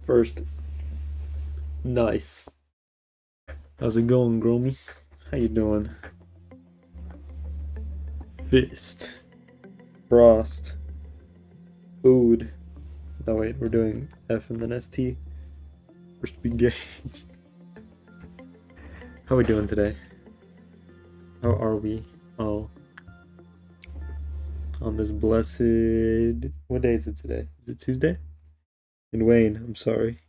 first. Nice. How's it going, Gromy? How you doing? Fist. Frost. Food. No wait, we're doing F and then ST. First be gay. How are we doing today? How are we? Oh. On this blessed... What day is it today? Is it Tuesday? And Wayne, I'm sorry.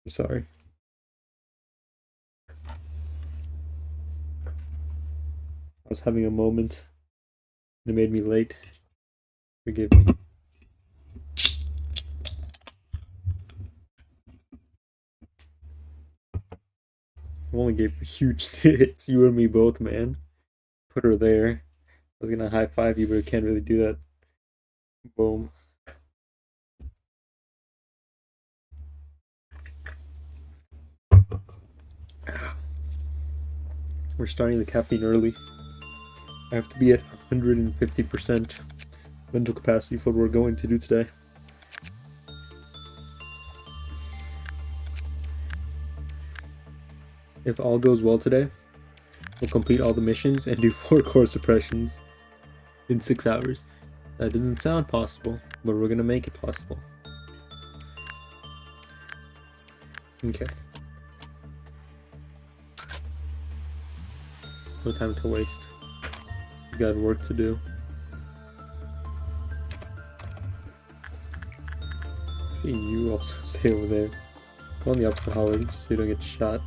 I'm sorry. I was having a moment. It made me late. Forgive me. I only gave huge tits. You and me both, man. Put her there. I was gonna high five you, but I can't really do that. Boom. We're starting the caffeine early. I have to be at 150% mental capacity for what we're going to do today. If all goes well today, we'll complete all the missions and do 4 core suppressions in 6 hours. That doesn't sound possible, but we're gonna make it possible. Okay. No time to waste. We got work to do. Hey, you also stay over there. Go on the opposite hallway just so you don't get shot.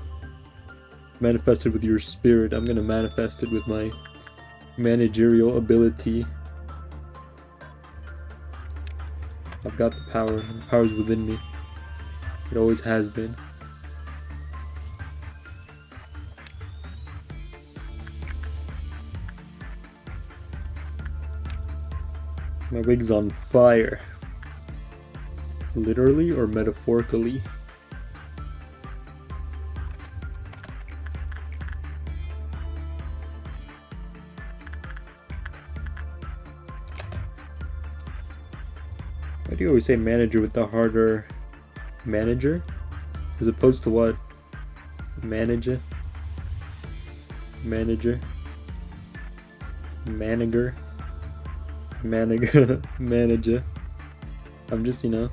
Manifested with your spirit. I'm gonna manifest it with my managerial ability. I've got the power. The power's within me. It always has been. My wig's on fire. Literally or metaphorically? Why do you always say manager with the harder manager? As opposed to what? Manager? Manager? Manager? Manager? Manager? I'm just, what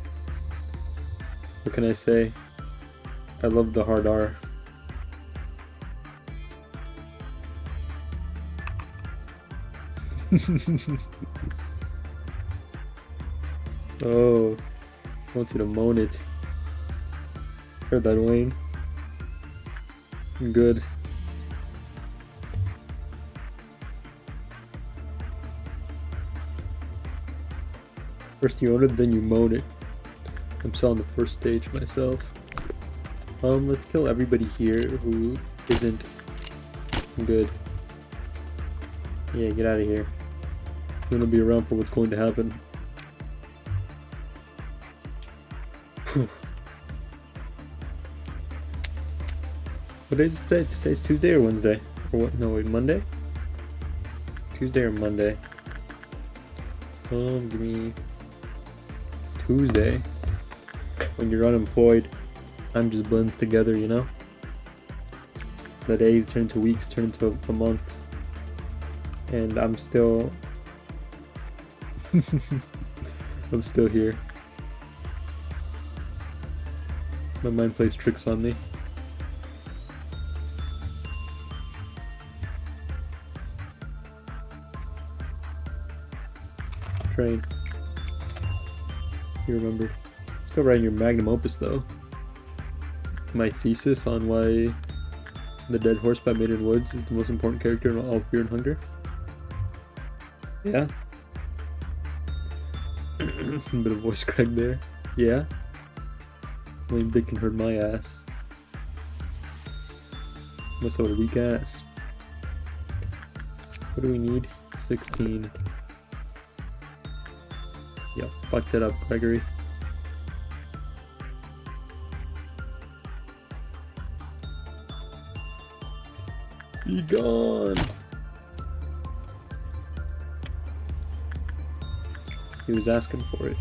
can I say? I love the hard R. Oh, I want you to moan it. Heard that, Wayne? Good. First you own it, then you moan it. I'm still on the first stage myself. Let's kill everybody here who isn't good. Yeah, get out of here. You wanna be around for what's going to happen. What day is today? Today's Tuesday or Wednesday? Or what? No, wait, Monday? Tuesday or Monday? Give me... It's Tuesday. When you're unemployed, time just blends together, The days turn to weeks, turn to a month. And I'm still... I'm still here. My mind plays tricks on me. Train. You remember. Still writing your magnum opus though. My thesis on why the dead horse by Maiden Woods is the most important character in all of Fear and Hunger. Yeah. A bit of voice crack there. Yeah. Only dick can hurt my ass. Must have a weak ass. What do we need? 16. Yep, fucked it up, Gregory. Be gone! He was asking for it.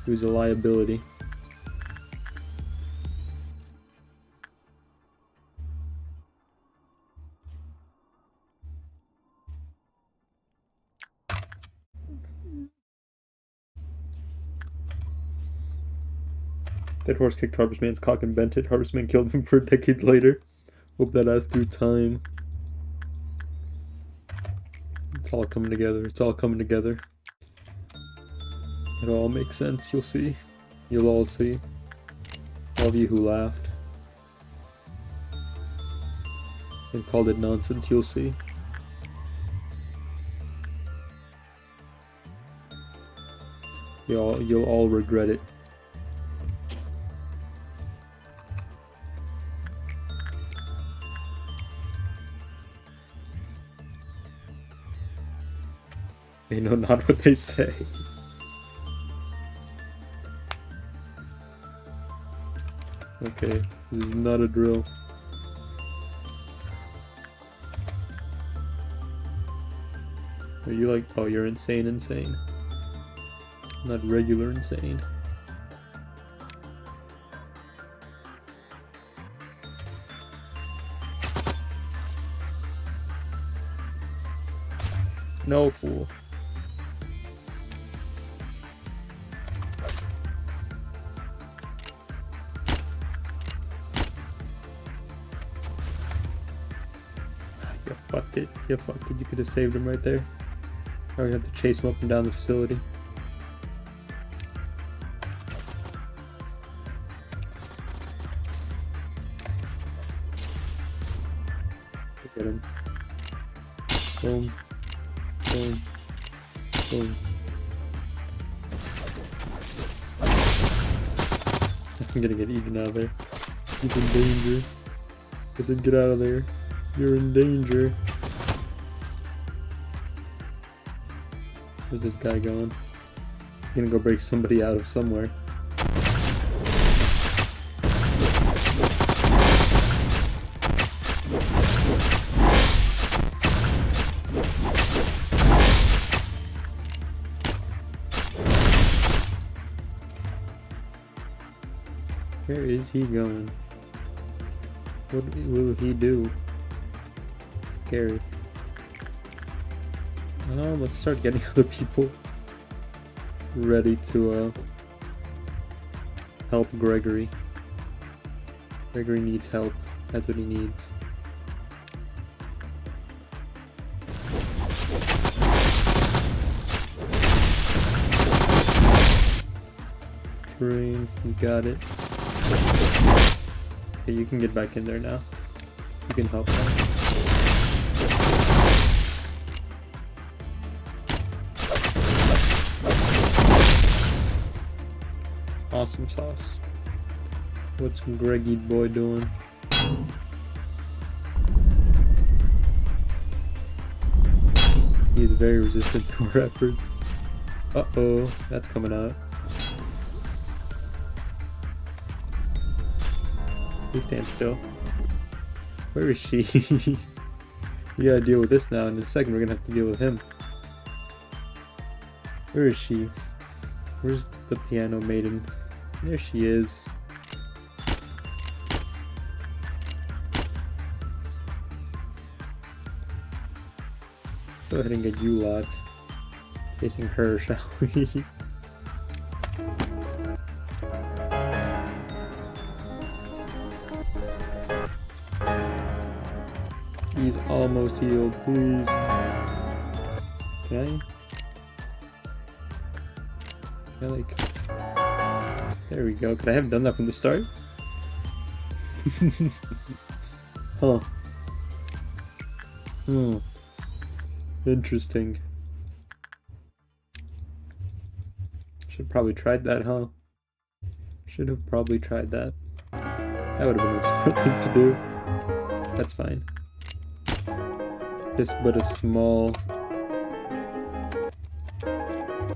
He was a liability. That horse kicked Harvestman's cock and bent it. Harvestman killed him for decades later. Hope that ass through time. It's all coming together. It's all coming together. It all makes sense. You'll see. You'll all see. All of you who laughed and called it nonsense, you'll see. You'll all regret it. They know not what they say. Okay, this is not a drill. Are you like, oh, you're insane? Not regular insane. No, fool. You fucked it. You fucked it. You could have saved him right there. Now we have to chase him up and down the facility. Look at him. Boom. Boom. Boom. I'm gonna get eaten out of there. He's in danger. I said get out of there. You're in danger. Where's this guy going? He's gonna go break somebody out of somewhere. Where is he going? What will he do? Scary. Let's start getting other people ready to help Gregory. Gregory needs help. That's what he needs. Train, you got it. Okay, you can get back in there now. You can help now. Awesome sauce. What's Greggy boy doing? He is very resistant to our efforts. Uh-oh, that's coming out. Please stand still. Where is she? We gotta deal with this now. In a second, we're gonna have to deal with him. Where is she? Where's the piano maiden? There she is. Go ahead and get you lot. Chasing her, shall we? He's almost healed, please. Can I like... There we go. Could I have done that from the start? Huh. Interesting. Should probably tried that, huh? Should have probably tried that. That would have been a smart thing to do. That's fine. This but a small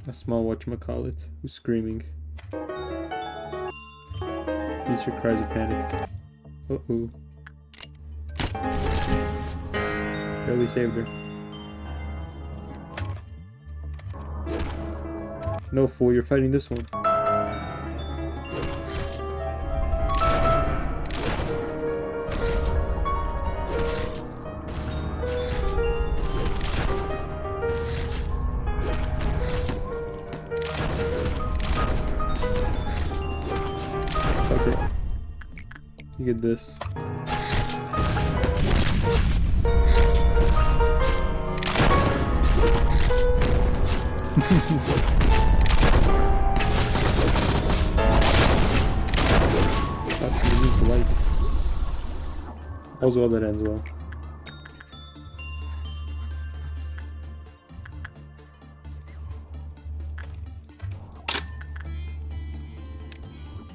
whatchamacallit. Who's screaming? These are cries of panic. Uh-oh. Barely saved her. No, fool, you're fighting this one. it. You get this. All's well that ends well.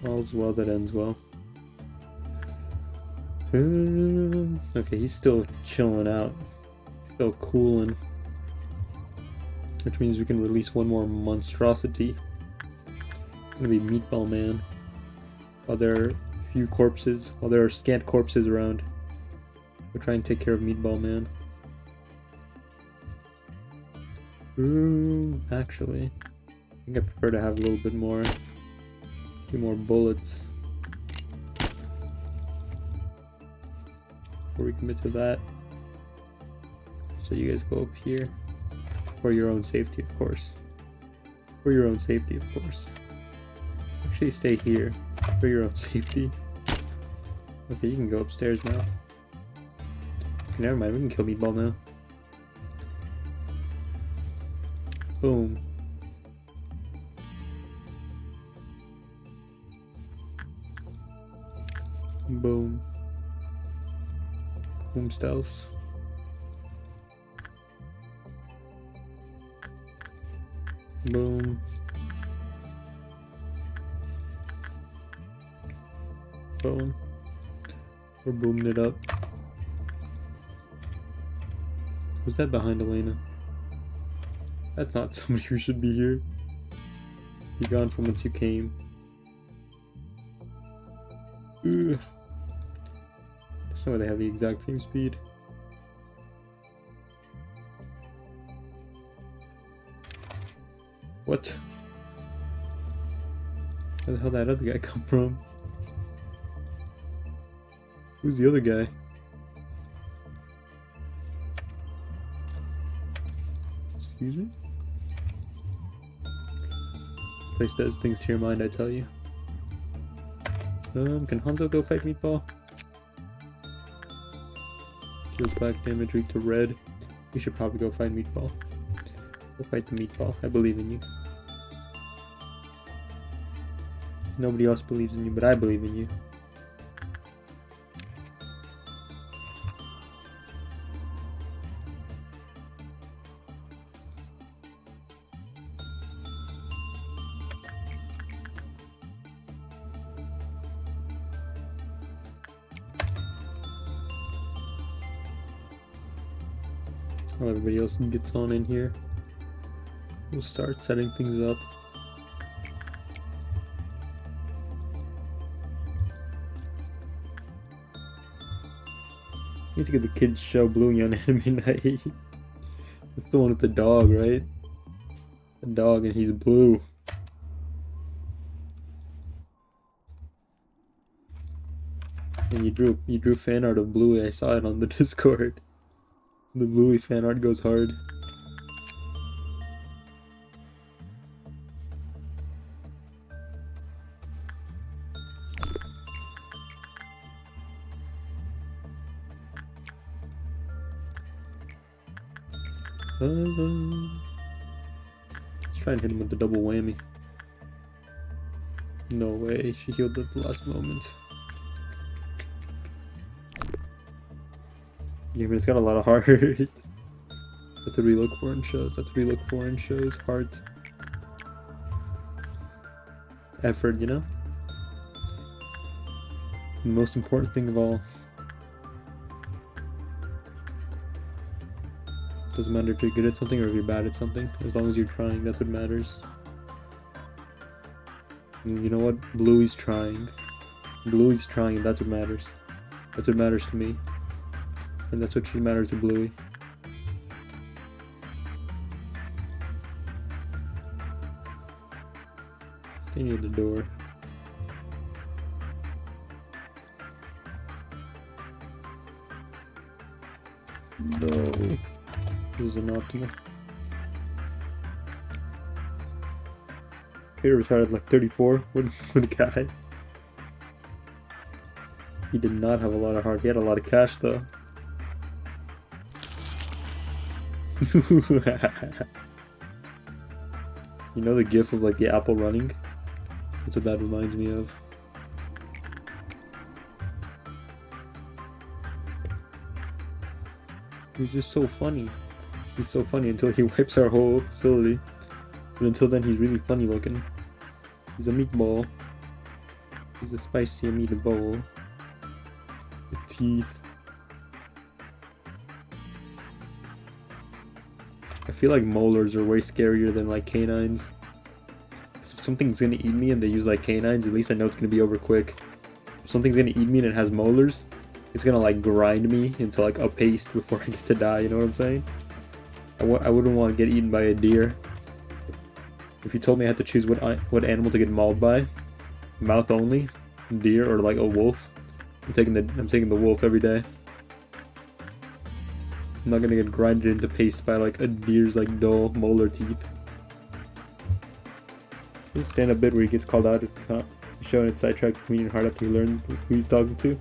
All's well that ends well. Okay, he's still chilling out. Still cooling. Which means we can release one more monstrosity. It's gonna be Meatball Man. While there are few corpses, while there are scant corpses around, we'll try and take care of Meatball Man. Actually, I think I prefer to have a little bit more, few more bullets before we commit to that. So you guys go up here. For your own safety, of course. For your own safety, of course. Actually, stay here. For your own safety. Okay, you can go upstairs now. Okay, never mind, we can kill Meatball now. Boom. Boom. Boom stealth. Boom. Boom. We're booming it up. Was that behind Elena? That's not somebody who should be here. Be gone from whence you came. Ugh. That's not why they have the exact same speed. What? Where the hell did that other guy come from? Who's the other guy? Excuse me? This place does things to your mind, I tell you. Can Hanzo go fight Meatball? Deals back damage weak to red. We should probably go fight Meatball. Go fight the Meatball. I believe in you. Nobody else believes in you, but I believe in you. While everybody else gets on in here, we'll start setting things up. You need to get the kids show Bluey on Anime Night. It's the one with the dog, right? The dog, and he's blue. And you drew fan art of Bluey. I saw it on the Discord. The Bluey fan art goes hard. Let's try and hit him with the double whammy. No way, she healed at the last moment. Yeah, but it's got a lot of heart. That's what we look for in shows. That's what we look for in shows. Heart. Effort, you know? The most important thing of all. Doesn't matter if you're good at something or if you're bad at something. As long as you're trying, that's what matters. And you know what? Bluey's trying. Bluey's trying, and that's what matters. That's what matters to me. And that's what matters to Bluey. Stay near the door. No. This is an optimal. Peter retired at like 34. What a guy. He did not have a lot of heart. He had a lot of cash though. You know the gif of like the apple running? That's what that reminds me of. He's just so funny. He's so funny until he wipes our whole facility. But until then, he's really funny looking. He's a meatball. He's a spicy meatball. With teeth. I feel like molars are way scarier than like canines. If something's gonna eat me and they use like canines, at least I know it's gonna be over quick. If something's gonna eat me and it has molars, it's gonna like grind me into like a paste before I get to die, you know what I'm saying? I wouldn't want to get eaten by a deer. If you told me I had to choose what animal to get mauled by, mouth only, deer or like a wolf, I'm taking the wolf every day. I'm not gonna get grinded into paste by like a deer's like dull molar teeth. This stand-up bit where he gets called out at the show and it sidetracks the comedian hard after he learned who he's talking to.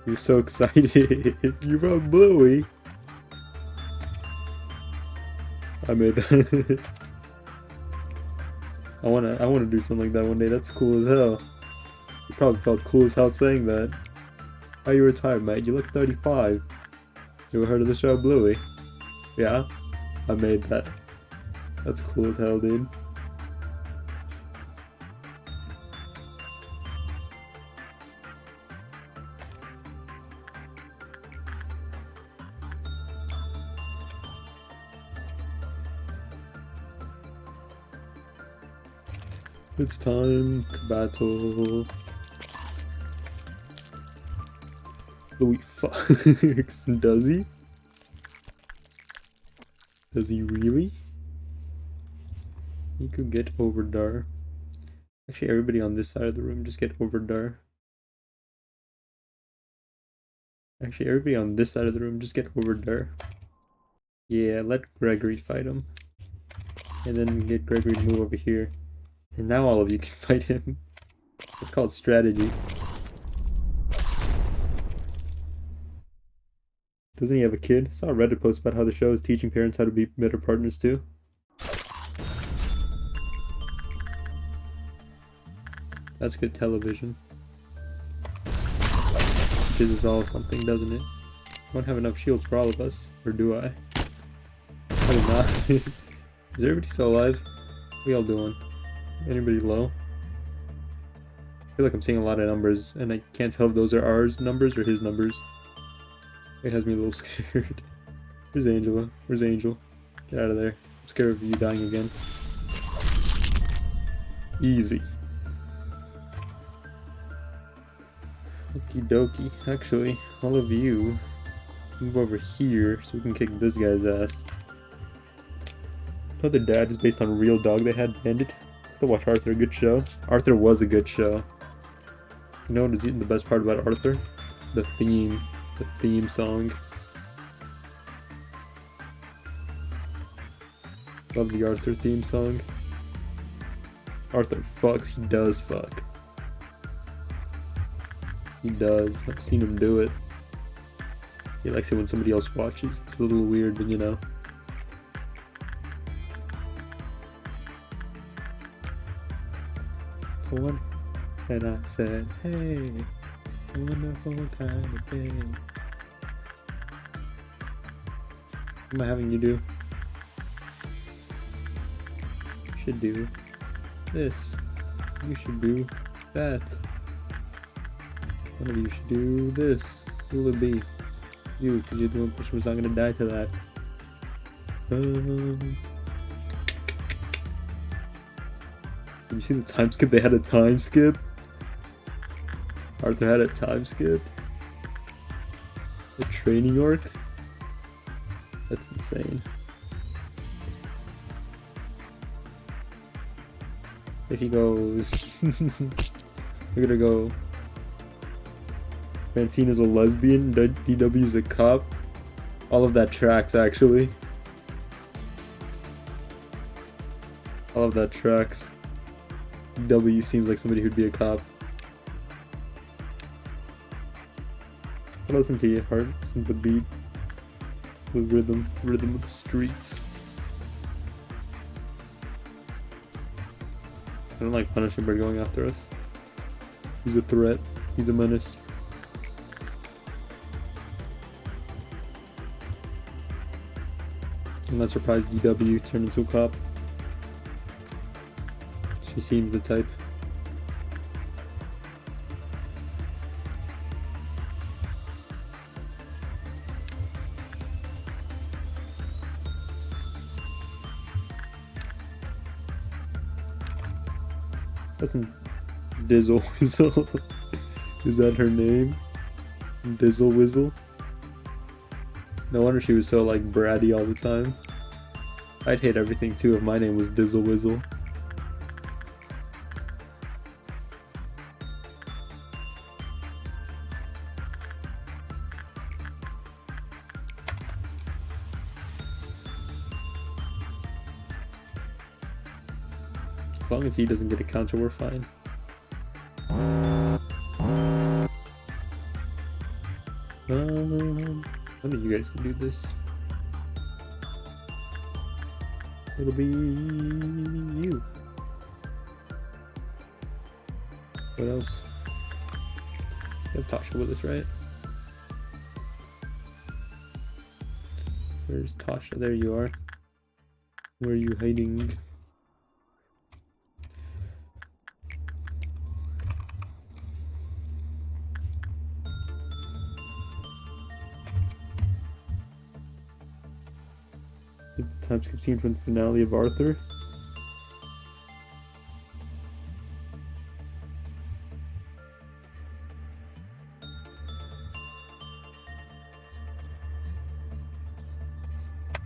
You're so excited. You wrote Bluey. I made that. I wanna do something like that one day. That's cool as hell. You probably felt cool as hell saying that. How you retired, mate? You look 35. You ever heard of the show Bluey? Yeah? I made that. That's cool as hell, dude. It's time to battle. Louis Fox. Does he? Does he really? He could get over there. Actually, everybody on this side of the room just get over there. Actually, everybody on this side of the room just get over there. Yeah, let Gregory fight him. And then get Gregory to move over here. And now all of you can fight him. It's called strategy. Doesn't he have a kid? I saw a Reddit post about how the show is teaching parents how to be better partners too. That's good television. This is all something, doesn't it? I don't have enough shields for all of us. Or do I? I do not. Is everybody still alive? What are y'all doing? Anybody low? I feel like I'm seeing a lot of numbers, and I can't tell if those are ours numbers or his numbers. It has me a little scared. Where's Angela? Where's Angel? Get out of there. I'm scared of you dying again. Easy. Okie dokie. Actually, all of you move over here so we can kick this guy's ass. Other Dad is based on a real dog they had banded. To watch Arthur, a good show. Arthur was a good show. You know what is the best part about Arthur? The theme song. Love the Arthur theme song. Arthur fucks, he does fuck. He does. I've seen him do it. He likes it when somebody else watches. It's a little weird, but you know. One, and I said, hey, wonderful kind of day. What am I having you do? You should do this. You should do that. One of you should do this. Who will it be? You, because you're the one person who's not gonna die to that. Did you see the time skip? They had a time skip. Arthur had a time skip. A training arc? That's insane. There he goes. We're gonna go. Francine is a lesbian. DW is a cop. All of that tracks, actually. All of that tracks. DW seems like somebody who'd be a cop. I listen to your heart, listen to the beat, the rhythm of the streets. I don't like punishing by going after us. He's a threat. He's a menace. I'm not surprised DW turned into a cop. She seems the type. Doesn't Dizzle Whizzle? Is that her name? Dizzle Whizzle? No wonder she was so like bratty all the time. I'd hate everything too if my name was Dizzle Whizzle. As long as he doesn't get a counter, we're fine. None of you guys can do this. It'll be you. What else? We have Tasha with us, right? Where's Tasha? There you are. Where are you hiding? The time skip scene from the finale of Arthur.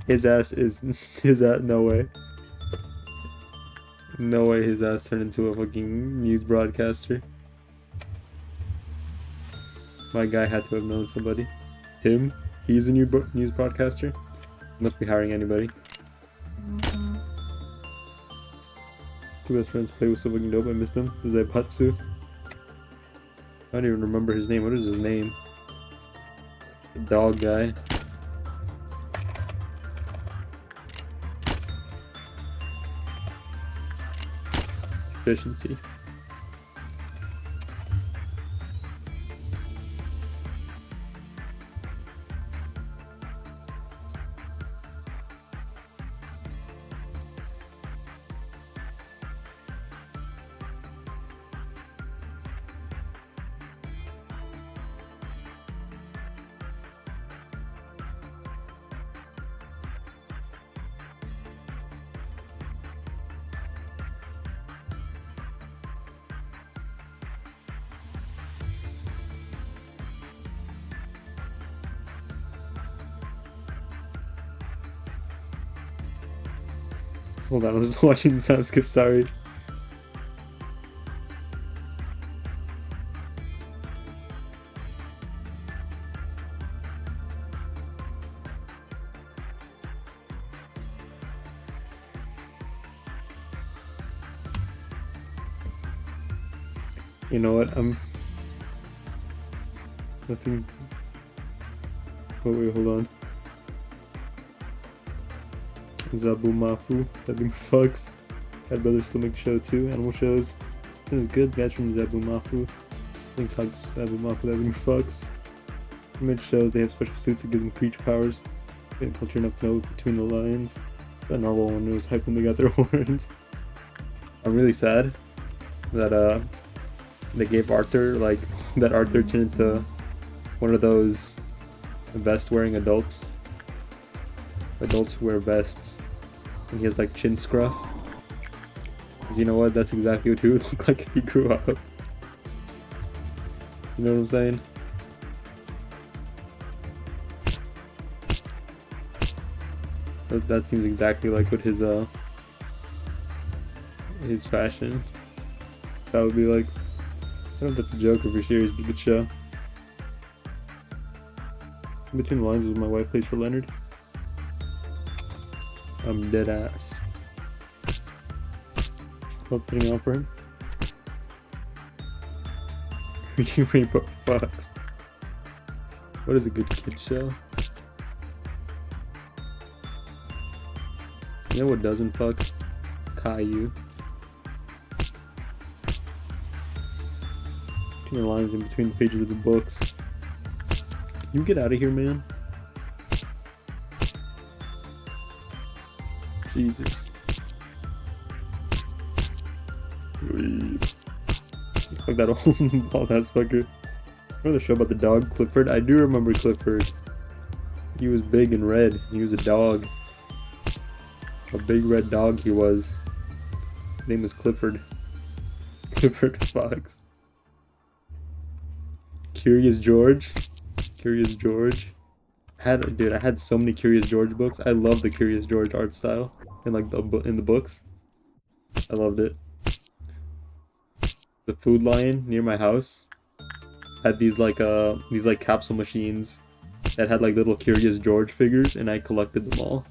His ass is no way. No way his ass turned into a fucking news broadcaster. My guy had to have known somebody. Him? He's a news broadcaster? Must be hiring anybody. Two best friends play with so fucking dope. I missed him. Zaipatsu. I don't even remember his name. What is his name? The dog guy. Efficiency. Hold on, I'm just watching the time skip, sorry. You know what, nothing. Wait, hold on. Zabu Mafu, that dude fucks. Cat Brothers still make a show too, animal shows. This is good, guys from Zabu Mafu. Thanks, Zabu Mafu, that dude fucks. Image shows, they have special suits that give them creature powers. Getting culture enough to know between the lines. That narwhal one was hyped when they got their horns. I'm really sad that they gave Arthur, like, that Arthur turned into one of those vest wearing adults. Adults who wear vests. And he has like chin scruff. Because you know what? That's exactly what he would look like if he grew up. You know what I'm saying? That seems exactly like what his fashion. That would be like. I don't know if that's a joke or if you're serious, but good show. In between the lines was my wife plays for Leonard. I'm dead ass. Love putting on for him. Reading Rainbow Fox. What is a good kid show? You know what doesn't fuck? Caillou. Between the lines and between the pages of the books. Can you get out of here, man? Jesus. Fuck that old bald ass fucker. Remember the show about the dog Clifford? I do remember Clifford. He was big and red. He was a dog. A big red dog he was. His name was Clifford. Clifford Fox. Curious George. Curious George. Dude, I had so many Curious George books. I love the Curious George art style and like in the books. I loved it. The Food Lion near my house had these capsule machines that had like little Curious George figures, and I collected them all.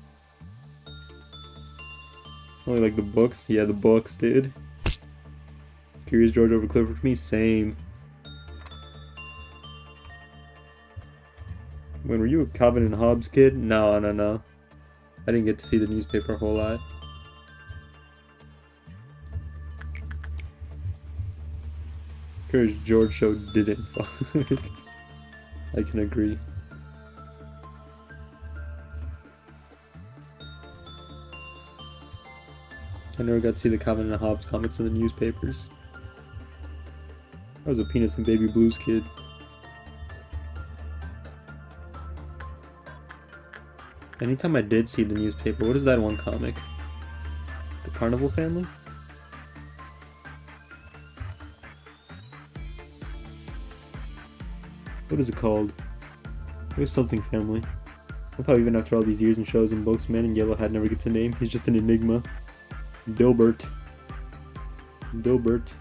Only like the books. Yeah, the books, dude. Curious George over Clifford for me, same. When were you a Calvin and Hobbes kid? No. I didn't get to see the newspaper a whole lot. Curious George show didn't fuck. I can agree. I never got to see the Calvin and Hobbes comics in the newspapers. I was a Peanuts and Baby Blues kid. Anytime I did see the newspaper, what is that one comic? The Carnival Family? What is it called? It was something family. I love how even after all these years and shows and books, Man in Yellow Hat never gets a name. He's just an enigma. Dilbert. Dilbert.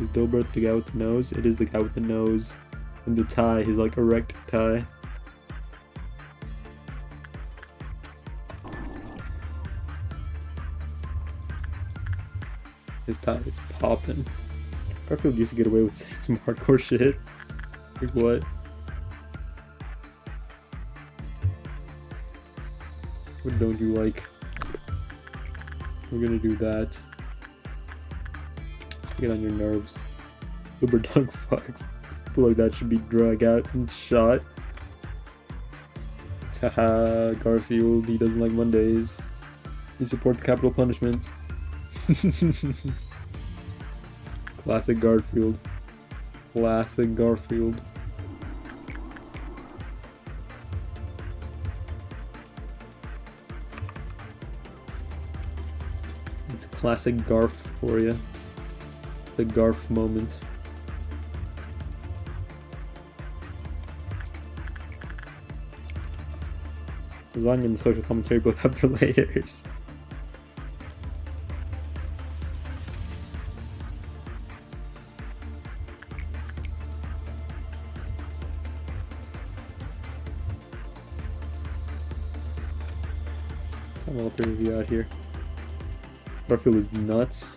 Is Dilbert the guy with the nose? It is the guy with the nose. And the tie, his like erect tie. His tie is poppin'. Garfield used to get away with saying some hardcore shit. Like what? What don't you like? We're gonna do that. Get on your nerves. Uber dog fucks. I feel like that should be drug out and shot. Haha, Garfield, he doesn't like Mondays. He supports capital punishment. Classic Garfield. Classic Garfield. It's classic Garf for you. The Garf moment. Lasagna and the social commentary both have their layers. I'm all three of you out here. Garfield is nuts.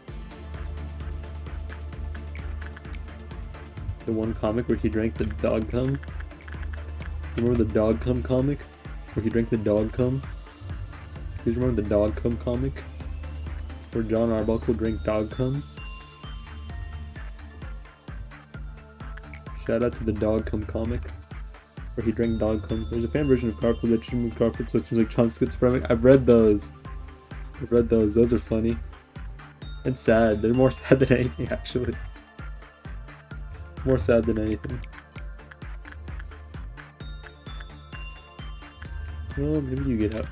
The one comic where he drank the dog cum. Remember the dog cum comic? Where he drank the dog cum? Do you remember the dog cum comic? Where John Arbuckle drank dog cum? Shout out to the dog cum comic. Where he drank dog cum. There's a fan version of Garfield that just removed Garfield so it seems like John schizophrenic. I've read those. Those are funny. And sad. They're more sad than anything, actually. More sad than anything. Well, maybe you get out.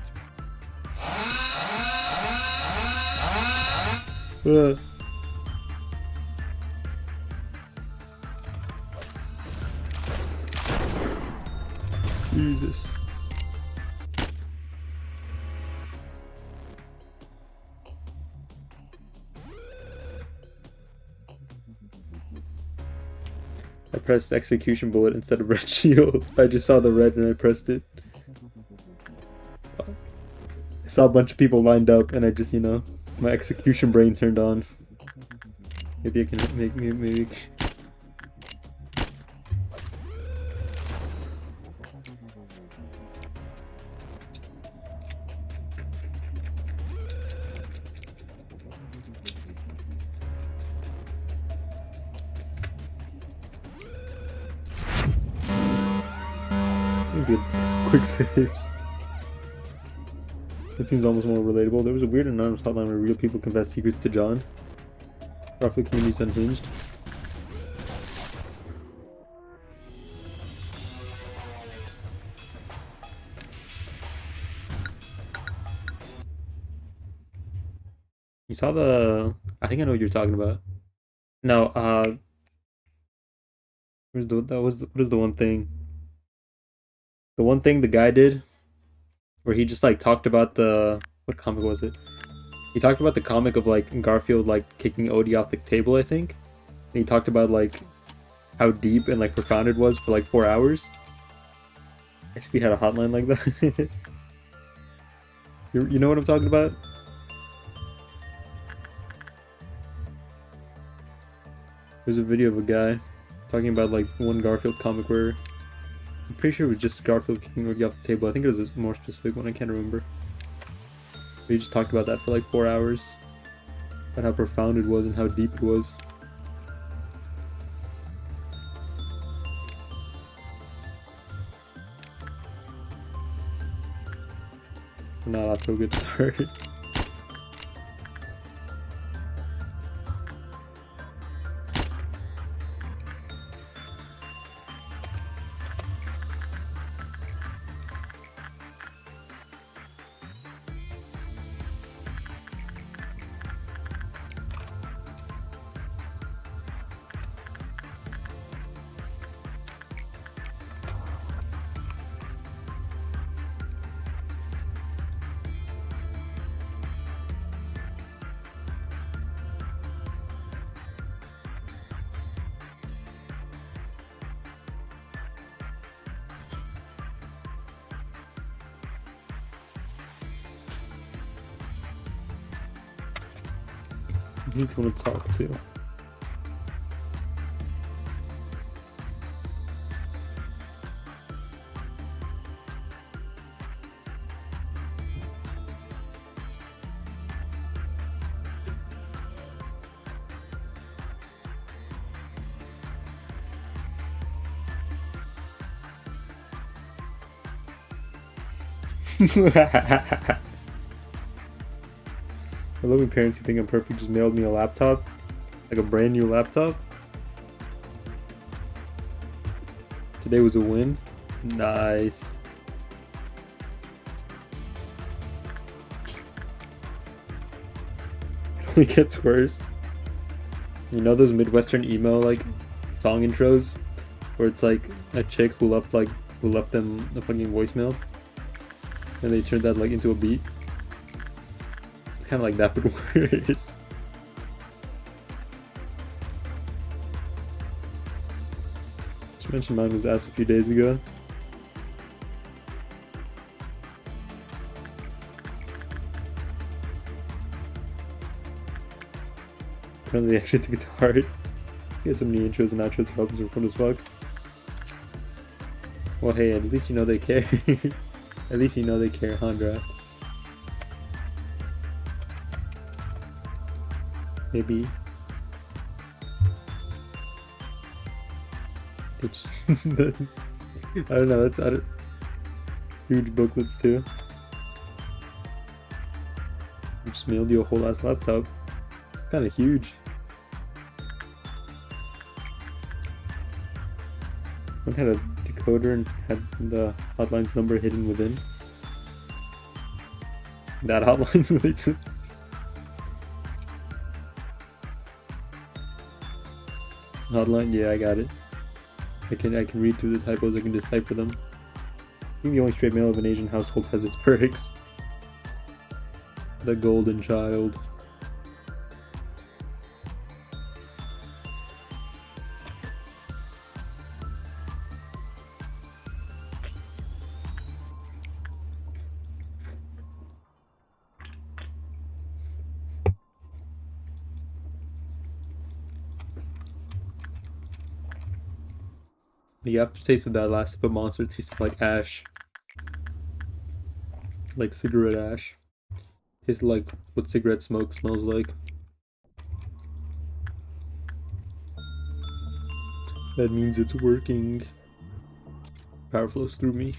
Jesus. I pressed execution bullet instead of red shield. I just saw the red and I pressed it. I saw a bunch of people lined up and I just, you know, my execution brain turned on. Maybe I can make me maybe. Maybe it's quick saves. It seems almost more relatable. There was a weird anonymous hotline where real people confess secrets to John. Garfield community's unhinged. You saw the... I think I know what you're talking about. No, what is the one thing? The one thing the guy did where he just like talked about the... What comic was it? He talked about the comic of like Garfield like kicking Odie off the table, I think. And he talked about like how deep and like profound it was for like 4 hours. XP had a hotline like that. You know what I'm talking about? There's a video of a guy talking about like one Garfield comic where I'm pretty sure it was just Garfield kicking Odie off the table. I think it was a more specific one, I can't remember. We just talked about that for like 4 hours. About how profound it was and how deep it was. We're not off to a good start. He's gonna talk to. I love when parents who think I'm perfect just mailed me a laptop. Like a brand new laptop. Today was a win. Nice. It only gets worse. You know those Midwestern emo like song intros? Where it's like a chick who left them a fucking voicemail. And they turned that like into a beat. It's kind of like that, but worse. Just mentioned mine was asked a few days ago. Apparently they actually took it to heart. We had so many intros and outros of albums were fun as fuck. Well hey, at least you know they care. At least you know they care, huh, Draft? Maybe. I don't know, that's huge booklets too. I just mailed you a whole ass laptop. Kinda huge. One had a decoder and had the hotline's number hidden within. That hotline relates it. Hotline, yeah, I got it. I can read through the typos, I can decipher them. I think the only straight male of an Asian household has its perks. The golden child. The aftertaste of that last sip of Monster tasted like ash. Like cigarette ash. Tasted like what cigarette smoke smells like. That means it's working. Power flows through me.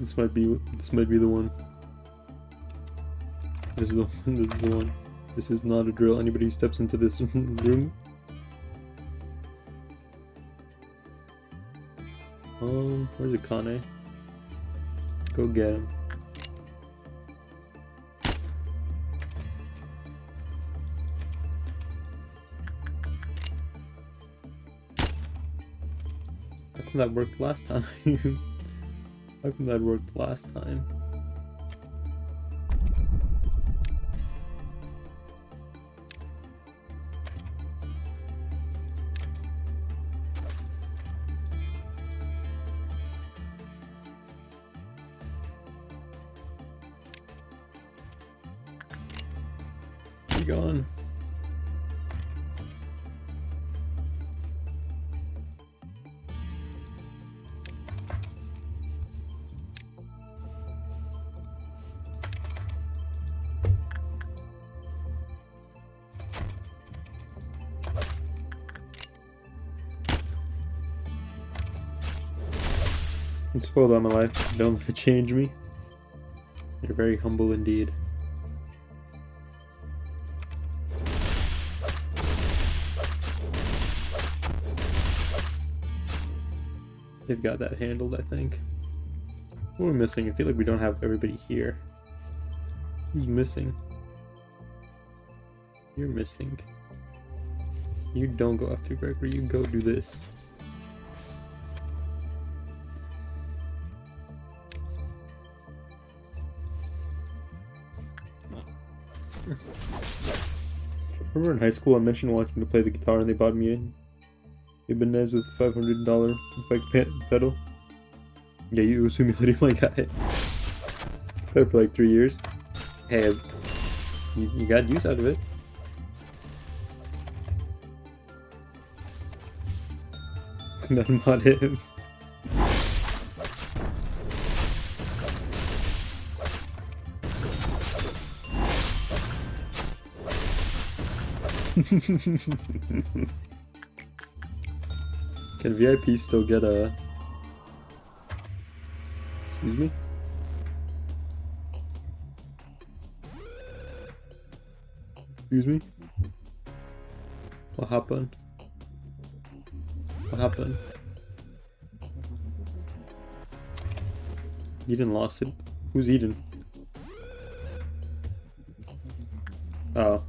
This might be the one. This is the one. This is the one. This is not a drill. Anybody who steps into this room. Where's Akane? Go get him. How come that worked last time? How come that worked last time? Be gone. You spoiled all my life. Don't let it change me. You're very humble indeed. They've got that handled, I think. What are we missing? I feel like we don't have everybody here. Who's missing? You're missing. You don't go after Gregory, you go do this. Remember in high school I mentioned wanting to play the guitar and they bought me an Ibanez with $500 effect pedal? Yeah, you was humiliating my guy. Played for like 3 years. Hey, you got use out of it. Not mod him. Can VIP still get a... Excuse me? Excuse me? What happened? What happened? Eden lost it? Who's Eden? Oh.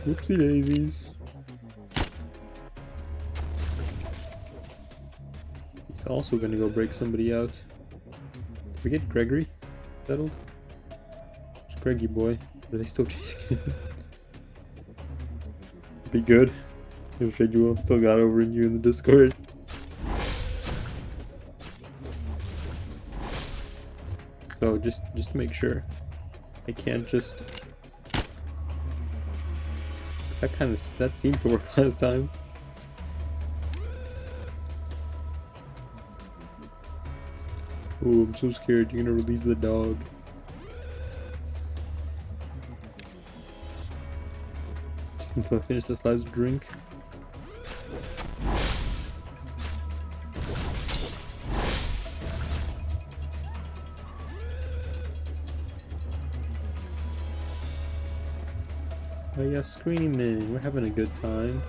Whoopsie daisies. He's also gonna go break somebody out. Did we get Gregory settled? It's Greggy boy. Are they still chasing him? Be good. He'll trade you up. Still got over in you in the Discord. So just to make sure, I can't just. That seemed to work last time. Oh, I'm so scared. You're gonna release the dog. Just until I finish this last drink. Oh yeah, screaming. We're having a good time.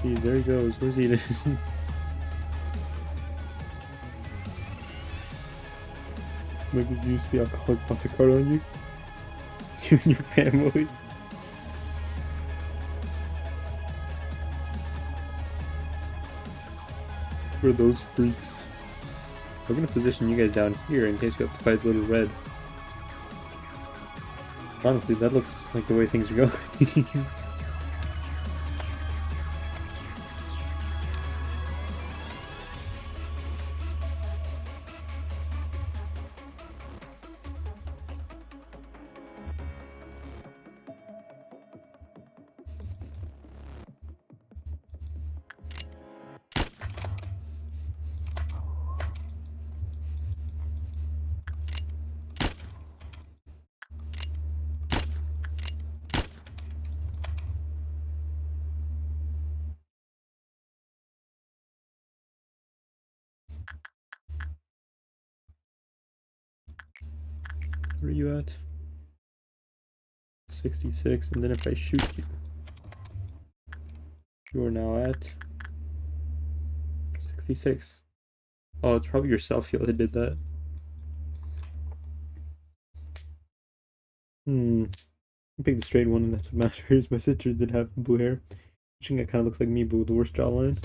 Geez, there he goes. Where's he? Maybe use the alcoholic bucket card on you. It's you and your family. For those freaks. I'm gonna position you guys down here in case we have to fight Little Red. Honestly, that looks like the way things are going. Where are you at? 66, and then if I shoot you, you are now at 66. Oh, it's probably your self-heal that did that. I picked the straight one, and that's what matters. My sister did have blue hair. I think it kind of looks like me, but with the worst jawline.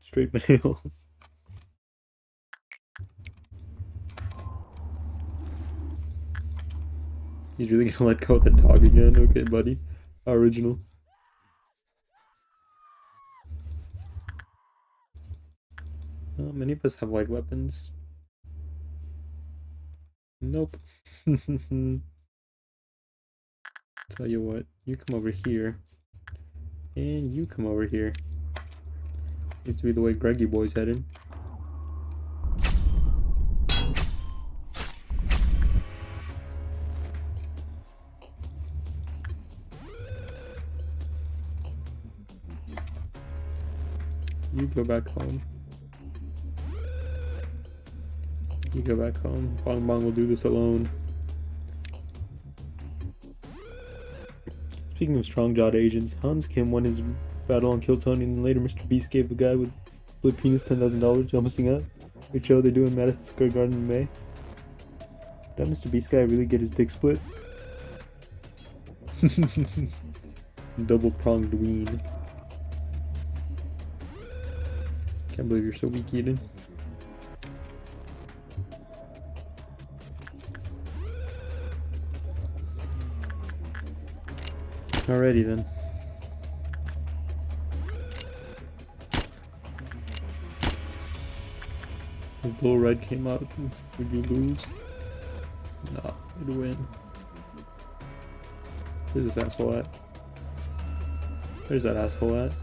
Straight male. He's really gonna let go of the dog again? Okay, buddy. Original. Many of us have light weapons. Nope. Tell you what, you come over here. And you come over here. Used to be the way Greggy boy's headed. You go back home. You go back home. Bong Bong will do this alone. Speaking of strong-jawed agents, Hans Kim won his battle and killed Tony, and then later Mr. Beast gave the guy with blue penis $10,000, jumping out. Which show they do in Madison Square Garden in May. Did that Mr. Beast guy really get his dick split? Double-pronged ween. Can't believe you're so weak, Eden. Alrighty then. If Blue Red came out, would you lose? Nah, you'd win. Where's this asshole at? Where's that asshole at?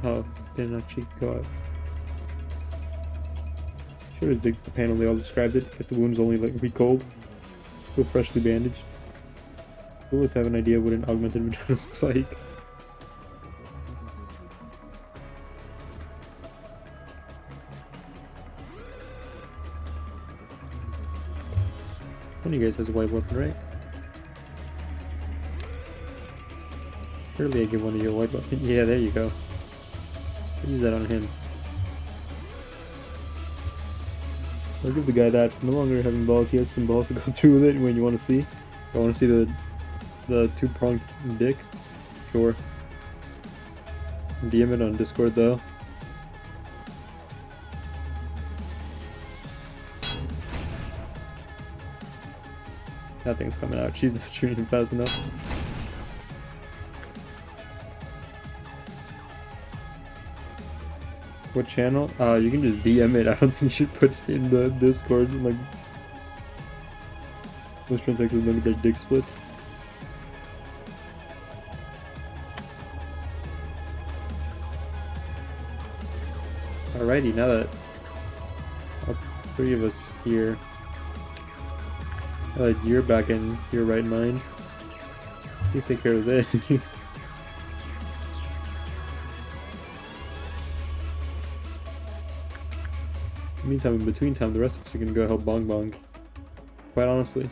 Oh, didn't actually go out. Sure as digs the panel they all described it. Guess the wound was only like be cold. Feel freshly bandaged. You always have an idea what an augmented vagina looks like. One of you guys has a white weapon, right? Surely I give one of you a white weapon. Yeah, there you go. Use that on him. I'll give the guy that. For no longer having balls, he has some balls to go through with it when you want to see. I want to see the two-pronged dick. Sure. DM it on Discord though. Nothing's coming out. She's not shooting fast enough. What channel? You can just DM it. I don't think you should put it in the Discord. Like, most transactions look at their dick splits. Alrighty, now that all three of us here, now that you're back in your right mind, please take care of this. Meantime, in between time, the rest of us are gonna go help Bong Bong. Quite honestly,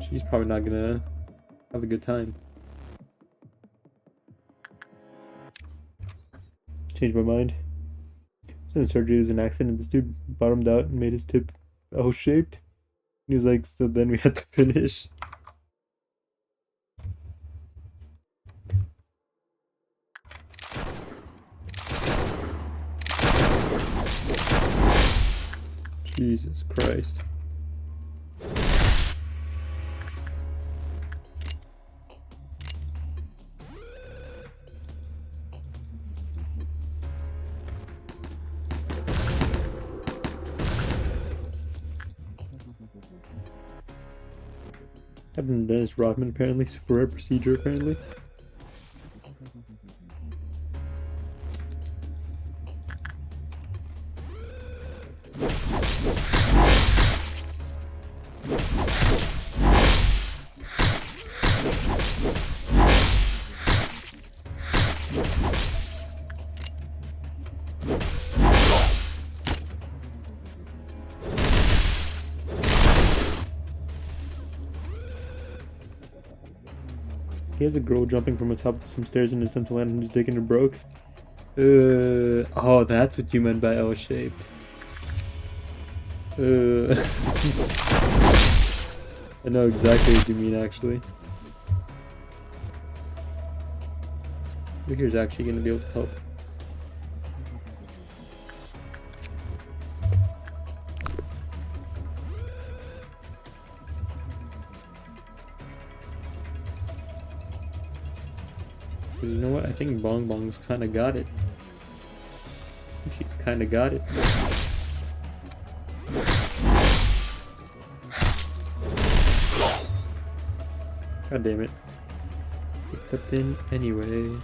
she's probably not gonna have a good time. Changed my mind. In surgery, it was an accident. This dude bottomed out and made his tip L-shaped. He was like, so then we had to finish. Jesus Christ. Happened to Dennis Rodman apparently. Super rare procedure apparently. He has a girl jumping from atop of some stairs in an attempt to land on his dick and it broke. Oh, that's what you meant by L-shaped. I know exactly what you mean, actually. Who here's actually going to be able to help? You know what? I think Bong Bong's kind of got it. She's kind of got it. God damn it. It crept in anyway.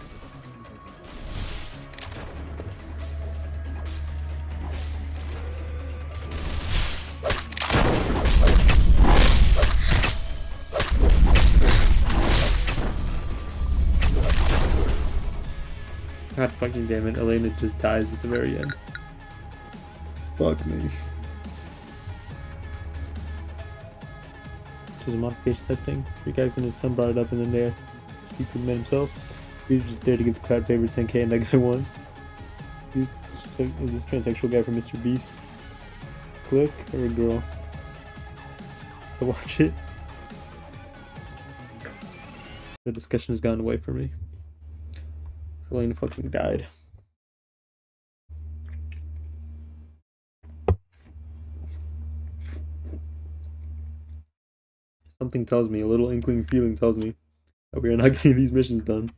God fucking damn it, Elena just dies at the very end. Fuck me. Which is a modification type thing. Three guys and his son brought it up and then they asked to speak to the man himself. He was just there to get the crowd favorite 10k and that guy won. He's this transsexual guy from Mr. Beast. Click or a girl? To watch it. The discussion has gone away from me. Elena fucking died. Something tells me, a little inkling feeling tells me that we are not getting these missions done.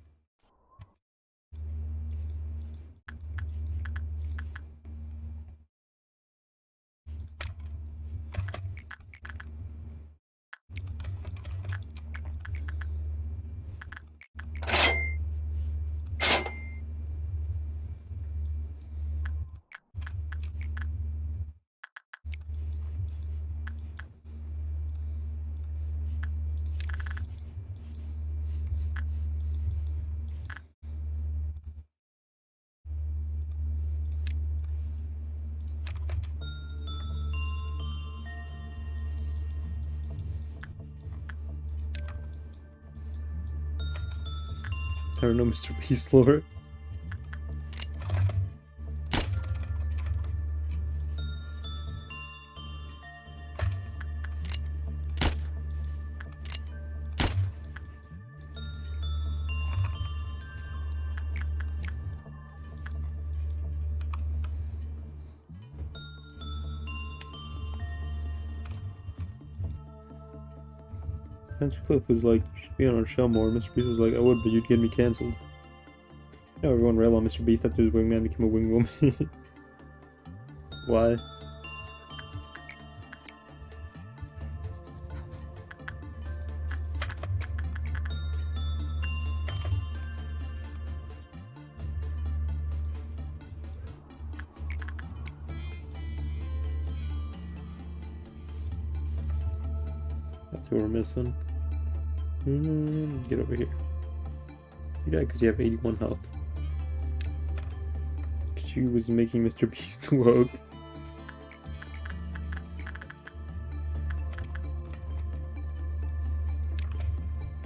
I don't know, Mr. Beast lore. Mr. Cliff was like, you should be on our show more. Mr. Beast was like, I would, but you'd get me cancelled. Now everyone railed on Mr. Beast after his wingman became a wingwoman. Why? That's what we're missing. Get over here. You died because you have 81 health. She was making Mr. Beast woke.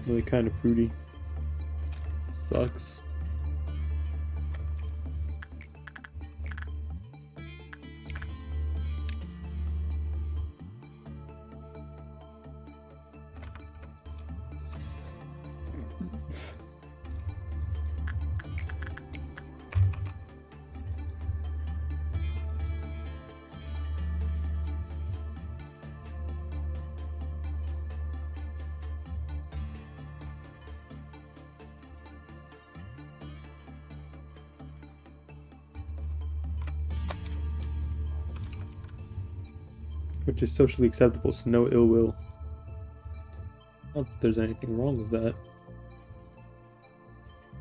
Really kind of fruity. Sucks. Which is socially acceptable, so no ill will. Not that there's anything wrong with that.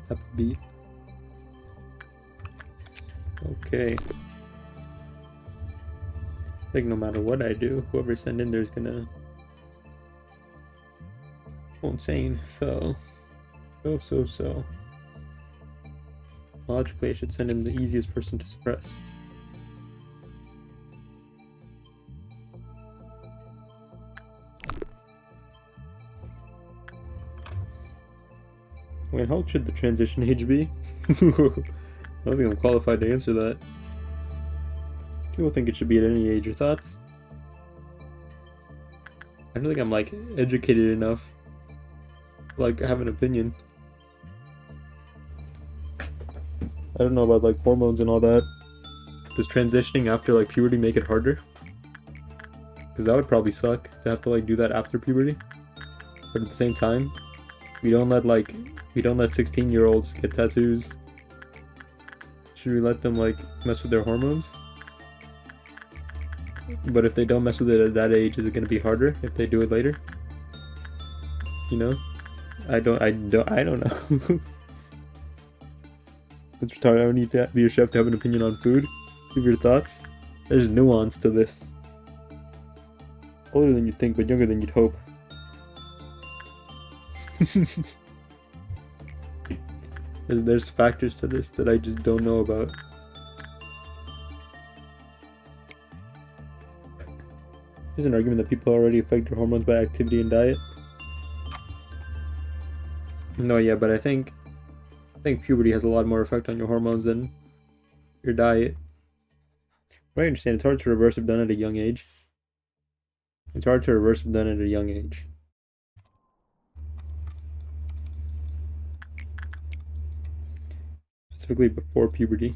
That would be. Okay. I think no matter what I do, whoever I send in there is gonna go insane, so. Logically, I should send in the easiest person to suppress. Wait, how old should the transition age be? I don't think I'm qualified to answer that. People think it should be at any age. Your thoughts? I don't think I'm, like, educated enough to, like, have an opinion. I don't know about, like, hormones and all that. Does transitioning after, like, puberty make it harder? Because that would probably suck to have to, like, do that after puberty. But at the same time, we don't let 16-year-olds get tattoos. Should we let them, like, mess with their hormones? But if they don't mess with it at that age, is it gonna be harder if they do it later? You know? I don't know. It's retarded. I don't need to be a chef to have an opinion on food. Give your thoughts. There's nuance to this. Older than you'd think, but younger than you'd hope. There's factors to this that I just don't know about. There's an argument that people already affect their hormones by activity and diet. No, yeah, but I think puberty has a lot more effect on your hormones than your diet. But I understand it's hard to reverse if done at a young age. It's hard to reverse if done at a young age. Specifically before puberty.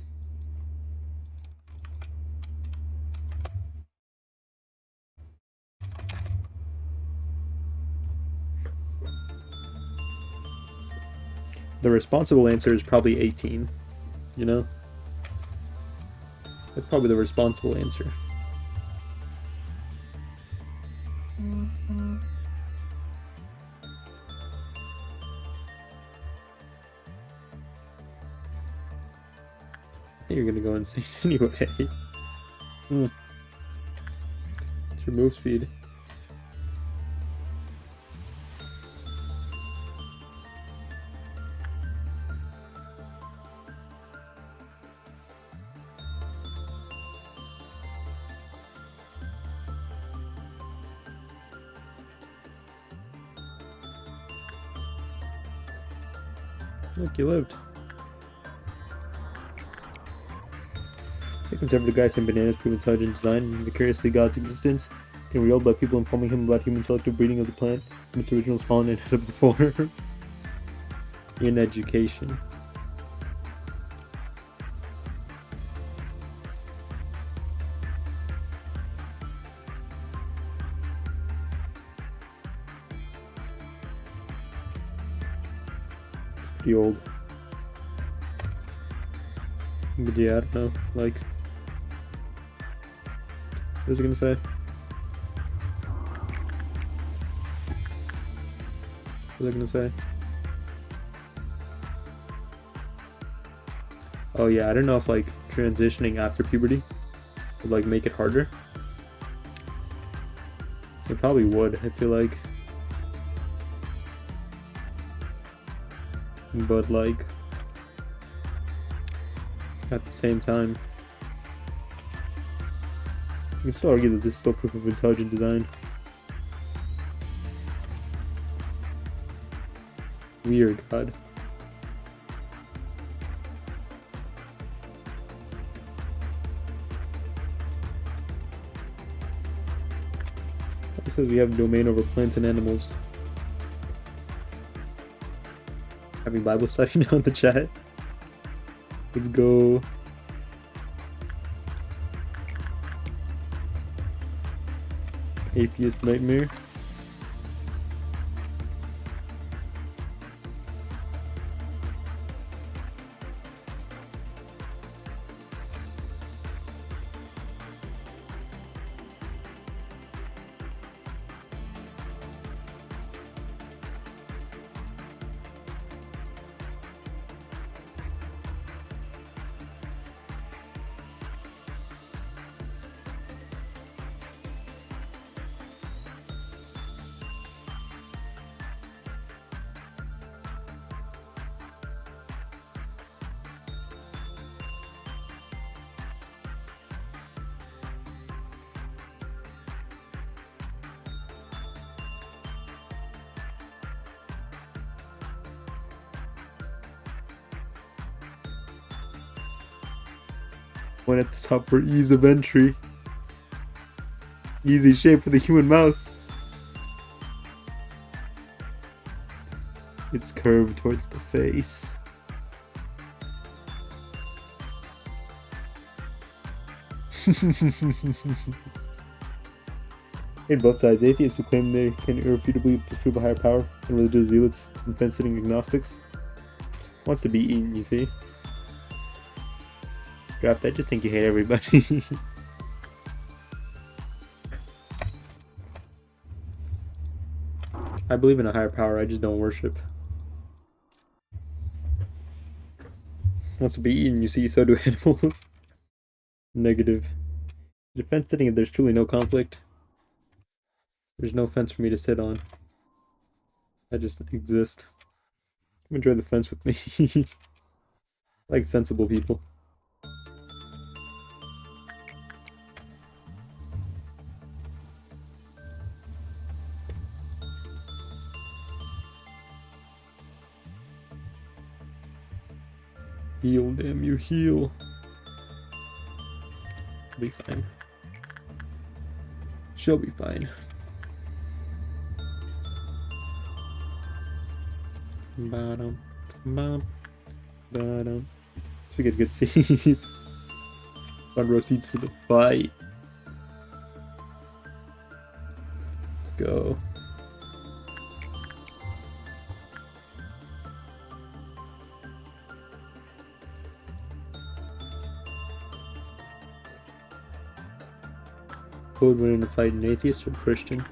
The responsible answer is probably 18, you know? That's probably the responsible answer. I think you're gonna go insane anyway. It's your move speed. Look, you lived. The conservative guy sent bananas prove intelligent design and vicariously God's existence, and reeled by people informing him about human selective breeding of the plant from its original spawn and edible form. In education. pretty old. But yeah, I don't know. Like, what was I gonna say? What was I gonna say? Oh yeah, I don't know if like transitioning after puberty would like make it harder. It probably would, I feel like. But like at the same time, you can still argue that this is still proof of intelligent design. Weird, God. It says we have domain over plants and animals. Having Bible study now in the chat. Let's go. Atheist nightmare. One at the top for ease of entry. Easy shape for the human mouth. It's curved towards the face. In both sides, atheists who claim they can irrefutably disprove a higher power, and religious zealots and fence-sitting agnostics. Wants to be eaten, you see. Draft, I just think you hate everybody. I believe in a higher power, I just don't worship. Wants to be eaten, you see, so do animals. Negative. Defense sitting, there's truly no conflict. There's no fence for me to sit on. I just exist. Enjoy the fence with me. Like sensible people. Heal, damn you, heal. She'll be fine. She'll be fine. Bottom, bottom, bottom. So we get good seats. Front row seats to the fight. Go. Who would win in a fight, an atheist or a Christian?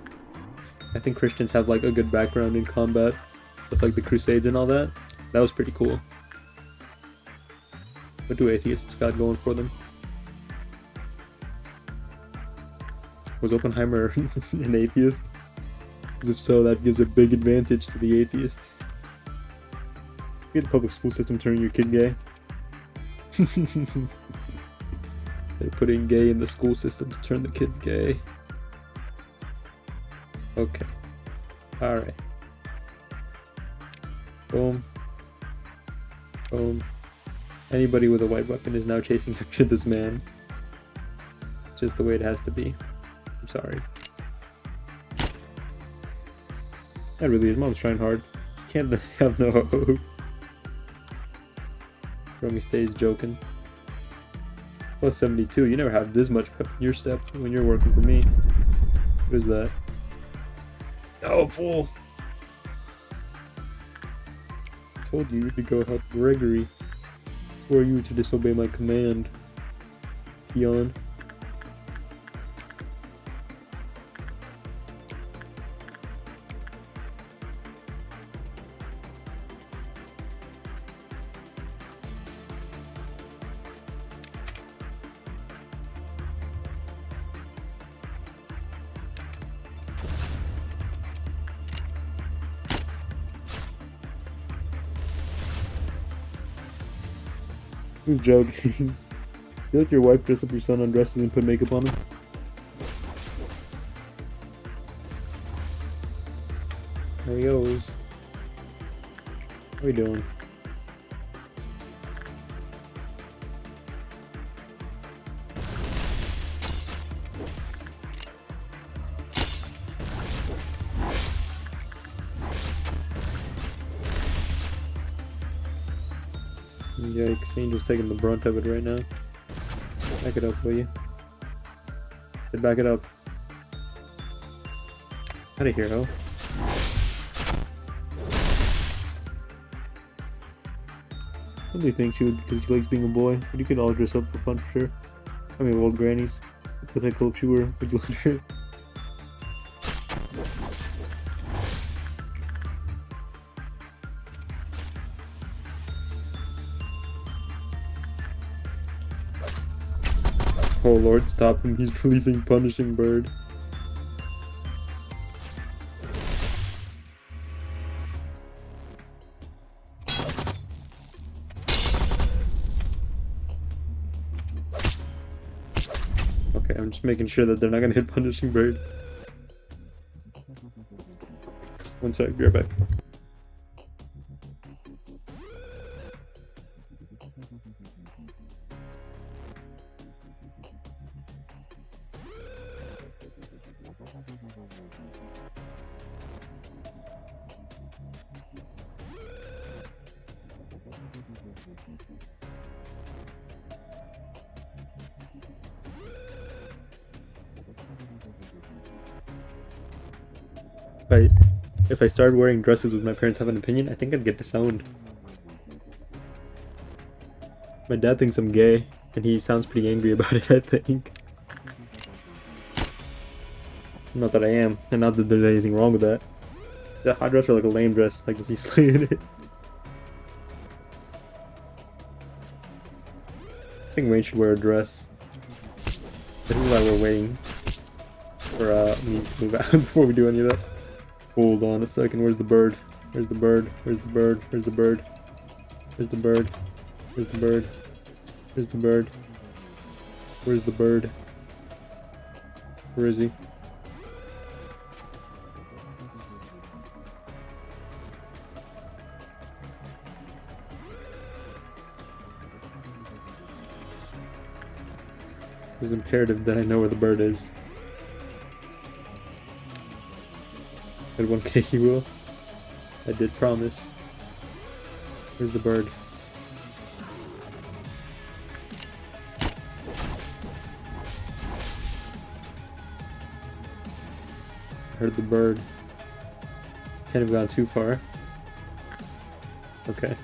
I think Christians have like a good background in combat with like the Crusades and all that. That was pretty cool. What do atheists got going for them? Was Oppenheimer an atheist? Because if so, that gives a big advantage to the atheists. Get the public school system turning your kid gay. They're putting gay in the school system to turn the kids gay. Okay. Alright. Boom. Boom. Anybody with a white weapon is now chasing after this man. Just the way it has to be. I'm sorry. That really is. Mom's trying hard. Can't have no hope. Romy stays joking. Plus 72. You never have this much pep in your step when you're working for me. What is that? Oh, fool! told you to go help Gregory. Who are you to disobey my command? Keon. Who's joking? You let your wife dress up your son, undresses, and put makeup on him? There he goes. What are we doing? Yikes, Angel's taking the brunt of it right now. Back it up, will you? Back it up. Out of here, ho. What do you think she would, because she likes being a boy? But you could all dress up for fun for sure. I mean, old grannies. Because I hope she were, would you let her? Oh Lord, stop him, he's releasing Punishing Bird. Okay, I'm just making sure that they're not gonna hit Punishing Bird. One sec, be right back. If I started wearing dresses with my parents have an opinion, I think I'd get disowned. My dad thinks I'm gay, and he sounds pretty angry about it, I think. Not that I am, and not that there's anything wrong with that. The hot dress or like a lame dress, like does he slay in it? I think Wayne should wear a dress. This is why we're waiting for me to move out before we do any of that. Hold on a second, where's the bird? Where's the bird? Where's the bird? Where's the bird? Where's the bird? Where's the bird? Where's the bird? Where's the bird? Where is he? It's imperative that I know where the bird is. At 1K he will. I did promise. Where's the bird? Heard the bird. Can't have gone too far. Okay.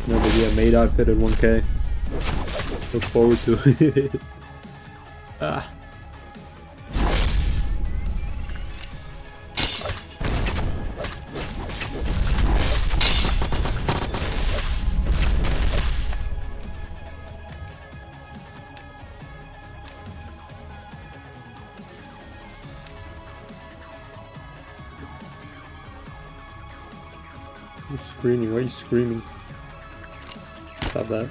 No, but yeah, maid outfit at 1K. Look forward to it. Ah. You're screaming. Why are you screaming? Stop that.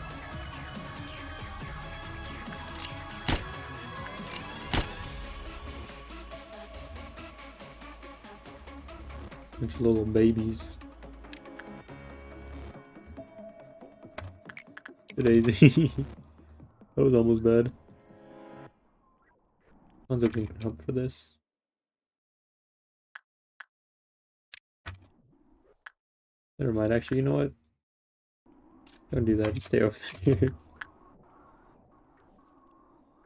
Bunch of little babies. Daisy. That was almost bad. Sounds like we can help for this. Never mind, actually, you know what? Don't do that, just stay over there.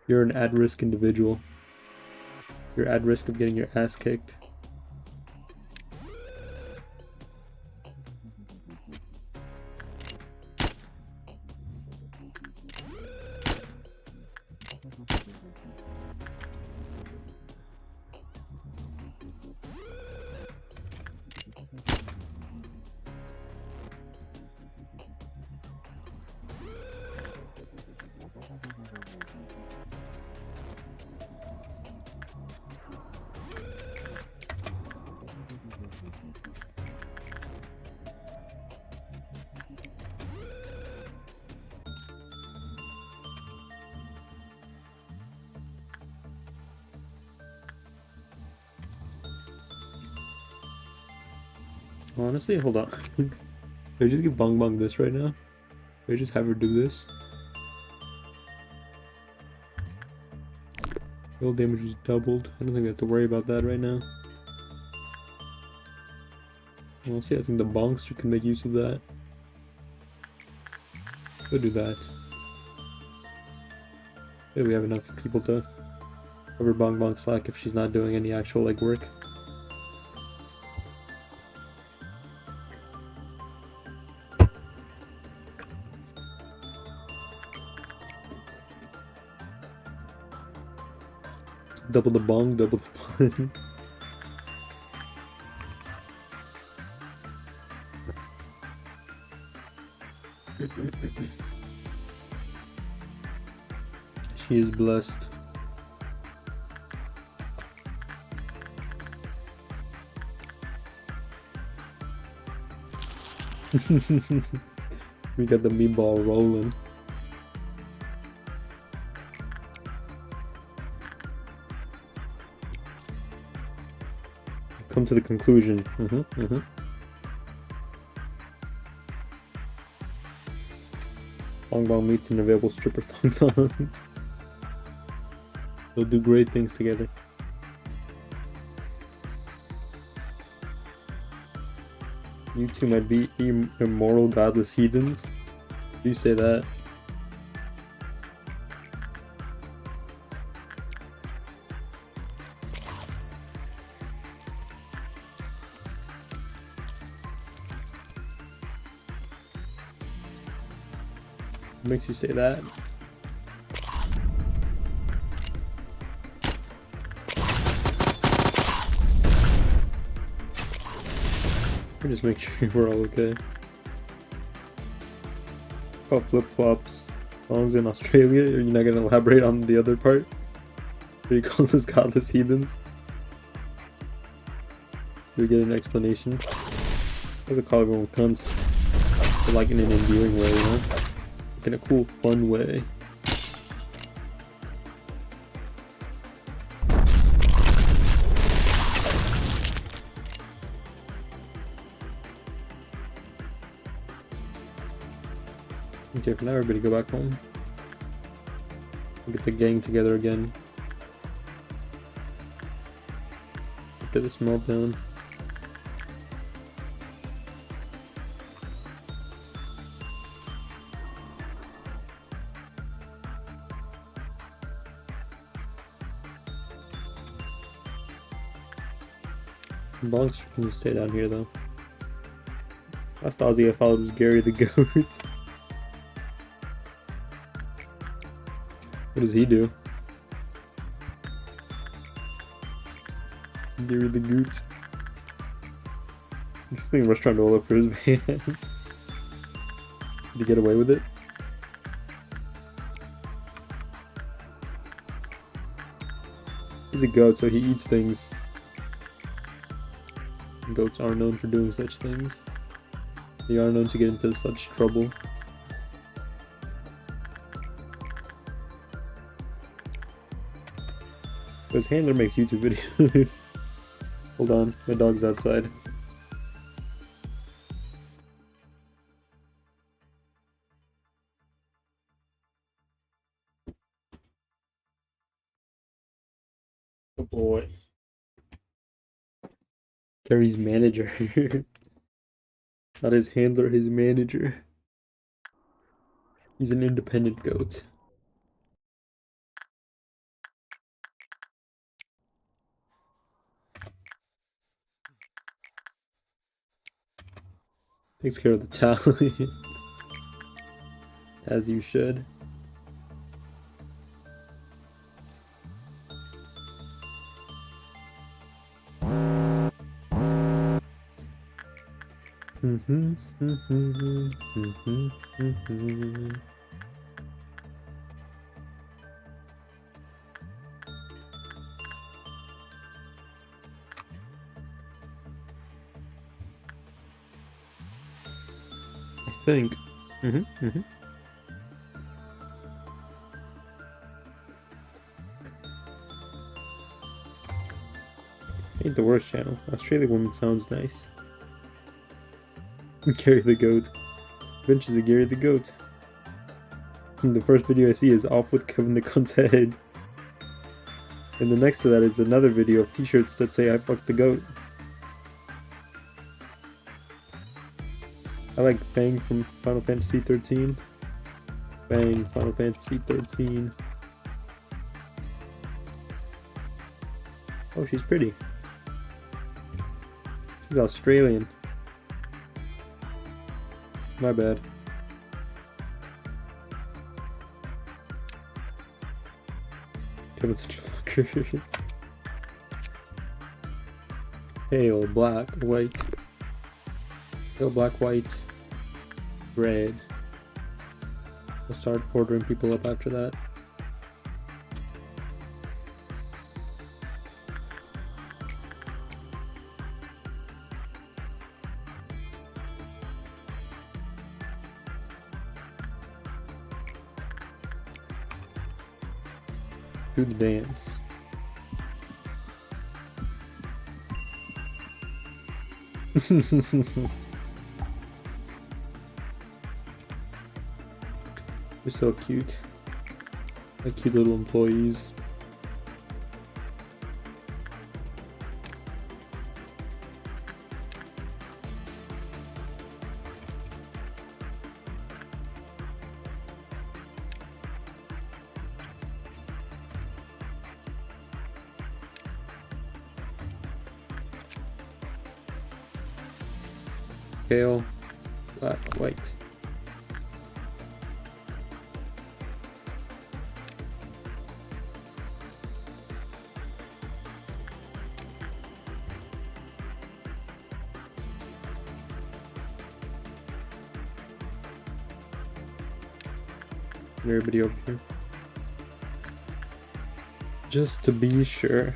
You're an at-risk individual. You're at risk of getting your ass kicked. Honestly, hold on. Should I just give Bong Bong this right now? Should I just have her do this? Roll damage was doubled. I don't think we have to worry about that right now. Honestly, I think the Bongster can make use of that. Go do that. Maybe we have enough people to cover Bong Bong slack if she's not doing any actual like work. Double the bong, double the pun. She is blessed. We got the meatball rolling. Come to the conclusion. Bong Bong meets an available stripper thong thong. They'll do great things together. You two might be immoral, godless heathens. You say that. What makes you say that? Or just make sure we're all okay. Oh, flip-flops. Songs in Australia? Are you not gonna elaborate on the other part? What do you call those godless heathens? Do we get an explanation? I would call everyone cunts. But like in an endearing way, you know? Like in a cool, fun way. Okay, for now everybody go back home. Get the gang together again. Get this meltdown. Bonks can stay down here though. Last Aussie I followed was Gary the Goat. What does he do? Gary the Goot. He's being restaurant roll up for his van. Did he get away with it? He's a goat, so he eats things. Goats are known for doing such things. They are known to get into such trouble. But his handler makes YouTube videos. Hold on, my dog's outside. Oh boy. Gary's manager. Not his handler, his manager. He's an independent goat. Takes care of the tally. As you should. I think. Ain't the worst channel. Australia woman sounds nice. Gary the Goat. Adventures of Gary the Goat. And the first video I see is off with Kevin the Cunt's head. And the next to that is another video of t-shirts that say I fucked the goat. I like Bang from Final Fantasy 13. Bang, Final Fantasy 13. Oh, she's pretty. She's Australian. My bad. Kevin's such a fucker. Pale, black, white. Pale, black, white. Red. We'll start ordering people up after that. Do the dance. You're so cute. Like cute little employees. Pale, black, white. Everybody over here. Just to be sure.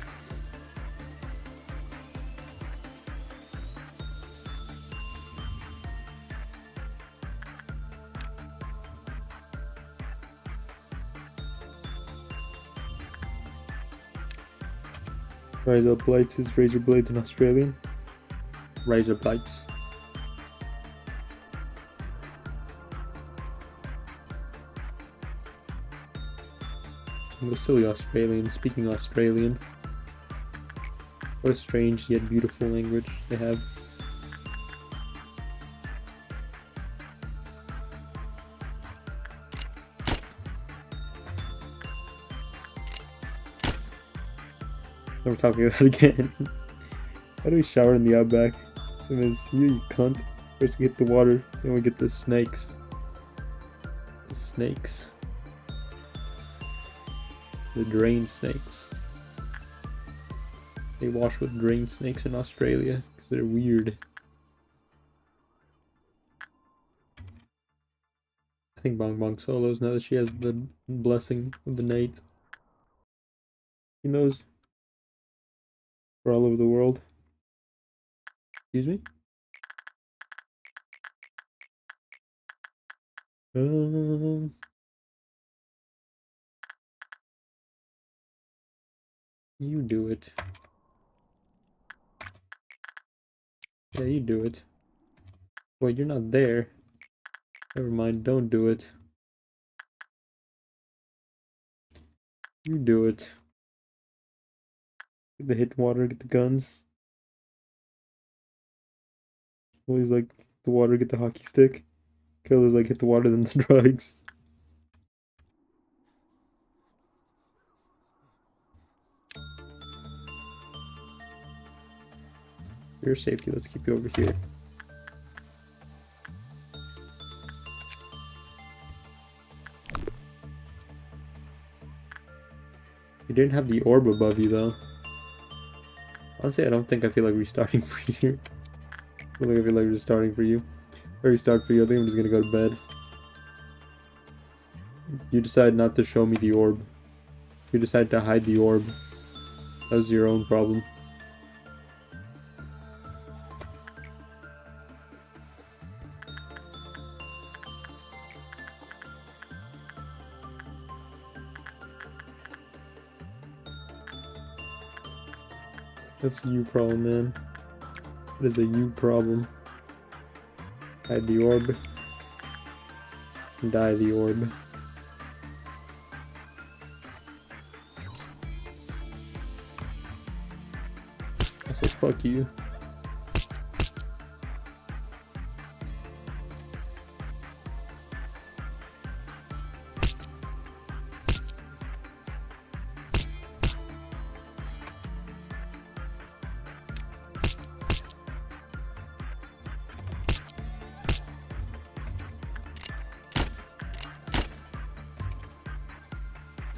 Rise Up Lights is razor blades in Australian. Razor blades. I'm silly Australian, speaking Australian. What a strange yet beautiful language they have. Never talking about that again. How do we shower in the outback? And it's you cunt. First we get the water, then we get the snakes. The snakes. The drain snakes. They wash with drain snakes in Australia because they're weird. I think Bong Bong solos now that she has the blessing of the night. He knows. For all over the world. Excuse me? You do it. Yeah, you do it. Wait, you're not there. Never mind, don't do it. You do it. Get the hit water, get the guns. Always like the water, get the hockey stick. Carol like hit the water, then the drugs. For your safety, let's keep you over here. You didn't have the orb above you though. Honestly, I don't think I feel like restarting for you. I don't think I feel like restarting for you. Or restart for you. I think I'm just gonna go to bed. You decide not to show me the orb. You decide to hide the orb. That was your own problem. That's a you problem, man. That is a you problem. Hide the orb. Die the orb. So fuck you.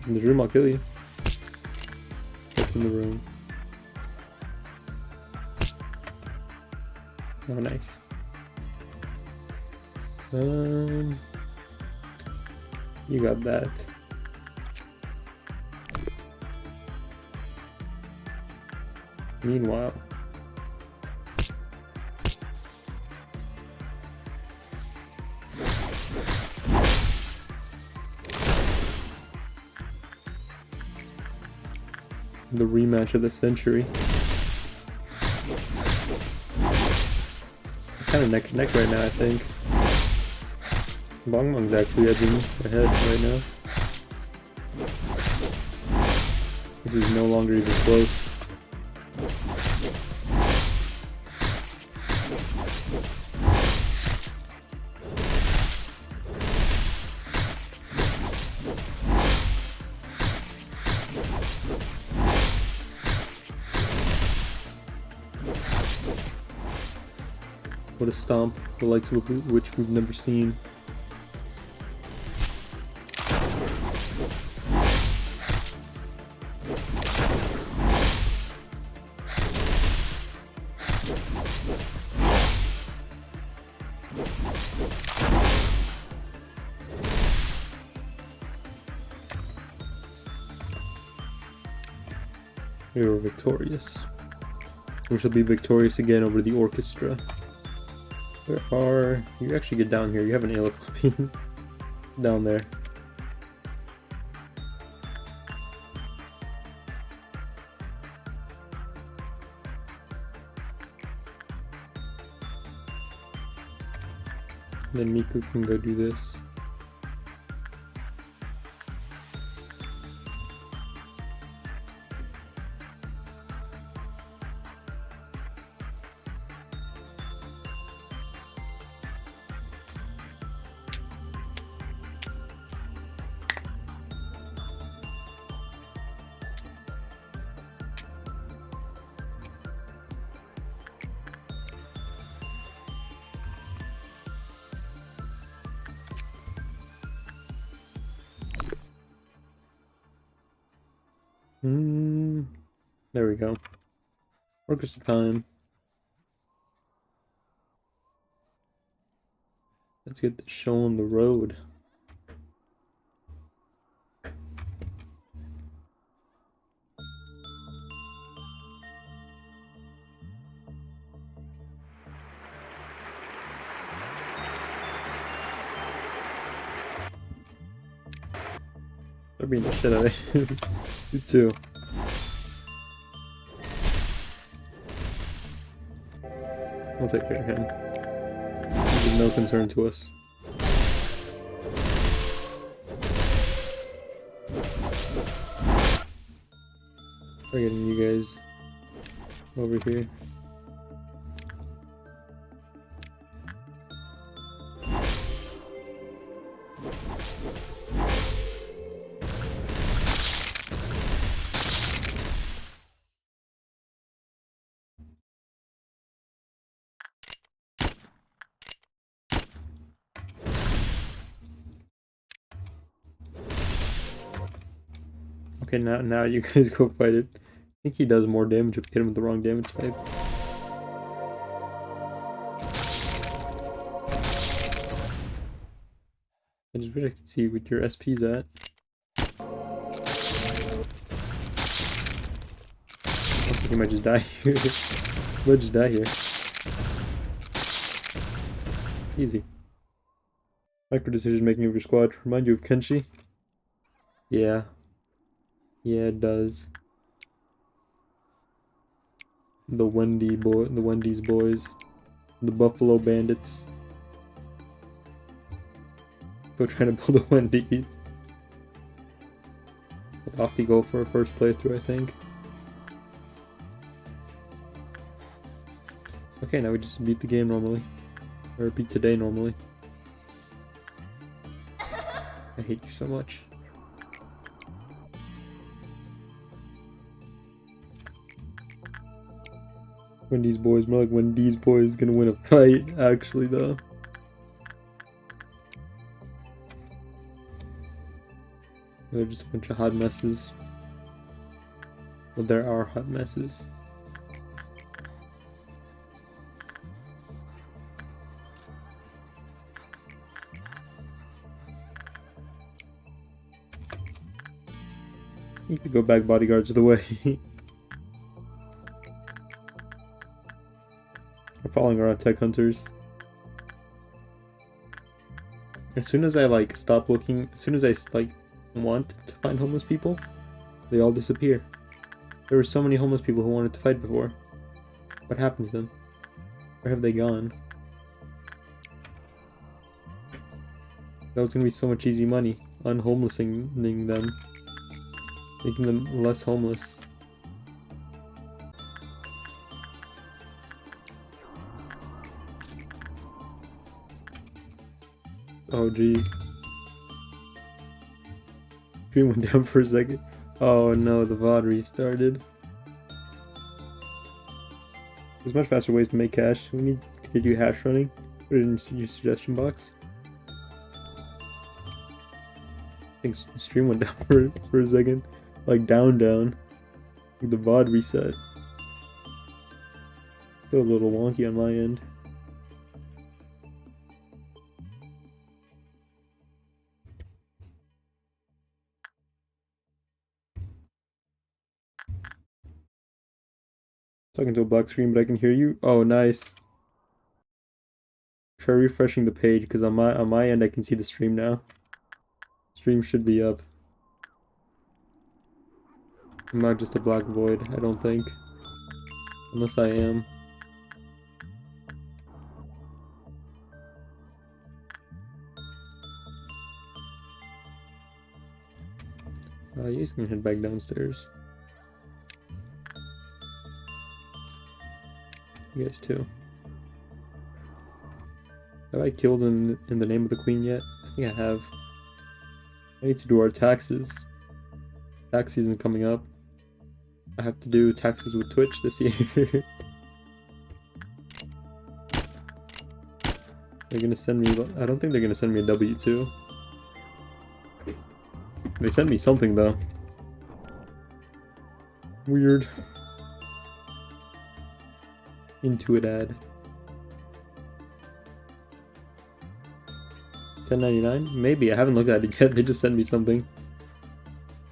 In the room, I'll kill you. Get in the room. Oh, nice. You got that. Meanwhile, the rematch of the century. Kind of neck and neck right now, I think. Bong Bong's actually edging ahead right now. This is no longer even close. What a stomp, the likes of which we've never seen. We were victorious. We shall be victorious again over the orchestra. Where are... You actually get down here. You have an ale puppy down there. Then Miku can go do this. There we go. Orchestra time. Let's get this show on the road. They're beating the shit out of you. You too. We'll take care of him. He's no concern to us. We're getting you guys over here. Okay, now you guys go fight it. I think he does more damage if you hit him with the wrong damage type. I just wish I could see what your SP's at. I think he might just die here. Might just die here. Easy. Micro decision making of your squad. Remind you of Kenshi? Yeah. Yeah, it does. The Wendy's boys. The Buffalo Bandits. Go trying to build a Wendy's. Off you go for a first playthrough, I think. Okay, now we just beat the game normally. Or beat today normally. I hate you so much. Wendy's boys, more like Wendy's boys gonna win a fight, actually, though. They're just a bunch of hot messes. Well, there are hot messes. You could go back bodyguards of the way. We're following around tech hunters. As soon as I like stop looking, as soon as I like want to find homeless people, they all disappear. There were so many homeless people who wanted to fight before. What happened to them? Where have they gone? That was gonna be so much easy money. Unhomelessing them. Making them less homeless. Oh jeez. Stream went down for a second. Oh no, the VOD restarted. There's much faster ways to make cash. We need to get you hash running. Put it in your suggestion box. I think the stream went down for a second. Like down. The VOD reset. Still a little wonky on my end. Talking to a black screen, but I can hear you. Oh, nice. Try refreshing the page because on my end I can see the stream now. Stream should be up. I'm not just a black void, I don't think. Unless I am. You guys can head back downstairs. You guys too. Have I killed in the name of the queen yet? I think I have. I need to do our taxes. Tax season coming up. I have to do taxes with Twitch this year. They're gonna send me. I don't think they're gonna send me a W-2. They sent me something though. Weird. Intuit ad. $10.99? Maybe. I haven't looked at it yet. They just sent me something.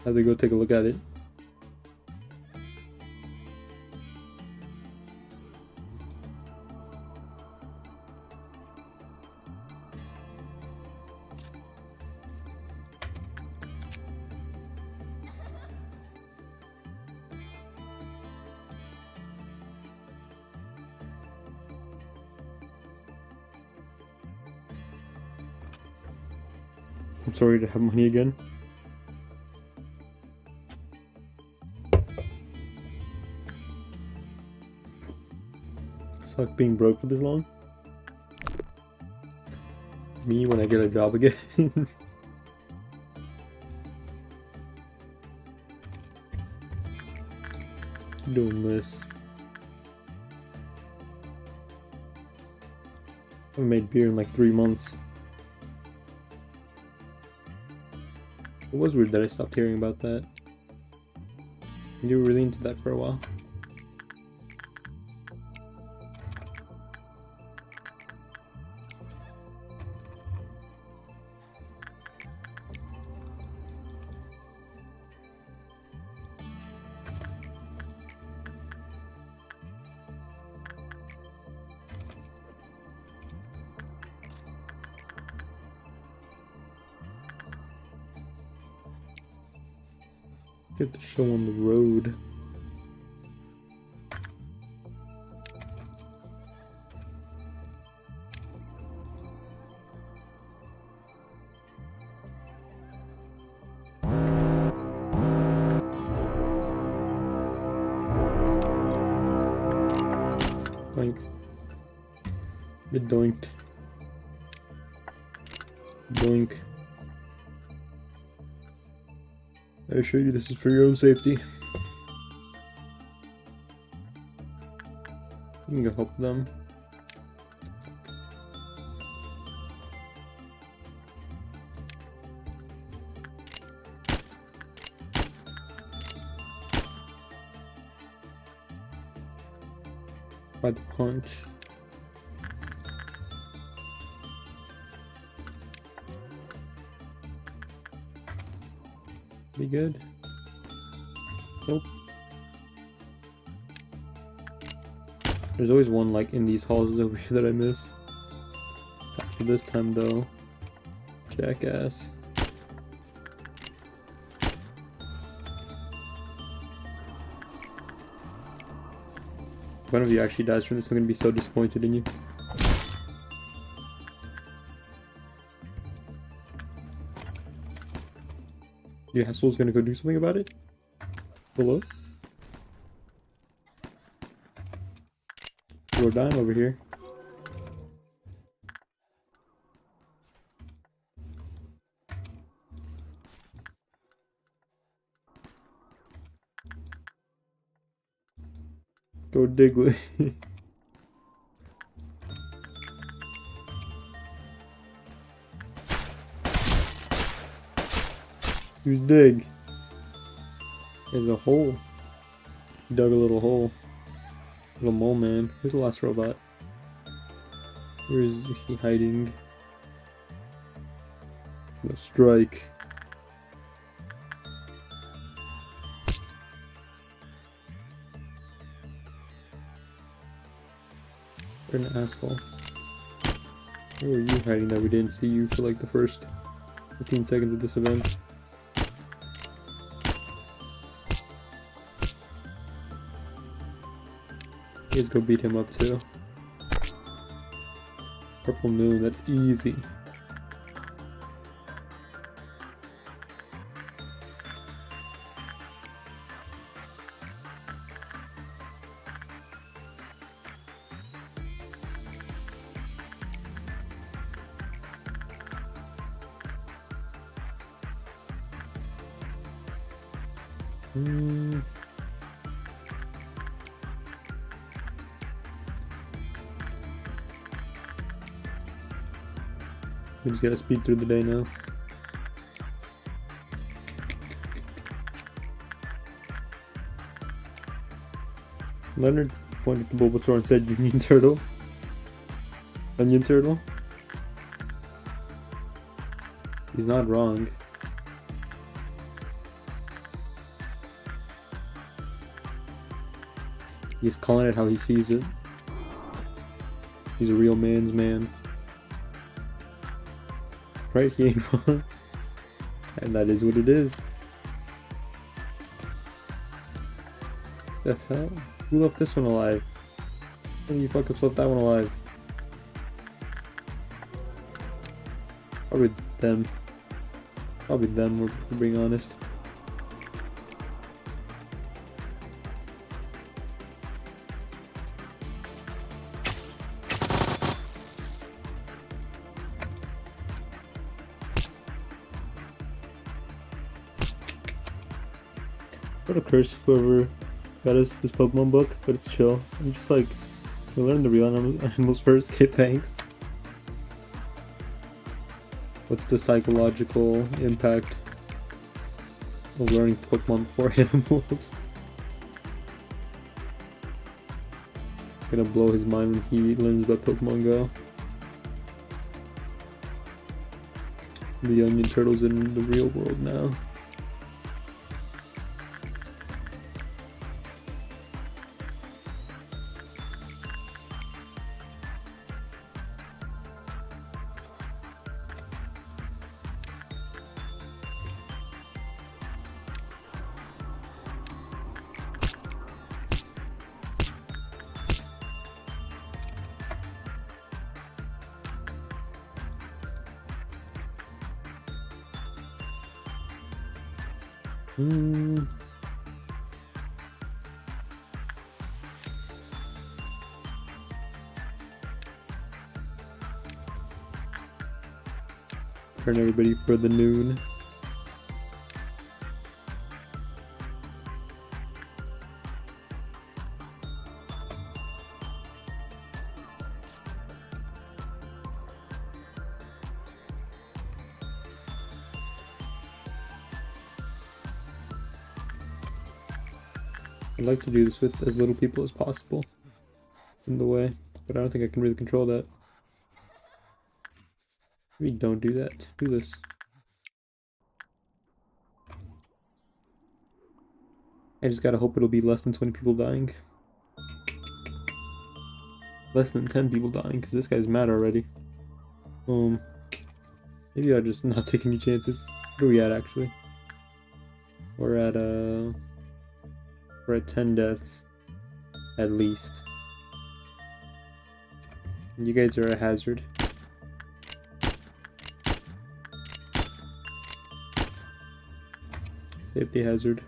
I have to go take a look at it. I'm sorry to have money again. Suck being broke for this long. Me when I get a job again. Doing this. I haven't made beer in like 3 months. It was weird that I stopped hearing about that. You were really into that for a while. Get the show on the road. Doink. Bit doinked. Doink. I assure you this is for your own safety. You can go help them. By the punch. Be good. Nope. There's always one like in these halls over here that I miss. After this time though. Jackass. If one of you actually dies from this, I'm gonna be so disappointed in you. The asshole's gonna go do something about it? Hello? We're dying over here. Go Diglett. Who's dig? There's a hole. Dug a little hole. Little mole man. Who's the last robot? Where is he hiding? No strike. You're an asshole. Where were you hiding that we didn't see you for like the first 15 seconds of this event? Let's go beat him up too. Purple moon, that's easy. We just gotta speed through the day now. Leonard pointed at the Bulbasaur and said, "Union Turtle." Onion Turtle. He's not wrong. He's calling it how he sees it. He's a real man's man. Right, he ain't wrong. And that is what it is. The hell? Who left this one alive? How do you fuck left that one alive? Probably them. Probably them, we're being honest. What a curse, whoever got us this Pokemon book, but it's chill. I'm just like, we learn the real animals first. Okay, thanks. What's the psychological impact of learning Pokemon before animals? Gonna blow his mind when he learns about Pokemon Go. The Onion Turtle's in the real world now. Turn everybody for the noon. I'd like to do this with as little people as possible in the way, but I don't think I can really control that. Maybe don't do that. Do this. I just gotta hope it'll be less than 20 people dying. Less than 10 people dying, because this guy's mad already. Maybe I'll just not take any chances. Where are we at, actually? We're at 10 deaths. At least. And you guys are a hazard. Safety hazard.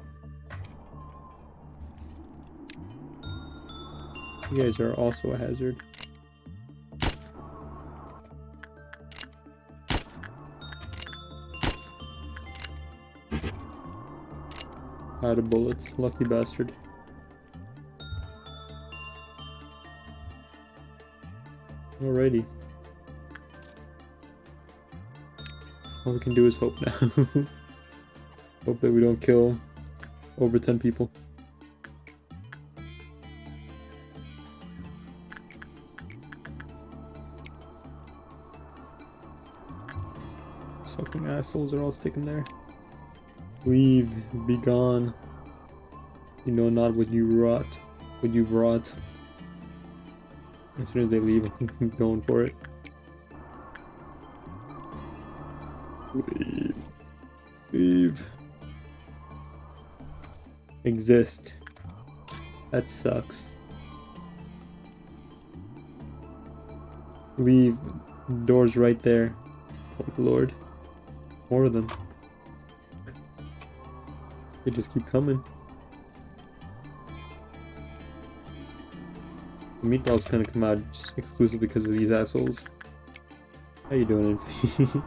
You guys are also a hazard. Out of bullets, lucky bastard. Alrighty. All we can do is hope now. Hope that we don't kill over 10 people. These fucking assholes are all sticking there. Leave, be gone. You know not what you wrought, what you've wrought. As soon as they leave, I'm going for it. Leave. Leave. Exist. That sucks. Leave. Door's right there. Oh Lord. More of them. They just keep coming. The meatball's gonna come out just exclusively because of these assholes. How you doing, Infi?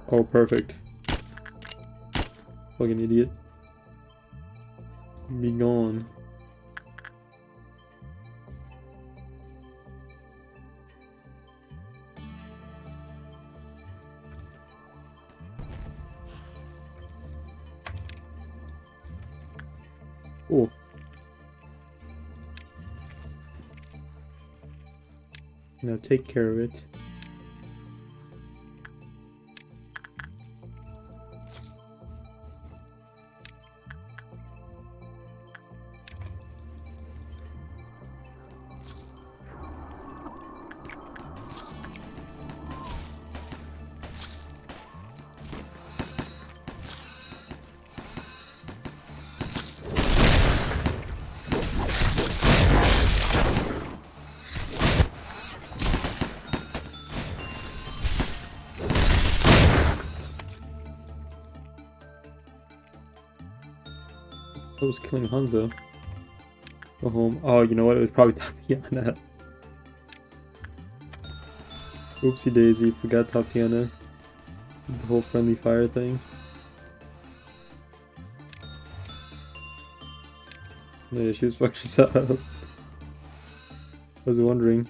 Oh, perfect. Fucking idiot. Be gone. Cool. Now take care of it. I was killing Hanzo. Go home. Oh, you know what? It was probably Tatiana. Oopsie daisy, forgot Tatiana. The whole friendly fire thing. Yeah, she was fucking sad. I was wondering.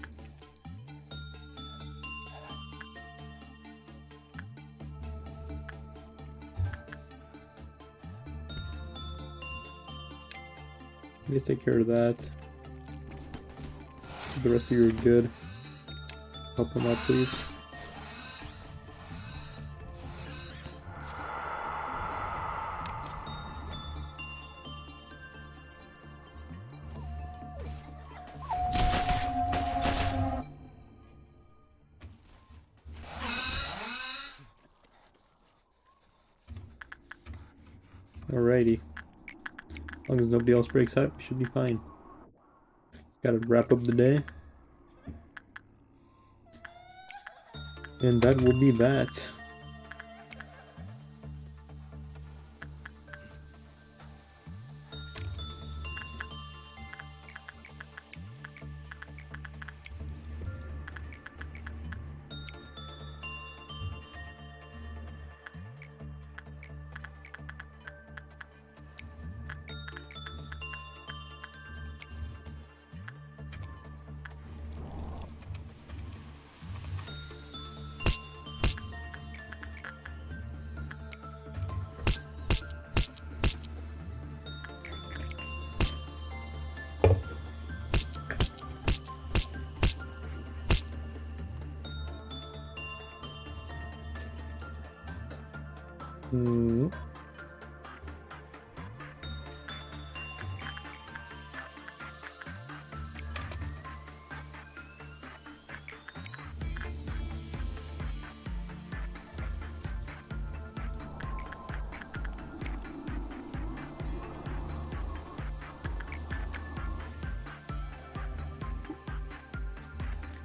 Please take care of that. The rest of you are good. Help him out, please. Alrighty. As long as nobody else breaks out, we should be fine. Gotta wrap up the day. And that will be that.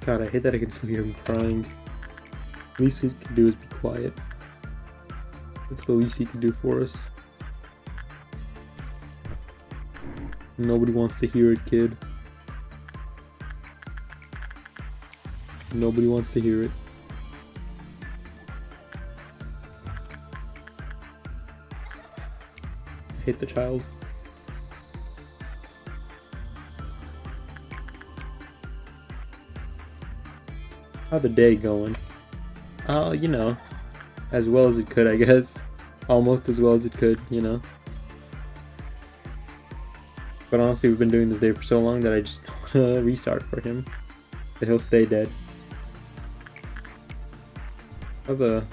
God, I hate that I can still hear him crying. The least he can do is be quiet. That's the least he can do for us. Nobody wants to hear it, kid. Nobody wants to hear it. I hate the child. How's the day going? You know, as well as it could, I guess. Almost as well as it could, you know. But honestly, we've been doing this day for so long that I just want to restart for him. That he'll stay dead. How the...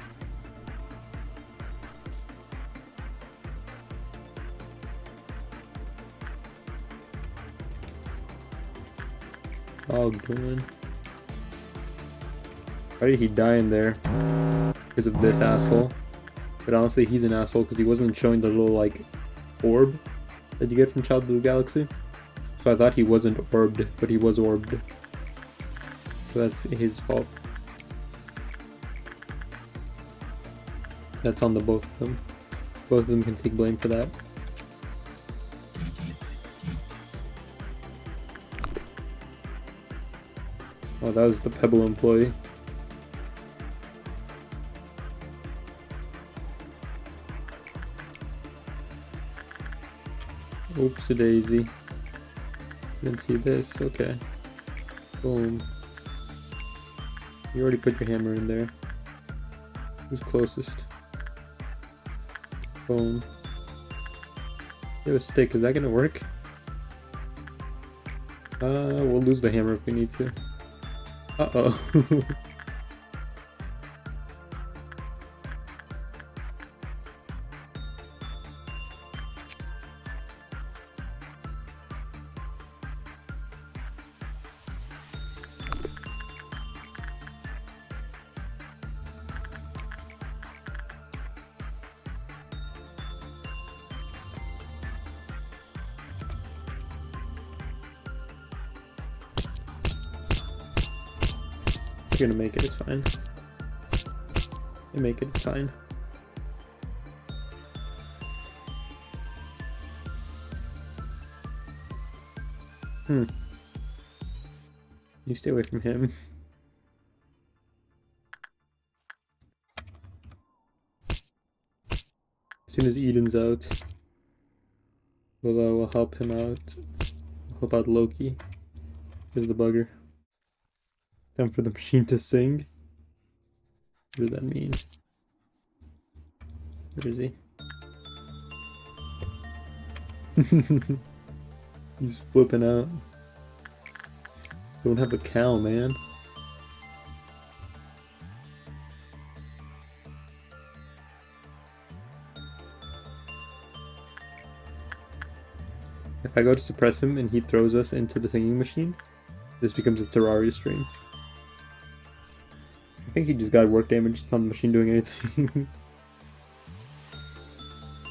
dog doing? Why did he die in there? Because of this asshole. But honestly, he's an asshole because he wasn't showing the little, like, orb that you get from Child of the Galaxy. So I thought he wasn't orbed, but he was orbed. So that's his fault. That's on the both of them. Both of them can take blame for that. Oh, that was the Pebble employee. Oopsie daisy. Didn't see this. Okay. Boom. You already put your hammer in there. Who's closest? Boom. You have a stick. Is that gonna work? We'll lose the hammer if we need to. Uh-oh. You're gonna make it, it's fine. You make it, it's fine. You stay away from him. As soon as Eden's out, we'll help him out. We'll help out Loki. Here's the bugger. Time for the machine to sing. What does that mean? Where is he? He's flipping out. Don't have a cow, man. If I go to suppress him and he throws us into the singing machine, this becomes a Terraria stream. I think he just got work damage. It's not the machine doing anything.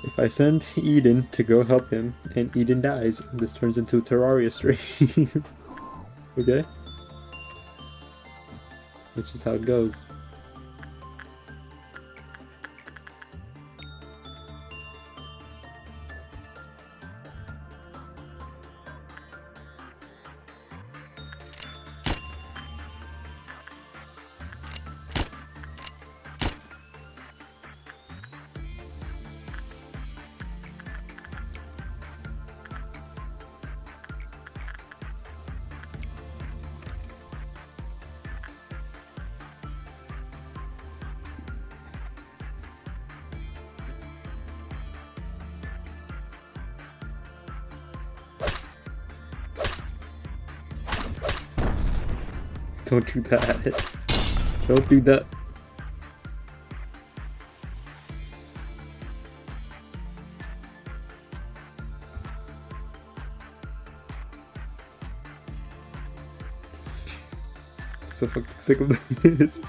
If I send Eden to go help him and Eden dies, this turns into a Terraria stream. Okay? That's just how it goes. Don't do that. Don't do that. So fucking sick of this.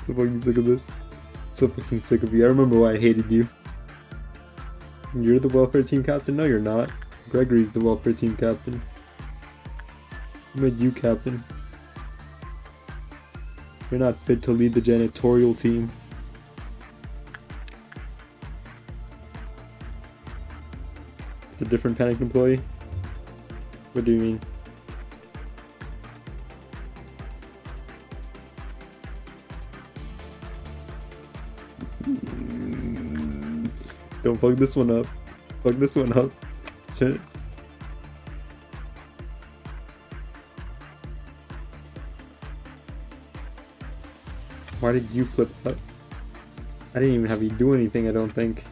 So fucking sick of this. So fucking sick of you. I remember why I hated you. You're the welfare team captain? No, you're not. Gregory's the welfare team captain. I made you captain. You're not fit to lead the janitorial team. The different panic employee? What do you mean? Don't fuck this one up. Fuck this one up. Turn it. Why did you flip up? I didn't even have you do anything, I don't think.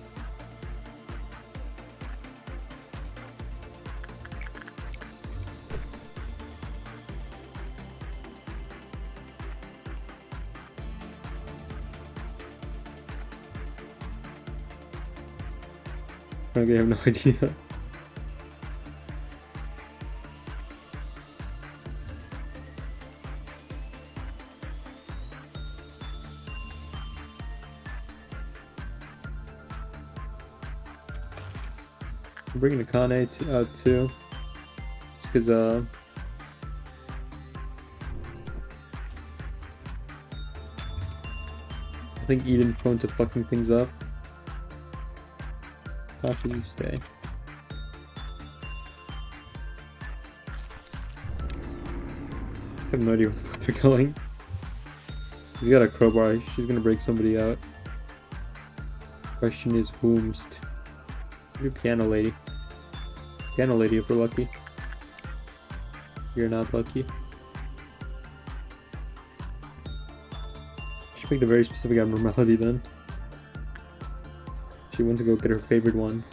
Okay, I have no idea. I'm bringing the Kane out too, just because I think Eden's prone to fucking things up. Tasha, you stay. I have no idea where the fuck they're going. He's got a crowbar. She's gonna break somebody out. Question is, whomst? You're piano lady. Piano lady if we're lucky. You're not lucky. She picked a very specific abnormality then. She went to go get her favorite one.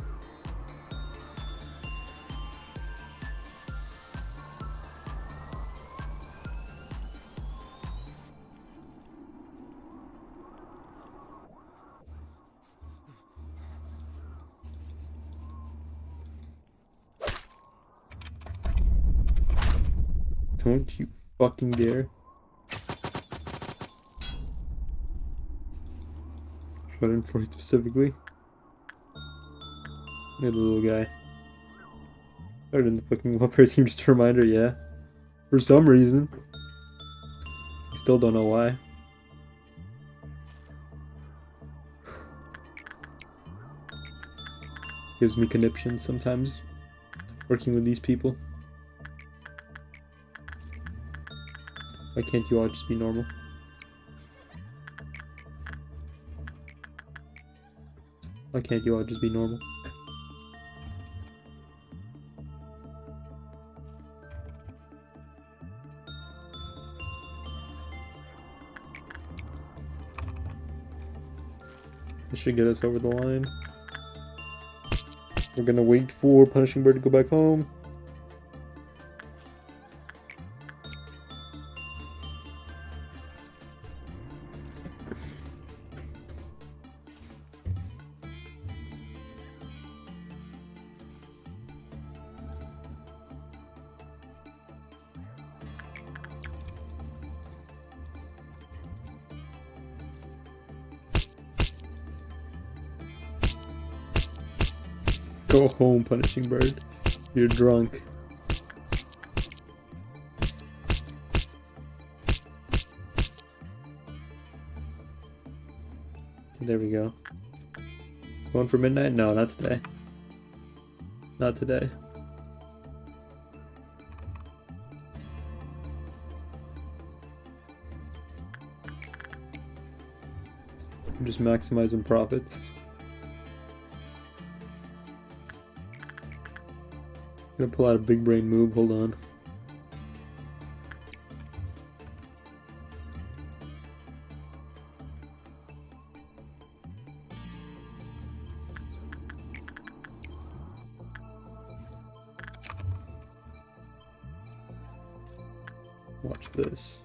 Don't you fucking dare. Shut in for it specifically. Look at the little guy. Started in the fucking welfare team, just a reminder, yeah. For some reason. I still don't know why. Gives me conniptions sometimes. Working with these people. Why can't you all just be normal? Why can't you all just be normal? This should get us over the line. We're gonna wait for Punishing Bird to go back home. Go home, Punishing Bird. You're drunk. There we go. Going for midnight? No, not today. Not today. I'm just maximizing profits. Gonna pull out a big brain move, hold on. Watch this.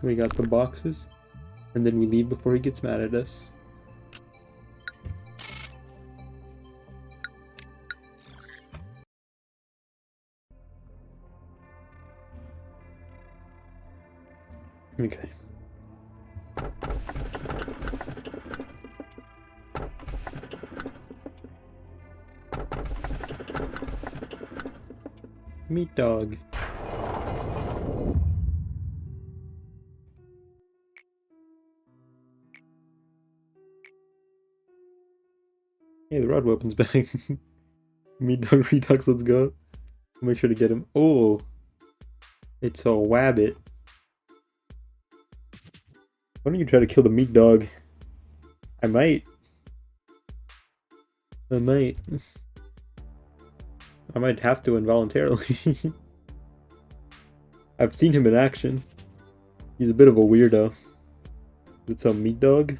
We got the boxes, and then we leave before he gets mad at us. Okay. Meat dog. Hey, the rod weapon's back. Meat dog redux, let's go. Make sure to get him. Oh, it's a wabbit. Why don't you try to kill the meat dog? I might. I might have to involuntarily. I've seen him in action. He's a bit of a weirdo. It's a meat dog?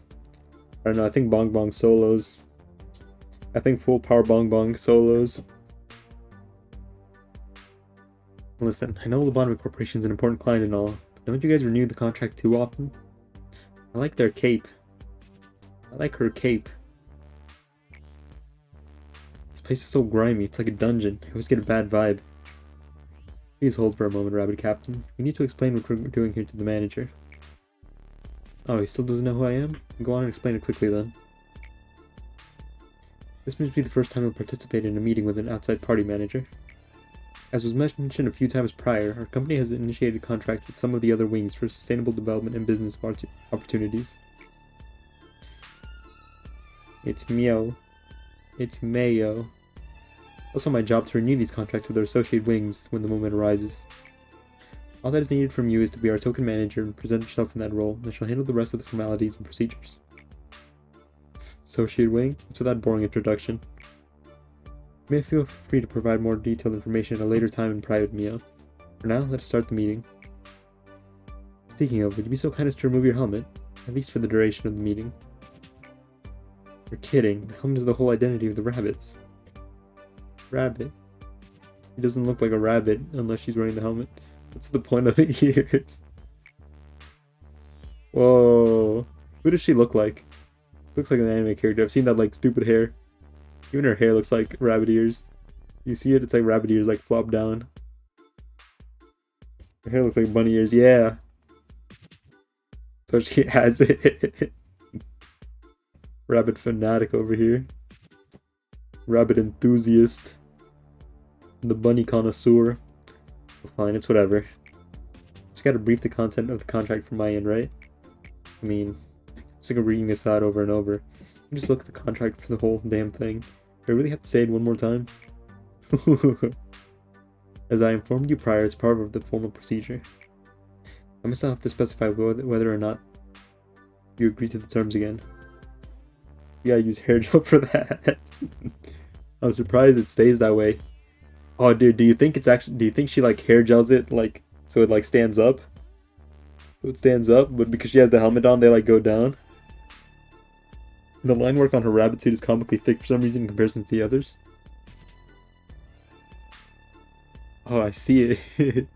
I don't know, I think Bong Bong solos. I think full power Bong Bong solos. Listen, I know Lobotomy Corporation's an important client and all, but don't you guys renew the contract too often? I like their cape. I like her cape. This place is so grimy, it's like a dungeon. I always get a bad vibe. Please hold for a moment, Rabbit Captain. We need to explain what we're doing here to the manager. Oh, he still doesn't know who I am? Go on and explain it quickly then. This must be the first time he'll participate in a meeting with an outside party manager. As was mentioned a few times prior, our company has initiated contracts with some of the other wings for sustainable development and business opportunities. It's Meow. It's Mayo. Also my job to renew these contracts with our associate wings when the moment arises. All that is needed from you is to be our token manager and present yourself in that role, and I shall handle the rest of the formalities and procedures. Associate wing? What's with that boring introduction? You may feel free to provide more detailed information at a later time in private, Mio. For now, let's start the meeting. Speaking of, would you be so kind as to remove your helmet? At least for the duration of the meeting. You're kidding. The helmet is the whole identity of the rabbits. Rabbit? He doesn't look like a rabbit unless she's wearing the helmet. What's the point of the ears? Whoa. Who does she look like? Looks like an anime character. I've seen that like stupid hair. Even her hair looks like rabbit ears. You see it? It's like rabbit ears like flop down. Her hair looks like bunny ears. Yeah. So she has it. Rabbit fanatic over here. Rabbit enthusiast. The bunny connoisseur. Well, fine, it's whatever. Just gotta brief the content of the contract from my end, right? I mean, I'm sick of reading this out over and over. You just look at the contract for the whole damn thing. Do I really have to say it one more time? As I informed you prior, it's part of the formal procedure. I must have to specify whether or not you agree to the terms again. You gotta use hair gel for that. I'm surprised it stays that way. Oh, dude, do you think she like hair gels it like so it like stands up? So it stands up, but because she has the helmet on, they like go down. The line work on her rabbit suit is comically thick for some reason in comparison to the others. Oh, I see it.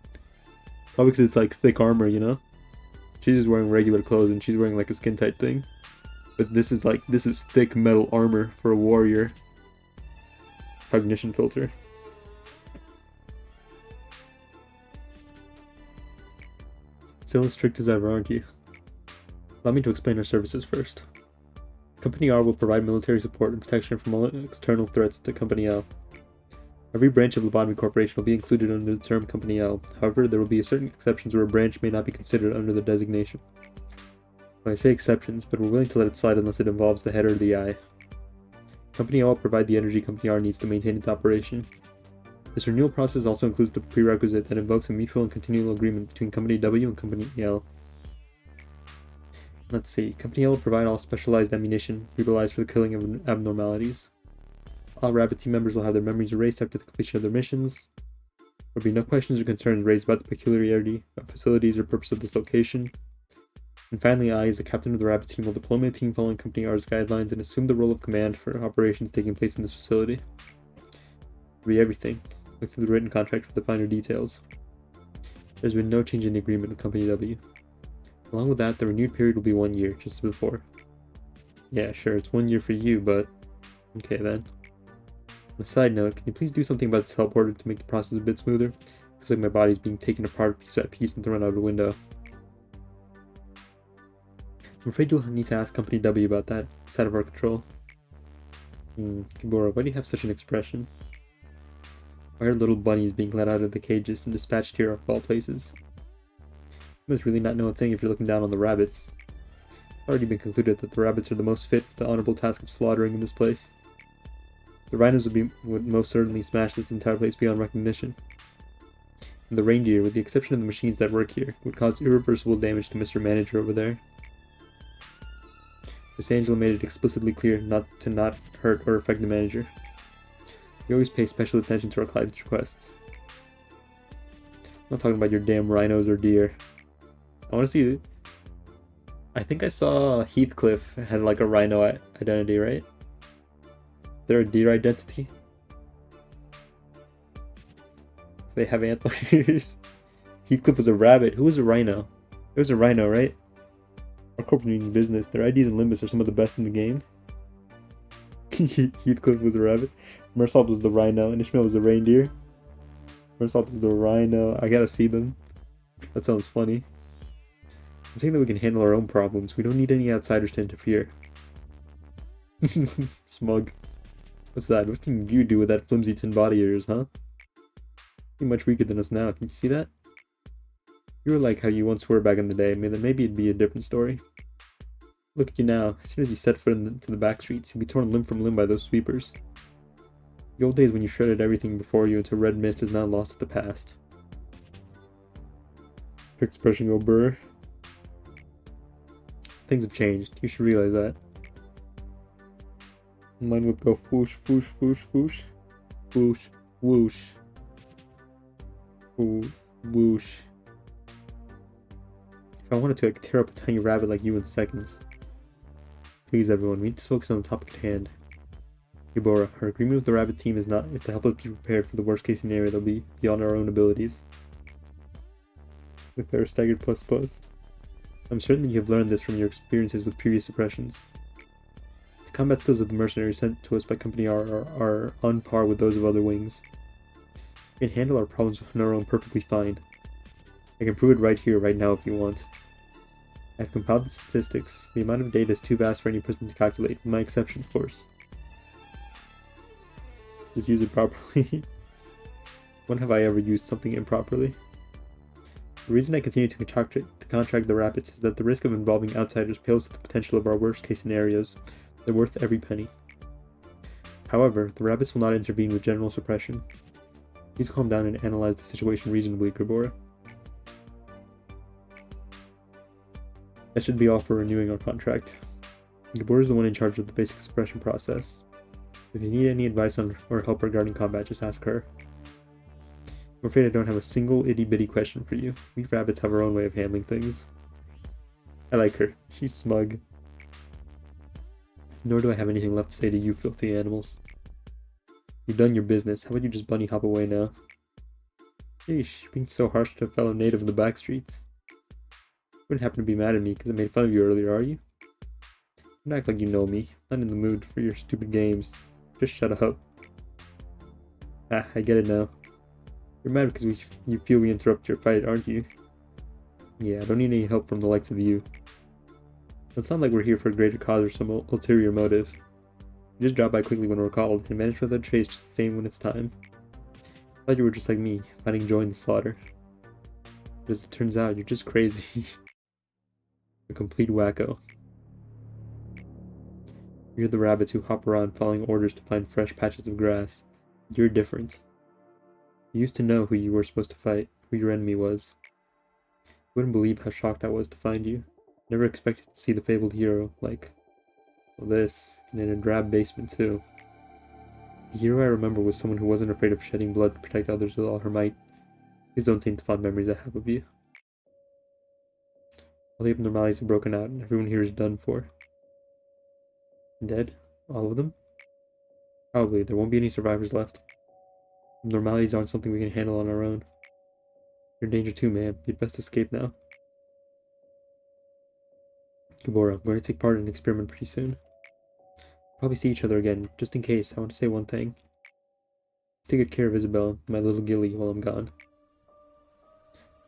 Probably because it's like thick armor, you know? She's just wearing regular clothes and she's wearing like a skin tight thing. But this is thick metal armor for a warrior. Cognition filter. Still as strict as ever, aren't you? Allow me to explain our services first. Company R will provide military support and protection from all external threats to Company L. Every branch of Lobotomy Corporation will be included under the term Company L. However, there will be certain exceptions where a branch may not be considered under the designation. Well, I say exceptions, but we're willing to let it slide unless it involves the head or the eye. Company L will provide the energy Company R needs to maintain its operation. This renewal process also includes the prerequisite that invokes a mutual and continual agreement between Company W and Company L. Let's see. Company L will provide all specialized ammunition utilized for the killing of abnormalities. All Rabbit team members will have their memories erased after the completion of their missions. There will be no questions or concerns raised about the peculiarity of facilities or purpose of this location. And finally, I, as the captain of the Rabbit team, will deploy my team following Company R's guidelines and assume the role of command for operations taking place in this facility. It will be everything. Look through the written contract for the finer details. There's been no change in the agreement with Company W. Along with that, the renewed period will be 1 year, just as before. Yeah, sure, it's 1 year for you, but... okay then. On a side note, can you please do something about the teleporter to make the process a bit smoother? Looks like my body's being taken apart piece by piece and thrown out a window. I'm afraid you'll need to ask Company W about that. It's out of our control. Kibora, why do you have such an expression? Why are little bunnies being let out of the cages and dispatched here of all places? You must really not know a thing if you're looking down on the rabbits. It's already been concluded that the rabbits are the most fit for the honorable task of slaughtering in this place. The rhinos would most certainly smash this entire place beyond recognition. And the reindeer, with the exception of the machines that work here, would cause irreversible damage to Mr. Manager over there. Miss Angela made it explicitly clear not to hurt or affect the manager. We always pay special attention to our clients' requests. I'm not talking about your damn rhinos or deer. I want to see it. I think I saw Heathcliff had like a rhino identity, right? Is there a deer identity? So they have antlers. Heathcliff was a rabbit. Who was a rhino? There was a rhino, right? Our corporate means business. Their IDs and Limbus are some of the best in the game. Heathcliff was a rabbit. Mersault was the rhino, and Ishmael was a reindeer. Mersault was the rhino. I gotta see them. That sounds funny. I'm saying that we can handle our own problems. We don't need any outsiders to interfere. Smug. What's that? What can you do with that flimsy tin body of yours, huh? You're much weaker than us now. Can you see that? You were like how you once were back in the day. Maybe it'd be a different story. Look at you now. As soon as you set foot into the back streets, you'll be torn limb from limb by those sweepers. The old days when you shredded everything before you into red mist is now lost to the past. Expression go burr. Things have changed. You should realize that. Mine would go whoosh, whoosh, whoosh, whoosh. Whoosh, whoosh. Whoosh, whoosh. If I wanted to, I could tear up a tiny rabbit like you in seconds. Please, everyone, we need to focus on the topic at hand. Yubora, our agreement with the rabbit team is to help us be prepared for the worst case scenario that'll be beyond our own abilities. Declare staggered plus plus. I'm certain that you have learned this from your experiences with previous suppressions. The combat skills of the mercenaries sent to us by Company R are on par with those of other wings. We can handle our problems on our own perfectly fine. I can prove it right here, right now if you want. I have compiled the statistics. The amount of data is too vast for any person to calculate, with my exception, of course. Just use it properly. When have I ever used something improperly? The reason I continue to contract the rabbits is that the risk of involving outsiders pales to the potential of our worst case scenarios. They're worth every penny. However, the rabbits will not intervene with general suppression. Please calm down and analyze the situation reasonably, Gribora. That should be all for renewing our contract. Gabor is the one in charge of the basic suppression process. If you need any advice on or help regarding combat, just ask her. I'm afraid I don't have a single itty-bitty question for you. We rabbits have our own way of handling things. I like her. She's smug. Nor do I have anything left to say to you filthy animals. You've done your business. How about you just bunny hop away now? Sheesh, you're being so harsh to a fellow native in the back streets. You wouldn't happen to be mad at me because I made fun of you earlier, are you? Don't act like you know me. I'm not in the mood for your stupid games. Just shut up. Ah, I get it now. You're mad because you feel we interrupt your fight, aren't you? Yeah, I don't need any help from the likes of you. It's not like we're here for a greater cause or some ulterior motive. We just drop by quickly when we're called, and manage without trace just the same when it's time. I thought you were just like me, finding joy in the slaughter. But as it turns out, you're just crazy. A complete wacko. You're the rabbits who hop around following orders to find fresh patches of grass. You're different. You used to know who you were supposed to fight, who your enemy was. You wouldn't believe how shocked I was to find you. Never expected to see the fabled hero, like, well, this, and in a drab basement too. The hero I remember was someone who wasn't afraid of shedding blood to protect others with all her might. Please don't taint the fond memories I have of you. All the abnormalities have broken out, and everyone here is done for. Dead? All of them? Probably. There won't be any survivors left. Abnormalities aren't something we can handle on our own. You're in danger too, ma'am. You'd best escape now. Gabora, I'm going to take part in an experiment pretty soon. Probably see each other again. Just in case, I want to say one thing. Let's take good care of Isabel, my little Gilly, while I'm gone.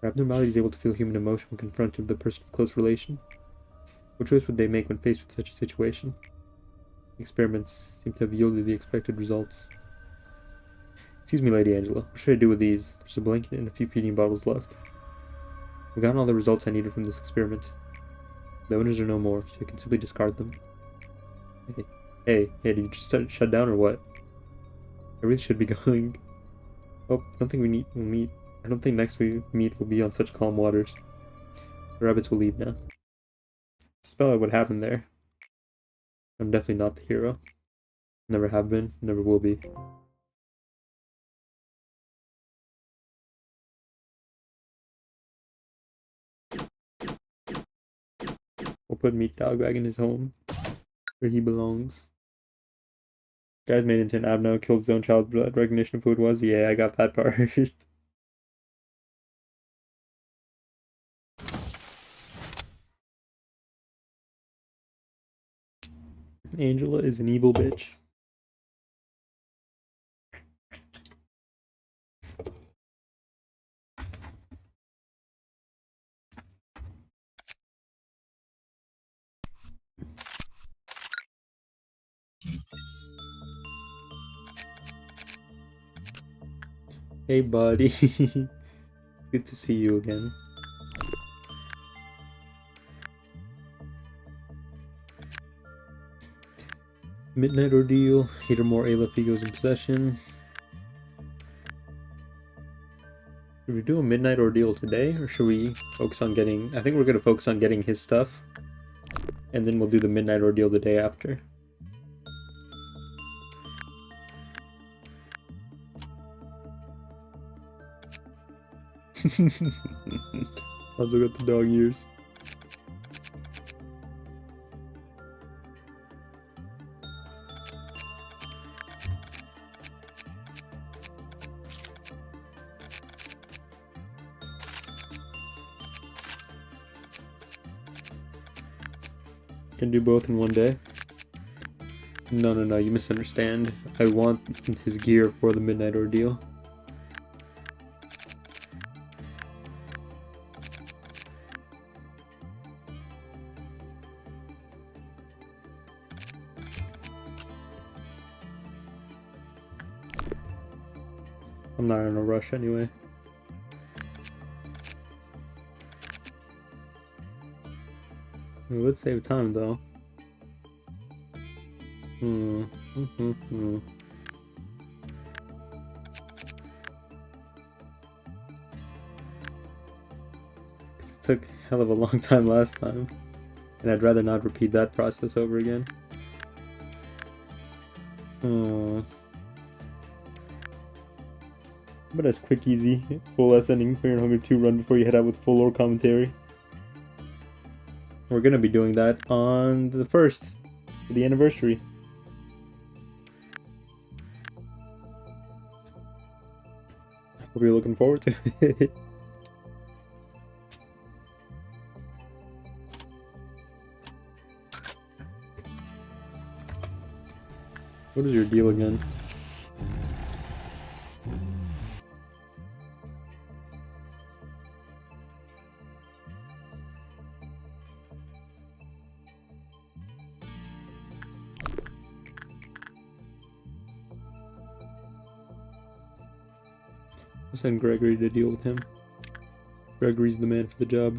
Are abnormalities able to feel human emotion when confronted with a person of close relation? What choice would they make when faced with such a situation? Experiments seem to have yielded the expected results. Excuse me, Lady Angela. What should I do with these? There's a blanket and a few feeding bottles left. I've gotten all the results I needed from this experiment. The owners are no more, so you can simply discard them. Hey, did you just shut down or what? I really should be going. Oh, I don't think we'll meet. I don't think next we meet will be on such calm waters. The rabbits will leave now. Spell out what happened there. I'm definitely not the hero. Never have been, never will be. We'll put Meat Dog back in his home, where he belongs. Guy's made into an abno, killed his own child, blood recognition of who it was. Yeah, I got that part. Angela is an evil bitch. Hey, buddy. Good to see you again. Midnight Ordeal. 8 or more Aleph egos in possession. Should we do a Midnight Ordeal today, or should we focus on getting... I think we're going to focus on getting his stuff. And then we'll do the Midnight Ordeal the day after. Also got the dog ears. Can do both in one day. No, you misunderstand. I want his gear for the Midnight Ordeal. I'm not in a rush anyway. It would save time though. It took a hell of a long time last time. And I'd rather not repeat that process over again. But as quick, easy, full S ending Fear and Hunger 2 run before you head out with full lore commentary. We're gonna be doing that on the 1st, for the anniversary. Hope you're looking forward to it. What is your deal again? I'll send Gregory to deal with him. Gregory's the man for the job.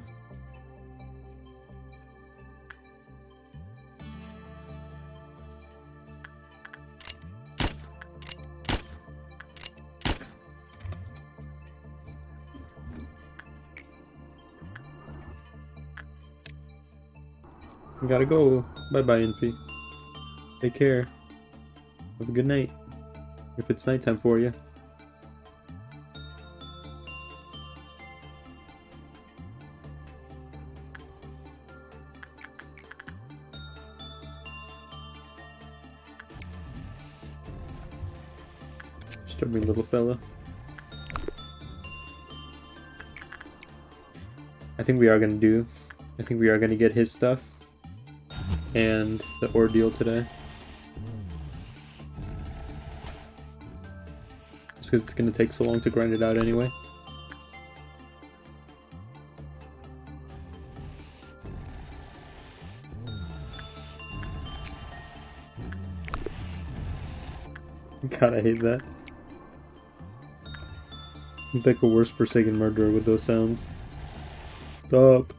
I gotta go. Bye-bye, Infi. Take care. Have a good night. If it's nighttime for you. Stubborn little fella. I think we are gonna get his stuff and the ordeal today. Just because it's gonna take so long to grind it out anyway. God, I hate that. He's like a worse Forsaken murderer with those sounds. Stop.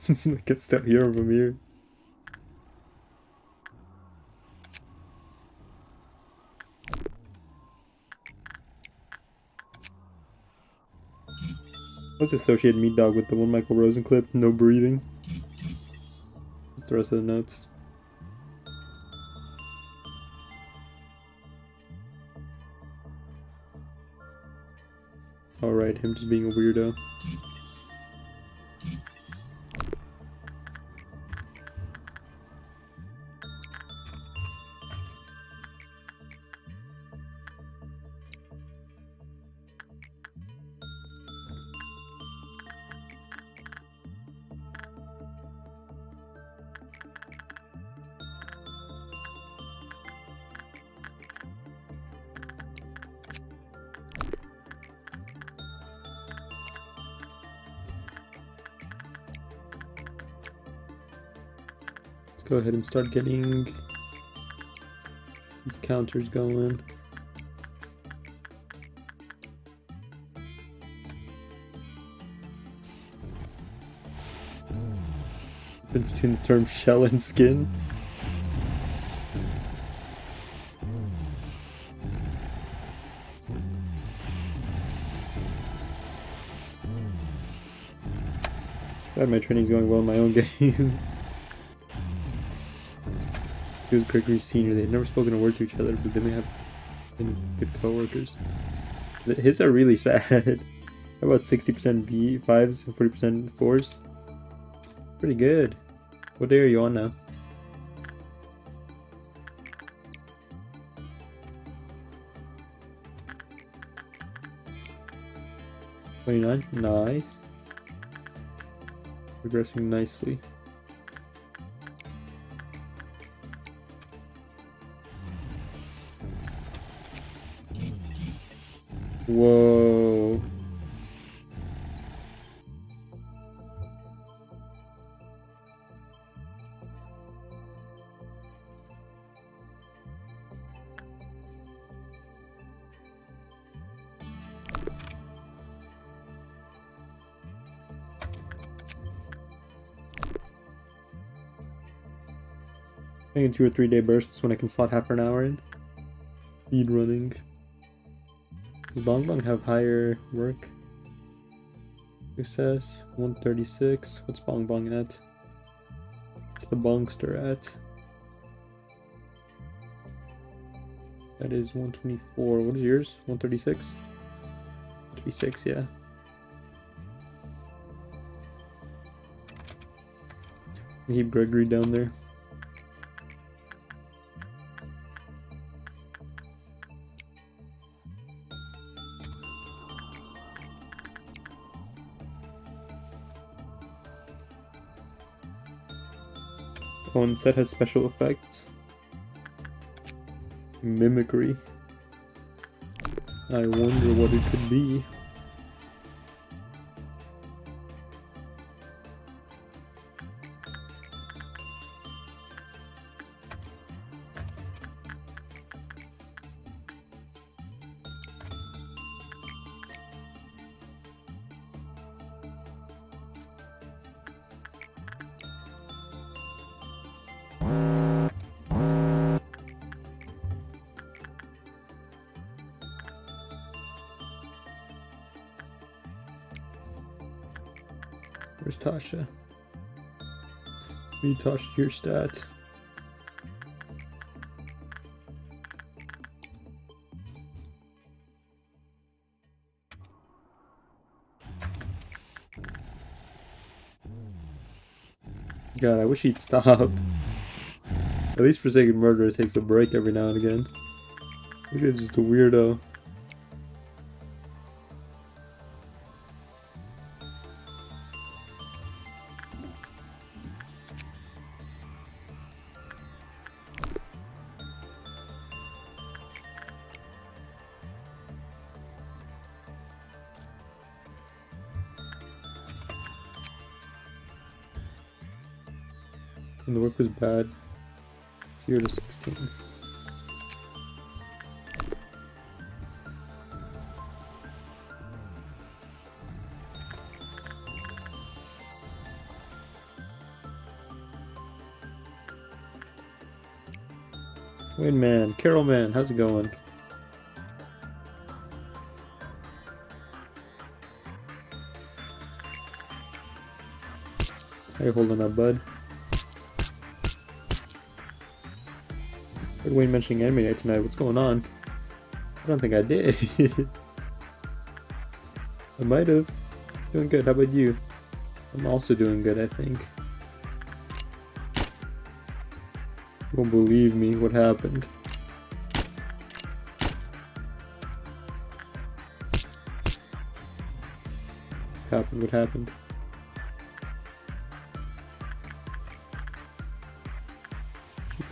I can still hear him from here. Let's associate Meat Dog with the one Michael Rosen clip, no breathing. What's the rest of the notes? Alright, him just being a weirdo. Go ahead and start getting these counters going. Between the term shell and skin. Glad my training's going well in my own game. He was Gregory's senior. They had never spoken a word to each other, but then they have been good co-workers. His are really sad. How about 60% B5s and 40% 4s? Pretty good. What day are you on now? 29? Nice. Progressing nicely. Whoa. I think in 2 or 3 day bursts when I can slot half an hour in. Speed running. Does Bongbong have higher work? Success, 136. What's Bong Bong at? What's the Bongster at? That is 124. What is yours? 136? 36, yeah. Keep Gregory down there. Oh, and set has special effects. Mimicry. I wonder what it could be. Where's Tasha? Read Tasha your stats. God, I wish he'd stop. At least Forsaken Murderer takes a break every now and again. This guy's just a weirdo. And the work was bad. 0 to 16. Wayne Man, Carol Man, how's it going? How you holding up, bud? Heard Wayne mentioning anime night tonight. What's going on? I don't think I did. I might have. Doing good. How about you? I'm also doing good, I think. You won't believe me what happened. What happened?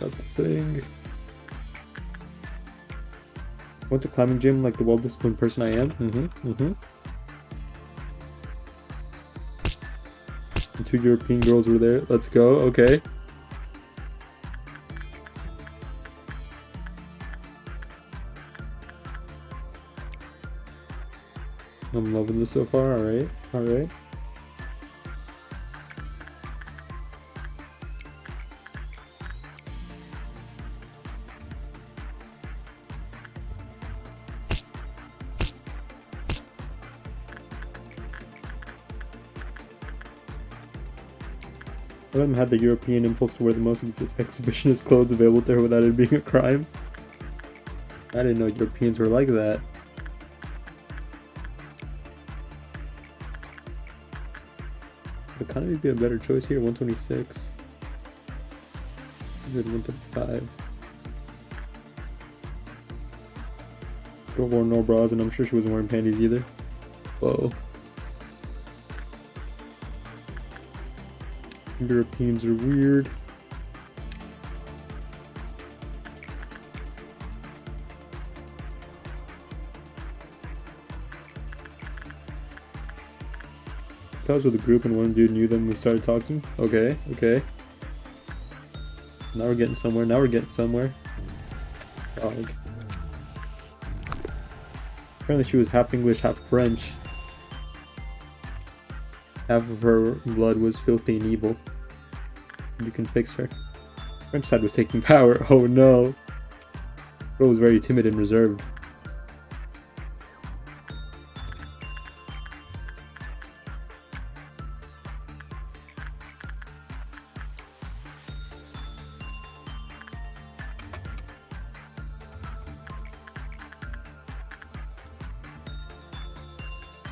Got the thing. Went to climbing gym like the well-disciplined person I am. And 2 European girls were there. Let's go. Okay. I'm loving this so far. Alright. Alright. One of them had the European impulse to wear the most exhibitionist clothes available to her without it being a crime. I didn't know Europeans were like that. Would economy be a better choice here? 126. Good, 135. Girl wore no bras, and I'm sure she wasn't wearing panties either. Whoa. Europeans are weird. So I was with a group and one dude knew them and we started talking. Okay, okay. Now we're getting somewhere, now we're getting somewhere. Dog. Apparently she was half English, half French. Half of her blood was filthy and evil. You can fix her. French side was taking power. Oh no. Girl was very timid and reserved.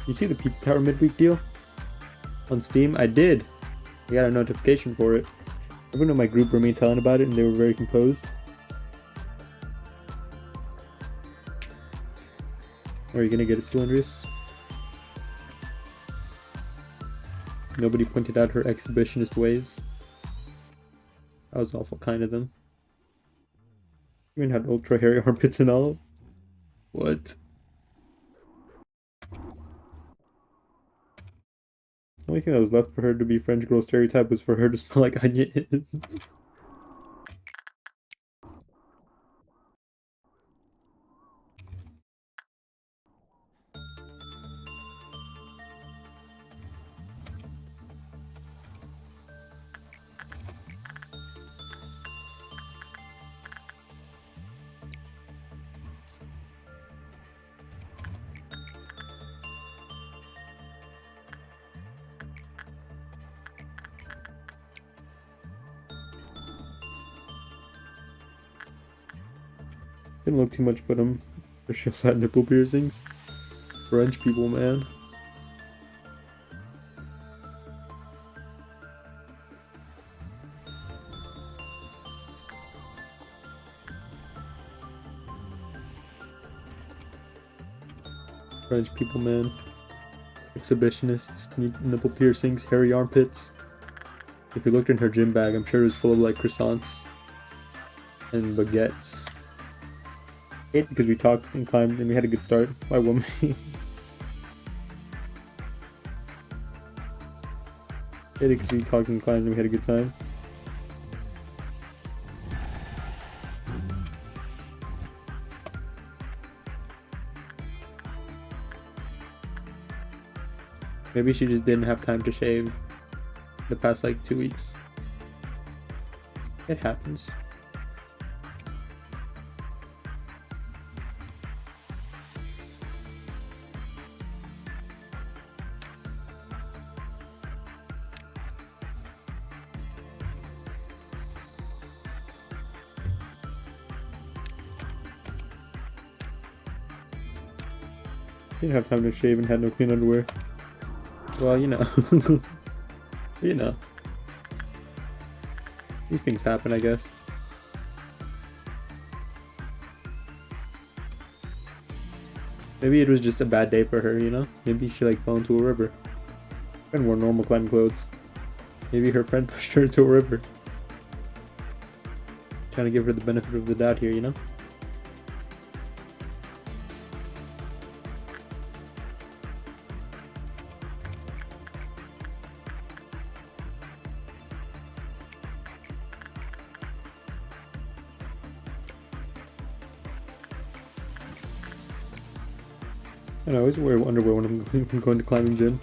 You see the Pizza Tower midweek deal on Steam? I did. I got a notification for it. Everyone in my group remained silent about it, and they were very composed. Are you gonna get it, Cylindrous? Nobody pointed out her exhibitionist ways. That was awful kind of them. Even had ultra hairy armpits and all. What? The only thing that was left for her to be French girl stereotype was for her to smell like onions. Didn't look too much, but she also had nipple piercings. French people, man. French people, man. Exhibitionists, nipple piercings, hairy armpits. If you looked in her gym bag, I'm sure it was full of like croissants and baguettes. It because we talked and climbed and we had a good start. Why woman? It because we talked and climbed and we had a good time. Maybe she just didn't have time to shave the past like 2 weeks. It happens. Didn't have time to shave and had no clean underwear. Well, you know. You know. These things happen, I guess. Maybe it was just a bad day for her, you know? Maybe she like fell into a river. And wore normal climbing clothes. Maybe her friend pushed her into a river. Trying to give her the benefit of the doubt here, you know? I always wear underwear when I'm going to climbing gym.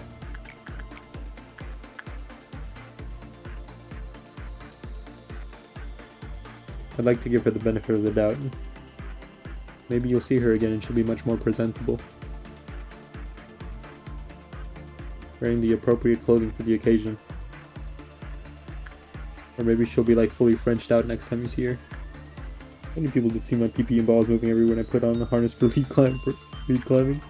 I'd like to give her the benefit of the doubt. Maybe you'll see her again and she'll be much more presentable. Wearing the appropriate clothing for the occasion. Or maybe she'll be like fully Frenched out next time you see her. Many people did see my pee-pee and balls moving everywhere when I put on the harness for lead climbing.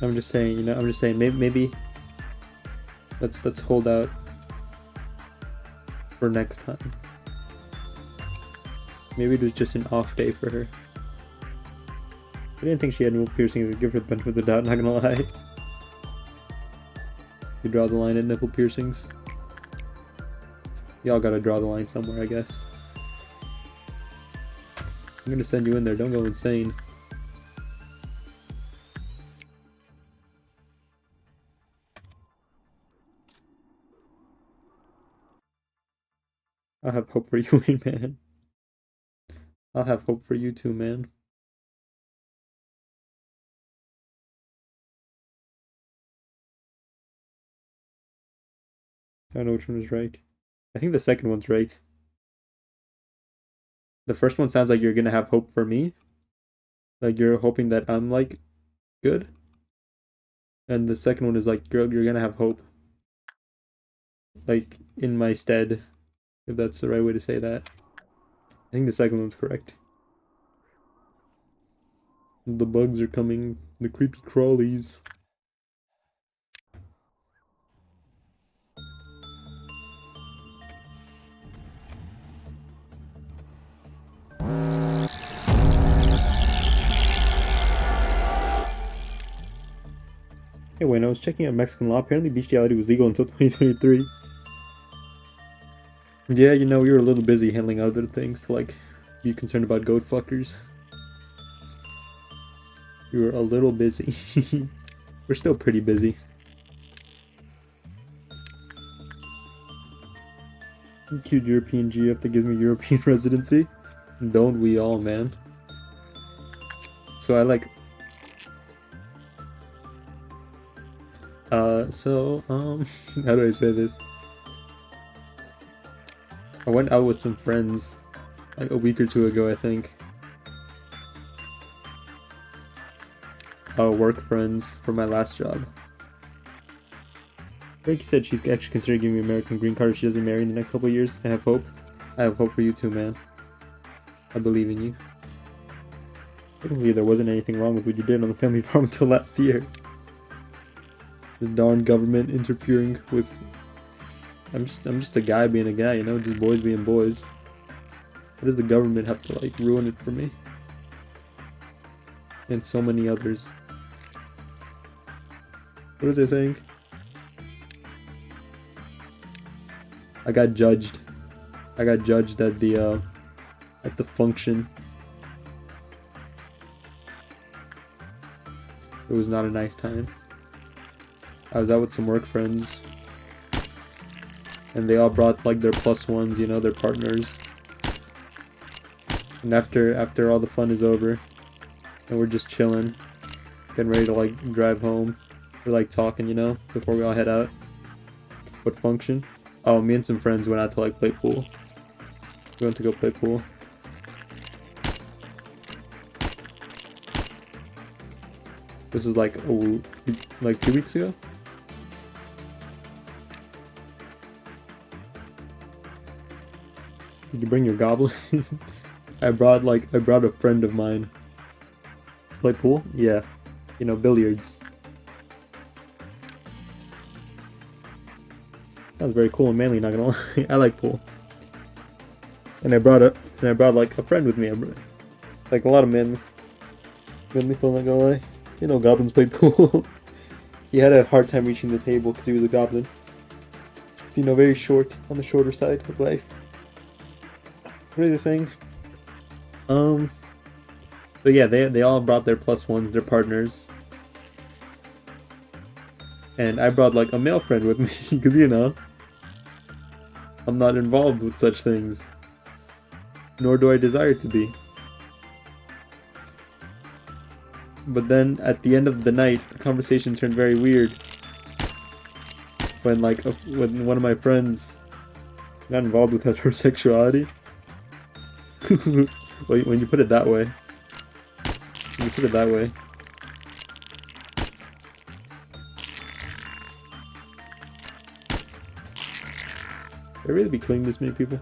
I'm just saying, you know, I'm just saying maybe let's hold out for next time. Maybe it was just an off day for her. I didn't think she had nipple piercings. I'd give her the benefit of the doubt, not gonna lie. You draw the line at nipple piercings. Y'all gotta draw the line somewhere, I guess. I'm gonna send you in there, don't go insane. I'll have hope for you, man. I'll have hope for you too, man. I don't know which one was right. I think the second one's right. The first one sounds like you're gonna have hope for me. Like you're hoping that I'm like good. And the second one is like you're gonna have hope. Like in my stead, if that's the right way to say that. I think the second one's correct. The bugs are coming. The creepy crawlies. Hey, when I was checking out Mexican law, apparently bestiality was legal until 2023. Yeah, you know, we were a little busy handling other things to, like, be concerned about goat fuckers. We were a little busy. We're still pretty busy. Cute European GF that gives me European residency. Don't we all, man? So I like... how do I say this? I went out with some friends like a week or two ago, I think. Work friends for my last job. Frankie said she's actually considering giving me an American green card if she doesn't marry in the next couple of years. I have hope. I have hope for you too, man. I believe in you. Technically, there wasn't anything wrong with what you did on the family farm until last year. The darn government interfering with... I'm just a guy being a guy, you know? Just boys being boys. Why does the government have to, like, ruin it for me? And so many others. What was I saying? I got judged. I got judged at the function. It was not a nice time. I was out with some work friends. And they all brought like their plus ones, you know, their partners. And after all the fun is over, and we're just chilling, getting ready to like drive home. We're like talking, you know, before we all head out. What function? Oh, me and some friends went out to like play pool. We went to go play pool. This was like 2 weeks ago. Did you bring your goblin? I brought a friend of mine. Play pool? Yeah. You know, billiards. Sounds very cool and manly, not gonna lie. I like pool. And I brought like a friend with me. Like a lot of men. Manly feel, not gonna lie. You know, goblins played pool. He had a hard time reaching the table because he was a goblin. You know, very short, on the shorter side of life. What are they saying? But yeah, they all brought their plus ones, their partners. And I brought like a male friend with me, because you know, I'm not involved with such things. Nor do I desire to be. But then, at the end of the night, the conversation turned very weird. When when one of my friends got involved with heterosexuality. Well, when you put it that way. When you put it that way. Should I really be killing this many people?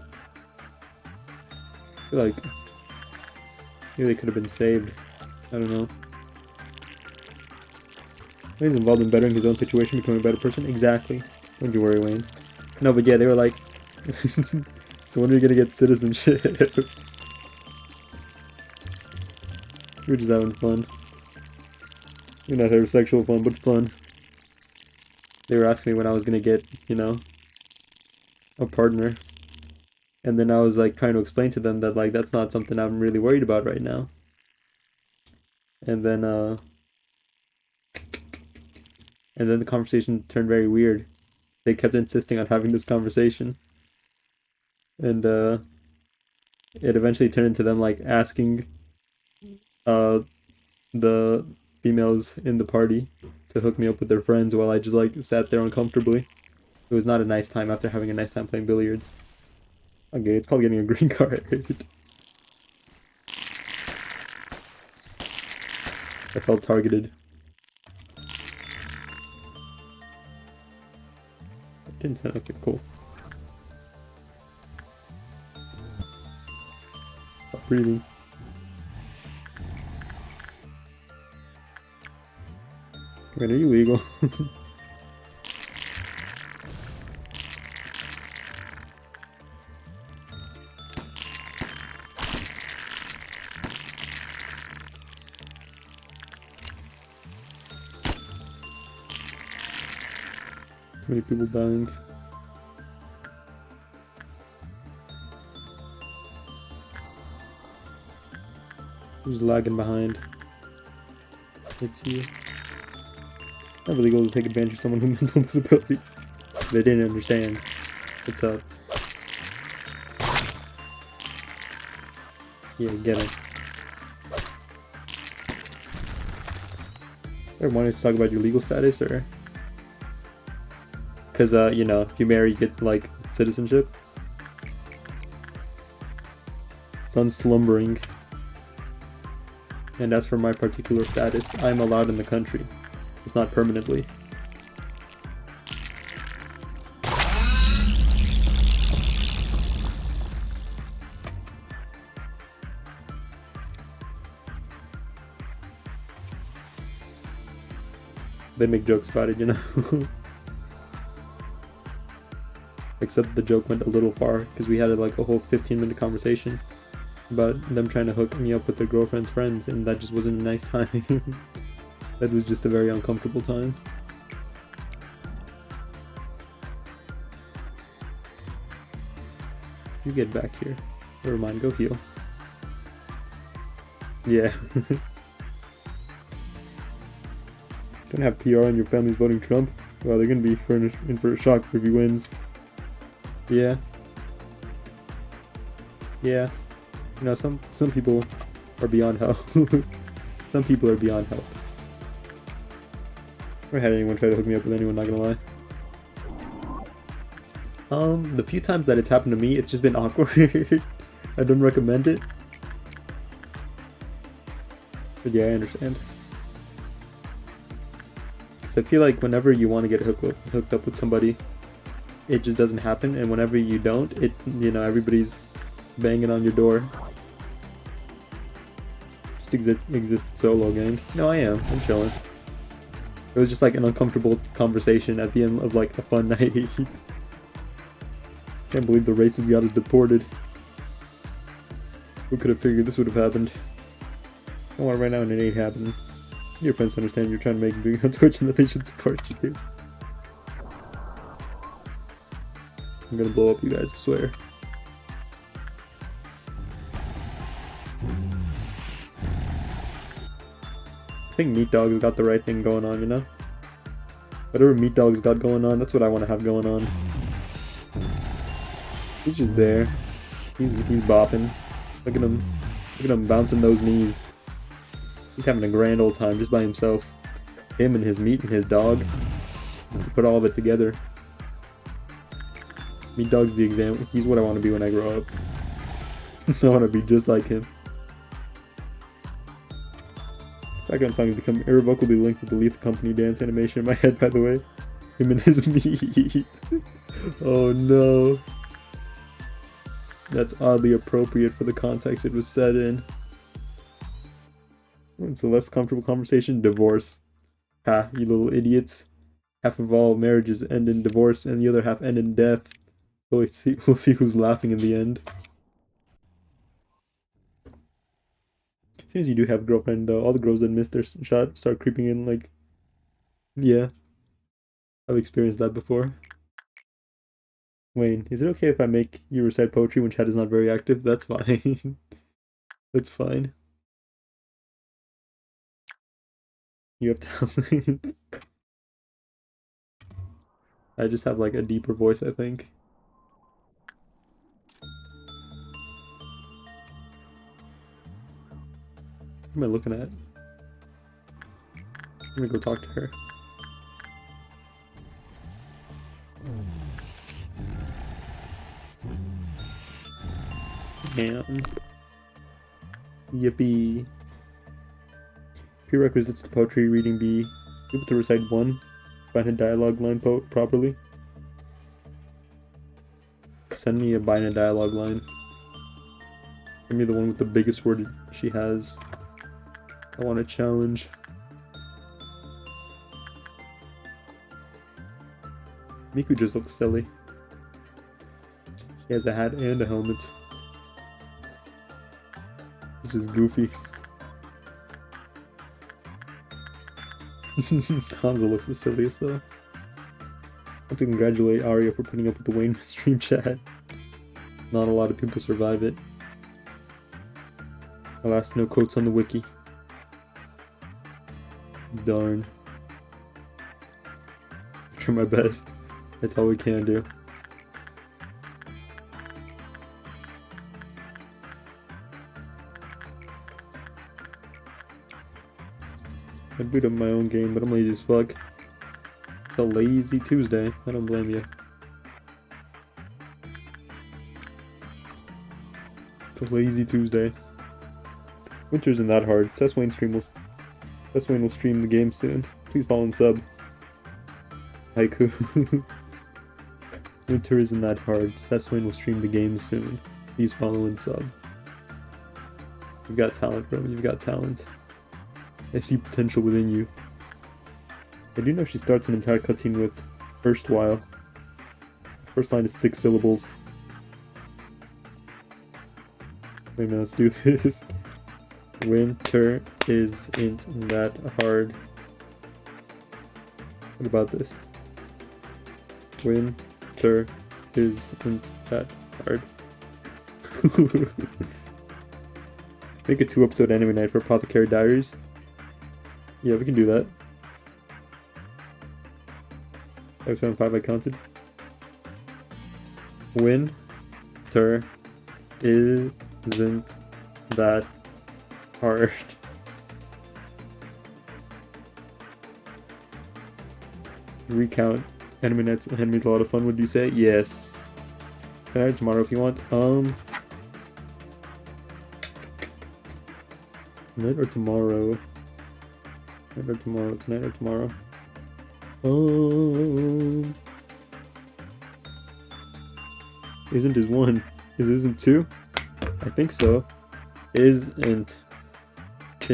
I feel like maybe they could have been saved. I don't know. He's involved in bettering his own situation, becoming a better person. Exactly. Don't you worry, Wayne. No, but yeah, they were like, so when are you gonna get citizenship? We're just having fun. We're not heterosexual fun, but fun. They were asking me when I was gonna get, you know, a partner. And then I was like trying to explain to them that like that's not something I'm really worried about right now. And then the conversation turned very weird. They kept insisting on having this conversation. And it eventually turned into them like asking the females in the party to hook me up with their friends while I just like sat there uncomfortably It was not a nice time after having a nice time playing billiards. Okay, it's called getting a green card. I felt targeted. Didn't sound okay, cool. Stop breathing. Man, are you legal? Too many people dying. Who's lagging behind? It's you. Not really able to take advantage of someone with mental disabilities. They didn't understand. What's up? Yeah, get it. I wanted to talk about your legal status, or? Because, you know, if you marry, you get, like, citizenship. It's unslumbering. And as for my particular status, I'm allowed in the country. It's not permanently. They make jokes about it, you know? Except the joke went a little far, because we had like a whole 15-minute conversation about them trying to hook me up with their girlfriend's friends, and that just wasn't a nice time. That was just a very uncomfortable time. You get back here. Never mind, go heal. Yeah. Gonna have PR and your family's voting Trump? Well, they're gonna be in for a shock if he wins. Yeah. Yeah. You know, some people are beyond help. Some people are beyond help. I never had anyone try to hook me up with anyone, not gonna lie. The few times that it's happened to me, it's just been awkward. I don't recommend it. But yeah, I understand. Because I feel like whenever you want to get hooked up with somebody, it just doesn't happen, and whenever you don't, you know, everybody's banging on your door. Just exist solo, gang. No, I am. I'm chilling. It was just like an uncomfortable conversation at the end of like a fun night. Can't believe the racist got us deported. Who could have figured this would have happened? Don't worry, right now and it ain't happening. Your friends understand you're trying to make them big on Twitch and that they should support you. I'm gonna blow up you guys, I swear. I think Meat Dog's got the right thing going on, you know? Whatever Meat Dog's got going on, that's what I want to have going on. He's just there. He's bopping. Look at him. Look at him bouncing those knees. He's having a grand old time just by himself. Him and his meat and his dog. Put all of it together. Meat Dog's the example. He's what I want to be when I grow up. I want to be just like him. Background song has become irrevocably linked with the Lethal Company dance animation in my head, by the way. Him and his meat. Oh no. That's oddly appropriate for the context it was set in. It's a less comfortable conversation. Divorce. Ha, you little idiots. Half of all marriages end in divorce and the other half end in death. We'll see who's laughing in the end. As soon as you do have a girlfriend, though, all the girls that miss their shot start creeping in, like... Yeah. I've experienced that before. Wayne, is it okay if I make you recite poetry when chat is not very active? That's fine. That's fine. You have talent. I just have, like, a deeper voice, I think. What am I looking at? I'm gonna go talk to her. Damn. Yippee. Prerequisites to poetry reading be able to recite one Bina dialogue line properly. Send me a Bina dialogue line. Give me the one with the biggest word she has. I want a challenge. Miku just looks silly. She has a hat and a helmet. It's just goofy. Hanzo looks the silliest though. I have to congratulate Arya for putting up with the Wayne stream chat. Not a lot of people survive it. Alas, no quotes on the wiki. Darn. Try my best. That's all we can do. I boot up my own game, but I'm lazy as fuck. It's a lazy Tuesday. I don't blame you. It's a lazy Tuesday. Winter isn't that hard. Wayne will stream the game soon. Please follow and sub. Haiku. Winter isn't that hard. Wayne will stream the game soon. Please follow and sub. You've got talent, bro. You've got talent. I see potential within you. I do know she starts an entire cutscene with erstwhile. First line is 6 syllables. Wait a minute, let's do this. Winter isn't that hard. What about this? Winter isn't that hard. Make a 2-episode anime night for Apothecary Diaries. Yeah, we can do that. 575 I counted. Winter isn't that hard. Recount anime nights. Anime's a lot of fun, would you say? Yes. Tonight or tomorrow if you want. Tonight or tomorrow? Tonight or tomorrow? Tonight or tomorrow? Isn't is 1. Isn't 2? I think so. Isn't. I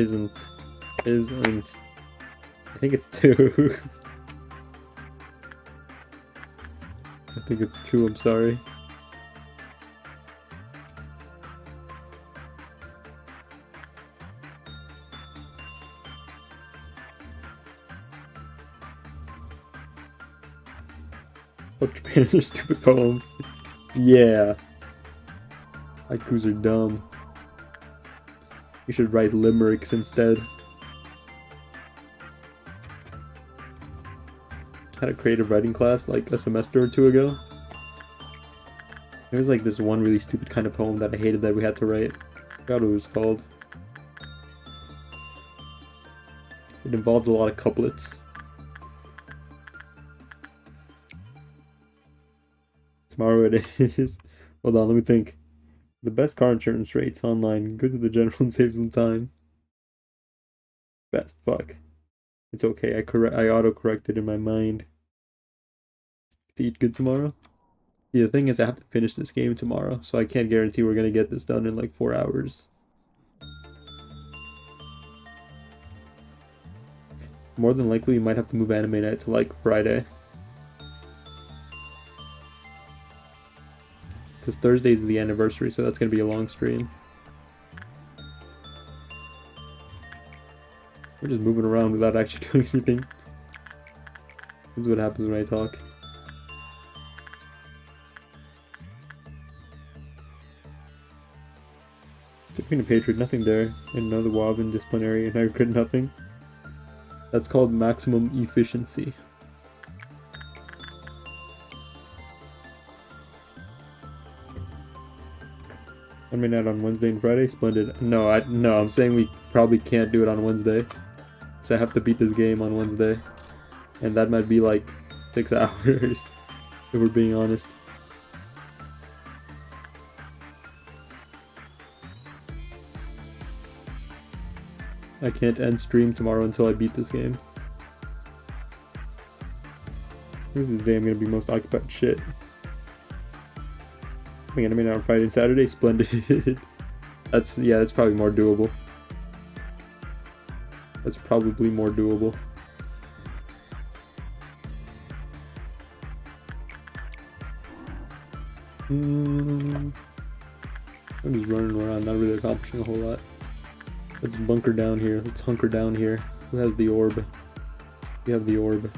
think it's 2. I think it's 2, I'm sorry. Fuck Japan and their stupid poems. Yeah. Haikus are dumb. You should write limericks instead. Had a creative writing class like a semester or 2 ago. There was like this one really stupid kind of poem that I hated that we had to write. I forgot what it was called. It involves a lot of couplets. Tomorrow it is. Hold on, let me think. The best car insurance rates online. Go to the general and save some time. Best. Fuck. It's okay. I auto-corrected in my mind. To eat good tomorrow? Yeah, the thing is I have to finish this game tomorrow, so I can't guarantee we're gonna get this done in like 4 hours. More than likely, we might have to move anime night to like Friday. Because Thursday is the anniversary, so that's gonna be a long stream. We're just moving around without actually doing anything. This is what happens when I talk. Queen of Patriot, nothing there. And another Wob in disciplinary, and I regret nothing. That's called maximum efficiency. Anime night on Wednesday and Friday? Splendid. No, I'm saying we probably can't do it on Wednesday. So I have to beat this game on Wednesday. And that might be like 6 hours, if we're being honest. I can't end stream tomorrow until I beat this game. This is the day I'm gonna be most occupied. Shit. I'm gonna be on Friday and Saturday. Splendid. That's probably more doable. That's probably more doable. I'm just running around, not really accomplishing a whole lot. Let's bunker down here. Let's hunker down here. Who has the orb? We have the orb.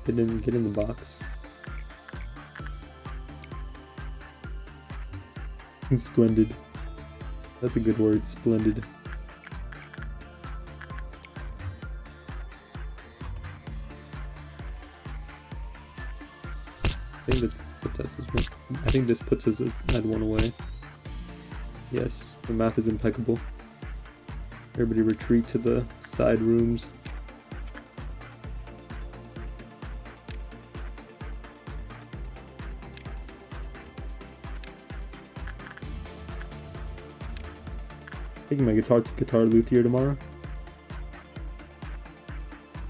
Get in the box. Splendid. That's a good word, splendid. I think this puts us at one away. Yes, the math is impeccable. Everybody retreat to the side rooms. Taking my guitar to Guitar Luthier tomorrow.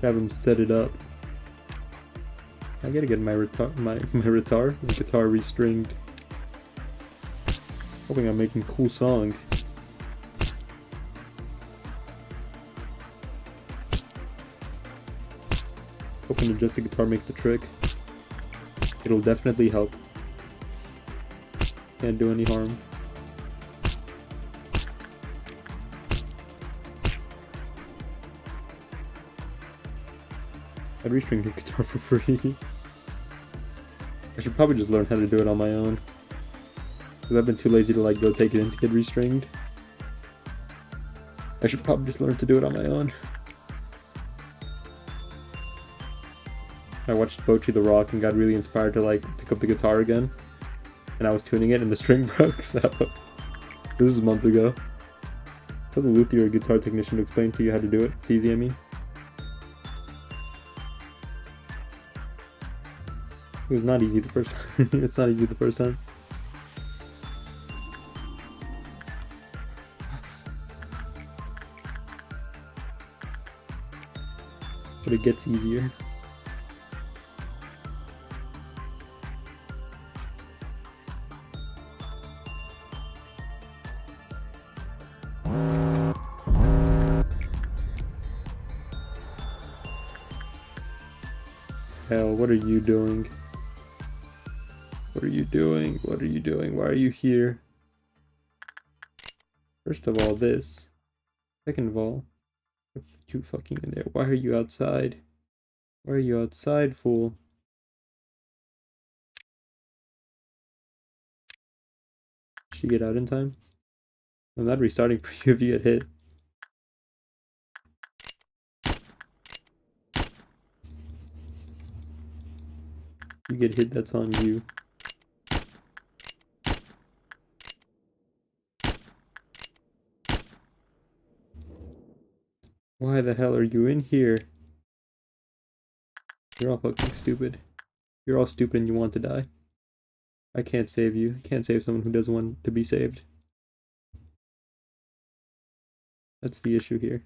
Have him set it up. I gotta get my guitar restringed. Hoping I'm making a cool song. Hoping that just the guitar makes the trick. It'll definitely help. Can't do any harm. I'd restring the guitar for free. I should probably just learn how to do it on my own. Because I've been too lazy to like go take it in to get restringed. I should probably just learn to do it on my own. I watched Bochi the Rock and got really inspired to like pick up the guitar again. And I was tuning it and the string broke, so this is a month ago. Tell the luthier guitar technician to explain to you how to do it. It's easy, I mean. It was not easy the first time. It's not easy the first time. But it gets easier. Hell, what are you doing? What are you doing? What are you doing? Why are you here? First of all, this. Second of all, you fucking in there. Why are you outside? Why are you outside, fool? Did she get out in time? I'm not restarting for you if you get hit. You get hit, that's on you. Why the hell are you in here? You're all fucking stupid. You're all stupid and you want to die. I can't save you. I can't save someone who doesn't want to be saved. That's the issue here.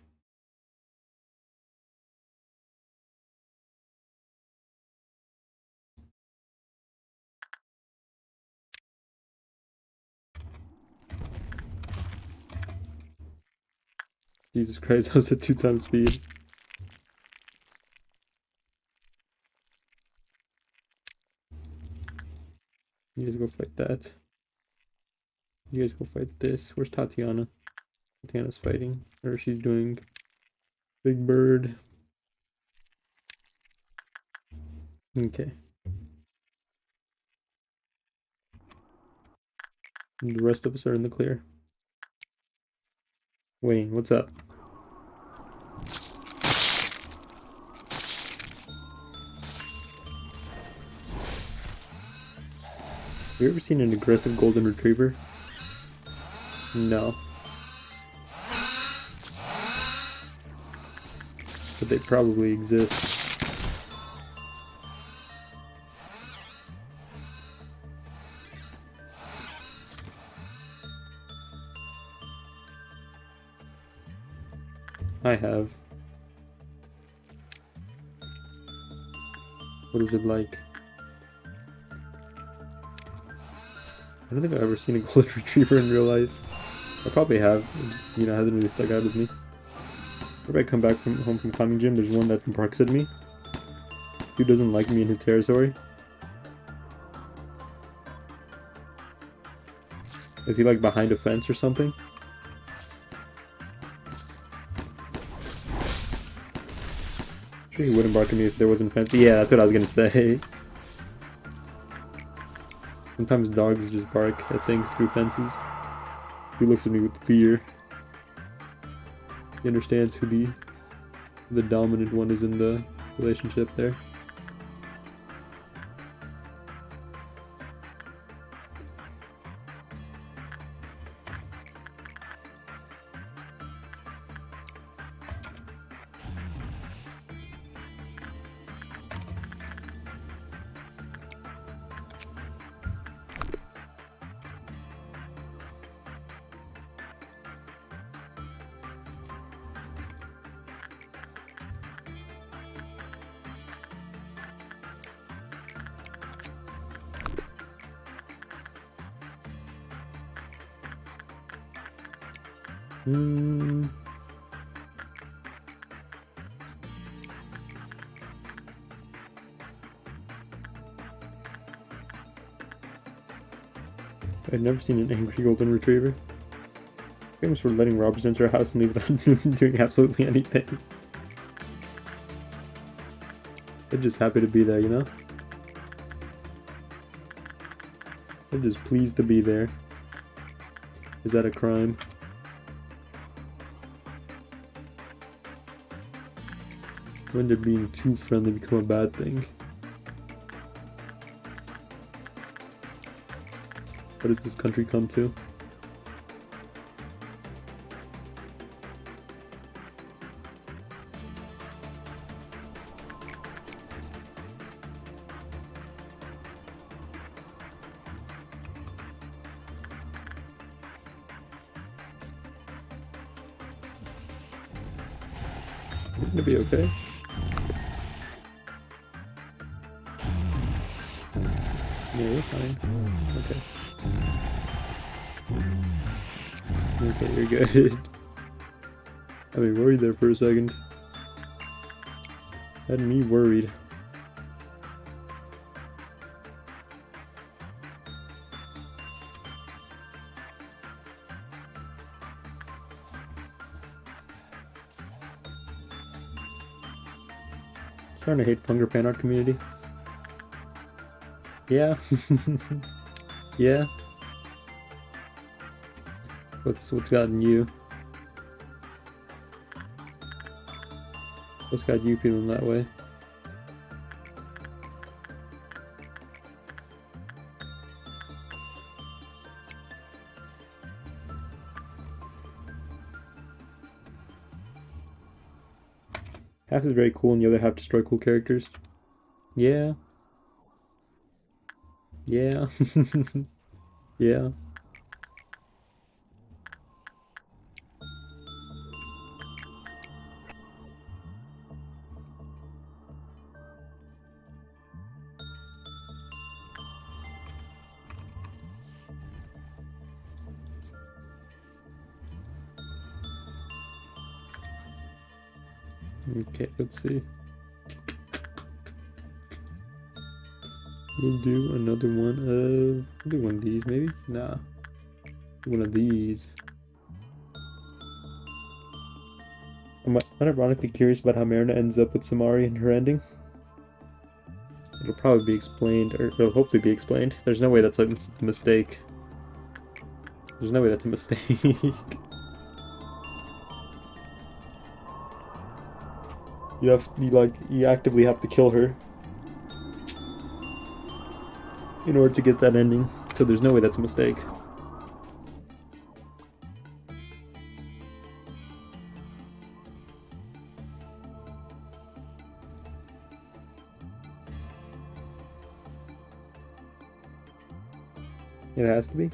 Jesus Christ, I was at 2 times speed. You guys go fight that. You guys go fight this. Where's Tatiana? Tatiana's fighting. Or she's doing Big Bird. Okay. And the rest of us are in the clear. Wayne, what's up? Have you ever seen an aggressive golden retriever? No. But they probably exist. I have. What is it like? I don't think I've ever seen a golden retriever in real life. I probably have. It just, you know, hasn't really stuck out with me. Whenever I come back from home from climbing gym, there's one that barks at me. Who doesn't like me in his territory? Is he like behind a fence or something? Sure he wouldn't bark at me if there wasn't a fence. Yeah, that's what I was gonna say. Sometimes dogs just bark at things through fences. He looks at me with fear. He understands who the dominant one is in the relationship there. I've never seen an angry golden retriever. Famous for letting robbers enter a house and leave without doing absolutely anything. They're just happy to be there, you know? They're just pleased to be there. Is that a crime? When did being too friendly become a bad thing? What has this country come to? It'll be okay. Yeah, you're fine. Okay. Okay, you're good. I was worried there for a second. Had me worried. Starting to hate Funger fan art community. Yeah. Yeah. What's gotten you? What's got you feeling that way? Half is very cool and the other half destroy cool characters. Yeah. Yeah. Yeah. Okay, let's see. We'll do another one of... We'll do one of these, maybe? Nah. One of these. I'm unironically curious about how Marina ends up with Samari in her ending. It'll probably be explained, or it'll hopefully be explained. There's no way that's a mistake. There's no way that's a mistake. You actively have to kill her in order to get that ending. So there's no way that's a mistake. It has to be.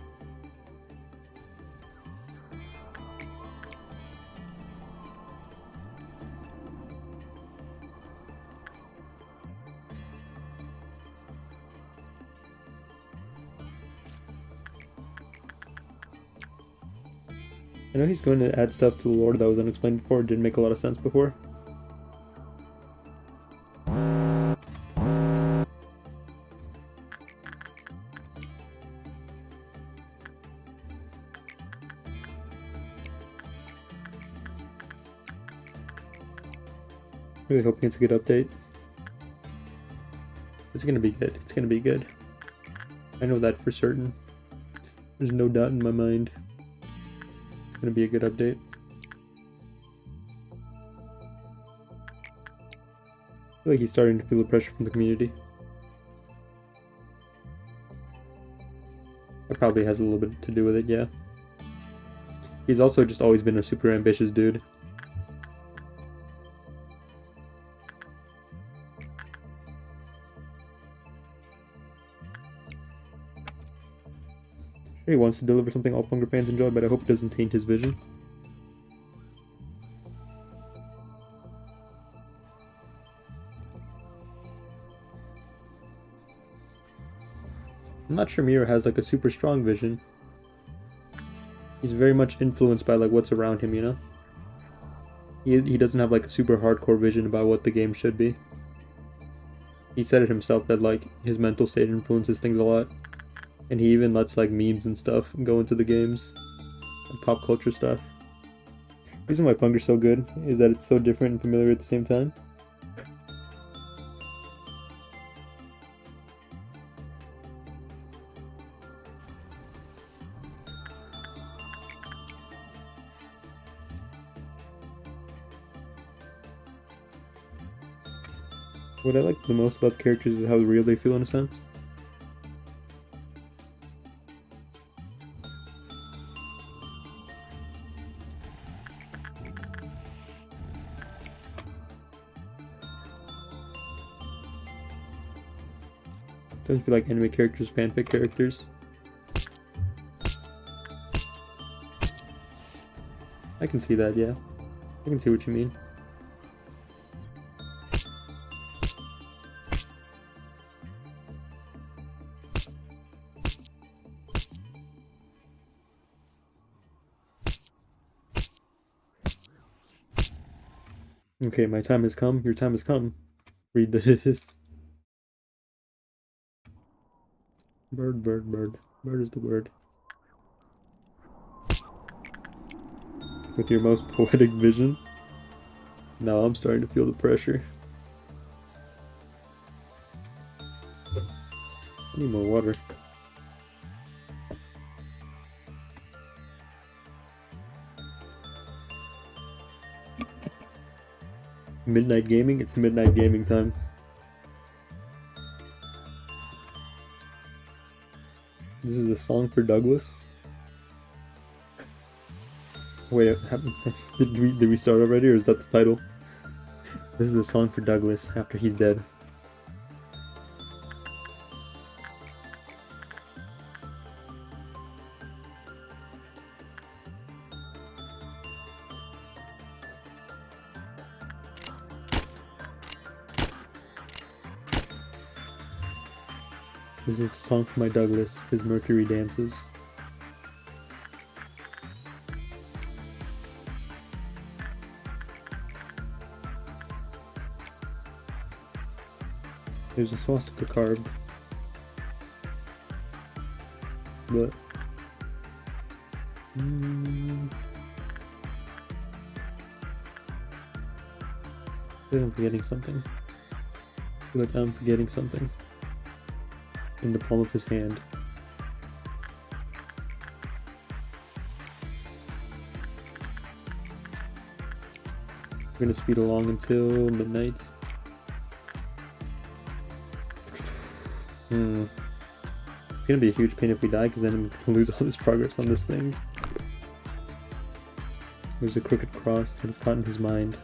I know he's going to add stuff to the lore that was unexplained before. It didn't make a lot of sense before. Really hoping it's a good update. It's gonna be good. It's gonna be good. I know that for certain. There's no doubt in my mind. It's gonna be a good update. I feel like he's starting to feel the pressure from the community. That probably has a little bit to do with it, yeah. He's also just always been a super ambitious dude. He wants to deliver something all Punker fans enjoy, but I hope it doesn't taint his vision. I'm not sure Mira has like a super strong vision. He's very much influenced by like what's around him, you know? He doesn't have like a super hardcore vision about what the game should be. He said it himself that like his mental state influences things a lot. And he even lets like memes and stuff go into the games. And pop culture stuff. The reason why Punker's so good is that it's so different and familiar at the same time. What I like the most about the characters is how real they feel in a sense. Doesn't feel like anime characters, fanfic characters. I can see that, yeah. I can see what you mean. Okay, my time has come. Your time has come. Read this. Bird, bird, bird. Bird is the word. With your most poetic vision. Now I'm starting to feel the pressure. I need more water. Midnight gaming? It's midnight gaming time. This is a song for Douglas. Wait, did we start already, or is that the title? This is a song for Douglas after he's dead. This is a song for my Douglas, his Mercury dances. There's a swastika carved. But... I feel like I'm forgetting something. I feel like I'm forgetting something. In the palm of his hand. We're gonna speed along until midnight. It's gonna be a huge pain if we die, because then I'm gonna lose all this progress on this thing. There's a crooked cross that is caught in his mind.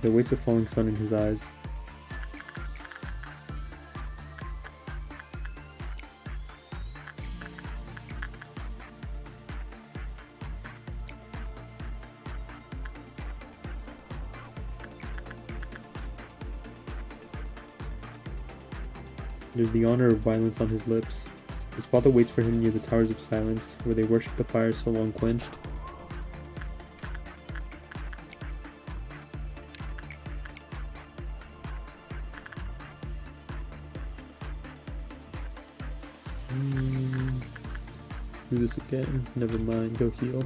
There waits a falling sun in his eyes. There's the honor of violence on his lips. His father waits for him near the Towers of Silence, where they worship the fire so long quenched. Do this again. Never mind. Go heal.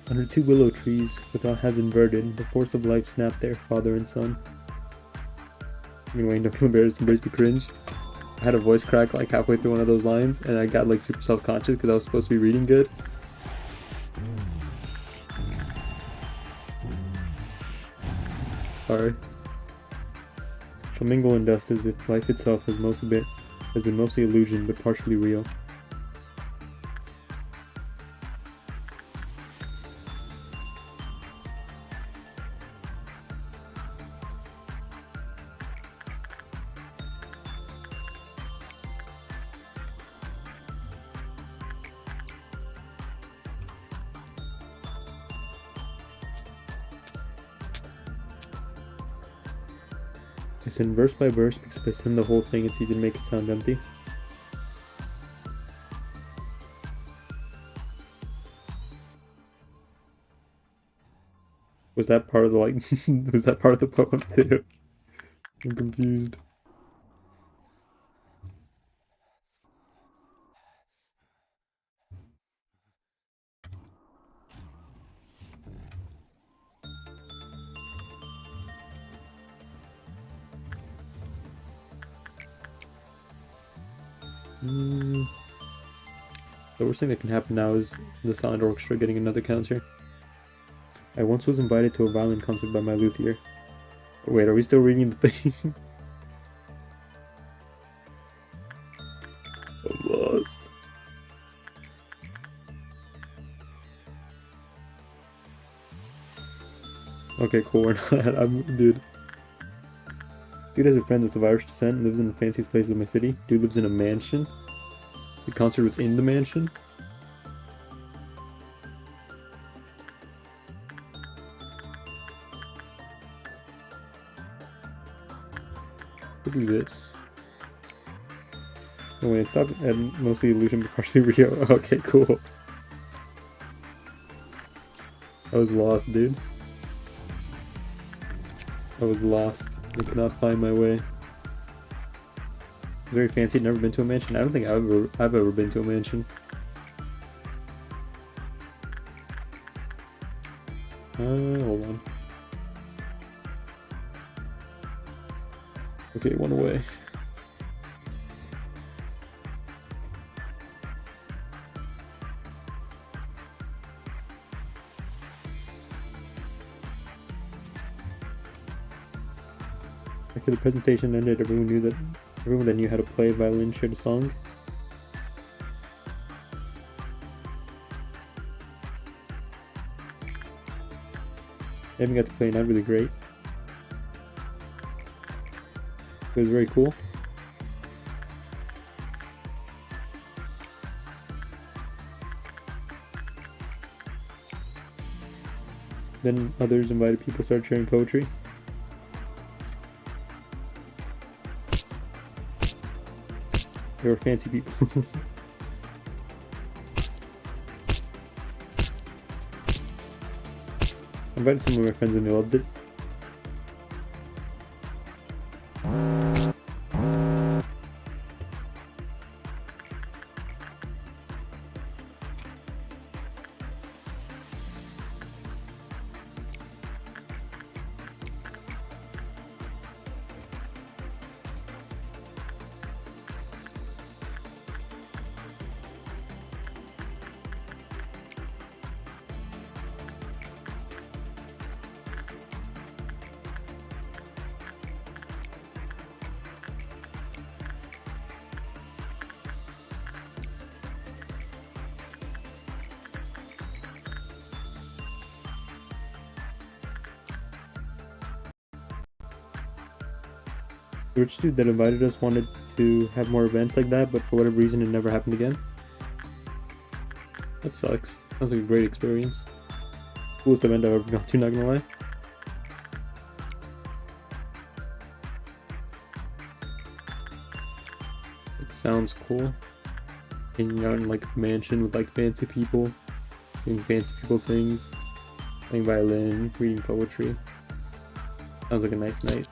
Under two willow trees, without has inverted, the force of life snapped there, father and son. Meanwhile, don't feel embarrassed, embrace the cringe. I had a voice crack like halfway through one of those lines, and I got like super self-conscious because I was supposed to be reading good. Sorry. Shall mingle in dust as if life itself has been mostly illusion but partially real. I send verse by verse because if I send the whole thing, it's easy to make it sound empty. Was that part of the was that part of the poem too? I'm confused. The worst thing that can happen now is the silent orchestra getting another counter. I once was invited to a violin concert by my luthier. Wait, are we still reading the thing? I'm lost. Okay, cool, we're not. Dude has a friend that's of Irish descent and lives in the fanciest places of my city. Dude lives in a mansion. The concert was in the mansion. Look at this. Oh wait, stop at mostly illusion but partially real. Okay, cool. I was lost, dude. I was lost. I could not find my way. Very fancy. Never been to a mansion. I don't think I've ever been to a mansion. Hold on. Okay, one away. After the presentation ended, everyone that knew how to play violin shared a song. I haven't got to play, not really great. It was very cool. Then others invited people started sharing poetry. They were fancy people. I invited some of my friends and they loved it. The rich dude that invited us wanted to have more events like that, but for whatever reason it never happened again. That sucks. Sounds like a great experience. Coolest event I've ever gone to, not gonna lie. It sounds cool. Hanging out in like a mansion with like fancy people, doing fancy people things, playing violin, reading poetry. Sounds like a nice night.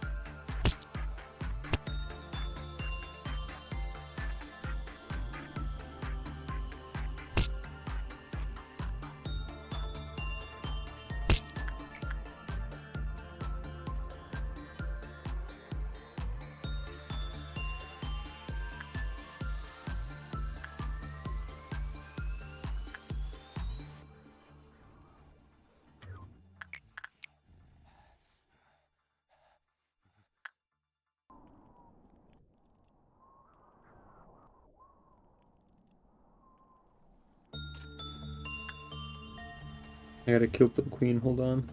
I gotta kill for the queen, hold on.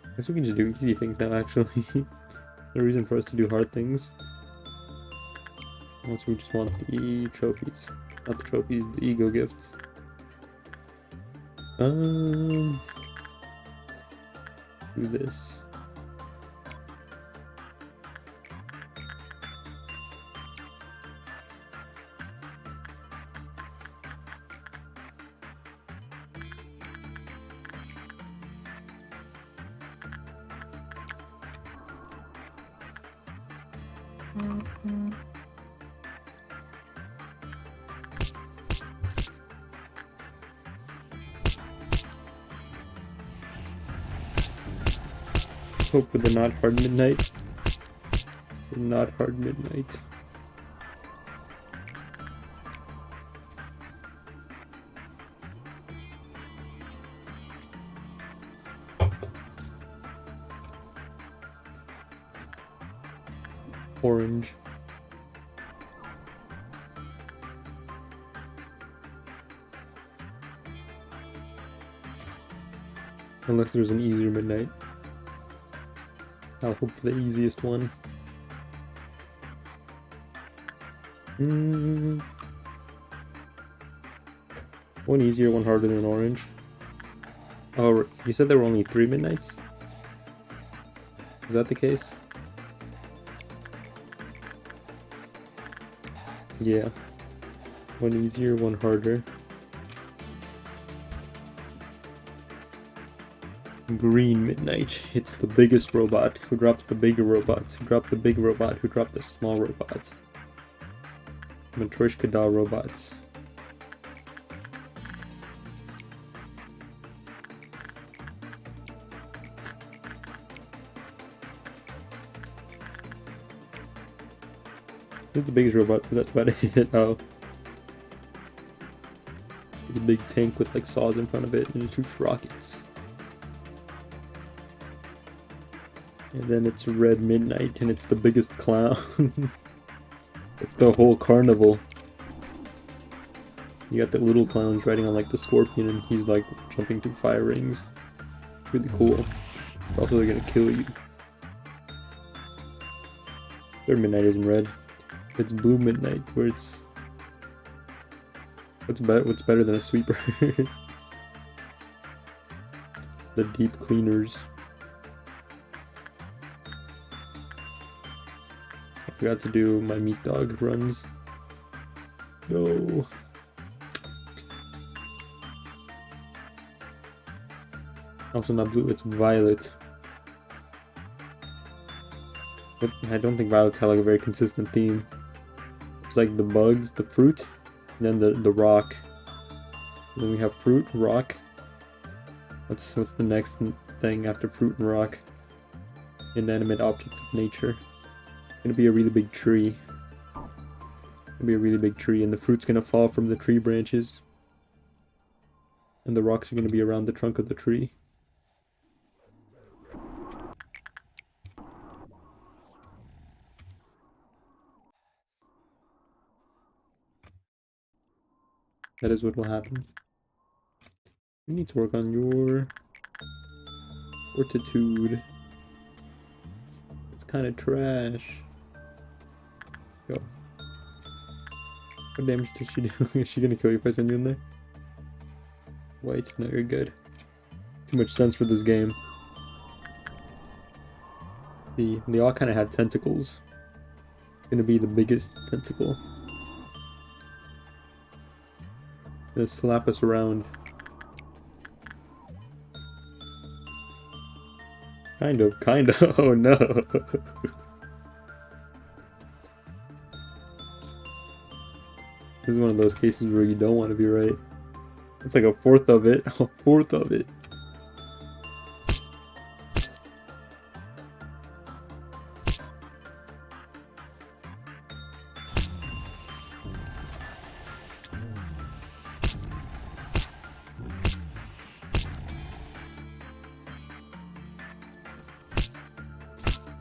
I guess we can just do easy things now, actually. No reason for us to do hard things. Unless we just want the trophies. Not the trophies, the ego gifts. Do this. Hope for the not hard midnight. The not hard midnight. Orange. Unless there's an easier midnight. I'll hope for the easiest one. One easier, one harder than orange. Oh, you said there were only 3 midnights? Is that the case? Yeah. One easier, one harder. Green midnight. It's the biggest robot who drops the bigger robots, who drop the big robot, who drop the small robot. Matryoshka doll robots. This is the biggest robot, but that's about it. Oh. The big tank with like saws in front of it and it shoots rockets. And then it's Red Midnight, and it's the biggest clown. It's the whole carnival. You got the little clowns riding on like the scorpion, and he's like jumping through fire rings. It's really cool. Also, they're gonna kill you. Third Midnight isn't red. It's Blue Midnight, where it's... What's better than a sweeper? The deep cleaners. I forgot to do my meat dog runs. No. Also not blue, it's violet. But I don't think violets have like a very consistent theme. It's like the bugs, the fruit, and then the rock. And then we have fruit, rock. What's the next thing after fruit and rock? Inanimate objects of nature. It's gonna be a really big tree. It'll be a really big tree, and the fruit's gonna fall from the tree branches. And the rocks are gonna be around the trunk of the tree. That is what will happen. You need to work on your fortitude. It's kind of trash. Go. What damage did she do? Is she gonna kill you if I send you in there? White, no, you're good. Too much sense for this game. They all kind of have tentacles. It's gonna be the biggest tentacle. Gonna slap us around. Kind of. Oh no. This is one of those cases where you don't want to be right. It's like a fourth of it. A fourth of it.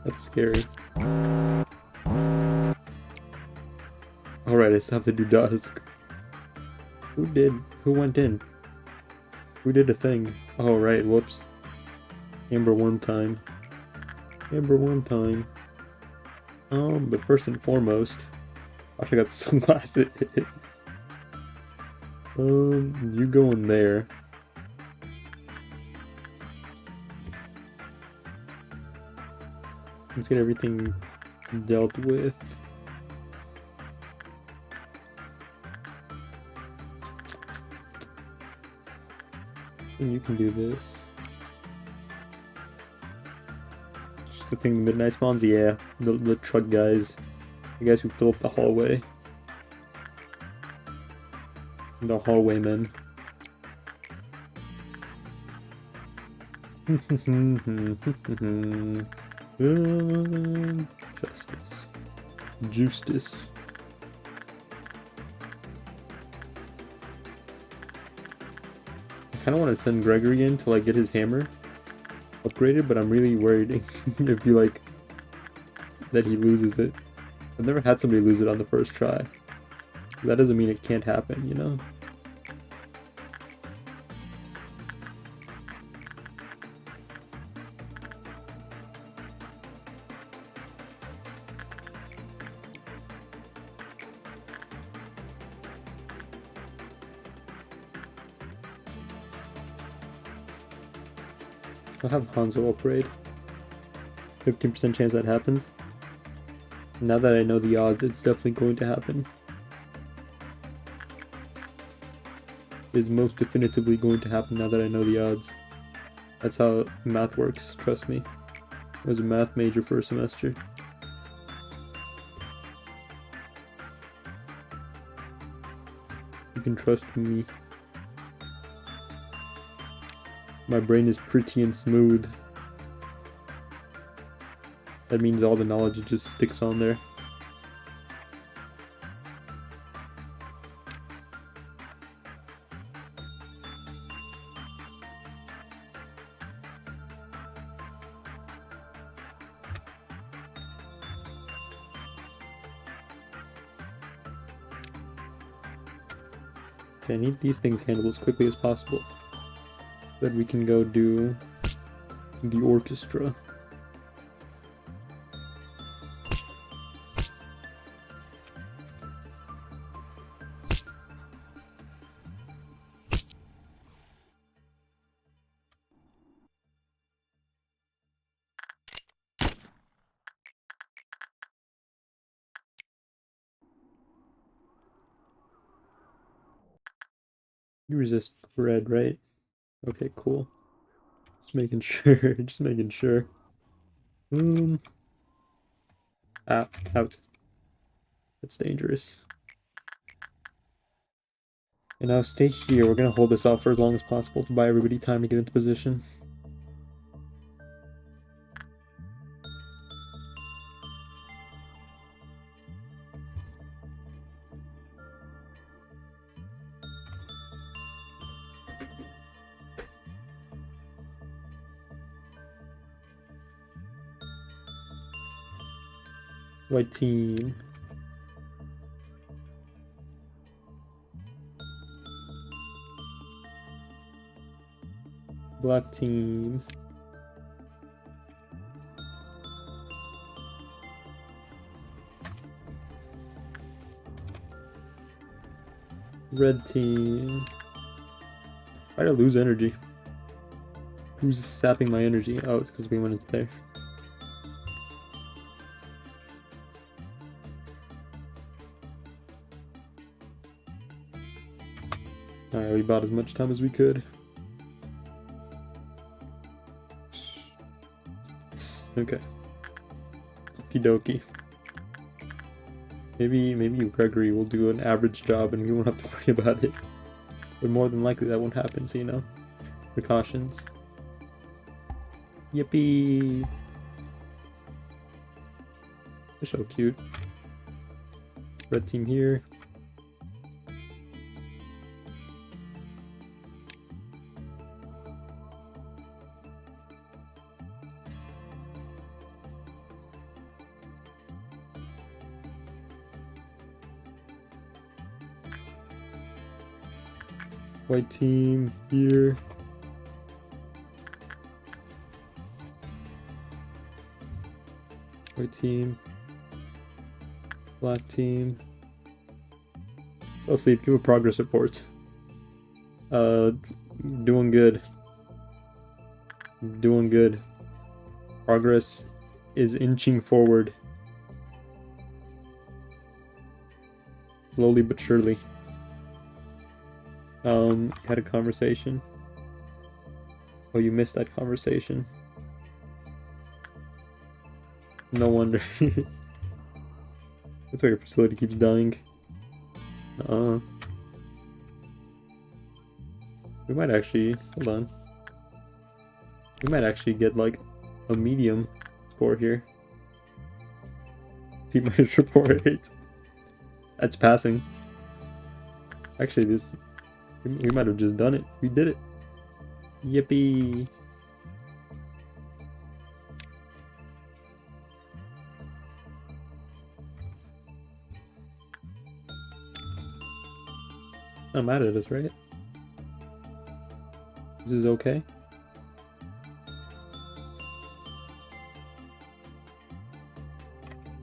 That's scary. Alright, I still have to do dusk. Who went in? Who did a thing? Oh, right, whoops. Amber worm time. Amber worm time. But first and foremost, I forgot the sunglasses. You go in there. Let's get everything dealt with. And you can do this. Just the thing, the midnight spawns? Yeah, the truck guys. The guys who fill up the hallway. The hallwaymen. Justice. Justice. I kind of want to send Gregory in to like get his hammer upgraded, but I'm really worried if you like that he loses it. I've never had somebody lose it on the first try. That doesn't mean it can't happen, you know? I'll have Hanzo upgrade. 15% chance that happens. Now that I know the odds, it's definitely going to happen. It's most definitively going to happen now that I know the odds. That's how math works, trust me. I was a math major for a semester. You can trust me. My brain is pretty and smooth. That means all the knowledge just sticks on there. Okay, I need these things handled as quickly as possible. Then we can go do the orchestra. You resist red, right? Okay, cool. Just making sure. Just making sure. Out. That's dangerous. And now stay here. We're gonna hold this out for as long as possible to buy everybody time to get into position. White team. Black team. Red team. Why did I lose energy? Who's sapping my energy? Oh, it's because we went into there. Alright, we bought as much time as we could. Okay. Okie dokie. Maybe Gregory will do an average job and we won't have to worry about it. But more than likely that won't happen, so you know. Precautions. Yippee! They're so cute. Red team here. White team here. White team. Black team. Go sleep. Give a progress report. Doing good. Doing good. Progress is inching forward. Slowly but surely. Had a conversation. Oh, you missed that conversation. No wonder. That's why your facility keeps dying. We might actually, hold on. We might actually get like a medium score here. See my report rate. That's passing. Actually, this, we might have just done it. We did it. Yippee. I'm mad at us, right? This is okay.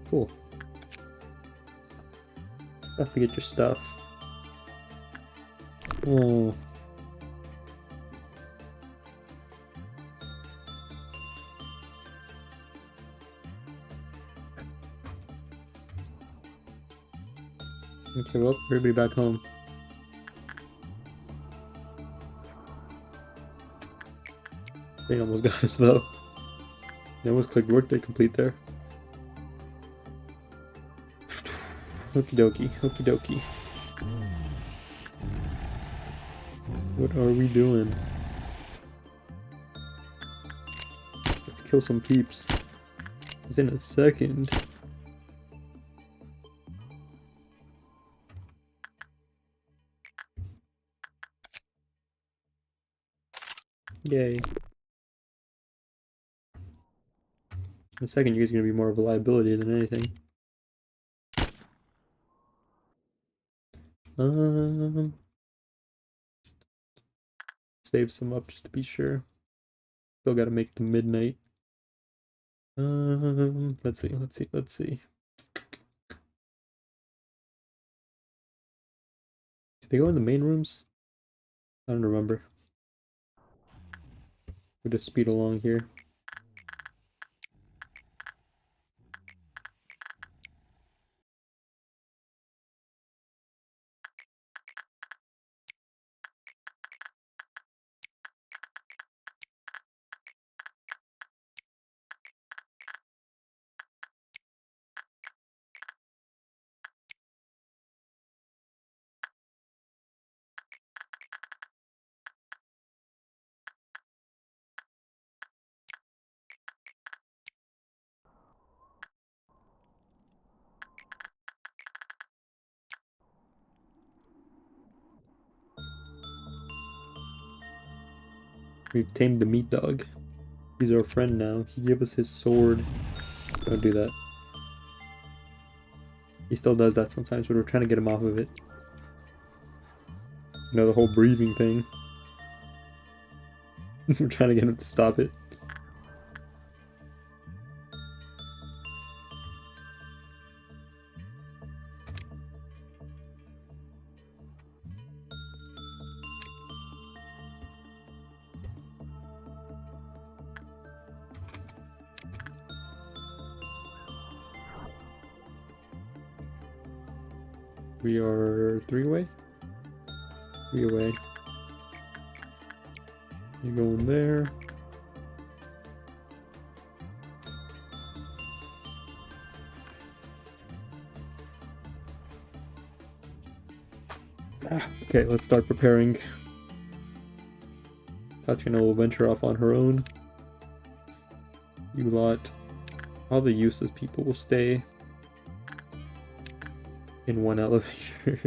Cool. Have to get your stuff. Oh. Okay, well, everybody back home. They almost got us though. They almost clicked workday complete there. Okie dokie, okie dokie. What are we doing? Let's kill some peeps. It's in a second. Yay. In a second, you guys are going to be more of a liability than anything. Save some up just to be sure. Still got to make the midnight. Let's see. Did they go in the main rooms? I don't remember. We'll just speed along here. We've tamed the meat dog. He's our friend now. He gave us his sword. Don't do that. He still does that sometimes, but we're trying to get him off of it. You know, the whole breathing thing. We're trying to get him to stop it. We are 3 away? 3 away. You go in there. Okay, let's start preparing. Tatiana will venture off on her own. You lot, all the useless people will stay in one elevator.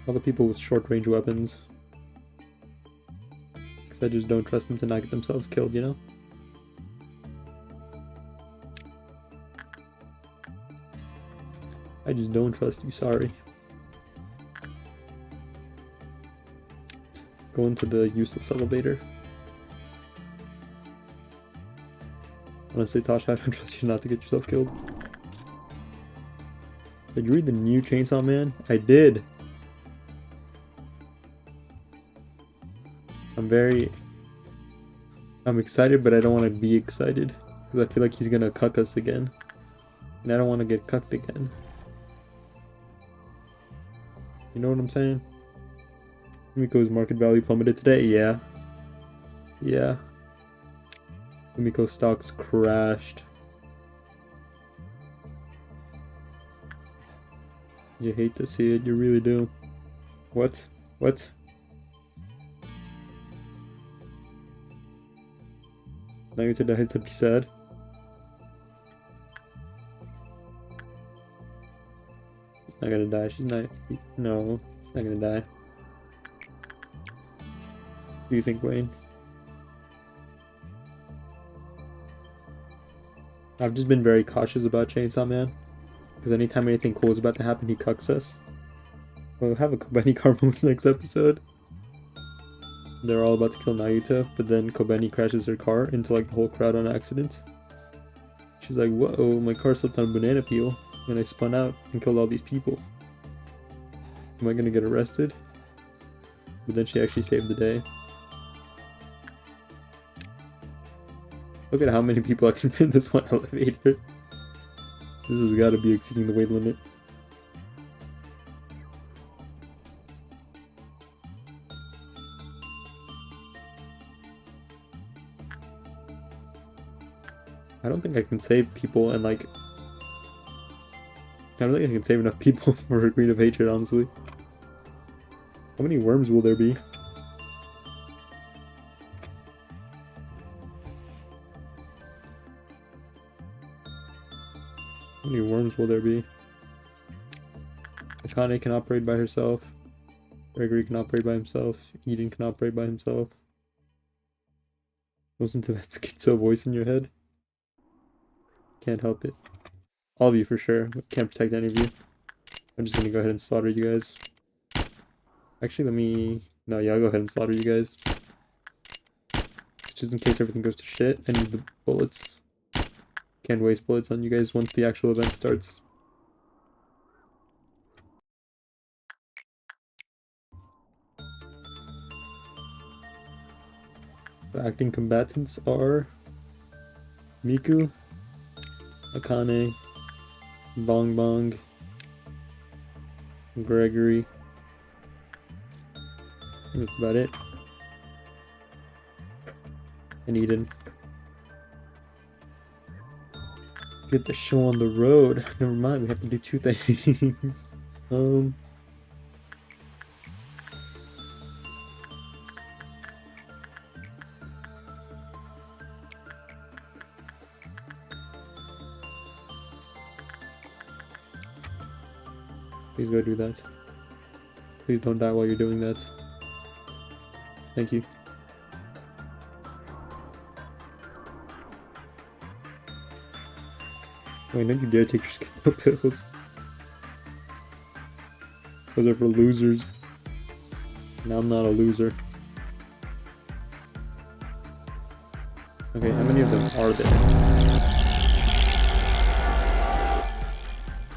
All the people with short range weapons. Because I just don't trust them to not get themselves killed, you know? I just don't trust you, sorry. Go into the useless elevator. Honestly, Tasha, I don't trust you not to get yourself killed. Did you read the new Chainsaw Man? I did! I'm excited, but I don't want to be excited. Because I feel like he's gonna cuck us again. And I don't want to get cucked again. You know what I'm saying? Umiko's market value plummeted today? Yeah. Yeah. Umiko stocks crashed. You hate to see it, you really do. What? What? Naruto dies to be sad. She's not gonna die, she's not... No, she's not gonna die. What do you think, Wayne? I've just been very cautious about Chainsaw Man. Because anytime anything cool is about to happen, he cucks us. We'll have a Kobeni car moment next episode. They're all about to kill Naruto, but then Kobeni crashes her car into like the whole crowd on accident. She's like, whoa, my car slipped on a banana peel, and I spun out and killed all these people. Am I gonna get arrested? But then she actually saved the day. Look at how many people I can fit in this one elevator. This has got to be exceeding the weight limit. I don't think I can save people and like... I don't think I can save enough people for a Green of Hatred, honestly. How many worms will there be? How many worms will there be? Akane can operate by herself. Gregory can operate by himself. Eden can operate by himself. Listen to that schizo voice in your head. Can't help it. All of you for sure. Can't protect any of you. I'm just gonna go ahead and slaughter you guys. Actually, let me... No, yeah, I'll go ahead and slaughter you guys. Just in case everything goes to shit, I need the bullets. Can't waste bullets on you guys once the actual event starts. The acting combatants are... Miku, Akane, Bong Bong, Gregory. That's about it. And Eden. Get the show on the road. Never mind, we have to do 2 things. Please go do that. Please don't die while you're doing that. Thank you. Wait, don't you dare take your skin pills. Those are for losers. Now I'm not a loser. Okay, how many of them are there?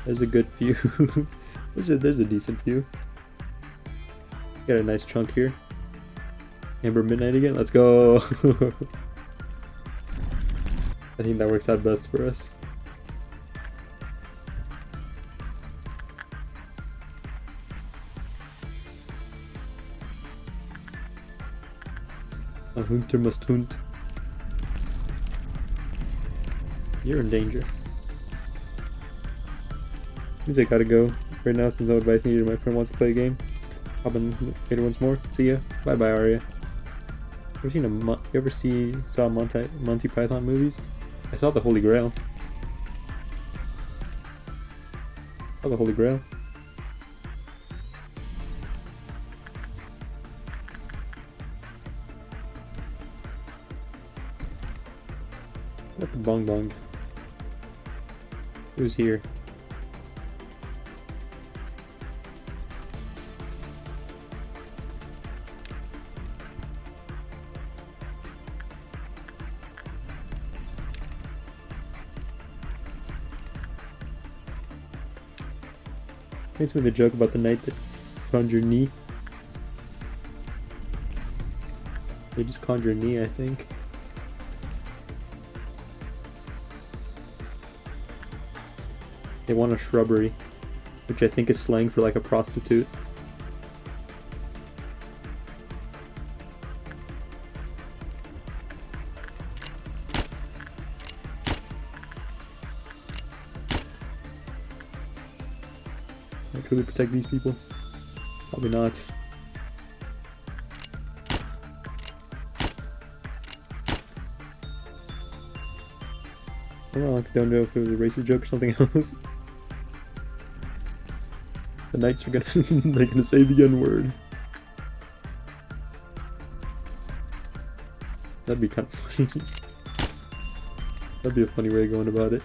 There's a good few. there's a decent few. Got a nice chunk here. Amber Midnight again? Let's go! I think that works out best for us. A hunter must hunt. You're in danger. Means I gotta go right now since no advice needed. My friend wants to play a game. Hop in later once more. See ya. Bye bye, Arya. You ever saw Monty Python movies? I saw the Holy Grail. Saw the Holy Grail. What the bong bong? Who's here? Makes me the joke about the knight that conjured your knee. They just conjure knee, I think. They want a shrubbery, which I think is slang for like a prostitute. Can I truly protect these people? Probably not. I don't know if it was a racist joke or something else. The knights are they're gonna say the N-word. That'd be kind of funny. That'd be a funny way of going about it.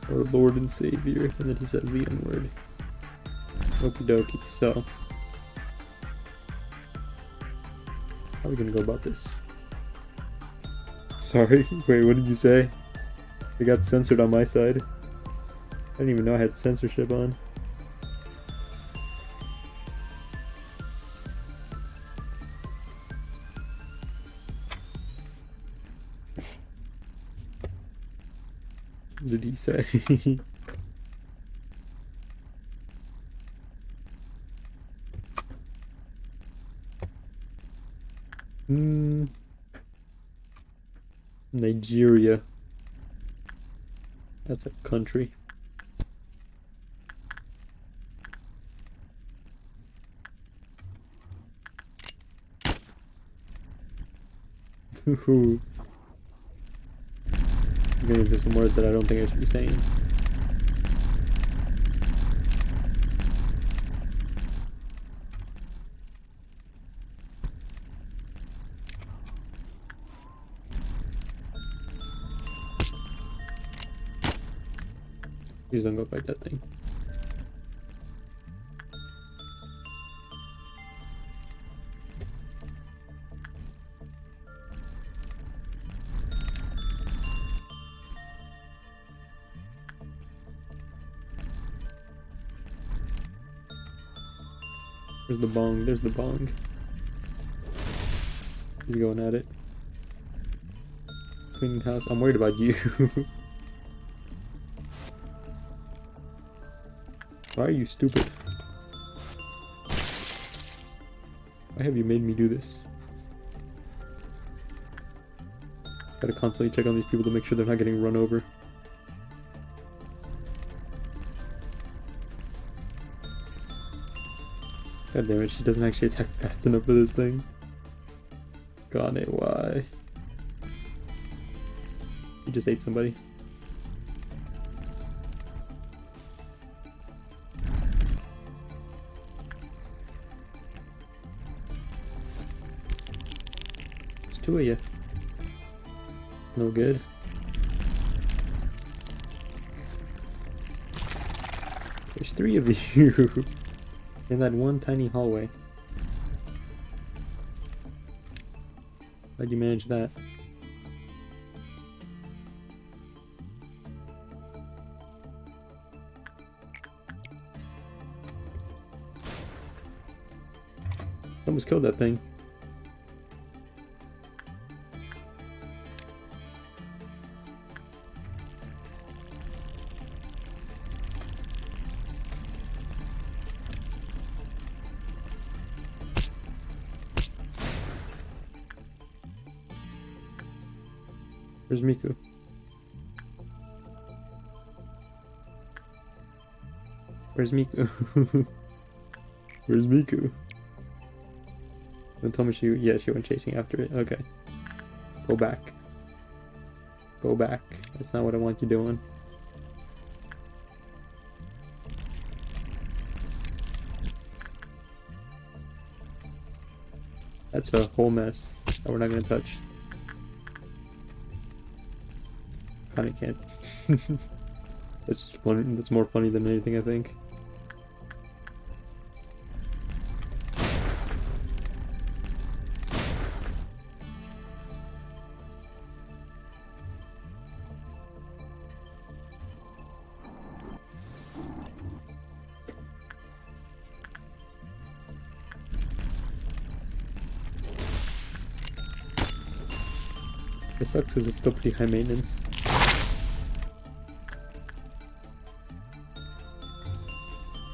Our Lord and Savior, and then he says the N-word. Okie dokie, so how are we gonna go about this? Sorry, wait, what did you say? I got censored on my side. I didn't even know I had censorship on. What did he say? Nigeria. That's a country. I'm getting into some words that I don't think I should be saying. Please don't go fight that thing. There's the bong, there's the bong. He's going at it. Cleaning house. I'm worried about you. Why are you stupid? Why have you made me do this? Gotta constantly check on these people to make sure they're not getting run over. God damn it, she doesn't actually attack fast enough for this thing. Gone why? He just ate somebody. There's two of you. No good. There's three of you in that one tiny hallway. How'd you manage that? Almost killed that thing. Where's Miku? Where's Miku? Where's Miku? Don't tell me she went chasing after it. Okay. Go back. Go back. That's not what I want you doing. That's a whole mess that we're not gonna touch. Kinda can't. That's just funny. That's more funny than anything, I think. It sucks because it's still pretty high maintenance.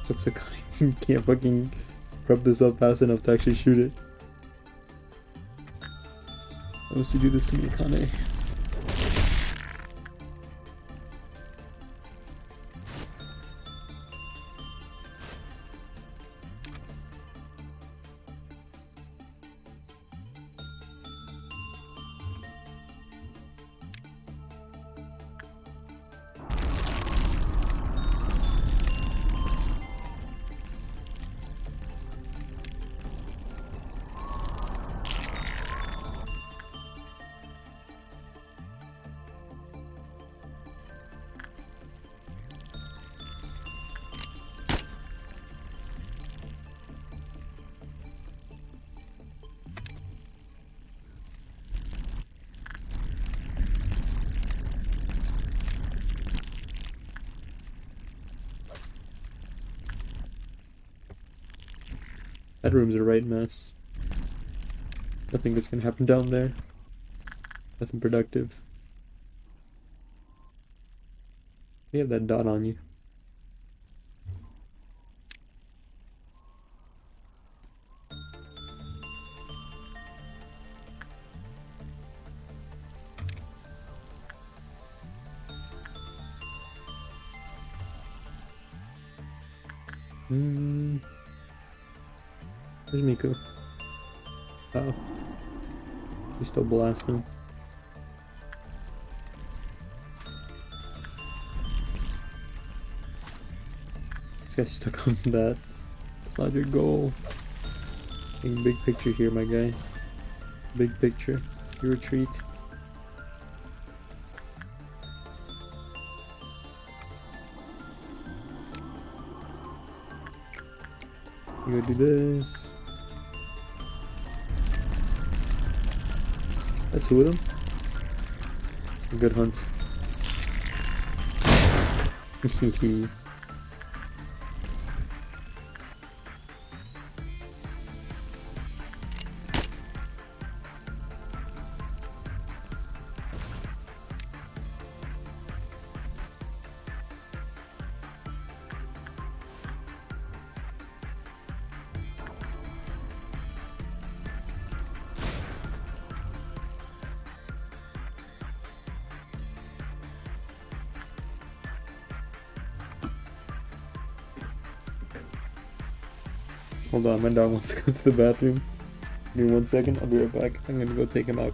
Looks like you can't fucking prep this up fast enough to actually shoot it. Unless you do this to me, Kane. That room's a right mess. Nothing good's gonna happen down there. Nothing productive. You have that dot on you. Where's Miku? Oh. He's still blasting. This guy's stuck on that. That's not your goal. Think big picture here, my guy. Big picture. You retreat. You go do this. That's two of them. A good hunt. Hold on, my dog wants to go to the bathroom. Give me 1 second, I'll be right back. I'm gonna go take him out.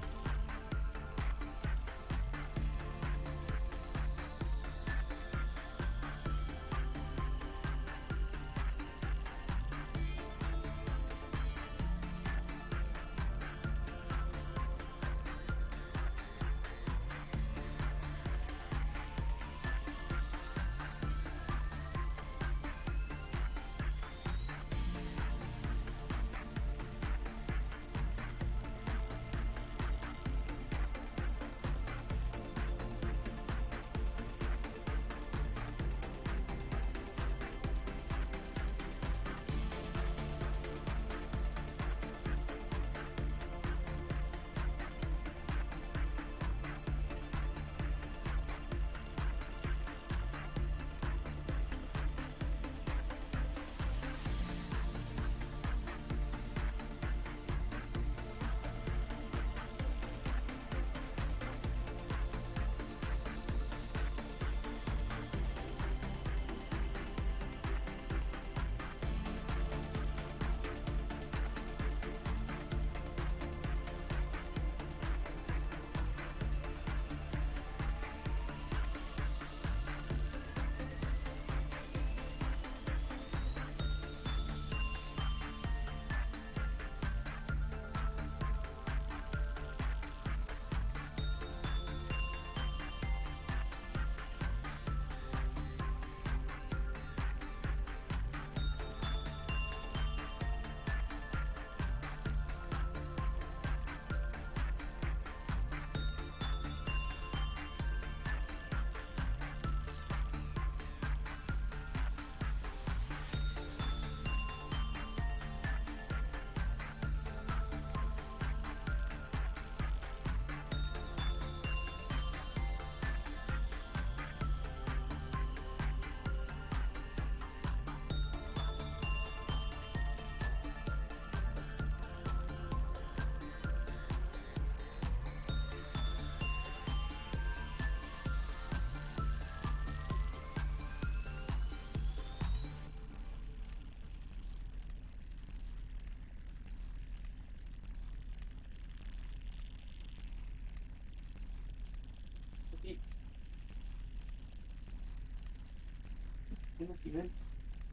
Ven,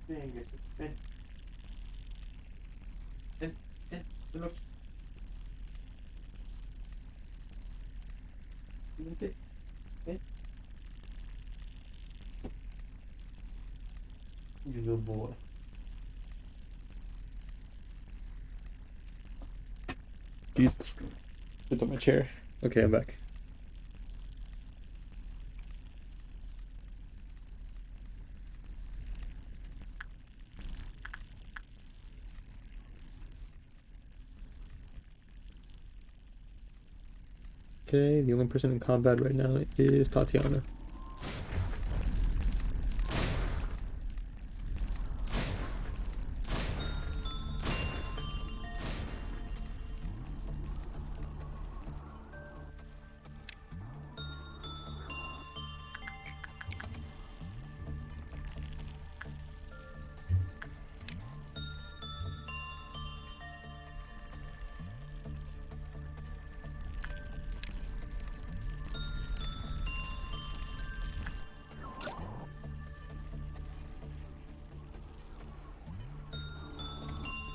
venga, ven, ven, ven, look. Vente, ven. You little boy. Jesus. Picked up my chair. Okay, I'm back. Okay, the only person in combat right now is Tatiana.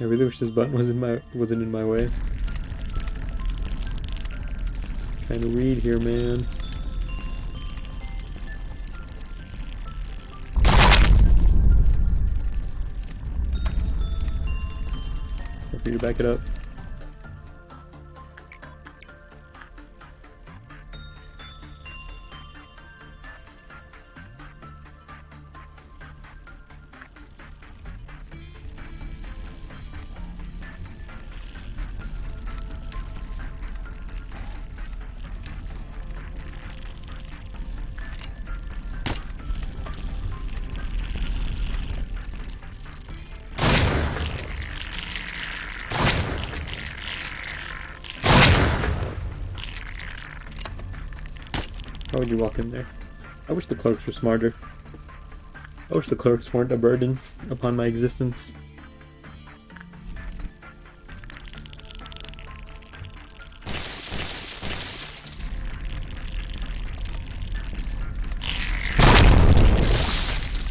I really wish this button wasn't in my way. Trying to read here, man. Time for you to back it up. How would you walk in there? I wish the clerks were smarter. I wish the clerks weren't a burden upon my existence.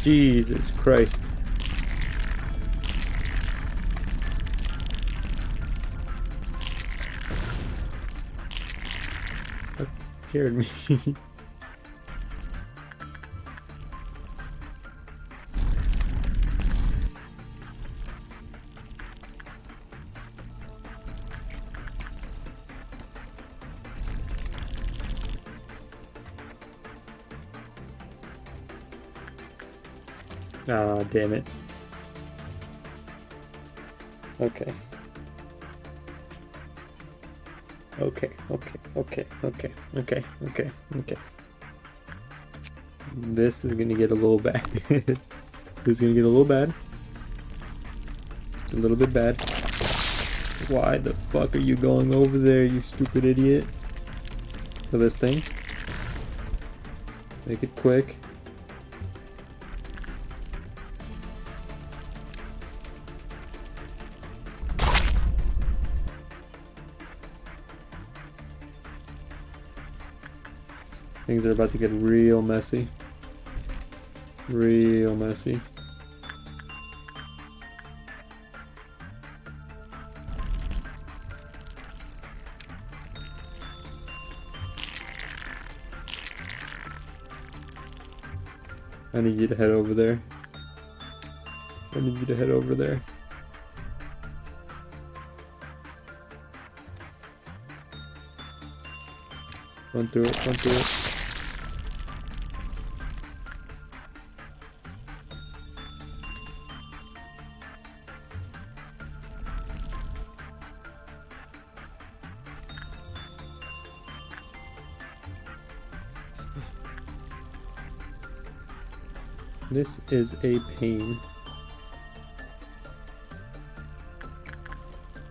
Jesus Christ. That scared me. Ah, damn it. Okay. Okay. This is gonna get a little bad. This is gonna get a little bad. A little bit bad. Why the fuck are you going over there, you stupid idiot? For this thing? Make it quick. Things are about to get real messy. Real messy. I need you to head over there. I need you to head over there. Run through it, run through it. This is a pain.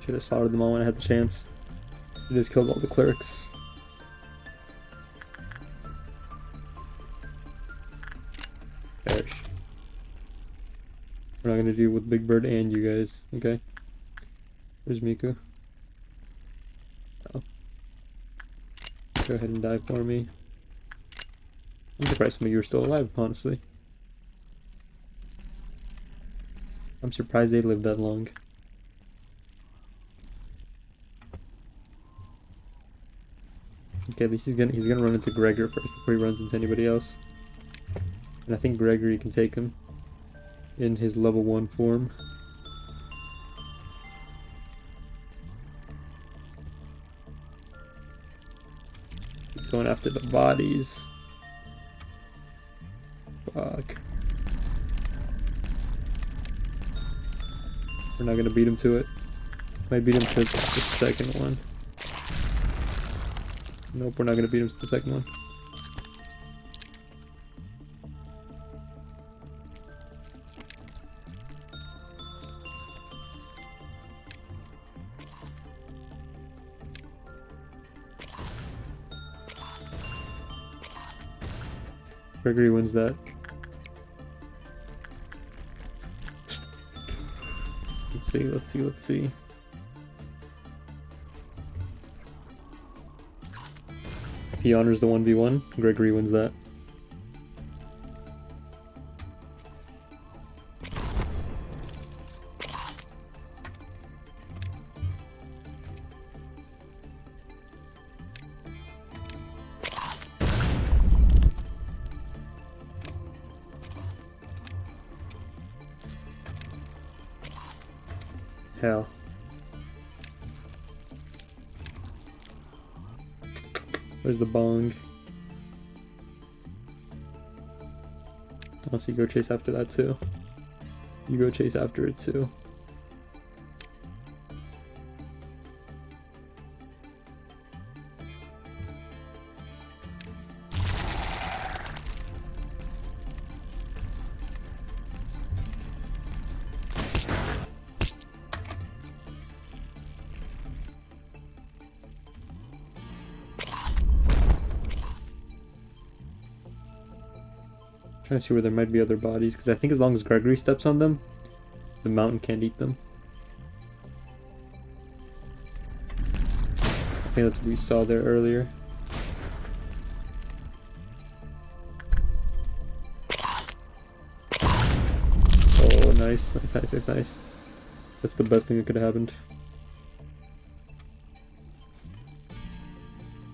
Should have slaughtered them all when I had the chance. I just killed all the clerics. Perish. We're not gonna deal with Big Bird and you guys, okay? Where's Miku? Oh. Go ahead and die for me. I'm surprised some of you are still alive, honestly. I'm surprised they lived that long. Okay, at least he's gonna run into Gregor first before he runs into anybody else. And I think Gregory can take him in his level 1 form. He's going after the bodies. Fuck. We're not gonna beat him to it. Might beat him to the second one. Nope, we're not gonna beat him to the second one. Gregory wins that. Let's see. If he honors the 1v1, Gregory wins that. Hell. Where's the bong? Oh, so you go chase after that too. You go chase after it too. Trying to see where there might be other bodies, because I think as long as Gregory steps on them, the mountain can't eat them. I think that's what we saw there earlier. Oh, nice. That's the best thing that could have happened.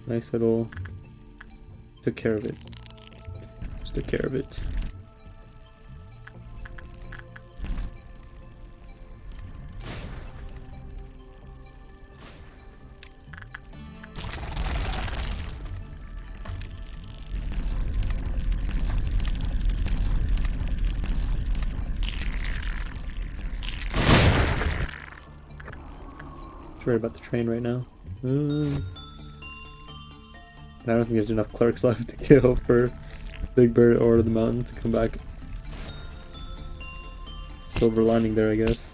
Nice little... took care of it. Took care of it. Worried about the train right now. And I don't think there's enough clerks left to kill for Big Bird or the mountain to come back. Silver lining there, I guess.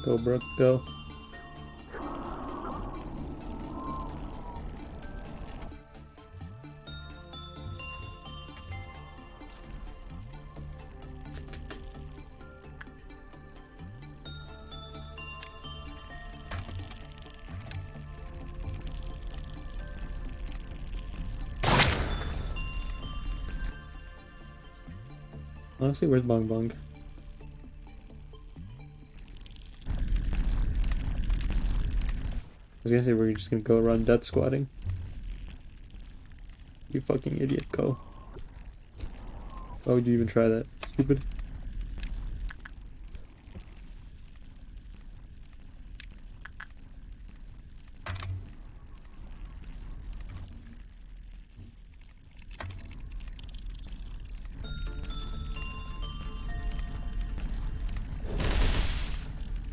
Go, Brooke, go. Honestly, where's Bong Bong? I was gonna say we're just gonna go around death squatting. You fucking idiot, go. Why would you even try that? Stupid.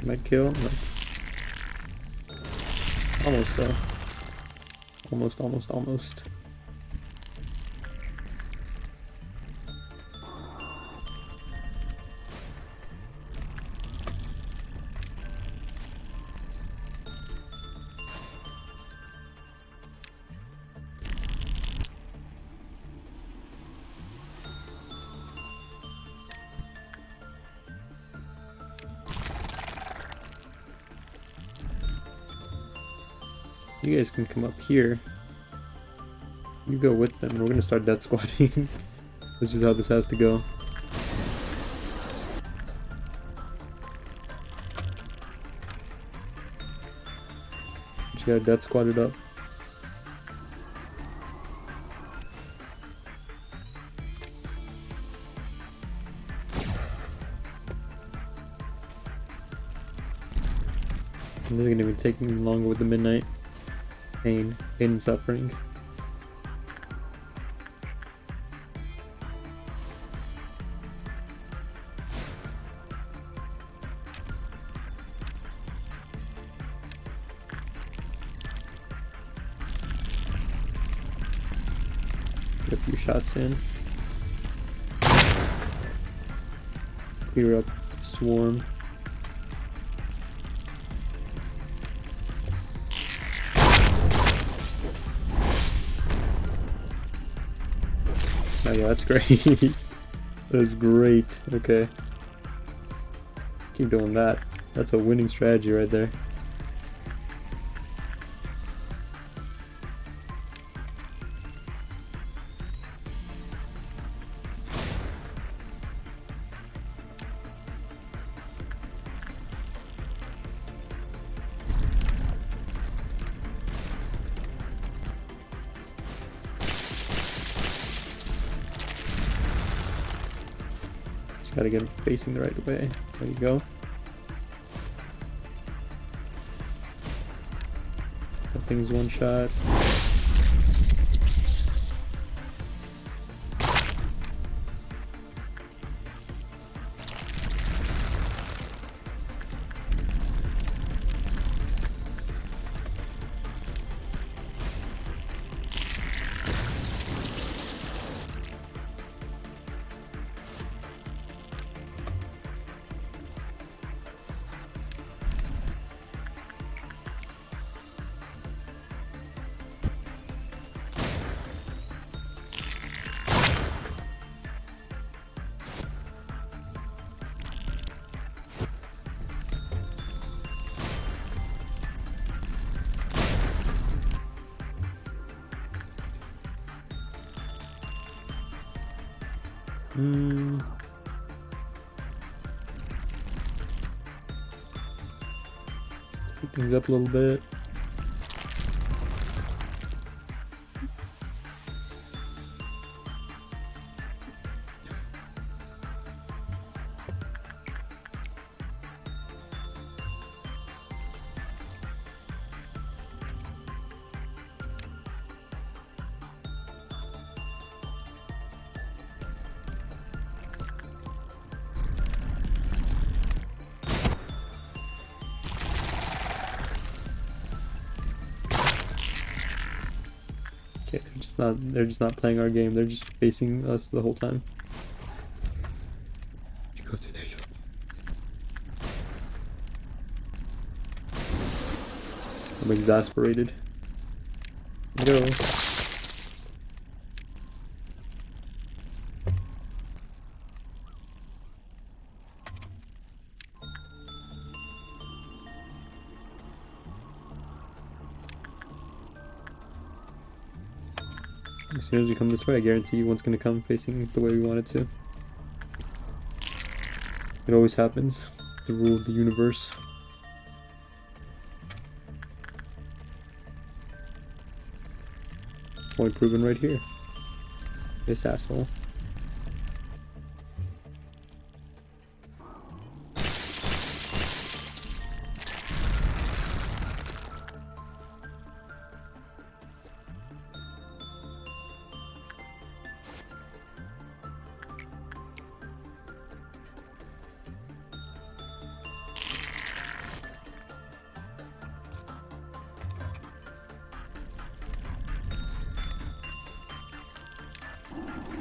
Might kill? No. Almost though. Almost. You guys can come up here. You go with them. We're gonna start death squatting. This is how this has to go. Just gotta death squat it up. And this is gonna be taking longer with the midnight. Pain and suffering. Get a few shots in. Clear up the swarm. Oh yeah, that's great. That is great. Okay. Keep doing that. That's a winning strategy right there. Gotta get him facing the right way. There you go. That thing's one shot. Keep things up a little bit. Okay, they're just not playing our game, they're just facing us the whole time. You go through there, you I'm exasperated. Go. As soon as we come this way, I guarantee you one's gonna come facing the way we want it to. It always happens. The rule of the universe. Point proven right here. This asshole.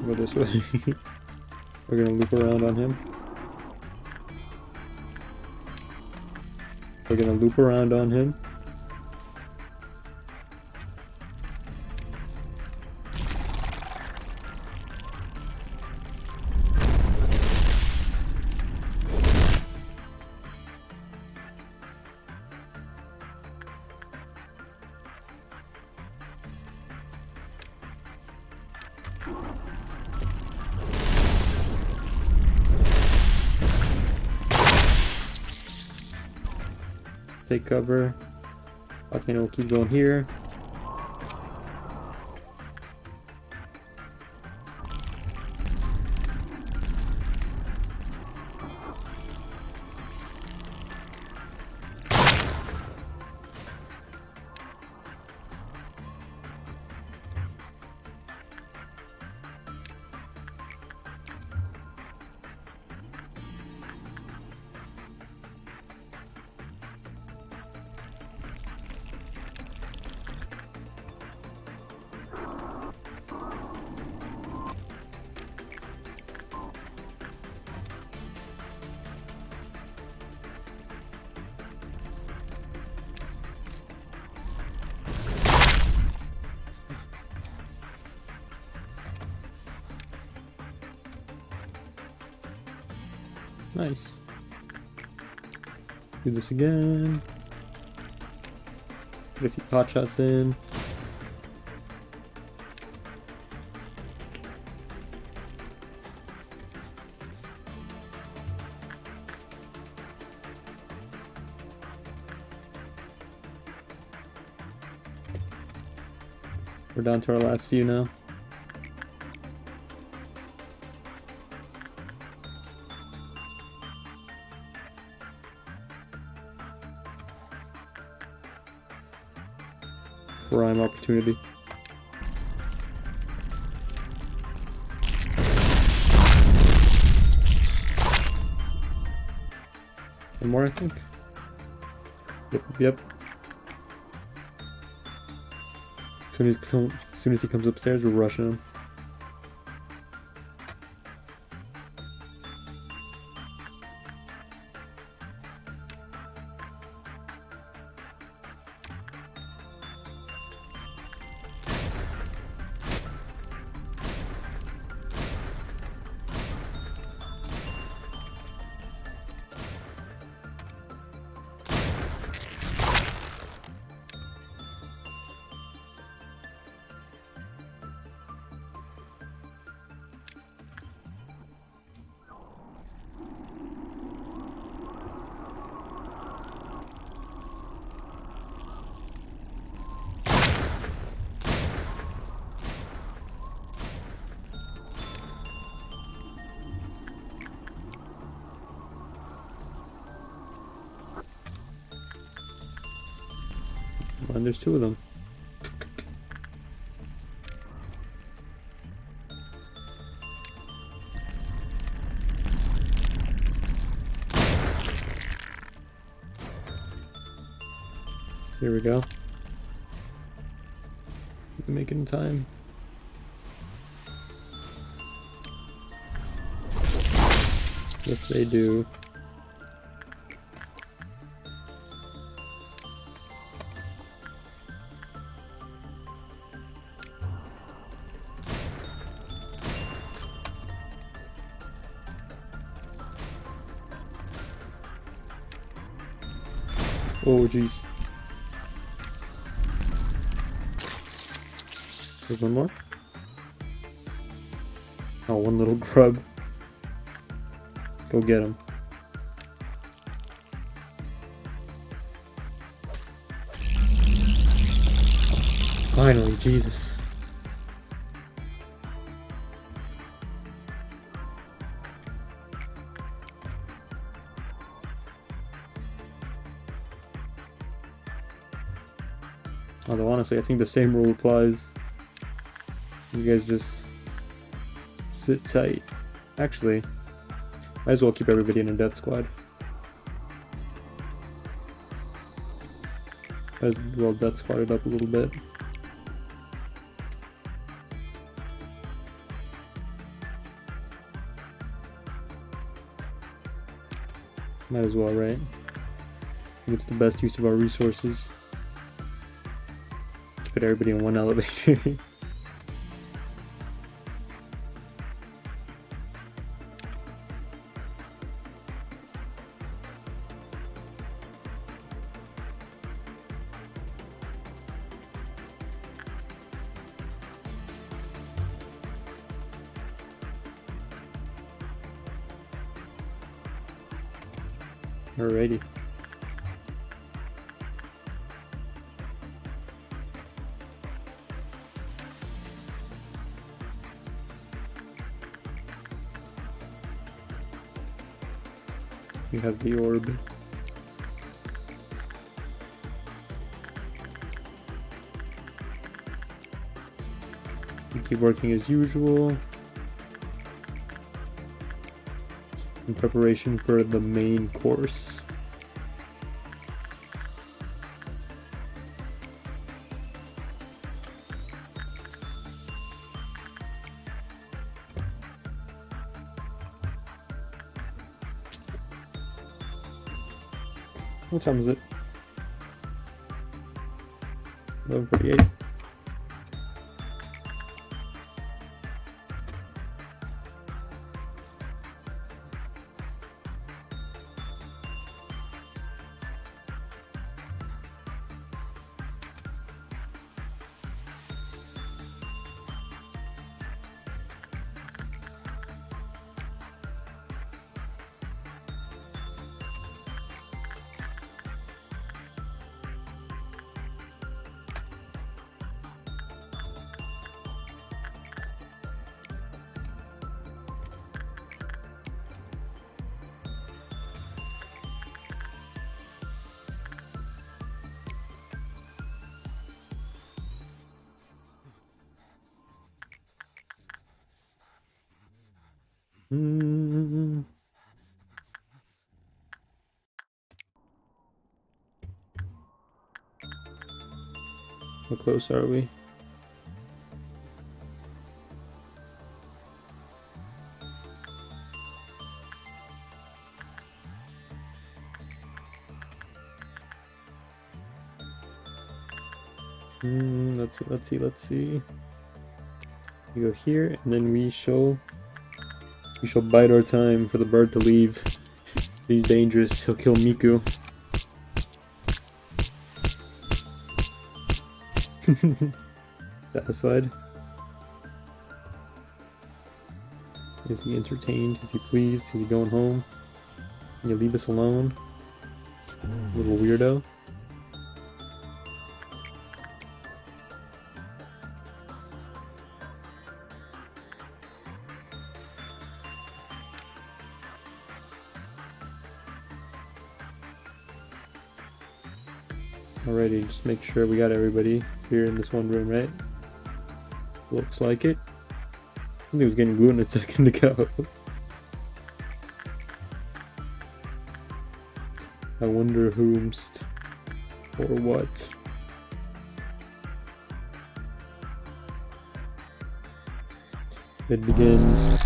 Go this way. We're gonna loop around on him. We're gonna loop around on him. Take cover. Okay, we'll keep going here. Nice. Do this again. Get a few pot shots in. We're down to our last few now. Prime opportunity. One more, I think. Yep. As soon as he comes upstairs, we're rushing him. And there's two of them. Here we go. We can make it in time. Yes, they do. Oh, jeez. There's one more. Oh, one little grub. Go get him. Finally, Jesus. Although honestly, I think the same rule applies. You guys just sit tight. Actually, might as well keep everybody in a death squad. Might as well death squad it up a little bit. Might as well, right? I think it's the best use of our resources. Put everybody in one elevator. Alrighty. We have the orb. We keep working as usual in preparation for the main course. What time is it? 11:48. How close are we? Let's see. We go here, and then we shall bide our time for the bird to leave. He's dangerous. He'll kill Miku. Satisfied? Is he entertained? Is he pleased? Is he going home? Can you leave us alone? Little weirdo. Alrighty, just make sure we got everybody here in this one room, right? Looks like it. I think it was getting glued a second ago. I wonder whomst or what. It begins.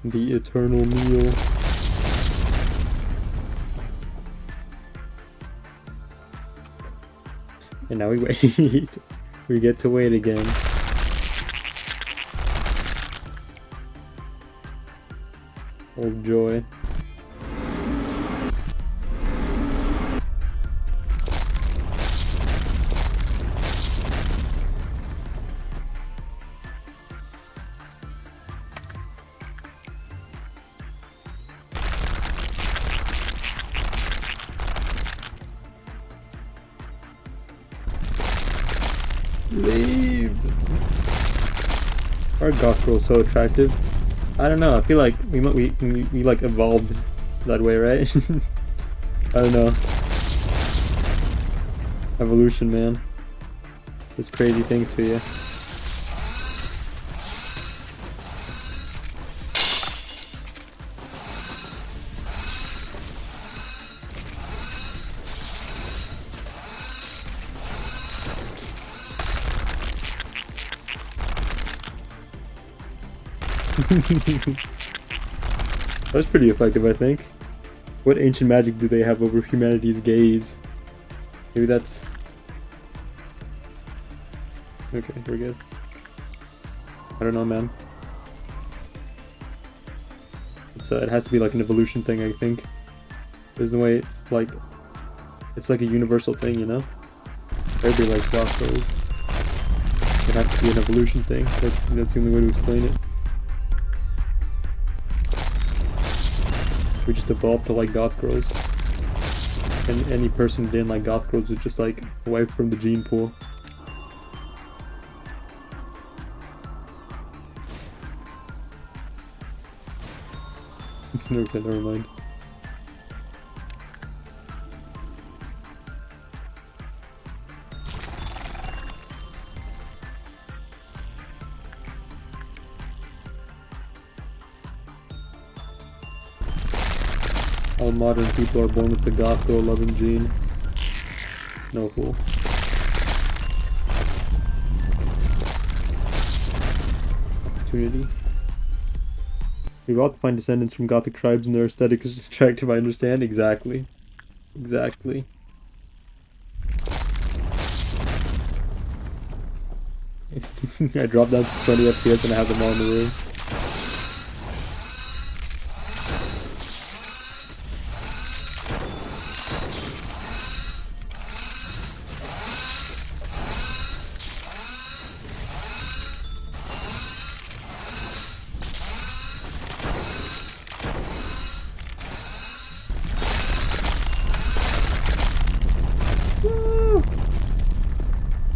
The eternal meal. And now we wait. We get to wait again. Oh joy. Leave! Our goth girl is so attractive. I don't know, I feel like we like evolved that way, right? I don't know. Evolution, man. Does crazy things to you. That was pretty effective, I think. What ancient magic do they have over humanity's gaze? Maybe that's... Okay, we're good. I don't know, man. It has to be like an evolution thing, I think. There's no way, like... It's like a universal thing, you know? Everybody likes goth girls. It has to be an evolution thing. That's the only way to explain it. We just evolved to like goth girls. And any person who didn't like goth girls was just like wiped from the gene pool. Okay, never mind. All modern people are born with the goth girl loving gene. No fool. Opportunity. We've all to find descendants from gothic tribes and their aesthetic is attractive, I understand. Exactly. Exactly. I dropped down to 20 FPS and I have them all in the room.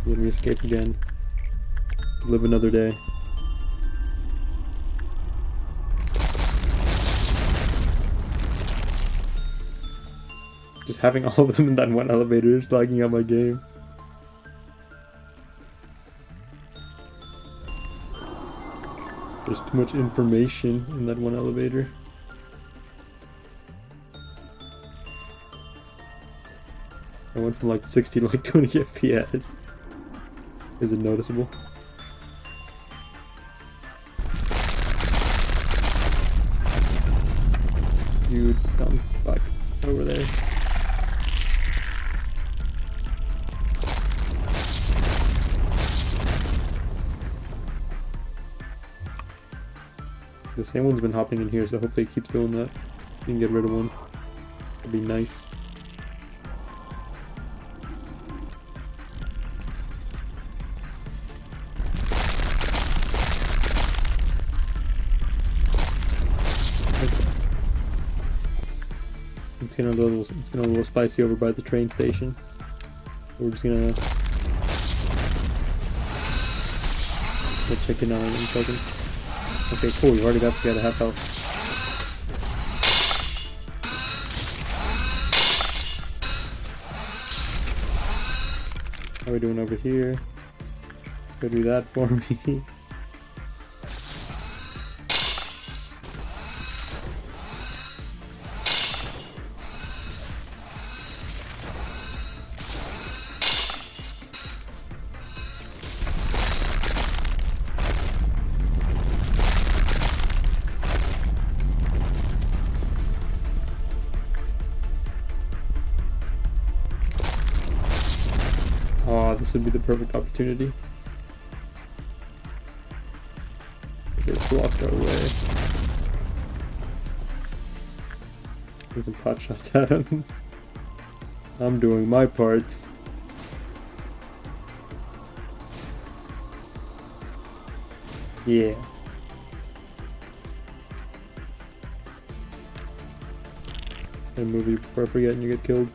Let me escape again. Live another day. Just having all of them in that one elevator is lagging out my game. There's too much information in that one elevator. I went from like 60 to like 20 FPS. Is it noticeable? You dumb fuck. Over there. The same one's been hopping in here, so hopefully it keeps doing that. You can get rid of one. That'd be nice. It's getting a little spicy over by the train station. We're just gonna check in on it in a second. Okay, cool. You already got to get a half health. How are we doing over here? Go do that for me. Oh, this would be the perfect opportunity. It's blocked our way. There's some pot shots at him. I'm doing my part. Yeah. A movie you prefer forgetting you get killed.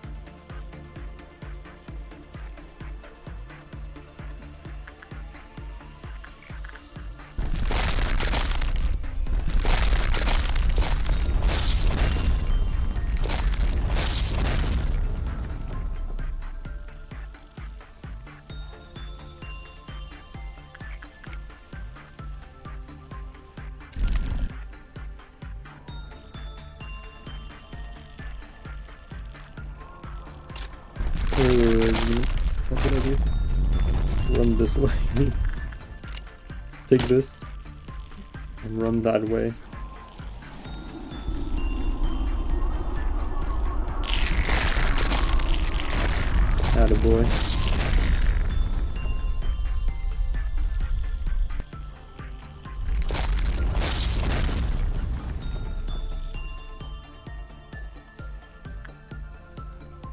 What did I do? Run this way. Take this and run that way. Attaboy.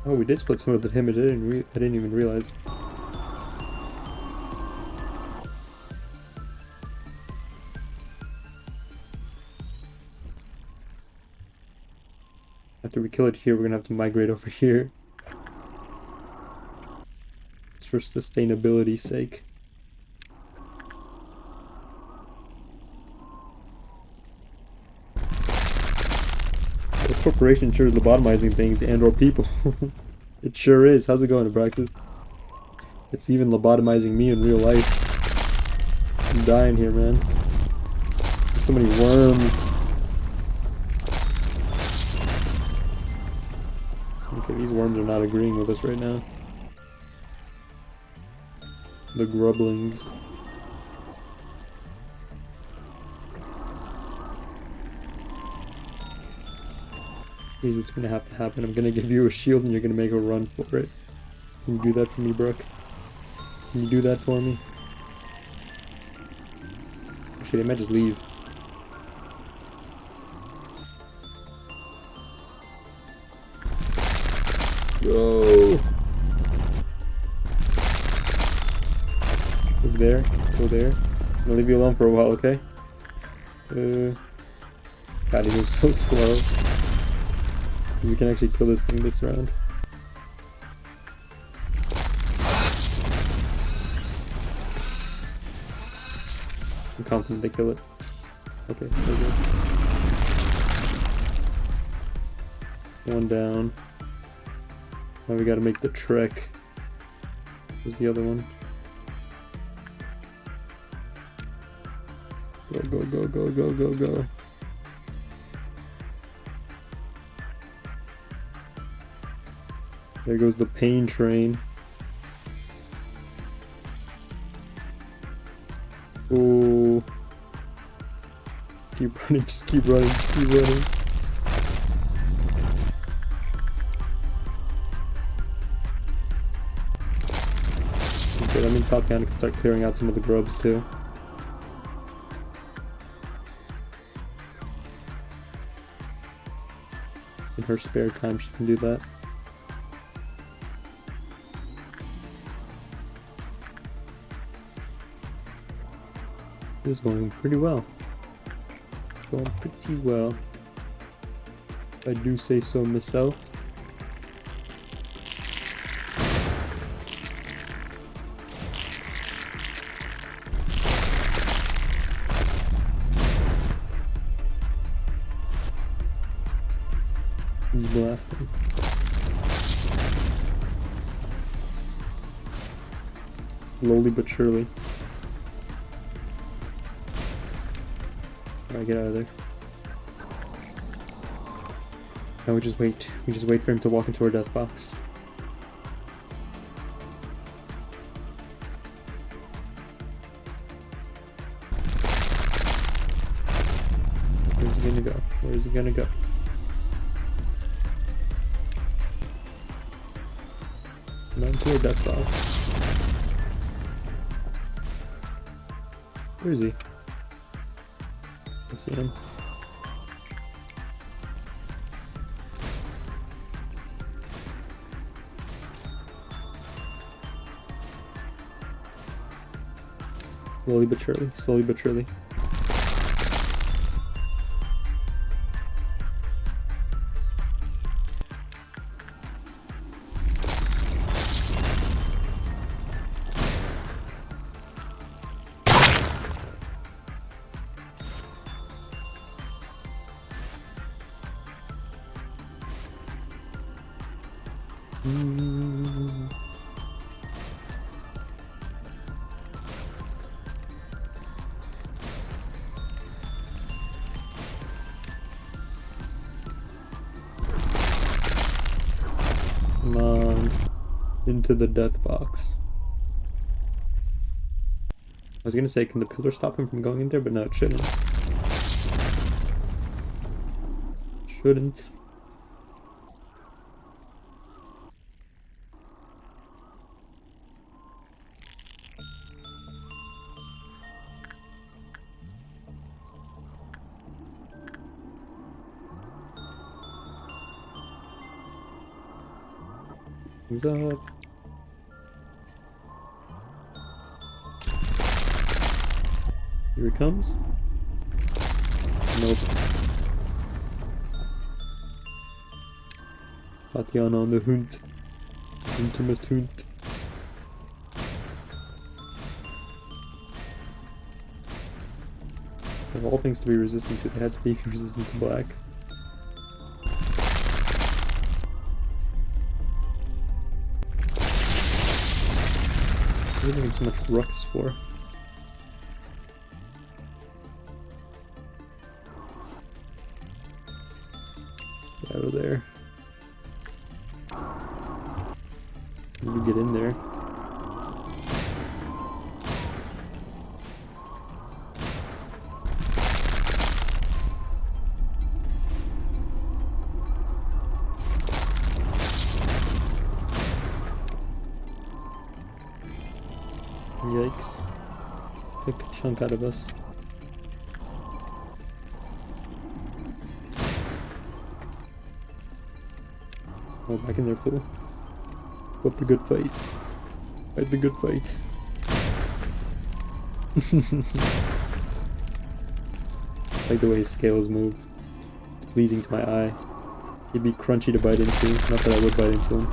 Oh, we did split some of the him. I didn't even realize. after we kill it here, we're gonna have to migrate over here. It's for sustainability's sake. The corporation sure is lobotomizing things and or people. It sure is. How's it going, Abraxas? It's even lobotomizing me in real life. I'm dying here, man. There's so many worms. Okay, these worms are not agreeing with us right now. The grublings. Here's what's gonna have to happen. I'm gonna give you a shield and you're gonna make a run for it. Can you do that for me, Brooke? Can you do that for me? Actually, they might just leave. Go! Go there. Go there. I'm gonna leave you alone for a while, okay? God, he moves so slow. We can actually kill this thing this round. I'm confident they kill it. Okay, there we go. One down. Now we gotta make the trek. Where's the other one? Go, go, go, go, go, go, go. There goes the pain train. Oh. Keep running, just keep running, just keep running. Okay, that means Tatiana can start clearing out some of the grubs too. In her spare time, she can do that. This is going pretty well. Going pretty well. If I do say so myself. He's blasting. Slowly but surely. Alright, get out of there. Now we just wait. We just wait for him to walk into our death box. Where's he gonna go? Where is he gonna go? Not into our death box. Where is he? I see him. Slowly but surely, slowly but surely. Come on, into the death box. I was gonna say, can the pillar stop him from going in there? But no, it shouldn't. Shouldn't. He's up. Here he comes. Nope. Tatiana on the hunt. Intimist hunt. Of all things to be resistant to, they had to be resistant to black. What are they making so much ruckus for? Get out of there. You get in there. Yikes. Took a chunk out of us. Oh, back in there, fool. What the good fight. Fight the good fight. Like the way his scales move. It's pleasing to my eye. He'd be crunchy to bite into. Not that I would bite into him.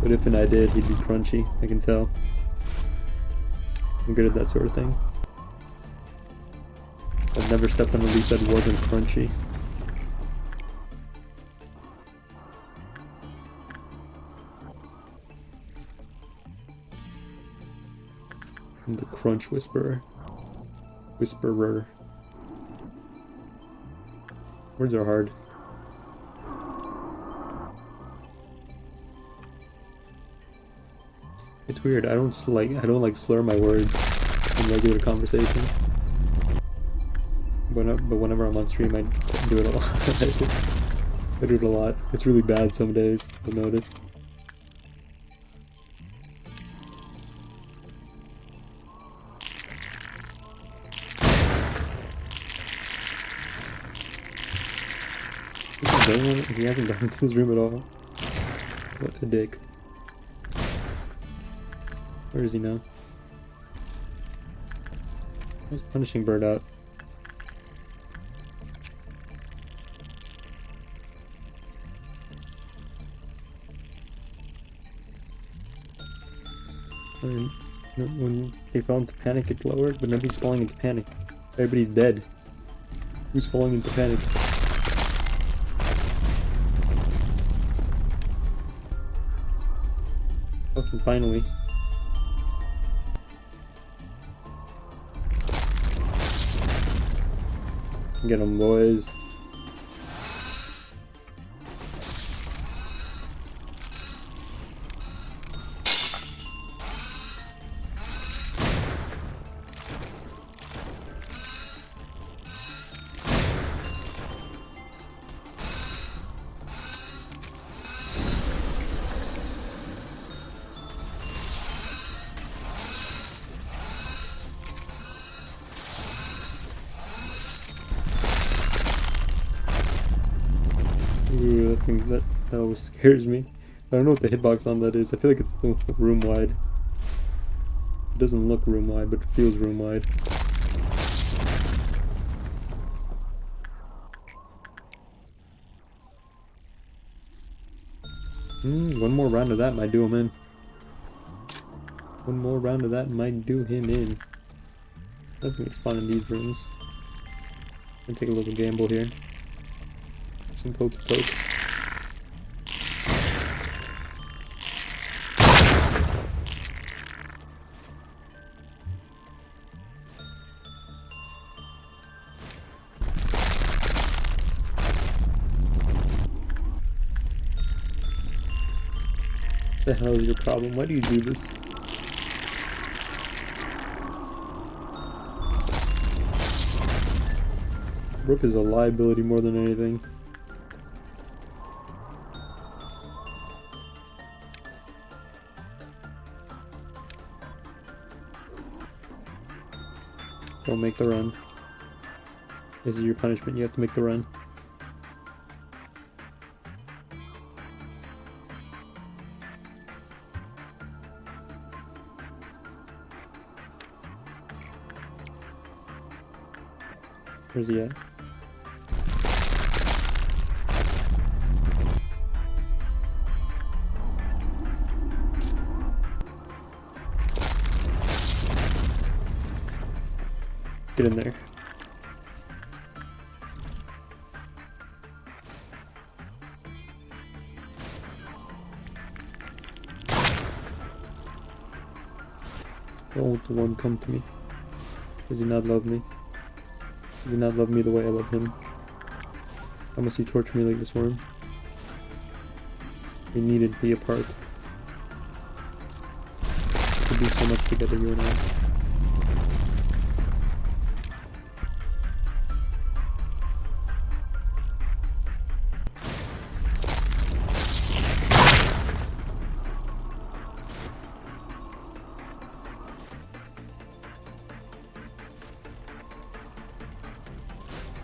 But if and I did, he'd be crunchy. I can tell. I'm good at that sort of thing. I've never stepped on a leaf that wasn't crunchy. I'm the crunch whisperer. Whisperer. Words are hard. It's weird. I don't like slur my words in regular conversation. But whenever I'm on stream, I do it a lot. I do it a lot. It's really bad some days. I've noticed. He hasn't gone into his room at all. What a dick. Where is he now? How's Punishing Bird out? When they fell into panic, it lowered, but nobody's falling into panic. Everybody's dead. Who's falling into panic? Fucking finally. Get 'em, boys. Ooh, that always scares me. I don't know what the hitbox on that is. I feel like it's room wide. It doesn't look room wide, but it feels room wide. One more round of that might do him in. One more round of that might do him in. Nothing spawn in these rooms. I'm gonna take a little gamble here. Some pokey poke. What the hell is your problem? Why do you do this? Rook is a liability more than anything. Don't make the run. This is your punishment, you have to make the run. Where's he at? Get in there. Won't the one come to me? Does he not love me? Does he not love me the way I love him? How must he torture me like this worm? We needed to be apart. We could do so much together, you and I.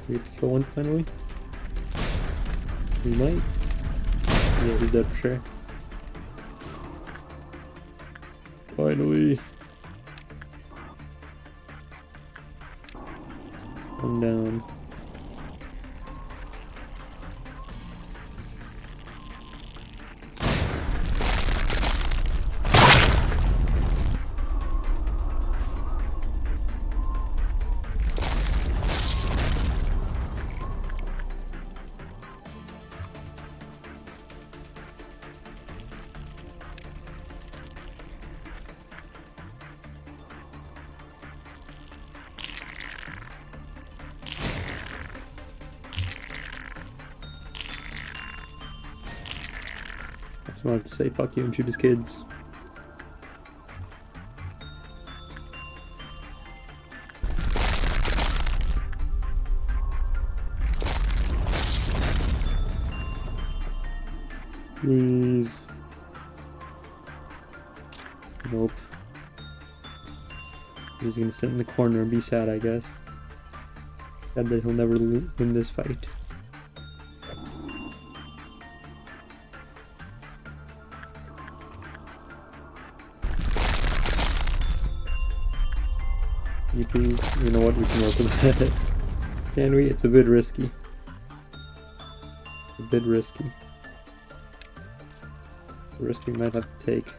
We get to kill one finally? We might. Yeah, he's dead for sure. Finally. I'm down. I just wanted to say fuck you and shoot his kids. Please. Nope. He's gonna sit in the corner and be sad, I guess. Sad that he'll never win this fight. You know what, we can work with that. Can we? It's a bit risky. A bit risky. A risk we might have to take.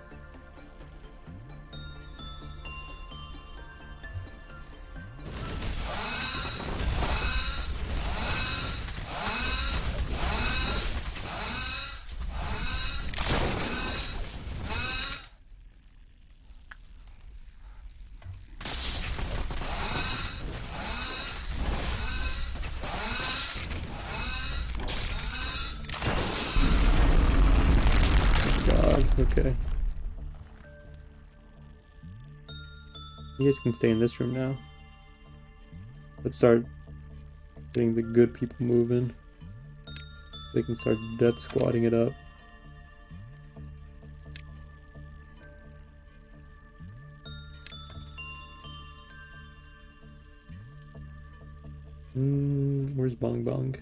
Okay. You guys can stay in this room now. Let's start getting the good people moving. They can start death squatting it up. Where's Bong Bong?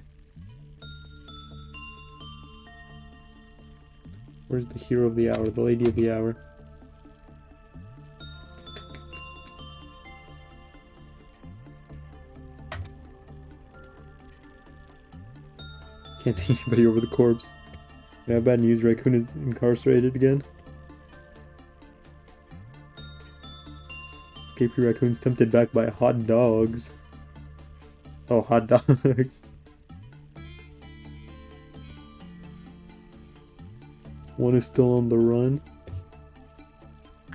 Where's the hero of the hour, the lady of the hour? Can't see anybody over the corpse. I have bad news, Raccoon is incarcerated again. KP Raccoon's tempted back by hot dogs. Oh, hot dogs. One is still on the run.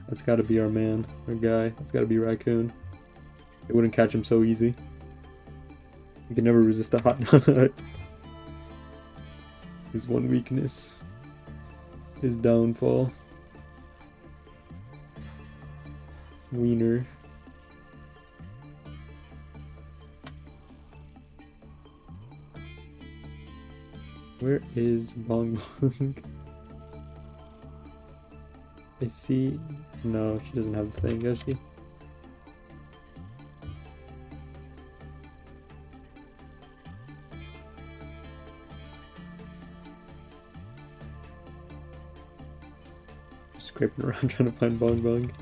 That's gotta be our man, our guy. That's gotta be Raccoon. They wouldn't catch him so easy. He can never resist a hot dog. His one weakness. His downfall. Wiener. Where is Bong Bong? I see. No, she doesn't have the thing, does she? Scraping around trying to find Bong Bong.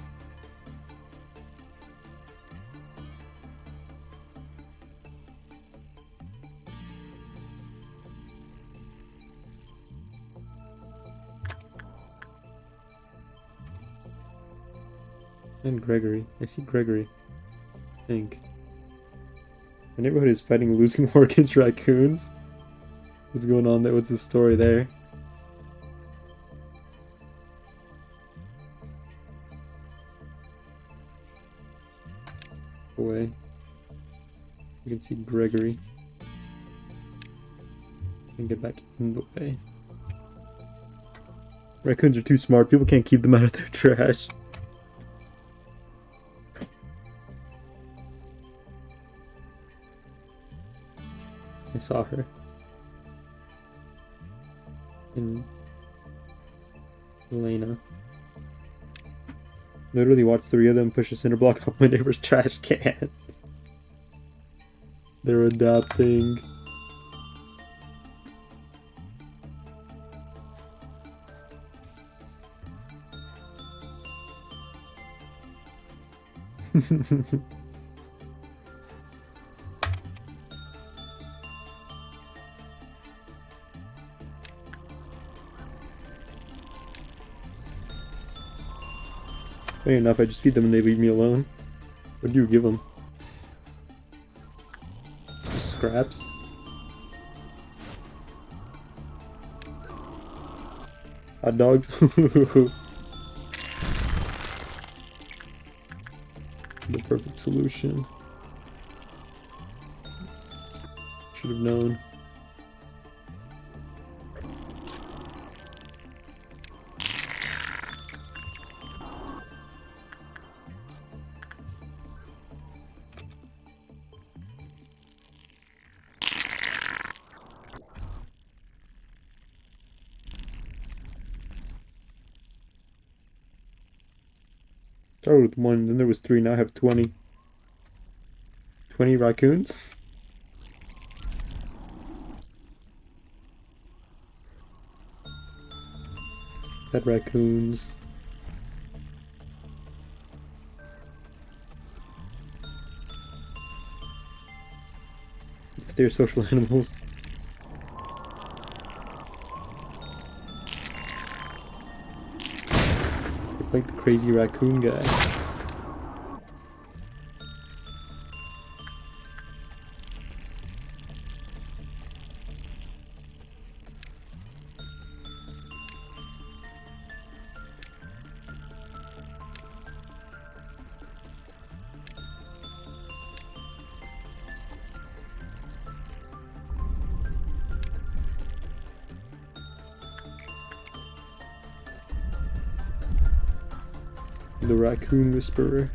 And Gregory. I see Gregory. I think. My neighborhood is fighting losing war against raccoons. What's going on there? What's the story there? Away. You can see Gregory. And get back in the way. Raccoons are too smart. People can't keep them out of their trash. I saw her. And Elena. Literally watched 3 of them push a cinder block off my neighbor's trash can. They're adapting. Funny enough, I just feed them and they leave me alone. What do you give them? Just scraps? Hot dogs? The perfect solution. Should have known. Started with 1, then there was 3, now I have 20. 20 raccoons? Pet raccoons. Yes, they're social animals. Like the crazy raccoon guy. The raccoon whisperer.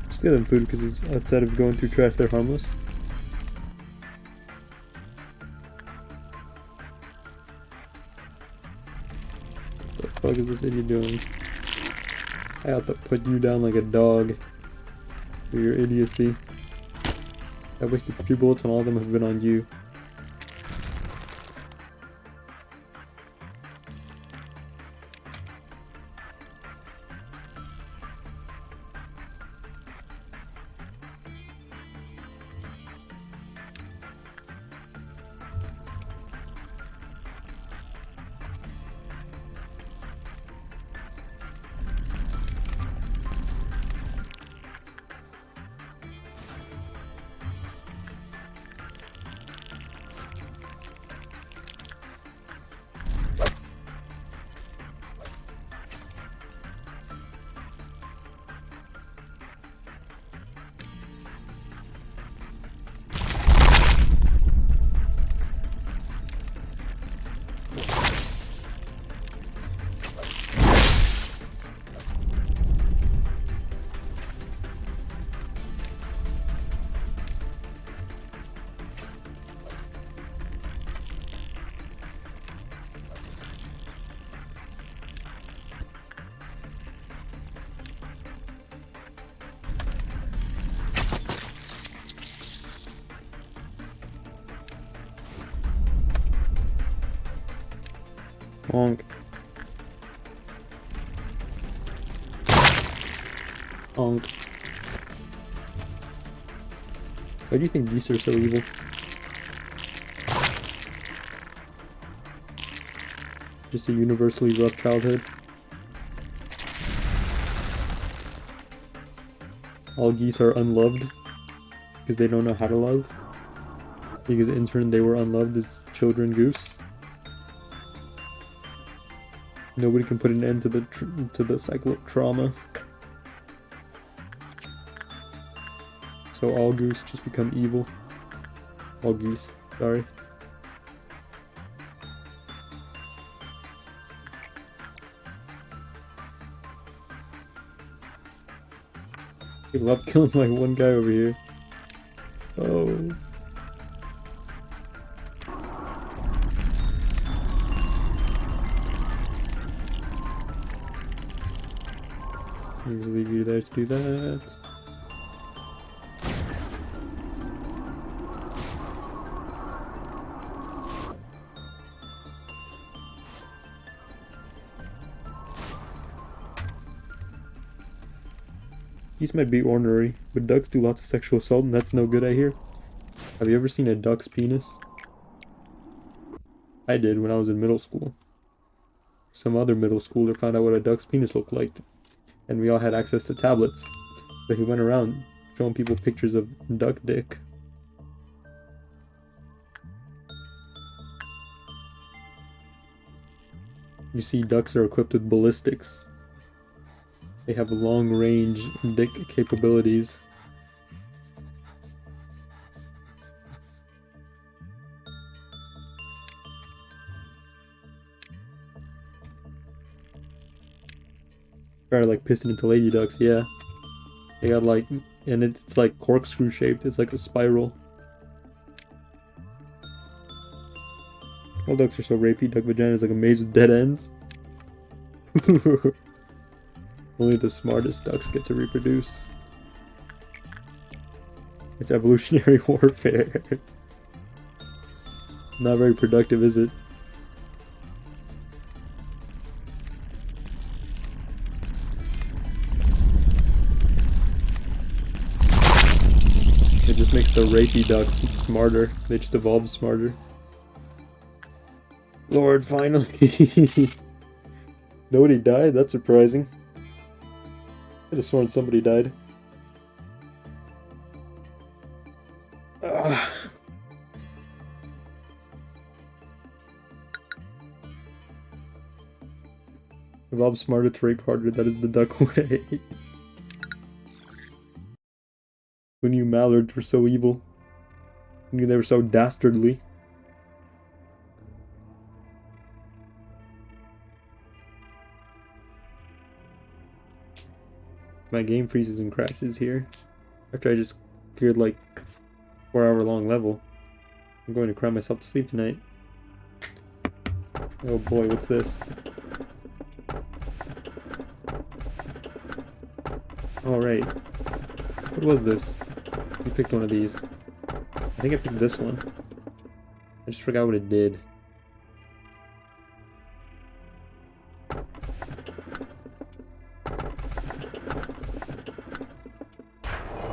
Just give them food because outside of going through trash, they're harmless. What the fuck is this idiot doing? I have to put you down like a dog for your idiocy. I wasted 3 bullets and all of them have been on you. Honk. Honk. Why do you think geese are so evil? Just a universally rough childhood. All geese are unloved because they don't know how to love. Because in turn they were unloved as children goose. Nobody can put an end to the cycle of trauma. So all goose just become evil. All geese, sorry. I love killing my one guy over here. Oh. I'll just leave you there to do that. Geese might be ornery, but ducks do lots of sexual assault and that's no good, I hear. Have you ever seen a duck's penis? I did when I was in middle school. Some other middle schooler found out what a duck's penis looked like, and we all had access to tablets. So he went around showing people pictures of duck dick. You see, ducks are equipped with ballistics. They have long-range dick capabilities. Try to like piston into lady ducks, yeah. They got like, and it's like corkscrew shaped. It's like a spiral. All ducks are so rapey. Duck vagina is like a maze with dead ends. Only the smartest ducks get to reproduce. It's evolutionary warfare. Not very productive, is it? It just makes the rapey ducks smarter. They just evolve smarter. Lord, finally. Nobody died? That's surprising. I could have sworn somebody died. Evolve smarter to rape harder. That is the duck way. Who knew mallards were so evil? Who knew they were so dastardly? My game freezes and crashes here. After I just cleared like 4-hour long level. I'm going to cry myself to sleep tonight. Oh boy, what's this? Alright. What was this? You picked one of these. I think I picked this one. I just forgot what it did.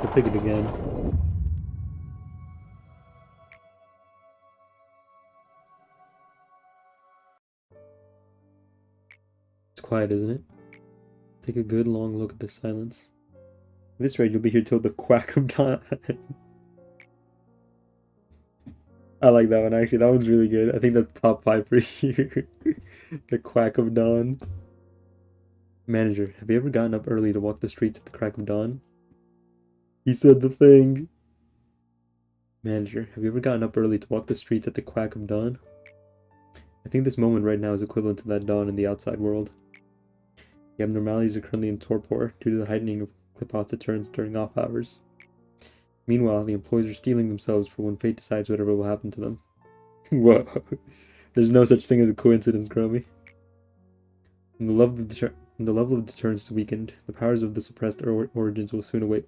I'll pick it again. It's quiet, isn't it? Take a good long look at the silence. At this rate, you'll be here till the quack of dawn. I like that one, actually. That one's really good. I think that's top 5 for you. The quack of dawn. Manager, have you ever gotten up early to walk the streets at the crack of dawn? He said the thing. Manager, have you ever gotten up early to walk the streets at the quack of dawn? I think this moment right now is equivalent to that dawn in the outside world. The abnormalities are currently in torpor due to the heightening of clip-off deterrence during off hours. Meanwhile, the employees are steeling themselves for when fate decides whatever will happen to them. Whoa. There's no such thing as a coincidence, Chromie. When the level of deterrence is weakened, the powers of the suppressed origins will soon awake.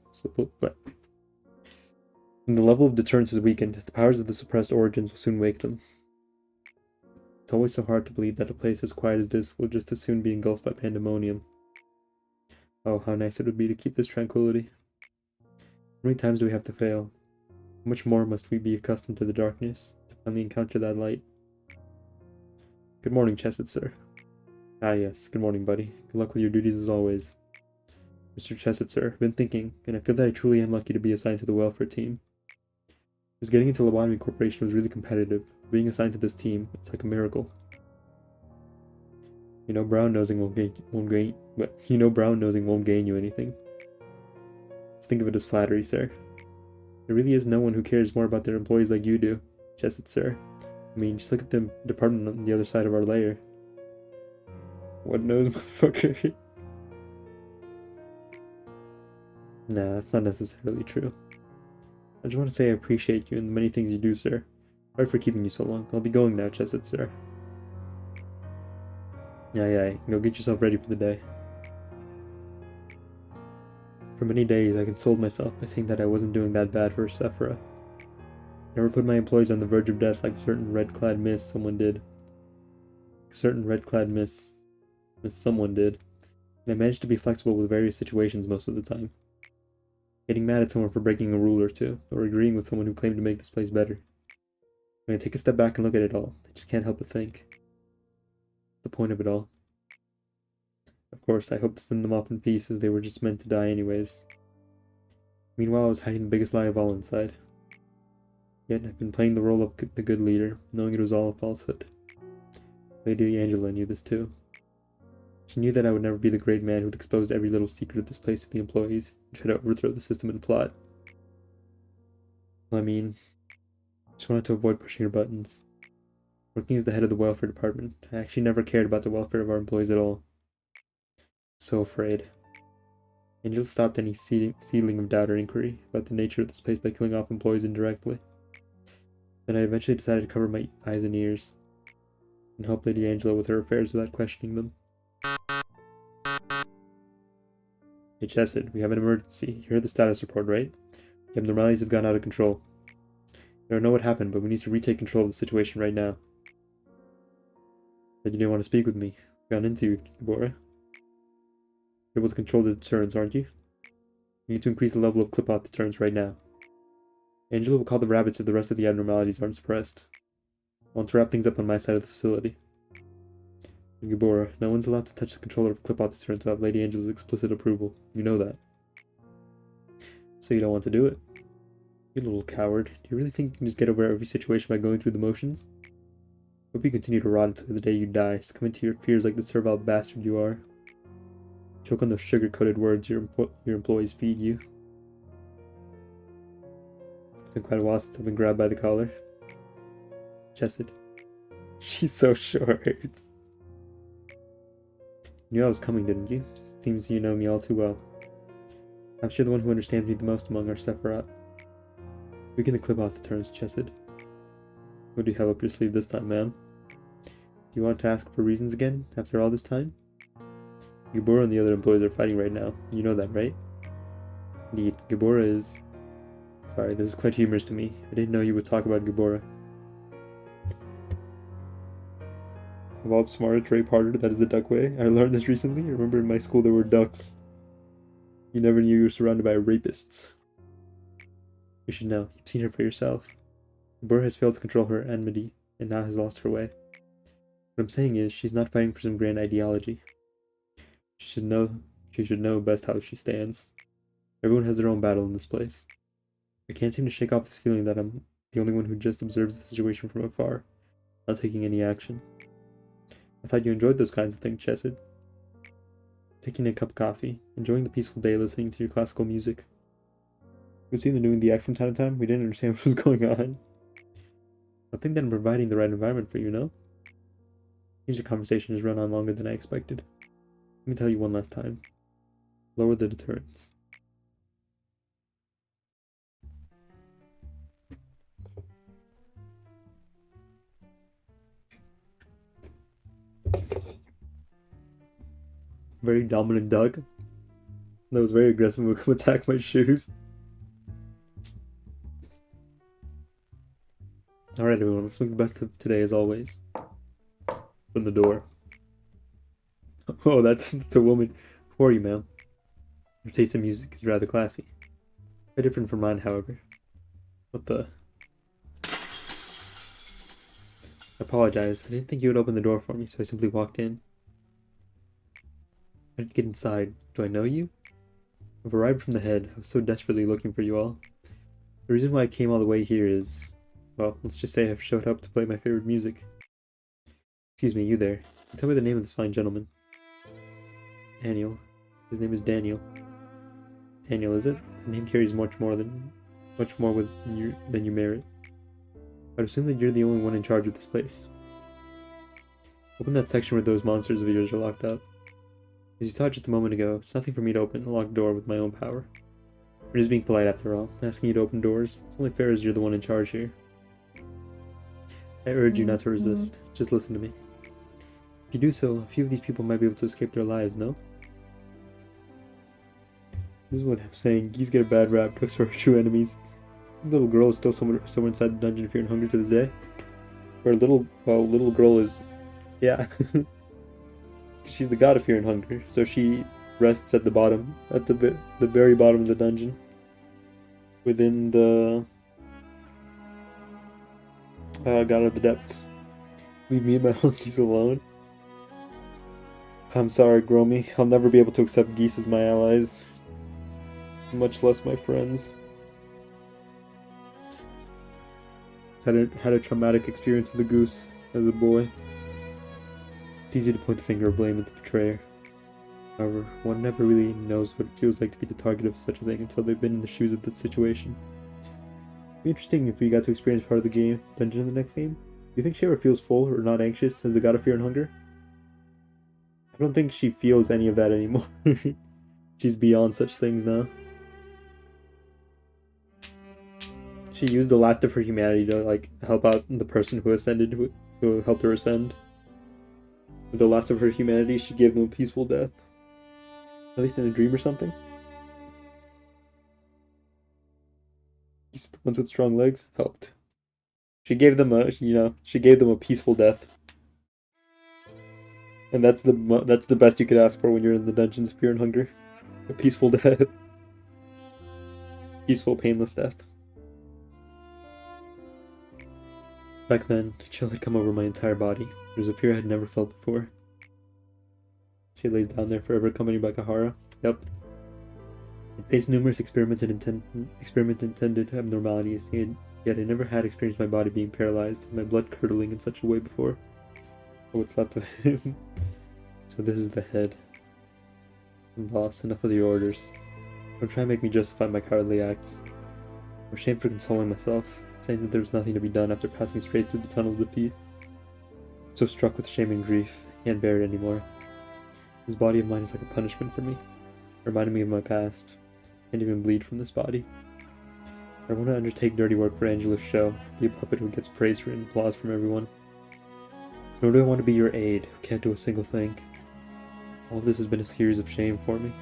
When the level of deterrence is weakened, the powers of the suppressed origins will soon wake them. It's always so hard to believe that a place as quiet as this will just as soon be engulfed by pandemonium. Oh, how nice it would be to keep this tranquility. How many times do we have to fail? How much more must we be accustomed to the darkness to finally encounter that light? Good morning, Chesed, sir. Ah yes, good morning, buddy. Good luck with your duties as always. Mr. Chesed, sir, I've been thinking, and I feel that I truly am lucky to be assigned to the welfare team. Because getting into Lobotomy Corporation was really competitive. Being assigned to this team, it's like a miracle. You know, brown nosing won't gain you anything. Just think of it as flattery, sir. There really is no one who cares more about their employees like you do, Chesed, sir. I mean, just look at the department on the other side of our layer. What nose, motherfucker? Nah, that's not necessarily true. I just want to say I appreciate you and the many things you do, sir. Sorry for keeping you so long. I'll be going now, Chesed, sir. Aye, go get yourself ready for the day. For many days, I consoled myself by saying that I wasn't doing that bad for Sephora. Never put my employees on the verge of death like certain red-clad miss someone did. Someone did. And I managed to be flexible with various situations most of the time. Getting mad at someone for breaking a rule or two, or agreeing with someone who claimed to make this place better. When I take a step back and look at it all, I just can't help but think. What's the point of it all? Of course, I hope to send them off in peace as they were just meant to die anyways. Meanwhile, I was hiding the biggest lie of all inside. Yet I've been playing the role of the good leader, knowing it was all a falsehood. Lady Angela knew this too. She knew that I would never be the great man who'd exposed every little secret of this place to the employees and try to overthrow the system and plot. Well, I mean, I just wanted to avoid pushing her buttons. Working as the head of the welfare department, I actually never cared about the welfare of our employees at all. So afraid. Angel stopped any seedling of doubt or inquiry about the nature of this place by killing off employees indirectly. Then I eventually decided to cover my eyes and ears and help Lady Angela with her affairs without questioning them. Hey Chesed, we have an emergency. You heard the status report, right? The abnormalities have gone out of control. I don't know what happened, but we need to retake control of the situation right now. Said you didn't want to speak with me. Gone into you, Deborah. You're able to control the deterrents, aren't you? You need to increase the level of clip-out deterrents right now. Angela will call the rabbits if the rest of the abnormalities aren't suppressed. I want to wrap things up on my side of the facility. And Gabora, no one's allowed to touch the controller of clip-out deterrents without Lady Angela's explicit approval. You know that. So you don't want to do it? You little coward. Do you really think you can just get over every situation by going through the motions? Hope you continue to rot until the day you die, succumb to your fears like the servile bastard you are. Choke on those sugar-coated words your employees feed you. It's been quite a while since I've been grabbed by the collar. Chesed. She's so short. You knew I was coming, didn't you? Seems you know me all too well. Perhaps you're the one who understands me the most among our Sephiroth. We can clip off the turns, Chesed. What do you have up your sleeve this time, ma'am? Do you want to ask for reasons again, after all this time? Gabora and the other employees are fighting right now. You know that, right? Indeed, Gabora is... Sorry, this is quite humorous to me. I didn't know you would talk about Gabora. Evolved smarter, rape harder, that is the duck way. I learned this recently. I remember in my school there were ducks. You never knew you were surrounded by rapists. You should know. You've seen her for yourself. Gabora has failed to control her enmity, and now has lost her way. What I'm saying is, she's not fighting for some grand ideology. She should know best how she stands. Everyone has their own battle in this place. I can't seem to shake off this feeling that I'm the only one who just observes the situation from afar, not taking any action. I thought you enjoyed those kinds of things, Chesed. Taking a cup of coffee, enjoying the peaceful day listening to your classical music. We've seen them doing the act from time to time. We didn't understand what was going on. I think that I'm providing the right environment for you, no? Seems your conversation has run on longer than I expected. Let me tell you one last time. Lower the deterrents. Very dominant dog. That was very aggressive. Will come attack my shoes. Alright everyone, let's make the best of today as always. From the door. Oh, that's a woman. Who are you, ma'am? Your taste in music is rather classy. Very different from mine, however. What the... I apologize. I didn't think you would open the door for me, so I simply walked in. How did you get inside? Do I know you? I've arrived from the head. I was so desperately looking for you all. The reason why I came all the way here is, well, let's just say I've showed up to play my favorite music. Excuse me, you there. Tell me the name of this fine gentleman. Daniel. His name is Daniel. Daniel, is it? The name carries much more than you merit. I'd assume that you're the only one in charge of this place. Open that section where those monsters of yours are locked up. As you saw just a moment ago, it's nothing for me to open a locked door with my own power. I'm just being polite after all, asking you to open doors. It's only fair as you're the one in charge here. I urge you not to resist. Just listen to me. If you do so, a few of these people might be able to escape their lives, no? This is what I'm saying. Geese get a bad rap, ducks are our true enemies. The little girl is still somewhere inside the dungeon of fear and hunger to this day. Or little girl is, yeah. She's the god of fear and hunger, so she rests at the bottom, at the very bottom of the dungeon. Within the god of the depths. Leave me and my monkeys alone. I'm sorry, Gromy. I'll never be able to accept geese as my allies. Much less my friends. Had a traumatic experience with the goose as a boy. It's easy to point the finger of blame at the betrayer. However, one never really knows what it feels like to be the target of such a thing until they've been in the shoes of the situation. It'd be interesting if we got to experience part of the game, dungeon in the next game. Do you think she ever feels full or not anxious as the god of fear and hunger? I don't think she feels any of that anymore. She's beyond such things now. She used the last of her humanity to help out the person who ascended, who helped her ascend. With the last of her humanity, she gave them a peaceful death. At least in a dream or something. The ones with strong legs helped. She gave them a peaceful death. And that's the best you could ask for when you're in the dungeons of fear and hunger. A peaceful death. Peaceful, painless death. Back then, a chill had come over my entire body. It was a fear I had never felt before. She lays down there forever accompanied by Kahara. Yep. I faced numerous experiment-intended abnormalities, yet I never had experienced my body being paralyzed, and my blood curdling in such a way before. Oh, what's left of him. So this is the head. Boss, enough of your orders. Don't try and make me justify my cowardly acts. I'm ashamed for consoling myself, saying that there was nothing to be done after passing straight through the tunnel of defeat. I'm so struck with shame and grief, I can't bear it anymore. This body of mine is like a punishment for me, reminding me of my past. I can't even bleed from this body. I don't want to undertake dirty work for Angela's show, be a puppet who gets praise for it and applause from everyone. Nor do I want to be your aide, who can't do a single thing. All of this has been a series of shame for me.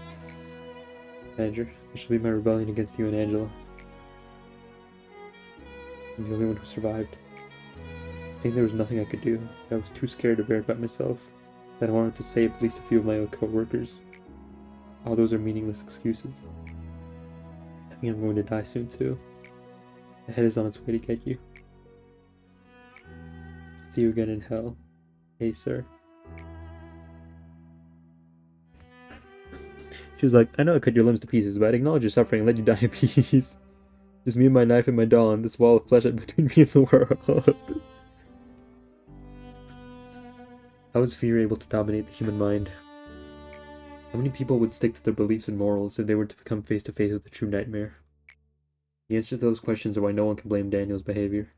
Manager, this shall be my rebellion against you and Angela. I'm the only one who survived. I think there was nothing I could do. I was too scared to bear it by myself. That I wanted to save at least a few of my own co-workers. All those are meaningless excuses. I think I'm going to die soon too. The head is on its way to get you. See you again in hell. Hey, sir. She was like, I know I cut your limbs to pieces, but I'd acknowledge your suffering and let you die in peace. Just me and my knife and my doll and this wall of flesh between me and the world. How is fear able to dominate the human mind? How many people would stick to their beliefs and morals if they were to become face to face with a true nightmare? The answer to those questions are why no one can blame Daniel's behavior.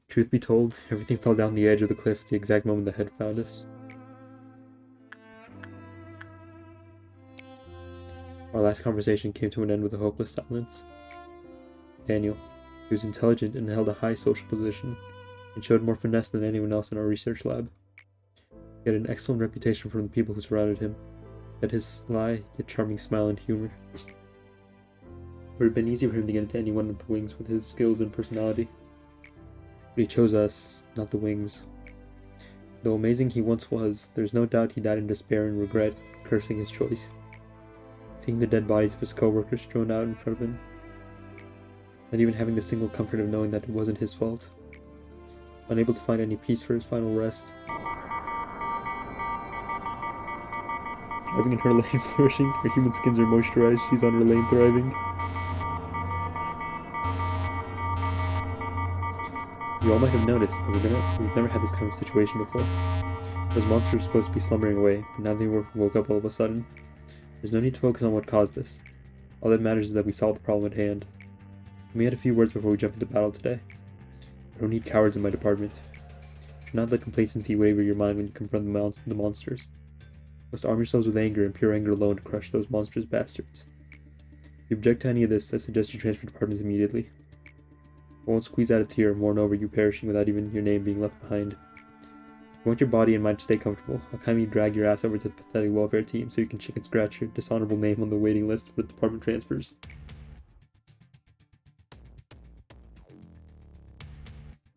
Truth be told, everything fell down the edge of the cliff the exact moment the head found us. Our last conversation came to an end with a hopeless silence. Daniel, he was intelligent and held a high social position, and showed more finesse than anyone else in our research lab. He had an excellent reputation from the people who surrounded him, yet his sly yet charming smile and humor. It would have been easy for him to get into anyone at the wings with his skills and personality. But he chose us, not the wings. Though amazing he once was, there's no doubt he died in despair and regret, cursing his choice. Seeing the dead bodies of his co-workers strewn out in front of him, not even having the single comfort of knowing that it wasn't his fault. Unable to find any peace for his final rest. Thriving in her lane, flourishing. Her human skins are moisturized. She's on her lane, thriving. You all might have noticed, but we've never had this kind of situation before. Those monsters were supposed to be slumbering away, but now they woke up all of a sudden. There's no need to focus on what caused this. All that matters is that we solved the problem at hand. We had a few words before we jump into battle today. I don't need cowards in my department. Do not let complacency waver your mind when you confront the monsters. You must arm yourselves with anger and pure anger alone to crush those monstrous bastards. If you object to any of this, I suggest you transfer departments immediately. I won't squeeze out a tear and mourn over you perishing without even your name being left behind. If you want your body and mind to stay comfortable, I'll kindly drag your ass over to the pathetic welfare team so you can chicken scratch your dishonorable name on the waiting list for department transfers.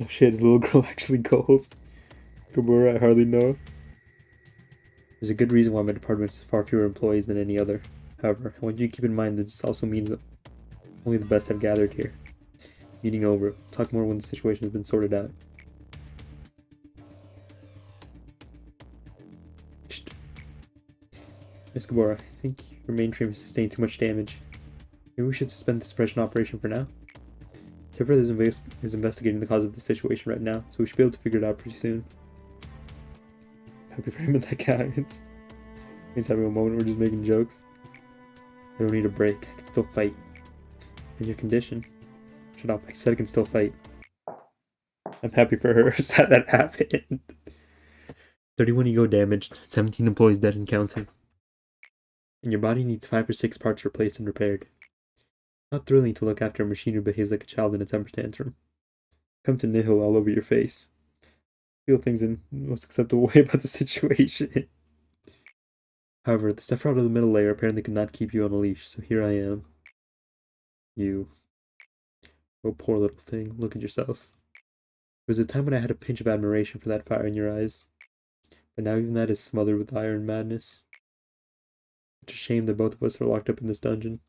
Oh shit, is the little girl actually gold? Kabura, I hardly know. There's a good reason why my department has far fewer employees than any other. However, I want you to keep in mind that this also means that only the best have gathered here. Meeting over. We'll talk more when the situation has been sorted out. Miss Kabura, I think your mainframe has sustained too much damage. Maybe we should suspend the suppression operation for now? Tiffra is investigating the cause of the situation right now, so we should be able to figure it out pretty soon. Happy for him and that guy. He's having a moment where we're just making jokes. I don't need a break. I can still fight. In your condition. Shut up. I said I can still fight. I'm happy for her. Sad that happened. 31 ego damaged. 17 employees dead and counting. And your body needs 5 or 6 parts replaced and repaired. Not thrilling to look after a machine who behaves like a child in a temper tantrum. Come to nihil all over your face. Feel things in the most acceptable way about the situation. However, the stuff out of the middle layer apparently could not keep you on a leash, so here I am. You. Oh, poor little thing. Look at yourself. There was a time when I had a pinch of admiration for that fire in your eyes. But now even that is smothered with iron madness. It's a shame that both of us are locked up in this dungeon.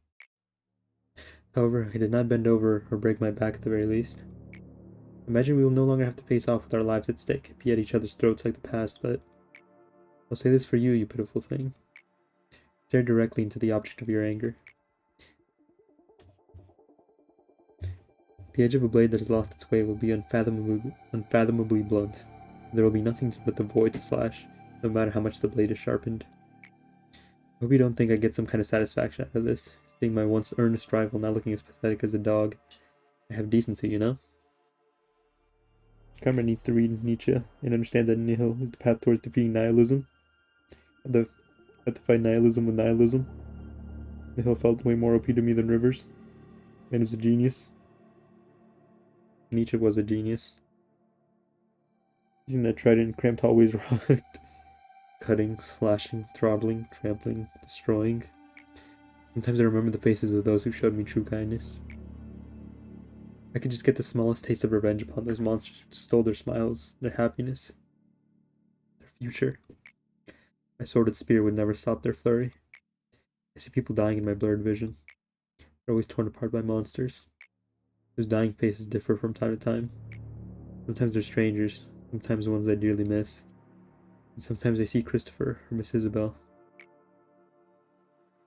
However, I did not bend over or break my back at the very least. Imagine we will no longer have to face off with our lives at stake, be at each other's throats like the past, but I'll say this for you, you pitiful thing. Stare directly into the object of your anger. The edge of a blade that has lost its way will be unfathomably blunt. There will be nothing but the void to slash, no matter how much the blade is sharpened. I hope you don't think I get some kind of satisfaction out of this, seeing my once earnest rival now looking as pathetic as a dog. I have decency, you know? Karma needs to read Nietzsche and understand that nihil is the path towards defeating nihilism. I have to fight nihilism with nihilism. Nihil felt way more OP to me than Rivers. Man is a genius. Nietzsche was a genius. Using that trident, cramped hallways rocked. Cutting, slashing, throttling, trampling, destroying. Sometimes I remember the faces of those who showed me true kindness. I could just get the smallest taste of revenge upon those monsters who stole their smiles, their happiness, their future. My sordid spear would never stop their flurry. I see people dying in my blurred vision. They're always torn apart by monsters. Those dying faces differ from time to time. Sometimes they're strangers, sometimes ones I dearly miss. And sometimes I see Christopher or Miss Isabel.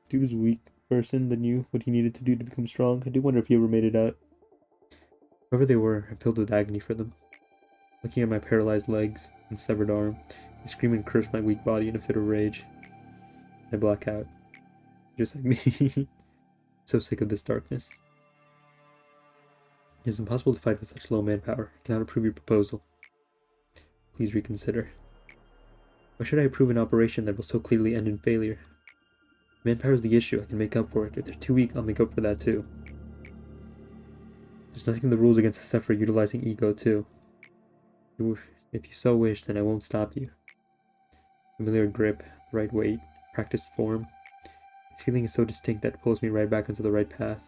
Dude was a weak person that knew what he needed to do to become strong. I do wonder if he ever made it out. Whoever they were, I'm filled with agony for them. Looking at my paralyzed legs and severed arm, I scream and curse my weak body in a fit of rage. I black out. Just like me. So sick of this darkness. It is impossible to fight with such low manpower. I cannot approve your proposal. Please reconsider. Why should I approve an operation that will so clearly end in failure? Manpower is the issue. I can make up for it. If they're too weak, I'll make up for that too. There's nothing in the rules against except for utilizing ego too. If you so wish, then I won't stop you. Familiar grip, right weight, practiced form. This feeling is so distinct that it pulls me right back onto the right path,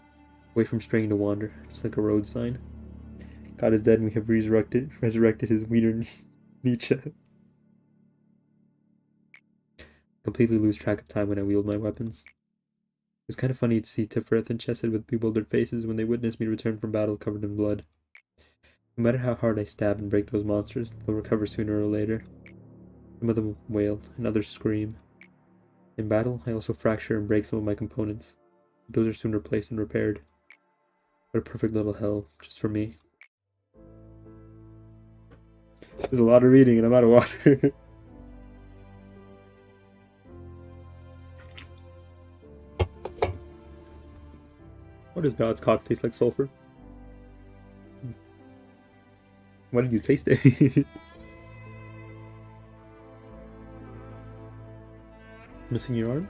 away from straying to wander, just like a road sign. God is dead and we have resurrected his weeder Nietzsche. Completely lose track of time when I wield my weapons. It was kind of funny to see Tiferet and Chesed with bewildered faces when they witnessed me return from battle covered in blood. No matter how hard I stab and break those monsters, they'll recover sooner or later. Some of them wail, and others scream. In battle, I also fracture and break some of my components. Those are soon replaced and repaired. What a perfect little hell, just for me. There's a lot of reading and I'm out of water. What does God's cock taste like sulfur? Why did you taste it? Missing your arm?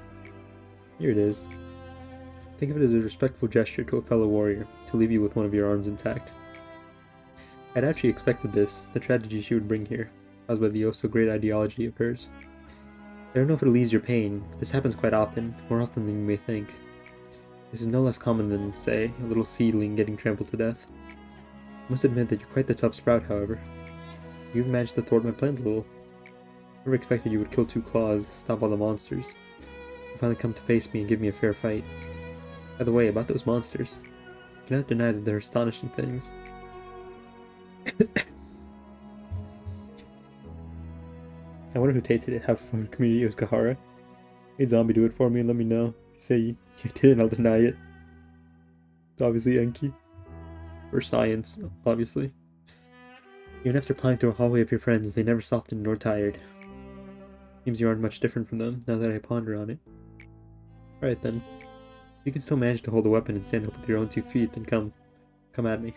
Here it is. Think of it as a respectful gesture to a fellow warrior, to leave you with one of your arms intact. I'd actually expected this, the tragedy she would bring here, caused by the oh-so-great ideology of hers. I don't know if it'll ease your pain, but this happens quite often, more often than you may think. This is no less common than, say, a little seedling getting trampled to death. I must admit that you're quite the tough sprout, however. You've managed to thwart my plans a little. I never expected you would kill 2 claws, stop all the monsters, and finally come to face me and give me a fair fight. By the way, about those monsters, I cannot deny that they're astonishing things. I wonder who tasted it. Have fun, community of Kahara. Hey zombie, do it for me and let me know. If you say you didn't, I'll deny it. It's obviously Enki. For science, obviously. Even after plying through a hallway of your friends, they never softened nor tired. Seems you aren't much different from them, now that I ponder on it. Alright then. If you can still manage to hold a weapon and stand up with your own 2 feet, then come at me.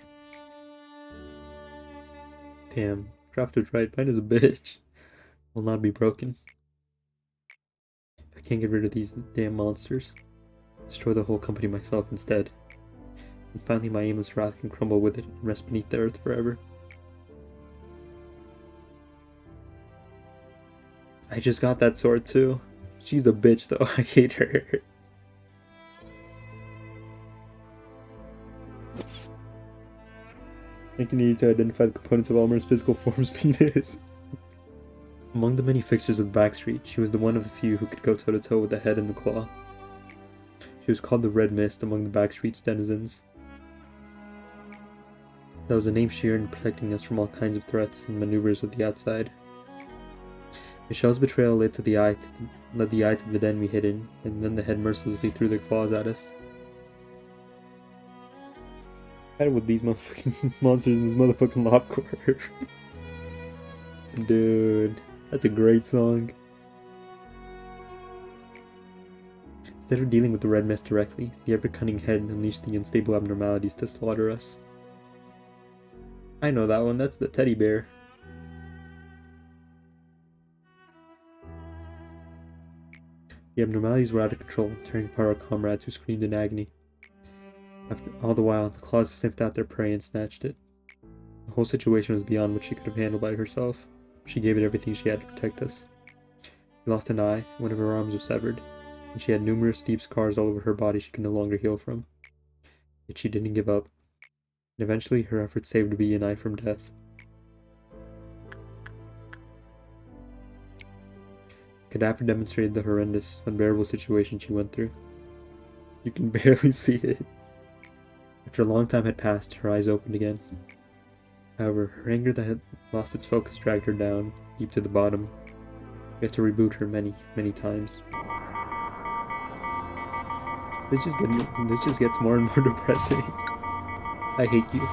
Damn, Kraft was right, mine is a bitch. Will not be broken. If I can't get rid of these damn monsters, destroy the whole company myself instead. And finally my aimless wrath can crumble with it and rest beneath the earth forever. I just got that sword too. She's a bitch though, I hate her. I can need to identify the components of Elmer's physical form's penis. Among the many fixtures of the backstreet, she was the one of the few who could go toe-to-toe with the head and the claw. She was called the Red Mist among the backstreet's denizens. That was a name she earned protecting us from all kinds of threats and maneuvers of the outside. Michelle's betrayal led the eye to the den we hid in, and then the head mercilessly threw their claws at us. I had with these motherfucking monsters in this motherfucking lobcore. Dude, that's a great song. Instead of dealing with the Red Mist directly, the ever-cunning head unleashed the unstable abnormalities to slaughter us. I know that one, that's the teddy bear. The abnormalities were out of control, tearing apart our comrades who screamed in agony. After all the while, the claws sniffed out their prey and snatched it. The whole situation was beyond what she could have handled by herself. She gave it everything she had to protect us. She lost an eye, one of her arms was severed, and she had numerous deep scars all over her body she could no longer heal from. Yet she didn't give up, and eventually her efforts saved B and I from death. Cadaver demonstrated the horrendous, unbearable situation she went through. You can barely see it. After a long time had passed, her eyes opened again. However, her anger that had lost its focus dragged her down, deep to the bottom. We had to reboot her many, many times. This just gets more and more depressing. I hate you.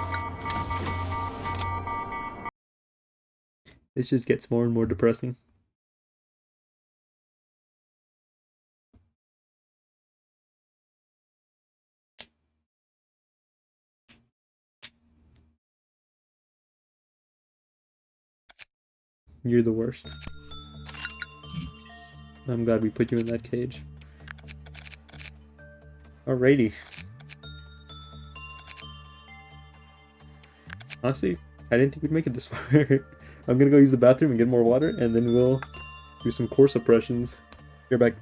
This just gets more and more depressing. You're the worst. I'm glad we put you in that cage. Alrighty. Honestly, I didn't think we'd make it this far. I'm gonna go use the bathroom and get more water, and then we'll do some core suppressions. You're back.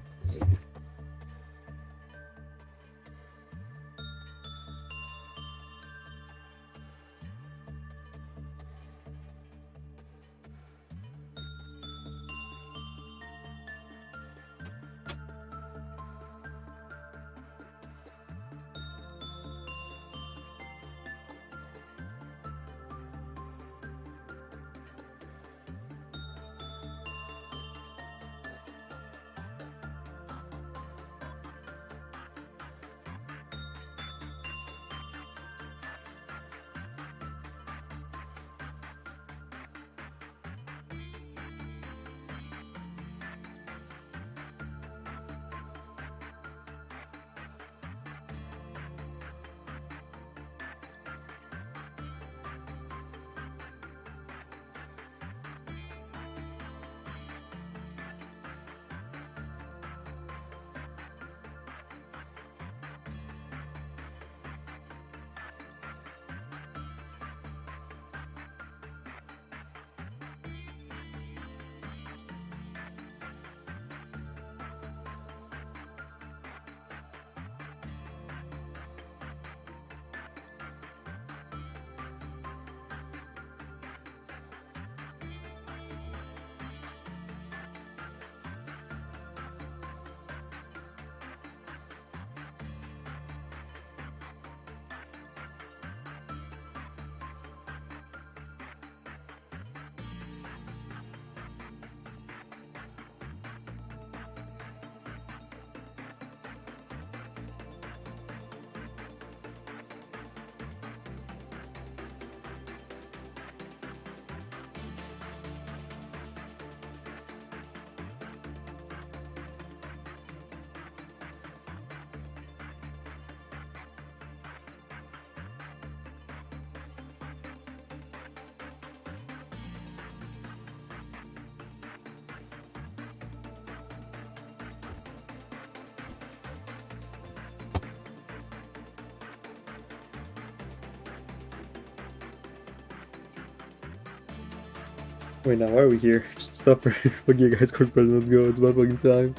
Wait, now why are we here? Just stop for fuck you guys, course president, let's go, it's about fucking time.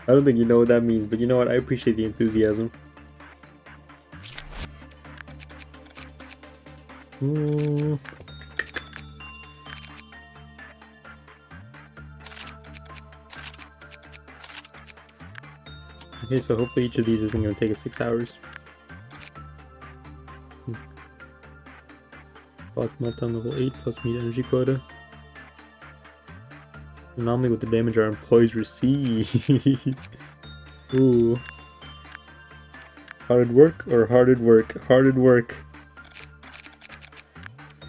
I don't think you know what that means, but you know what, I appreciate the enthusiasm. Okay, so hopefully each of these isn't going to take us 6 hours. Boss meltdown level 8 plus meat energy quota. Anomaly with the damage our employees receive. Ooh. Hard work or harded work? Harded work.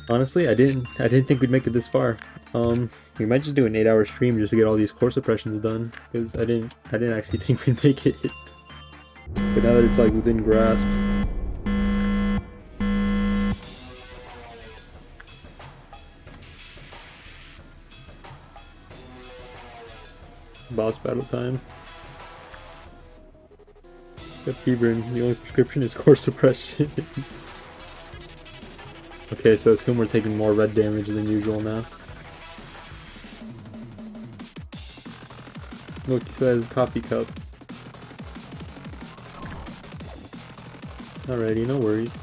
Honestly, I didn't think we'd make it this far. We might just do an 8-hour stream just to get all these core suppressions done, because I didn't actually think we'd make it. But now that it's like within grasp. Boss battle time. Got fever and the only prescription is core suppression. Okay, so assume we're taking more red damage than usual now. Look, he says coffee cup. Alrighty, no worries.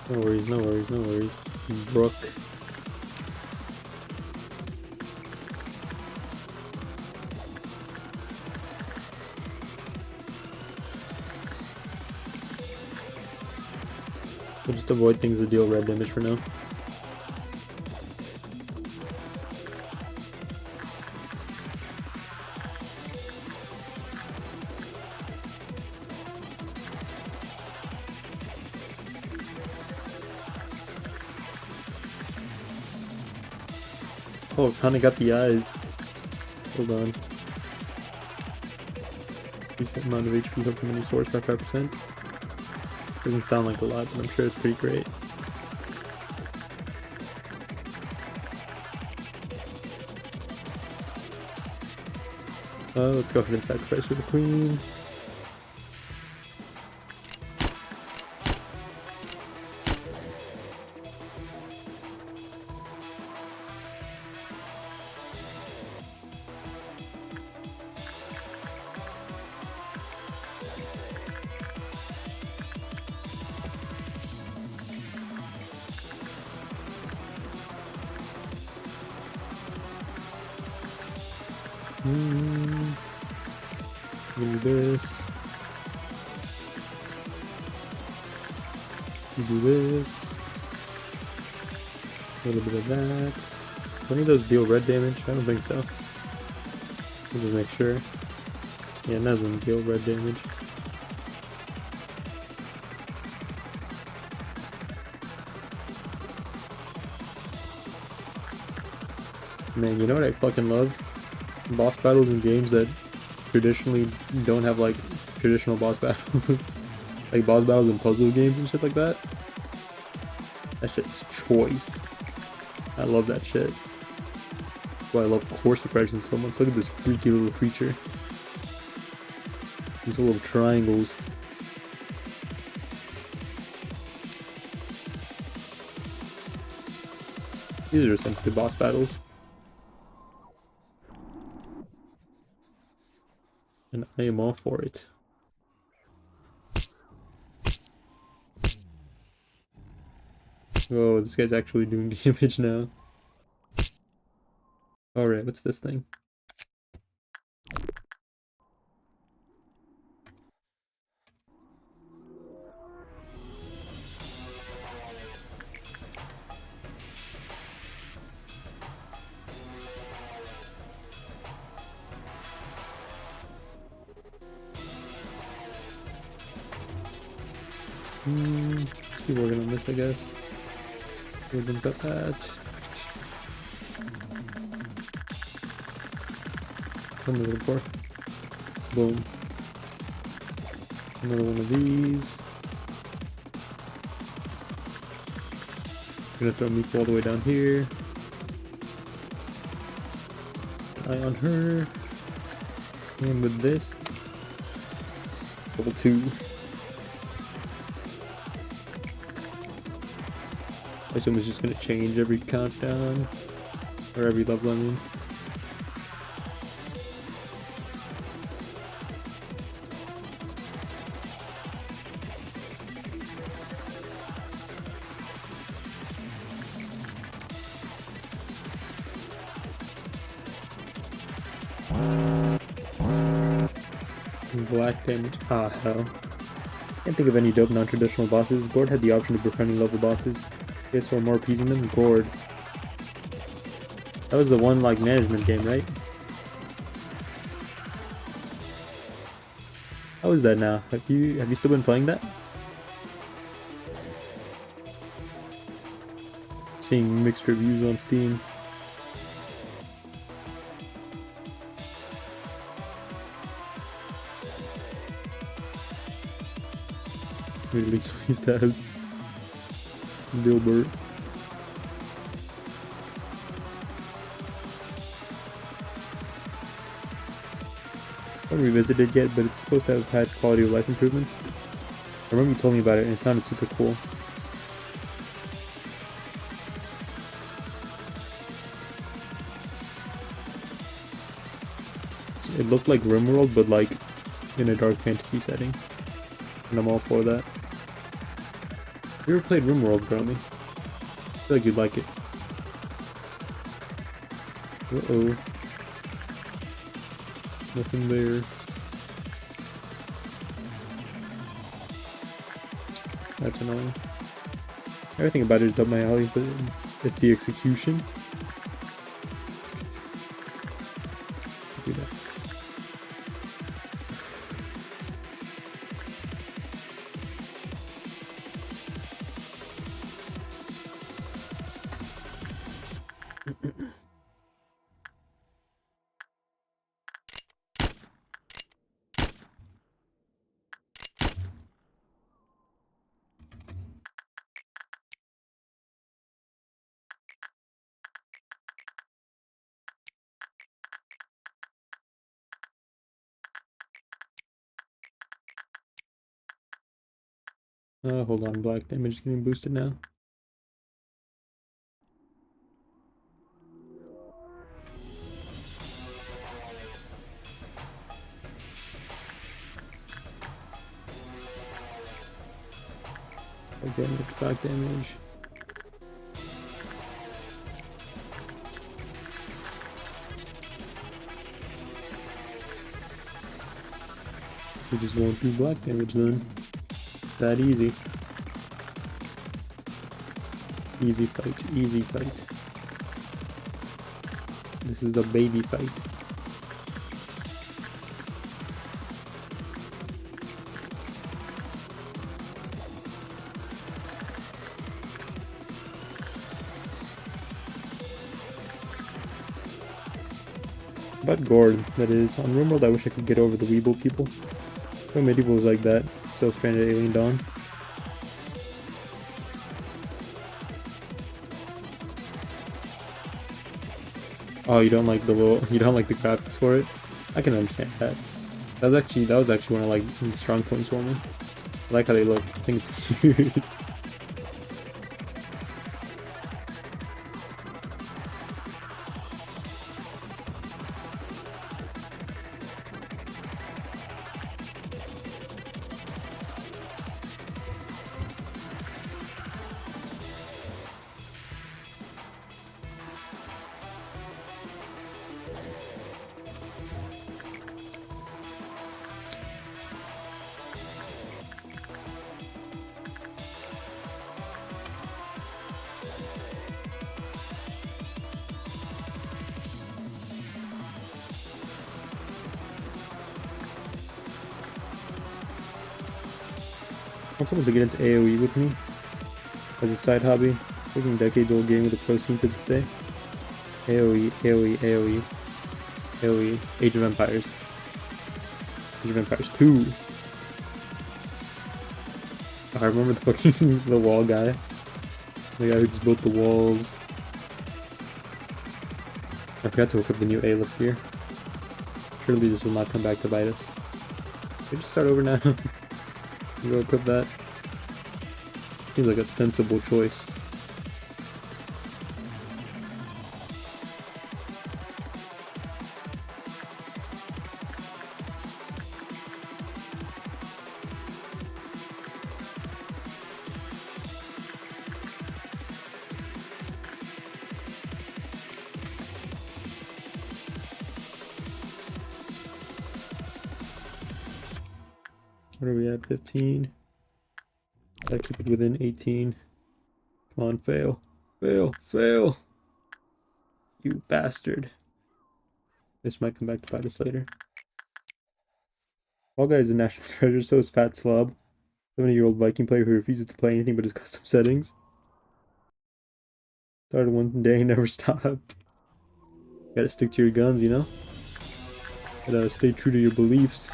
No worries, no worries, no worries. Brook. We'll just avoid things that deal red damage for now. Oh, kinda got the eyes. Hold on. Decent amount of HP come from any source by 5%. Doesn't sound like a lot, but I'm sure it's pretty great. Let's go ahead and sacrifice for the queen. Do this. Do this. A little bit of that. Do any of those deal red damage? I don't think so. We'll just make sure. Yeah, none of them deal red damage. Man, you know what I fucking love? Boss battles in games that traditionally don't have like traditional boss battles. Like boss battles in puzzle games and shit like that. That shit's choice. I love that shit. That's why I love core suppression so much. Look at this freaky little creature. These little triangles. These are essentially boss battles. And I am all for it. Oh, this guy's actually doing damage now. Alright, what's this thing? Keep working on this, I guess. We've got that. Another for. Boom. Another one of these. Gonna throw Meatball all the way down here. Eye on her. And with this. Level 2. I assume it's just gonna change every countdown. Or every level, I mean. Black damage. Ah, hell. Can't think of any dope non-traditional bosses. Gord had the option of befriending level bosses. Guess or more appeasing them. Gord. That was the one like management game, right? How is that now? Have you still been playing that? Seeing mixed reviews on Steam. Really these tabs. Dilbert. I haven't revisited it yet, but it's supposed to have patched quality of life improvements. I remember you told me about it and it sounded super cool. It looked like RimWorld, but like in a dark fantasy setting. And I'm all for that. You ever played RimWorld, Grommy? I feel like you'd like it. Uh-oh. Nothing there. That's annoying. Everything about it is up my alley, but it's the execution. Do that. Hold on, black damage is getting boosted now. Again with black damage. We just won't do black damage then. That easy. Easy fight, easy fight. This is the baby fight. About Gord, that is. On RimWorld I wish I could get over the Weeble people. So medieval is like that. So Stranded Alien Dawn. Oh, you don't like the graphics for it? I can understand that. That was actually one of like the strong points for me. I like how they look. I think it's cute. I want someone to get into AoE with me as a side hobby. Freaking decades-old game with a pro scene to this day. AoE, AoE, AoE, AoE. Age of Empires. Age of Empires 2. I remember the fucking the wall guy. The guy who just built the walls. I forgot to equip the new A-lift gear. Surely this will not come back to bite us. Should we just start over now? Go equip that. Seems like a sensible choice. What are we at? 15. Gotta keep it within 18. Come on, fail. Fail. Fail. You bastard. This might come back to bite us later. Fall Guy is a national treasure, so is Fat Slob. 70-year-old Viking player who refuses to play anything but his custom settings. Started one day, never stopped. Gotta stick to your guns, you know? Gotta stay true to your beliefs.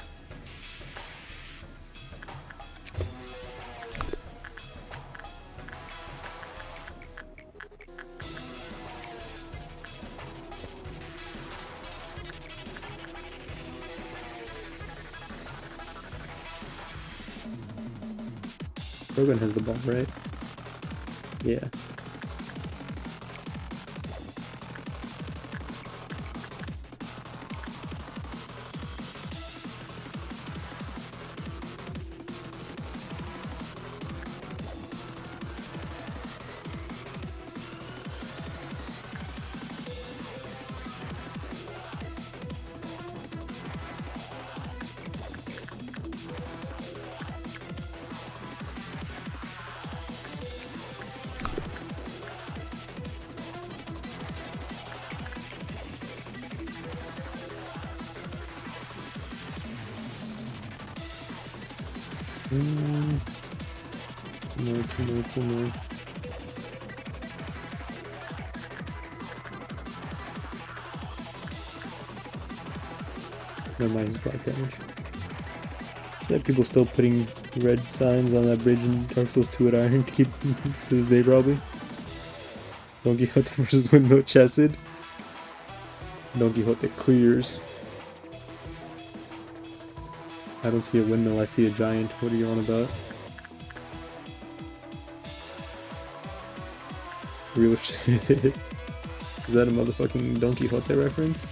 Rogan has the ball, right? Yeah. Two more. Never mind, it's black damage. Yeah, people still putting red signs on that bridge in Dark Souls 2 at Iron to keep to this day probably. Don Quixote versus Windmill Chested. Don Quixote clears. I don't see a windmill, I see a giant. What are you on about? Real shit. Is that a motherfucking Don Quixote reference?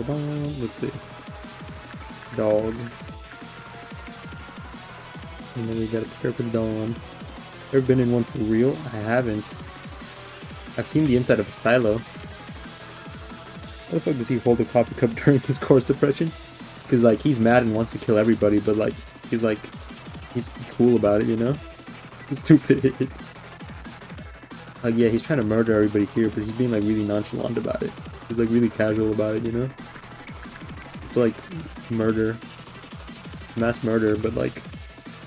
Let's see. Dog. And then we gotta prepare for dawn. Ever been in one for real? I haven't. I've seen the inside of a silo. How the fuck does he hold a coffee cup during his core suppression? Because, like, he's mad and wants to kill everybody, but, like, he's cool about it, you know? He's stupid. Like, yeah, he's trying to murder everybody here, but he's being, like, really nonchalant about it. He's, like, really casual about it, you know? It's like murder. Mass murder, but, like,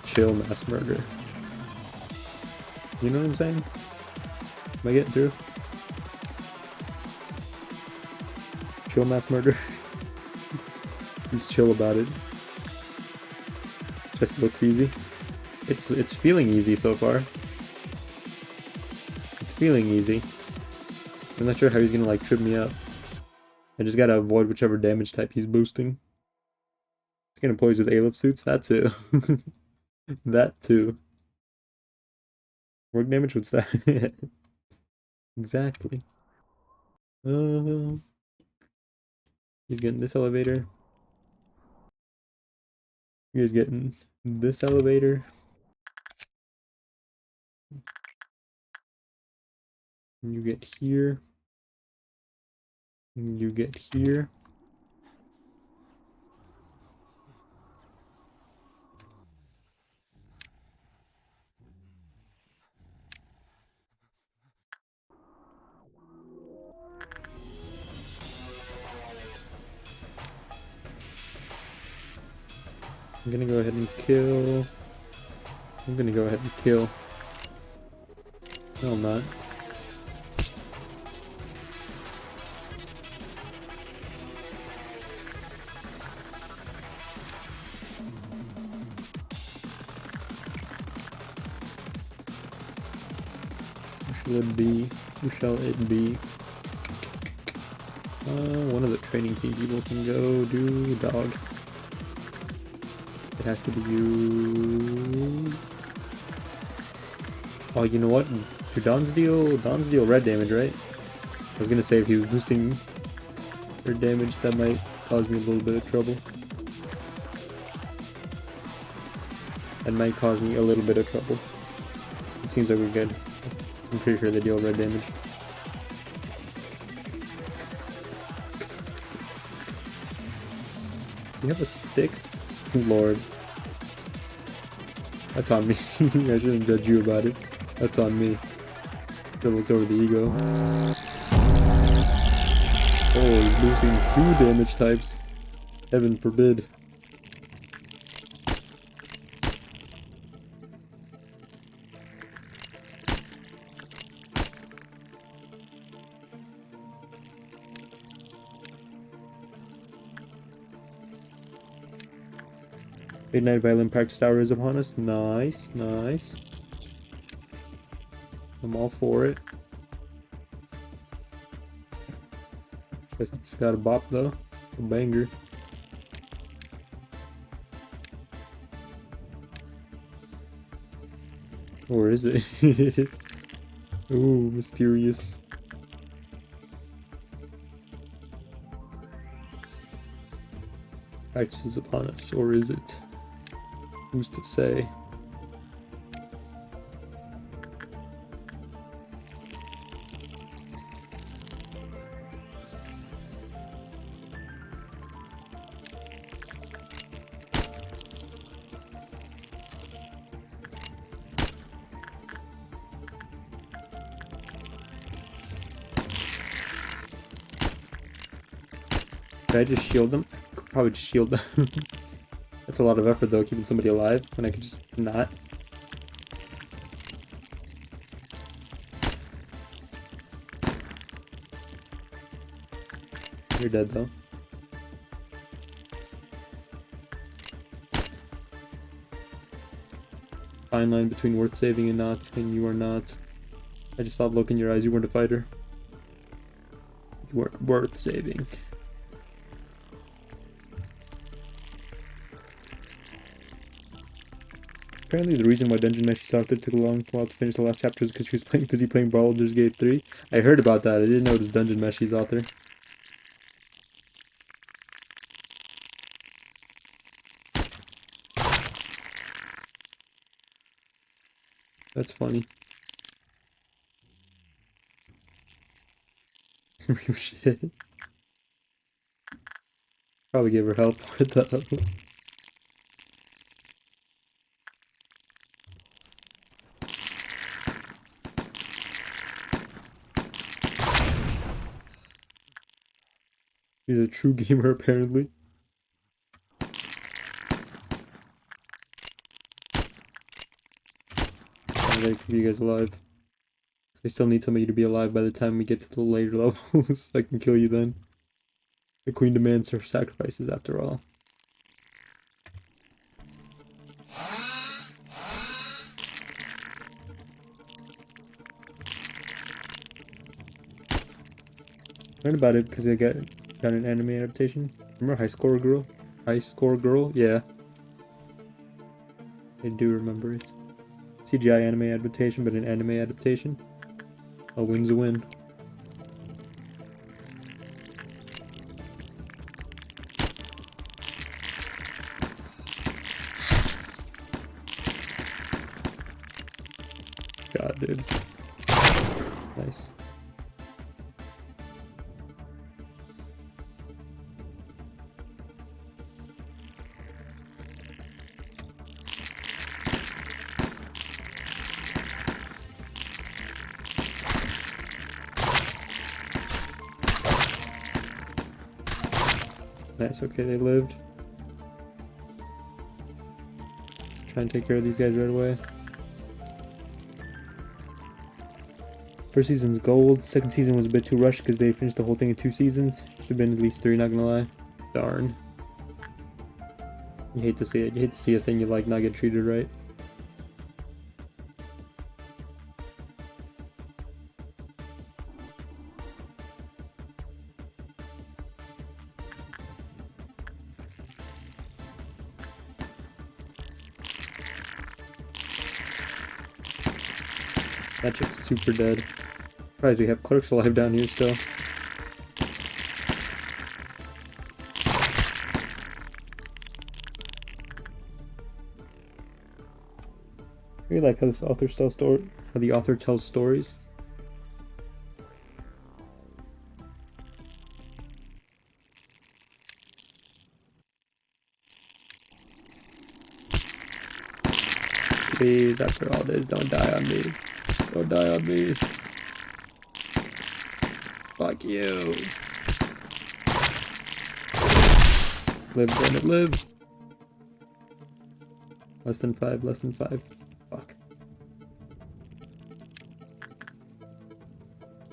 chill mass murder. You know what I'm saying? Am I getting through? Chill mass murder. He's chill about it. Just looks easy. It's feeling easy so far. It's feeling easy. I'm not sure how he's gonna like trip me up. I just gotta avoid whichever damage type he's boosting. He's gonna poise with Aleph suits? That too. That too. Work damage? What's that? Exactly. He's getting this elevator. You guys getting this elevator. You get here. You get here. I'm gonna go ahead and kill. I'm gonna go ahead and kill. No, I'm not. Who shall it be? Who shall it be? One of the training team people can go do dog. It has to be you. Oh, you know what? Do Don's deal red damage, right? I was gonna say if he was boosting red damage, that might cause me a little bit of trouble. That might cause me a little bit of trouble. It seems like we're good. I'm pretty sure they deal red damage. You have a stick? Lord. That's on me. I shouldn't judge you about it. That's on me. Should've looked over the ego. Oh, he's boosting 2 damage types. Heaven forbid. Midnight violin practice hour is upon us. Nice, nice. I'm all for it. Guess it's got a bop though. A banger. Or is it? Ooh, mysterious. Practice is upon us, or is it? Who's to say? Did I just shield them? Could probably just shield them. That's a lot of effort though, keeping somebody alive when I could just not. You're dead though. Fine line between worth saving and not, and you are not. I just saw the look in your eyes, you weren't a fighter. You weren't worth saving. Apparently the reason why Dungeon Meshi's author took a long while to finish the last chapter is because he was busy playing Baldur's Gate 3. I heard about that, I didn't know it was Dungeon Meshi's author. That's funny. Real shit. Probably gave her help with that. He's a true gamer, apparently. I'm ready to keep you guys alive. I still need somebody to be alive by the time we get to the later levels. I can kill you then. The queen demands her sacrifices after all. Learned about it because I got an anime adaptation. Remember High Score Girl? High Score Girl? Yeah. I do remember it. CGI anime adaptation, but an anime adaptation. A win's a win. God, dude. Nice. Nice, okay, they lived. Try and take care of these guys right away. First season's gold. Second season was a bit too rushed because they finished the whole thing in 2 seasons. Should have been at least 3, not gonna lie. Darn. You hate to see it. You hate to see a thing you like not get treated right. That chick's super dead. Surprised we have clerks alive down here still. I really like how this author how the author tells stories. Please, after all this, don't die on me. Don't die on me. Fuck you. Live, damn it, live. Less than 5, less than 5. Fuck.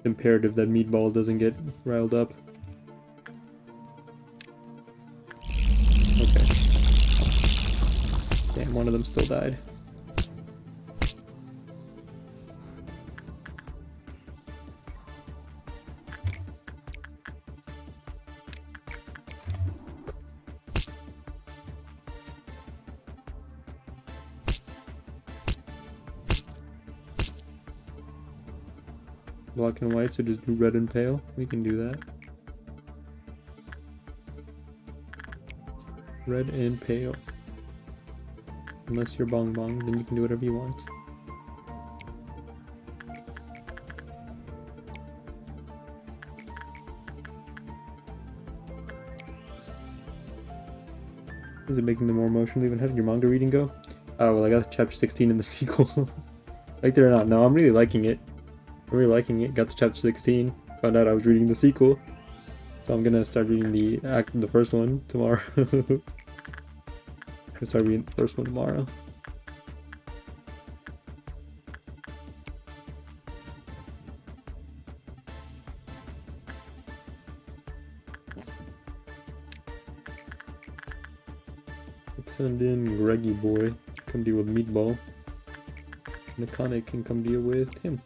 Imperative that Meatball doesn't get riled up. Okay. Damn, one of them still died. Black and white, so just do red and pale. We can do that. Red and pale. Unless you're Bong Bong, then you can do whatever you want. Is it making them more emotional even? How did your manga reading go? Oh, well, I got chapter 16 in the sequel. Like it or not, no, I'm really liking it. I'm really liking it. Got to chapter 16. Found out I was reading the sequel. So I'm gonna start reading the first one tomorrow. I'm gonna start reading the first one tomorrow. Let's send in Greggy Boy. Come deal with Meatball. Nakane can come deal with him.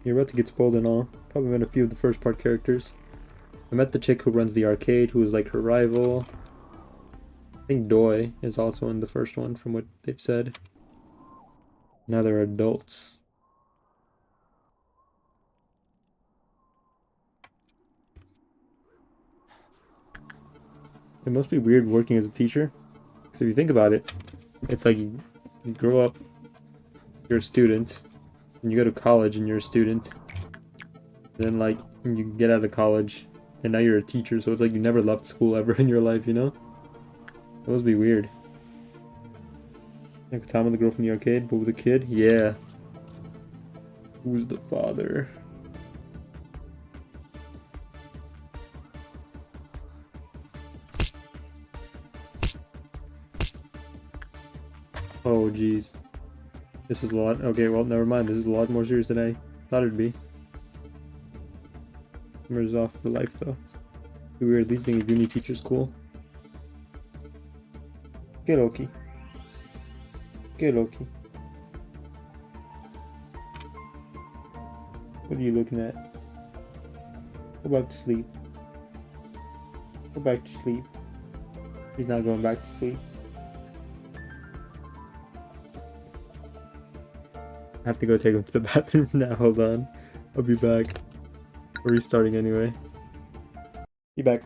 You're about to get spoiled and all. Probably met a few of the first part characters. I met the chick who runs the arcade, who is like her rival. I think Doi is also in the first one, from what they've said. Now they're adults. It must be weird working as a teacher. Because if you think about it, it's like you grow up, you're a student, and you go to college and you're a student. Then like you get out of college and now you're a teacher, so it's like you never left school ever in your life, you know? That must be weird. Like Tom and the girl from the arcade, but with a kid? Yeah. Who's the father? Oh jeez. This is a lot. Okay, well, never mind. This is a lot more serious than I thought it'd be. Summer's off for life, though. Weird, at least being a uni teacher's cool. Get Loki. Get Loki. What are you looking at? Go back to sleep. Go back to sleep. He's not going back to sleep. I have to go take him to the bathroom now. Hold on. I'll be back. We're restarting anyway. Be back.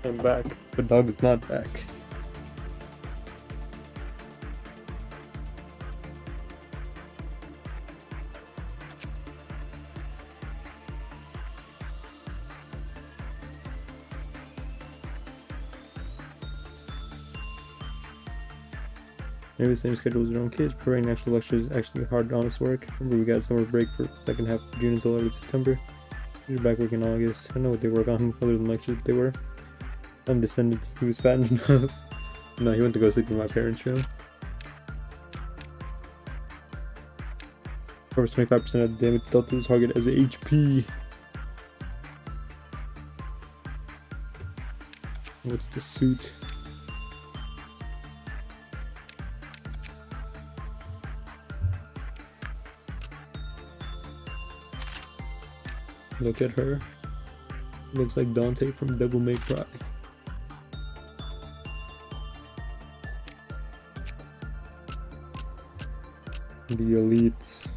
I'm back, but dog is not back. Maybe the same schedule as your own kids. Preparing national lectures is actually hard, honest work. Remember, we got summer break for second half of June until early September. You're back working in August. I know what they work on other than lectures, but they were. I'm descended. He was fat enough. No, he went to go sleep in my parents' room. Covers 25% of the damage dealt to this target as a HP. What's the suit? Look at her. Looks like Dante from Devil May Cry. The elites.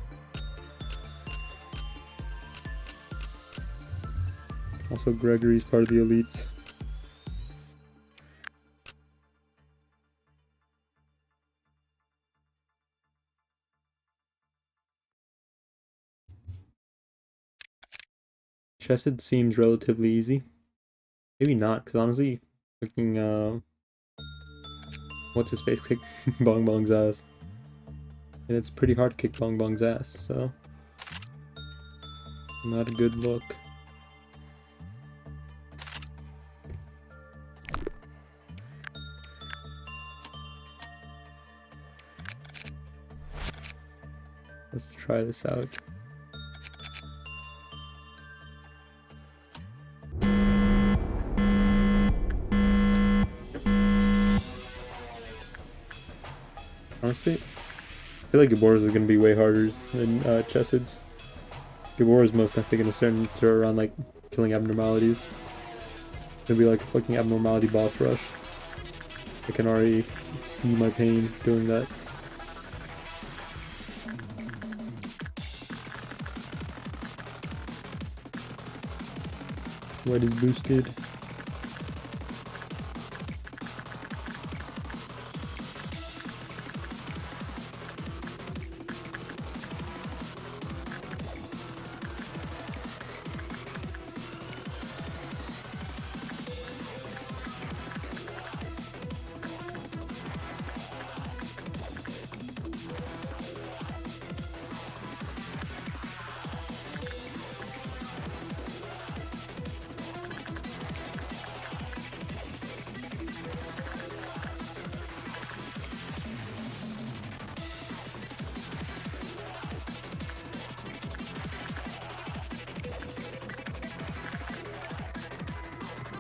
Also, Gregory's part of the elites. Chesed seems relatively easy. Maybe not, because honestly, looking, what's his face kick Bong Bong's ass. And it's pretty hard to kick Bong Bong's ass, so not a good look. Let's try this out. Honestly, I feel like Gabora's is going to be way harder than Chesed's. Gabora's most definitely going to start to around like killing abnormalities. It'll be like a fucking abnormality boss rush. I can already see my pain doing that. What is boosted?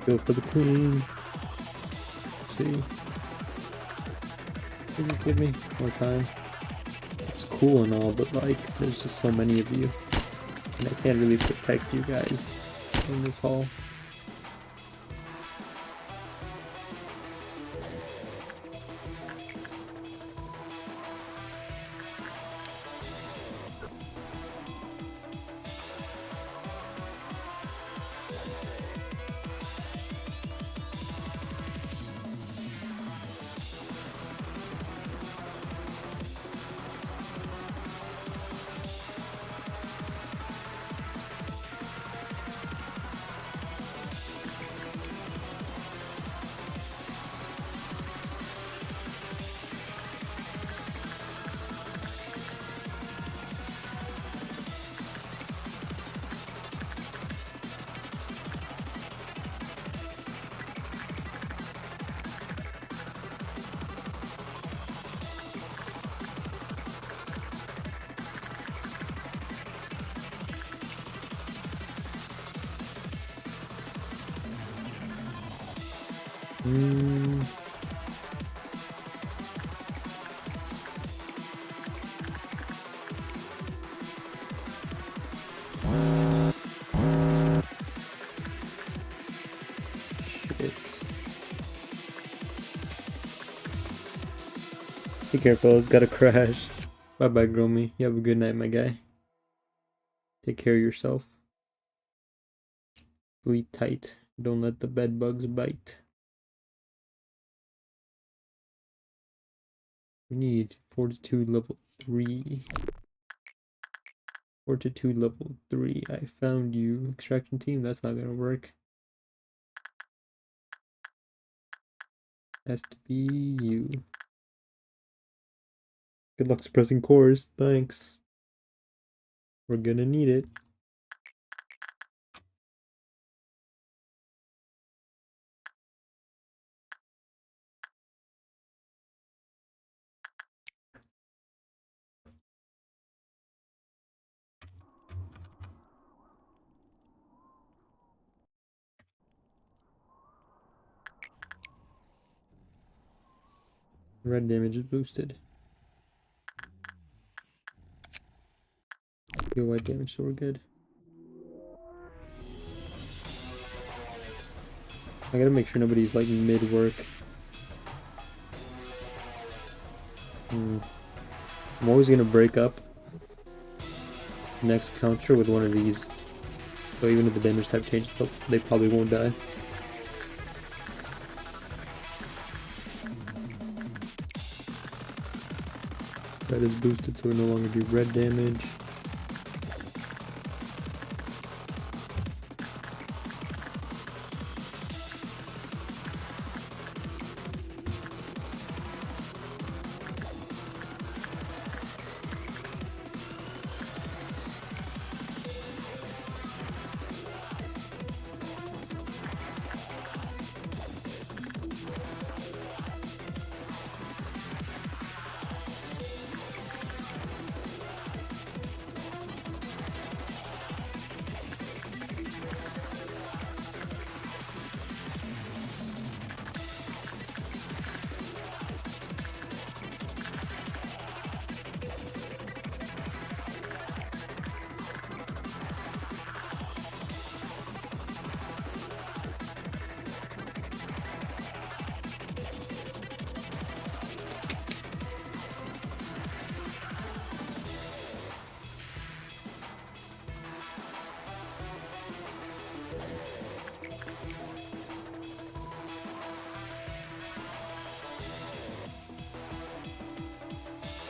Go for the queen. Let's see. Just give me more time. It's cool and all, but like, there's just so many of you. And I can't really protect you guys in this hall. Shit. Be careful, it's gotta crash. Bye bye, Gromy. You have a good night, my guy. Take care of yourself. Sleep tight. Don't let the bed bugs bite. We need fortitude level 3. Fortitude level 3. I found you. Extraction team, that's not gonna work. Has to be you. Good luck suppressing cores. Thanks. We're gonna need it. Red damage is boosted. Your white damage, so we're good. I gotta make sure nobody's like mid-work. I'm always gonna break up next counter with one of these. So even if the damage type changes, they probably won't die. Red is boosted, so we no longer do red damage.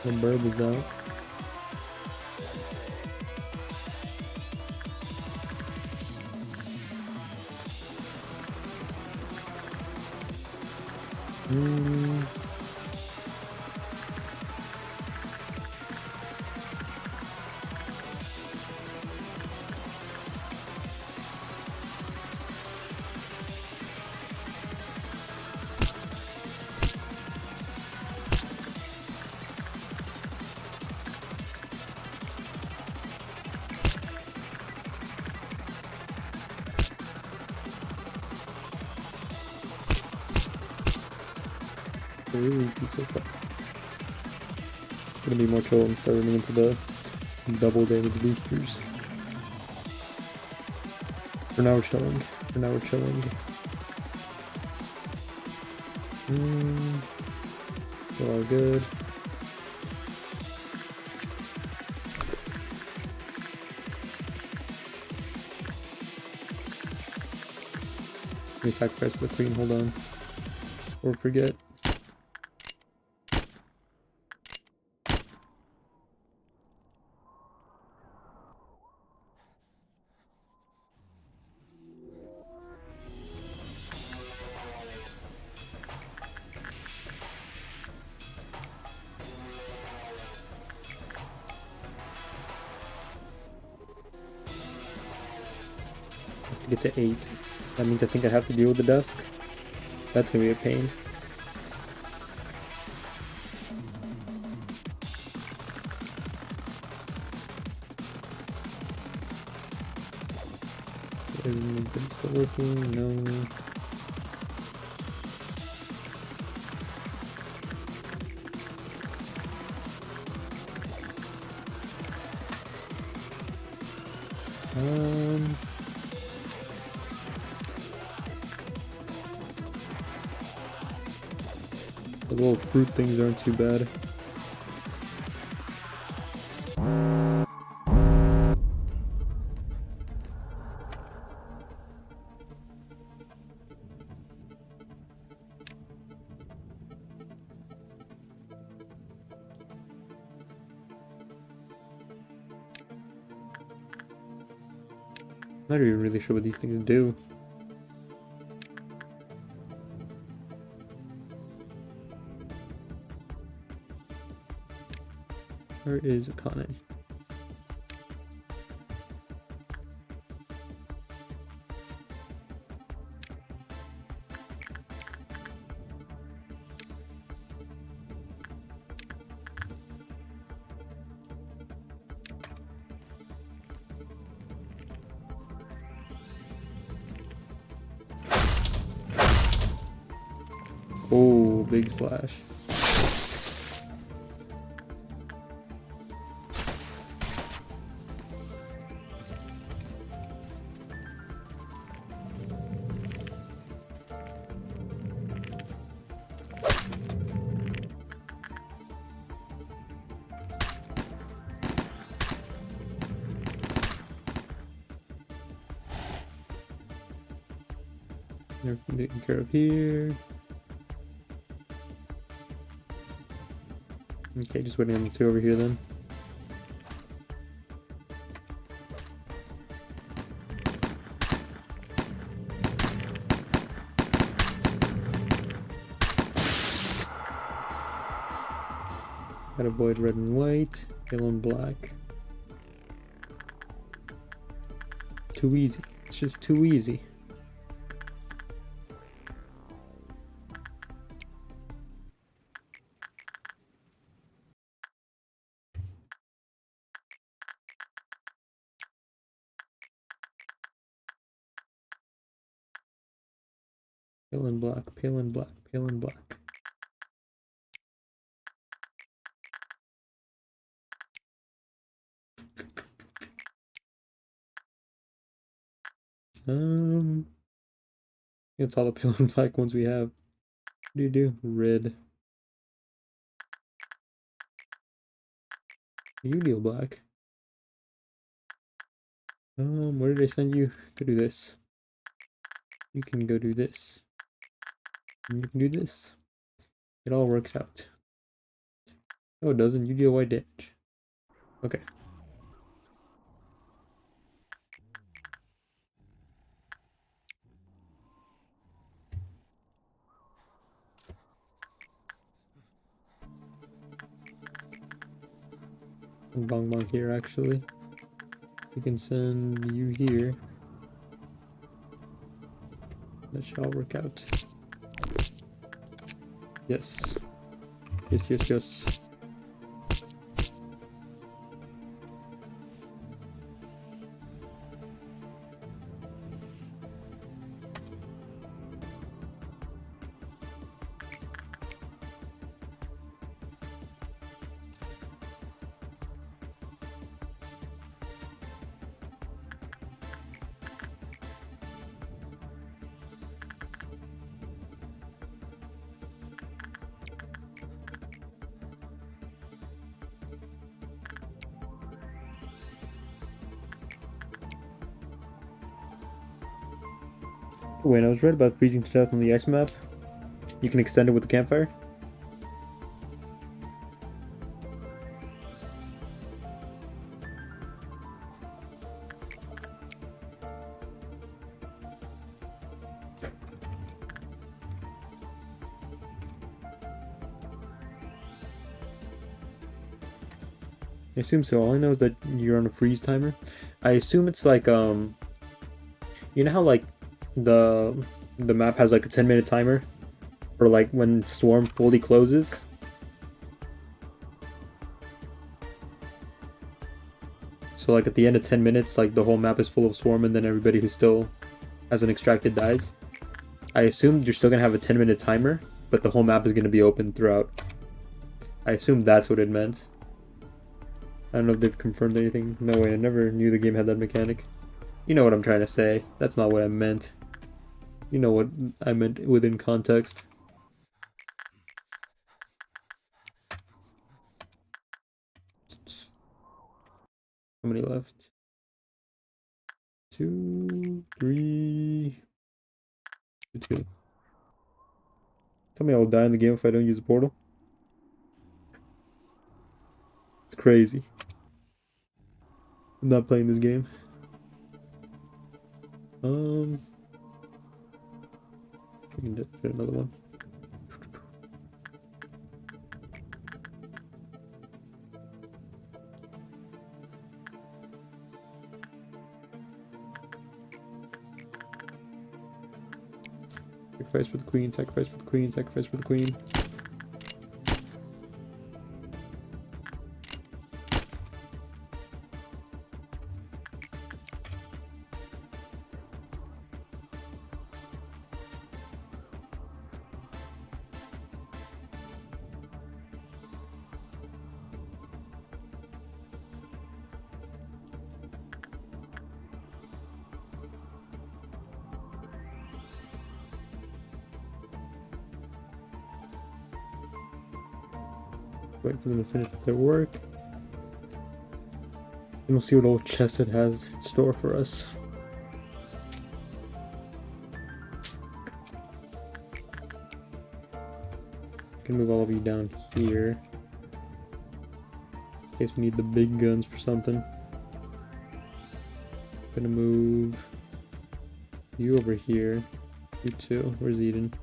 The bird is out. Really easy so far. It's gonna be more chill and start running into the double damage boosters. For now we're chilling. We're all good. Let me sacrifice the queen, hold on. Or forget. Get to 8. That means I think I have to deal with the dusk. That's gonna be a pain. Is still working? No. The little fruit things aren't too bad. I'm not even really sure what these things do. Where is Akane? Oh, big slash. Everything taken care of here. Okay, just waiting on the two over here then. Gotta avoid red and white, yellow and black. Too easy. It's just too easy. Pale and black, pale and black, pale and black. It's all the pale and black ones we have. What do you do? Red. You deal black. Where did I send you? Go do this. You can go do this. And you can do this. It all works out. No, it doesn't. You deal white damage. Okay. Bong bong here, actually. We can send you here. That should all work out. Yes. Yes, yes, yes. Wait, I was right about freezing to death on the ice map. You can extend it with the campfire. I assume so. All I know is that you're on a freeze timer. I assume it's like you know how like the map has like a 10-minute timer for like when storm fully closes. So like at the end of 10 minutes, like the whole map is full of swarm, and then everybody who still hasn't extracted dies. I assume you're still gonna have a 10-minute timer, but the whole map is gonna be open throughout. I assume that's what it meant. I don't know if they've confirmed anything. No way, I never knew the game had that mechanic. You know what I'm trying to say. That's not what I meant. You know what I meant within context. How many left? 2, 3, 2. Tell me I will die in the game if I don't use a portal. It's crazy. I'm not playing this game. We can fit another one. Sacrifice for the queen, sacrifice for the queen, sacrifice for the queen. Wait for them to finish their work. And we'll see what old chest it has in store for us. I can move all of you down here. In case we need the big guns for something. Gonna move you over here. You too. Where's Eden?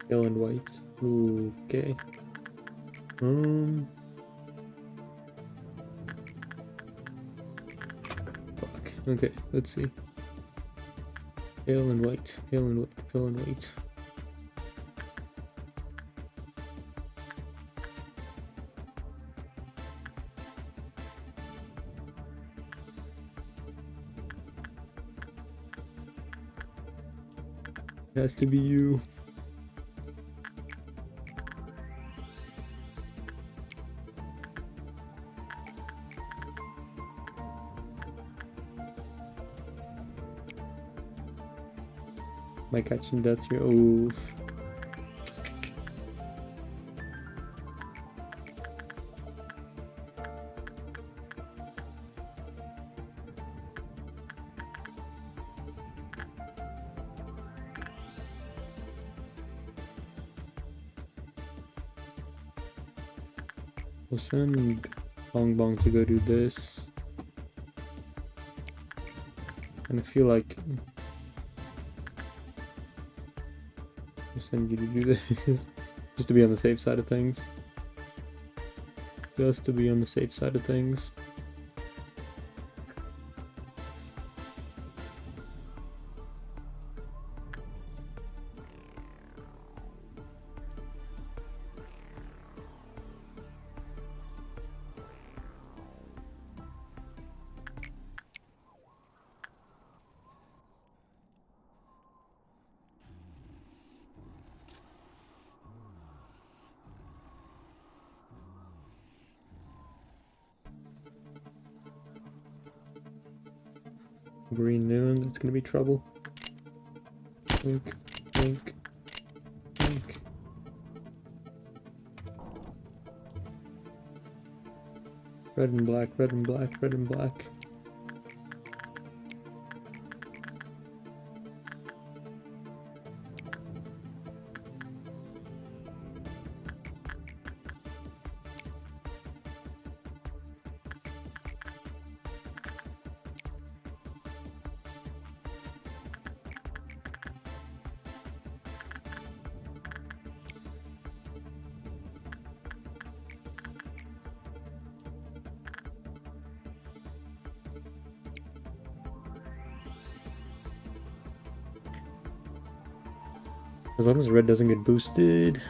Yellow and white. Okay. Fuck. Okay, let's see. Pale and white. Pale and white. Pale and white. It has to be you. Might catch some deaths here. Oof. We'll send Bong Bong to go do this. And I feel like I'll send you to do this. Just to be on the safe side of things. Just to be on the safe side of things. Green Noon, that's gonna be trouble. Blink, blink, blink. Red and black, red and black, red and black. As long as red doesn't get boosted,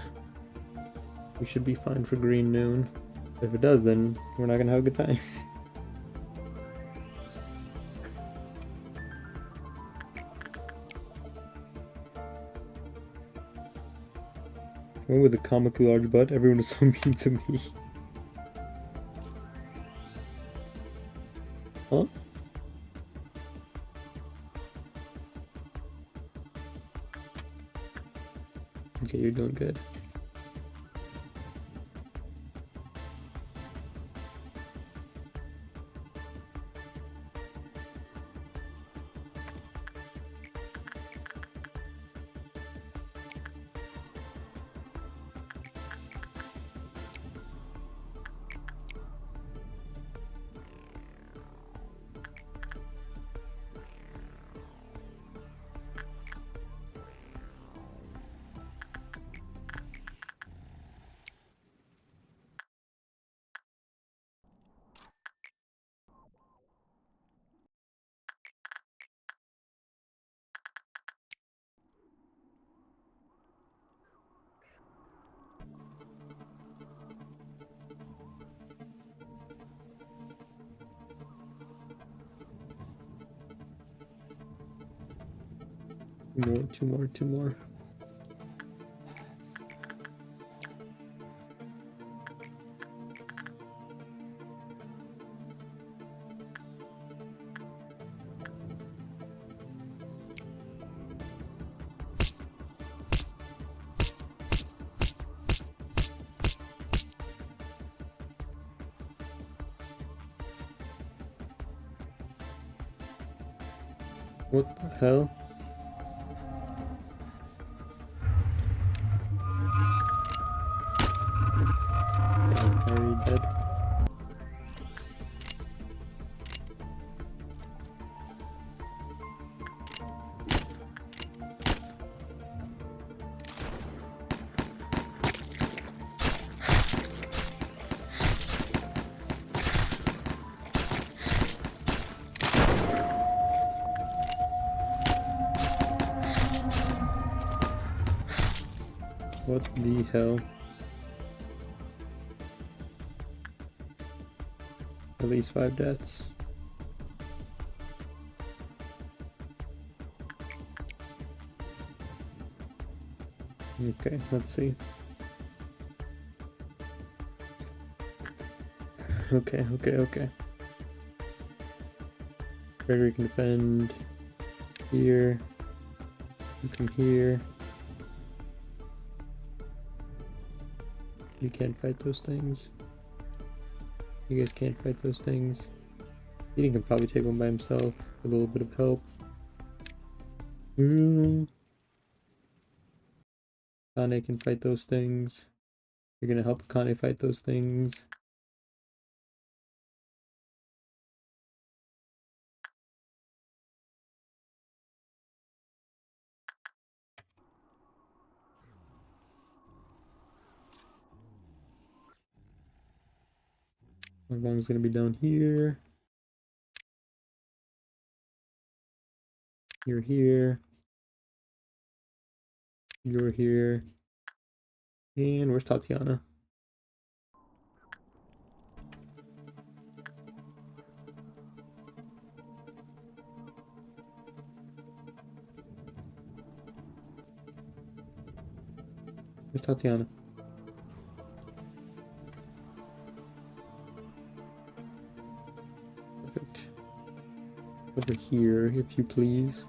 we should be fine for green noon. If it does, then we're not gonna have a good time. One with a comically large butt, everyone is so mean to me. Huh? Okay, you're doing good. Two more. What the hell? Are you dead? What the hell? At least 5 deaths. Okay, let's see. Okay. Gregory can defend here. You come here. You can't fight those things. You guys can't fight those things. He can probably take one by himself with a little bit of help. Kane can fight those things. You're gonna help Kane fight those things. Wang's gonna be down here. You're here. You're here. And where's Tatiana? Where's Tatiana? Perfect. Over here, if you please.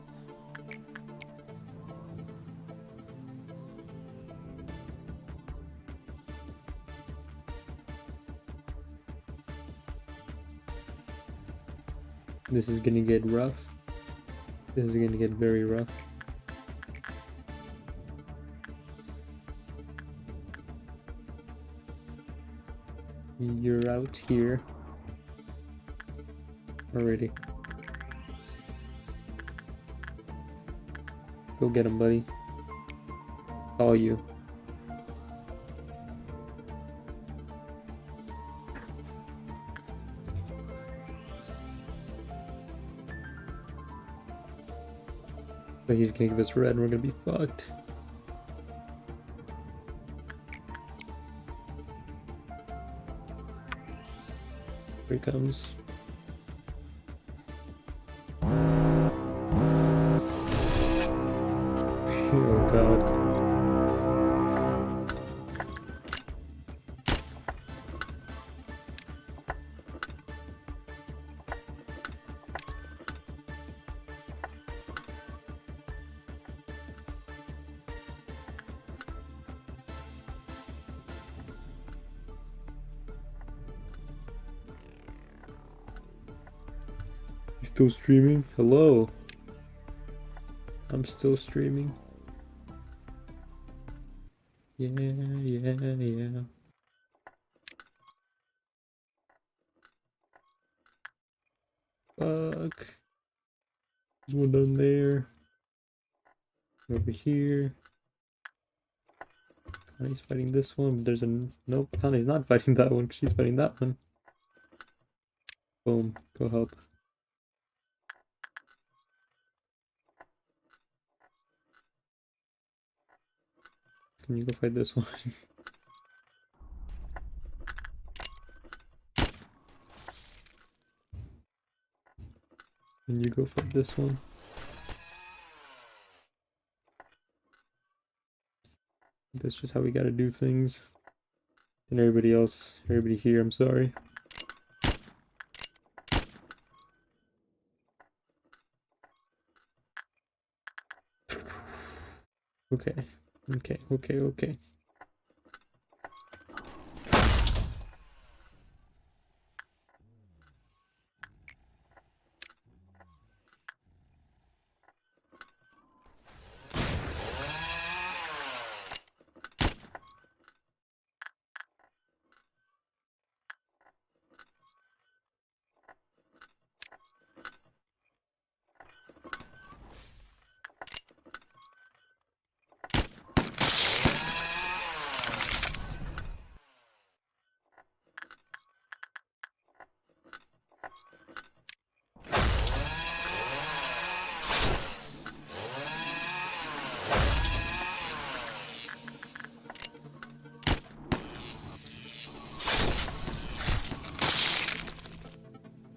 This is gonna get rough. This is gonna get very rough. You're out here already. Go get him, buddy. All you. But he's gonna give us red and we're gonna be fucked. Here it comes. Oh god. He's still streaming? Hello. I'm still streaming. Yeah, yeah. Fuck. There's one down there. Over here. Connie's fighting this one, but there's a... Nope, Connie's not fighting that one, 'cause she's fighting that one. Boom. Go help. Can you go fight this one? Can you go fight this one? That's just how we gotta do things. And everybody else, everybody here, I'm sorry. Okay, okay, okay, okay.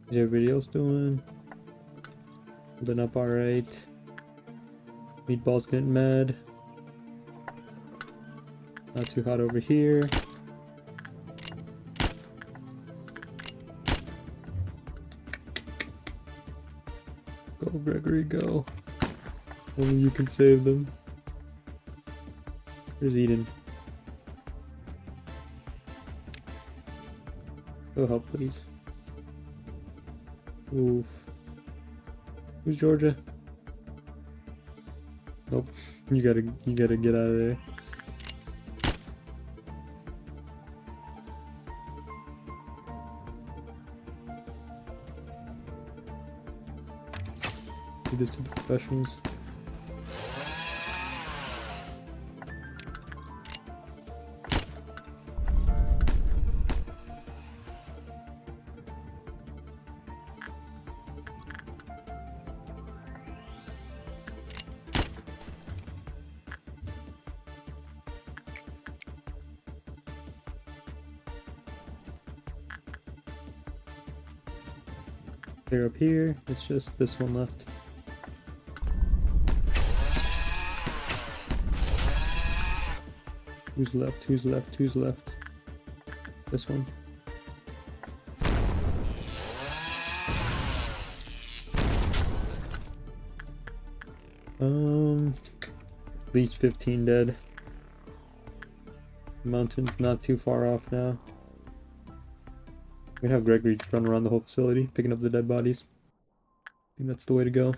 How's everybody else doing? Holding up alright. Meatball's getting mad. Not too hot over here. Go, Gregory, go. Only you can save them. Where's Eden? Go help, please. Oof. Who's Georgia? Nope. You gotta get out of there. Do this to the professionals. They're up here. It's just this one left. Who's left? Who's left? Who's left? This one. At least 15 dead. The mountain's not too far off now. We can have Gregory just run around the whole facility, picking up the dead bodies. I think that's the way to go.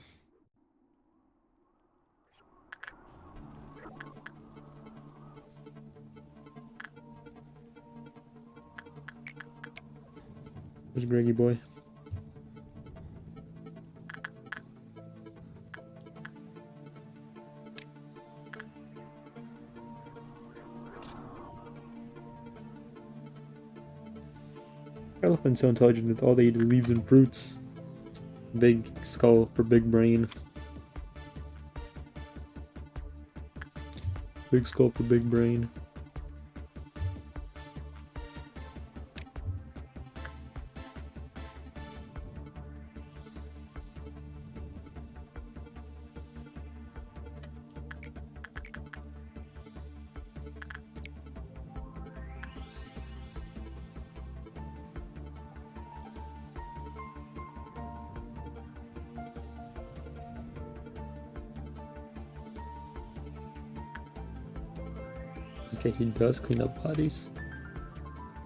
There's Greggy boy. Elephant's so intelligent that all they eat is leaves and fruits. Big skull for big brain. Big skull for big brain. Okay, he does clean up bodies.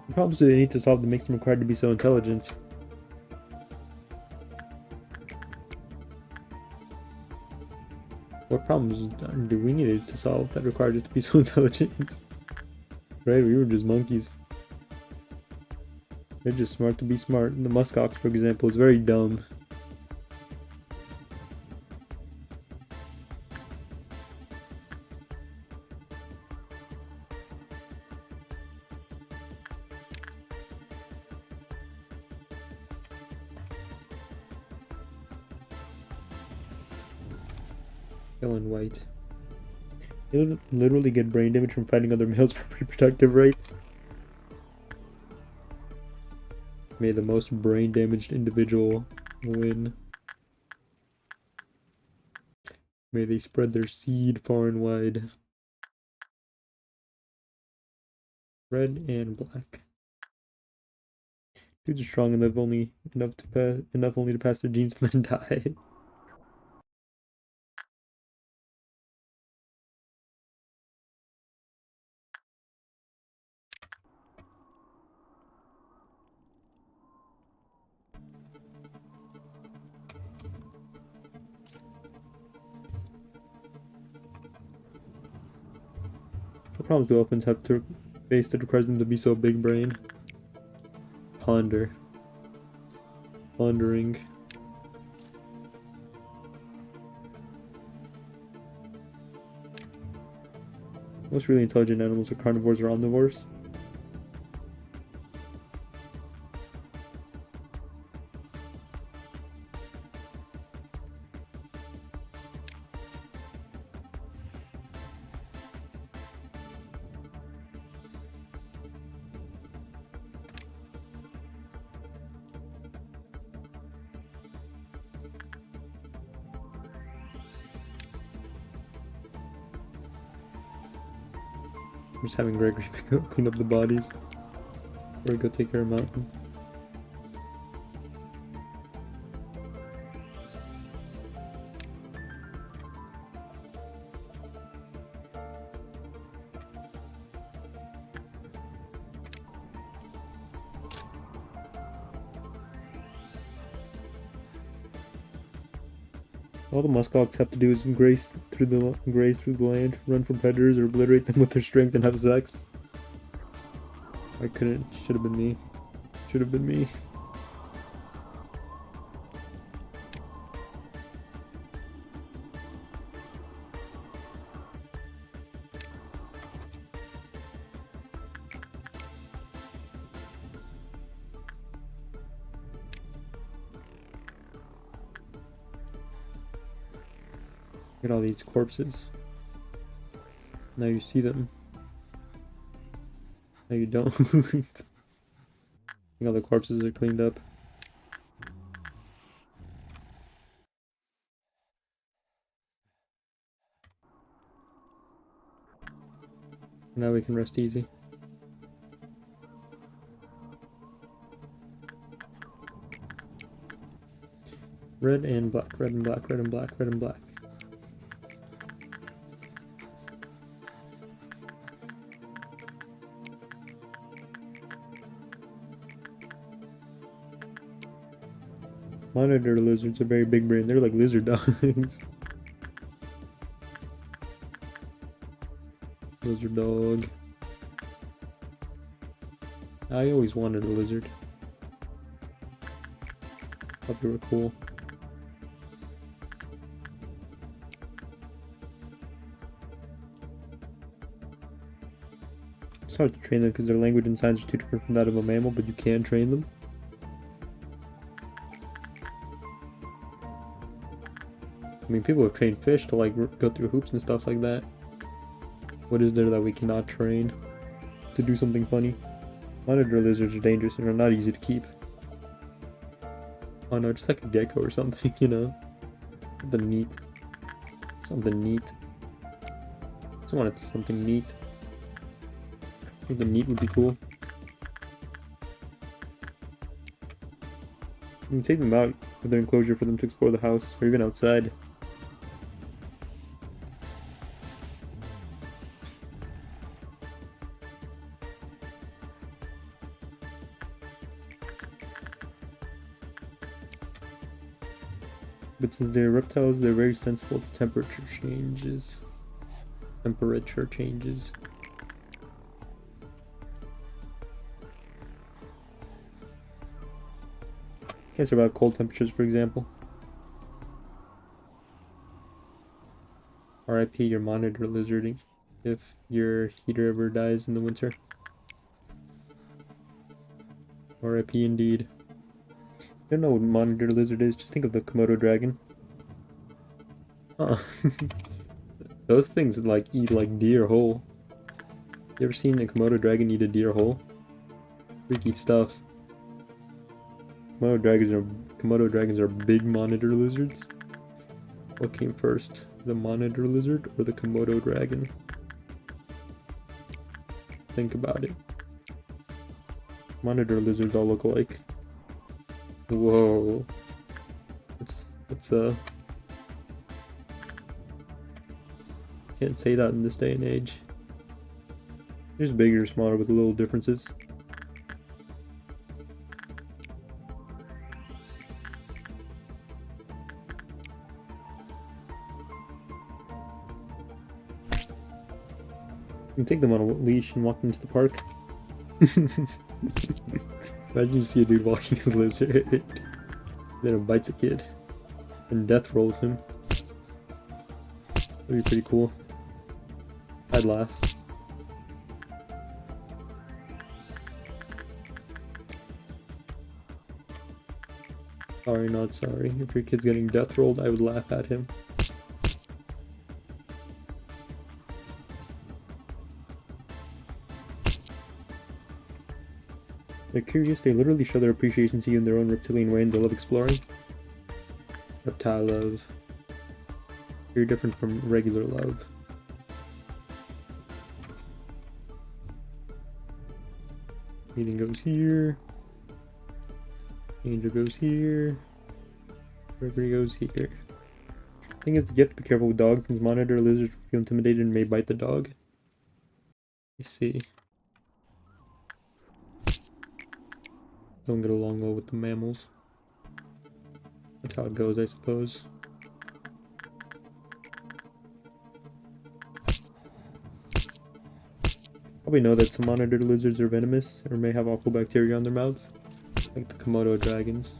What problems do they need to solve that makes them required to be so intelligent? What problems do we need to solve that required us to be so intelligent? Right, we were just monkeys. They're just smart to be smart. The muskox, for example, is very dumb. Ellen White. They literally get brain damage from fighting other males for reproductive rights. May the most brain damaged individual win. May they spread their seed far and wide. Red and black. Dudes are strong and live only enough to pass their genes and then die. What problems do elephants have to face that requires them to be so big brain? Ponder. Pondering. Most really intelligent animals are carnivores or omnivores. I'm just having Gregory clean up the bodies before we go take care of Mountain. All the muskox have to do is graze through the land, run from predators, or obliterate them with their strength and have sex. I couldn't. Should have been me. Should have been me. Look at all these corpses. Now you see them. Now you don't. I think all the corpses are cleaned up. Now we can rest easy. Red and black, red and black, red and black, red and black. Monitor lizards are very big brain. They're like lizard dogs. Lizard dog. I always wanted a lizard. Thought they were cool. It's hard to train them because their language and signs are too different from that of a mammal, but you can train them. I mean, people have trained fish to like go through hoops and stuff like that. What is there that we cannot train to do something funny? Monitor lizards are dangerous and are not easy to keep. Oh no, just like a gecko or something, you know? Something neat. Something neat. I just wanted something neat. Something neat would be cool. You can take them out of their enclosure for them to explore the house, or even outside. But since they're reptiles, they're very sensible to temperature changes. Temperature changes. Can't survive cold temperatures, for example. RIP your monitor lizarding if your heater ever dies in the winter. RIP indeed. You don't know what monitor lizard is, just think of the Komodo dragon. Those things like eat like deer whole. You ever seen a Komodo dragon eat a deer whole? Freaky stuff. Komodo dragons are big monitor lizards. What came first? The monitor lizard or the Komodo dragon? Think about it. Monitor lizards all look alike. Whoa. That's can't say that in this day and age. There's bigger, smaller with little differences. You can take them on a leash and walk them into the park. Imagine you see a dude walking his lizard, then it bites a kid, and death rolls him. That'd be pretty cool. I'd laugh. Sorry, not sorry. If your kid's getting death rolled, I would laugh at him. They're curious, they literally show their appreciation to you in their own reptilian way and they love exploring. Reptile love. Very different from regular love. Meeting goes here. Angel goes here. Gregory goes here. Thing is, you have to be careful with dogs since monitor lizards feel intimidated and may bite the dog. You see. Don't get along well with the mammals. That's how it goes, I suppose. Probably know that some monitor lizards are venomous or may have awful bacteria on their mouths, like the Komodo dragons.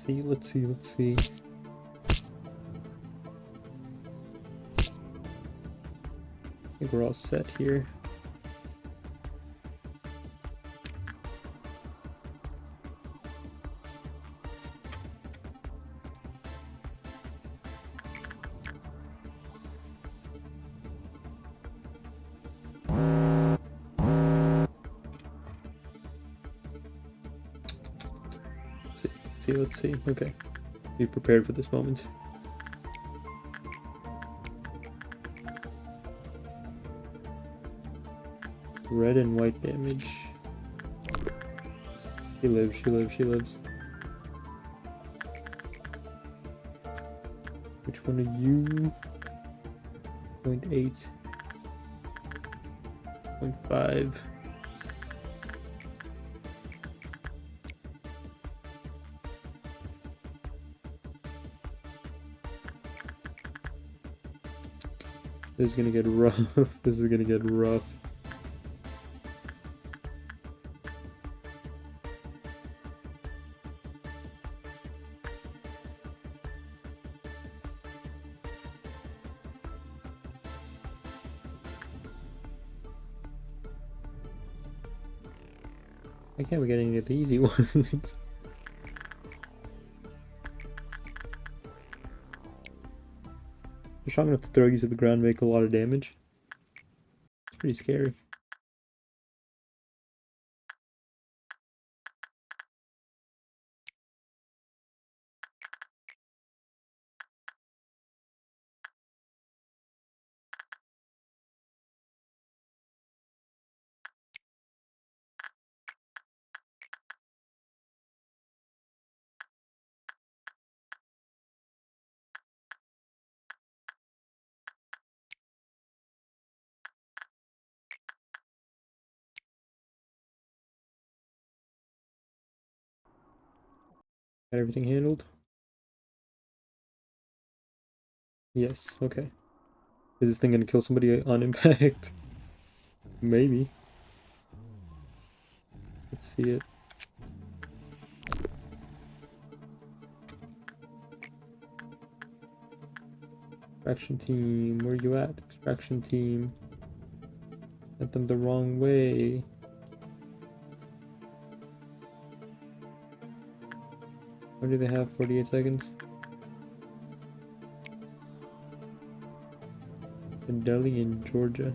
Let's see. I think we're all set here. Let's see. Okay. Be prepared for this moment. Red and white damage. She lives. Which one are you? 0.8. 0.5. This is gonna get rough. This is gonna get rough. I can't be getting at the easy ones. They're strong enough to throw you to the ground and make a lot of damage. It's pretty scary. Got everything handled? Yes, okay. Is this thing gonna kill somebody on impact? Maybe. Let's see it. Extraction team, where you at? Extraction team. Sent them the wrong way. Where do they have 48 seconds? In Delhi in Georgia.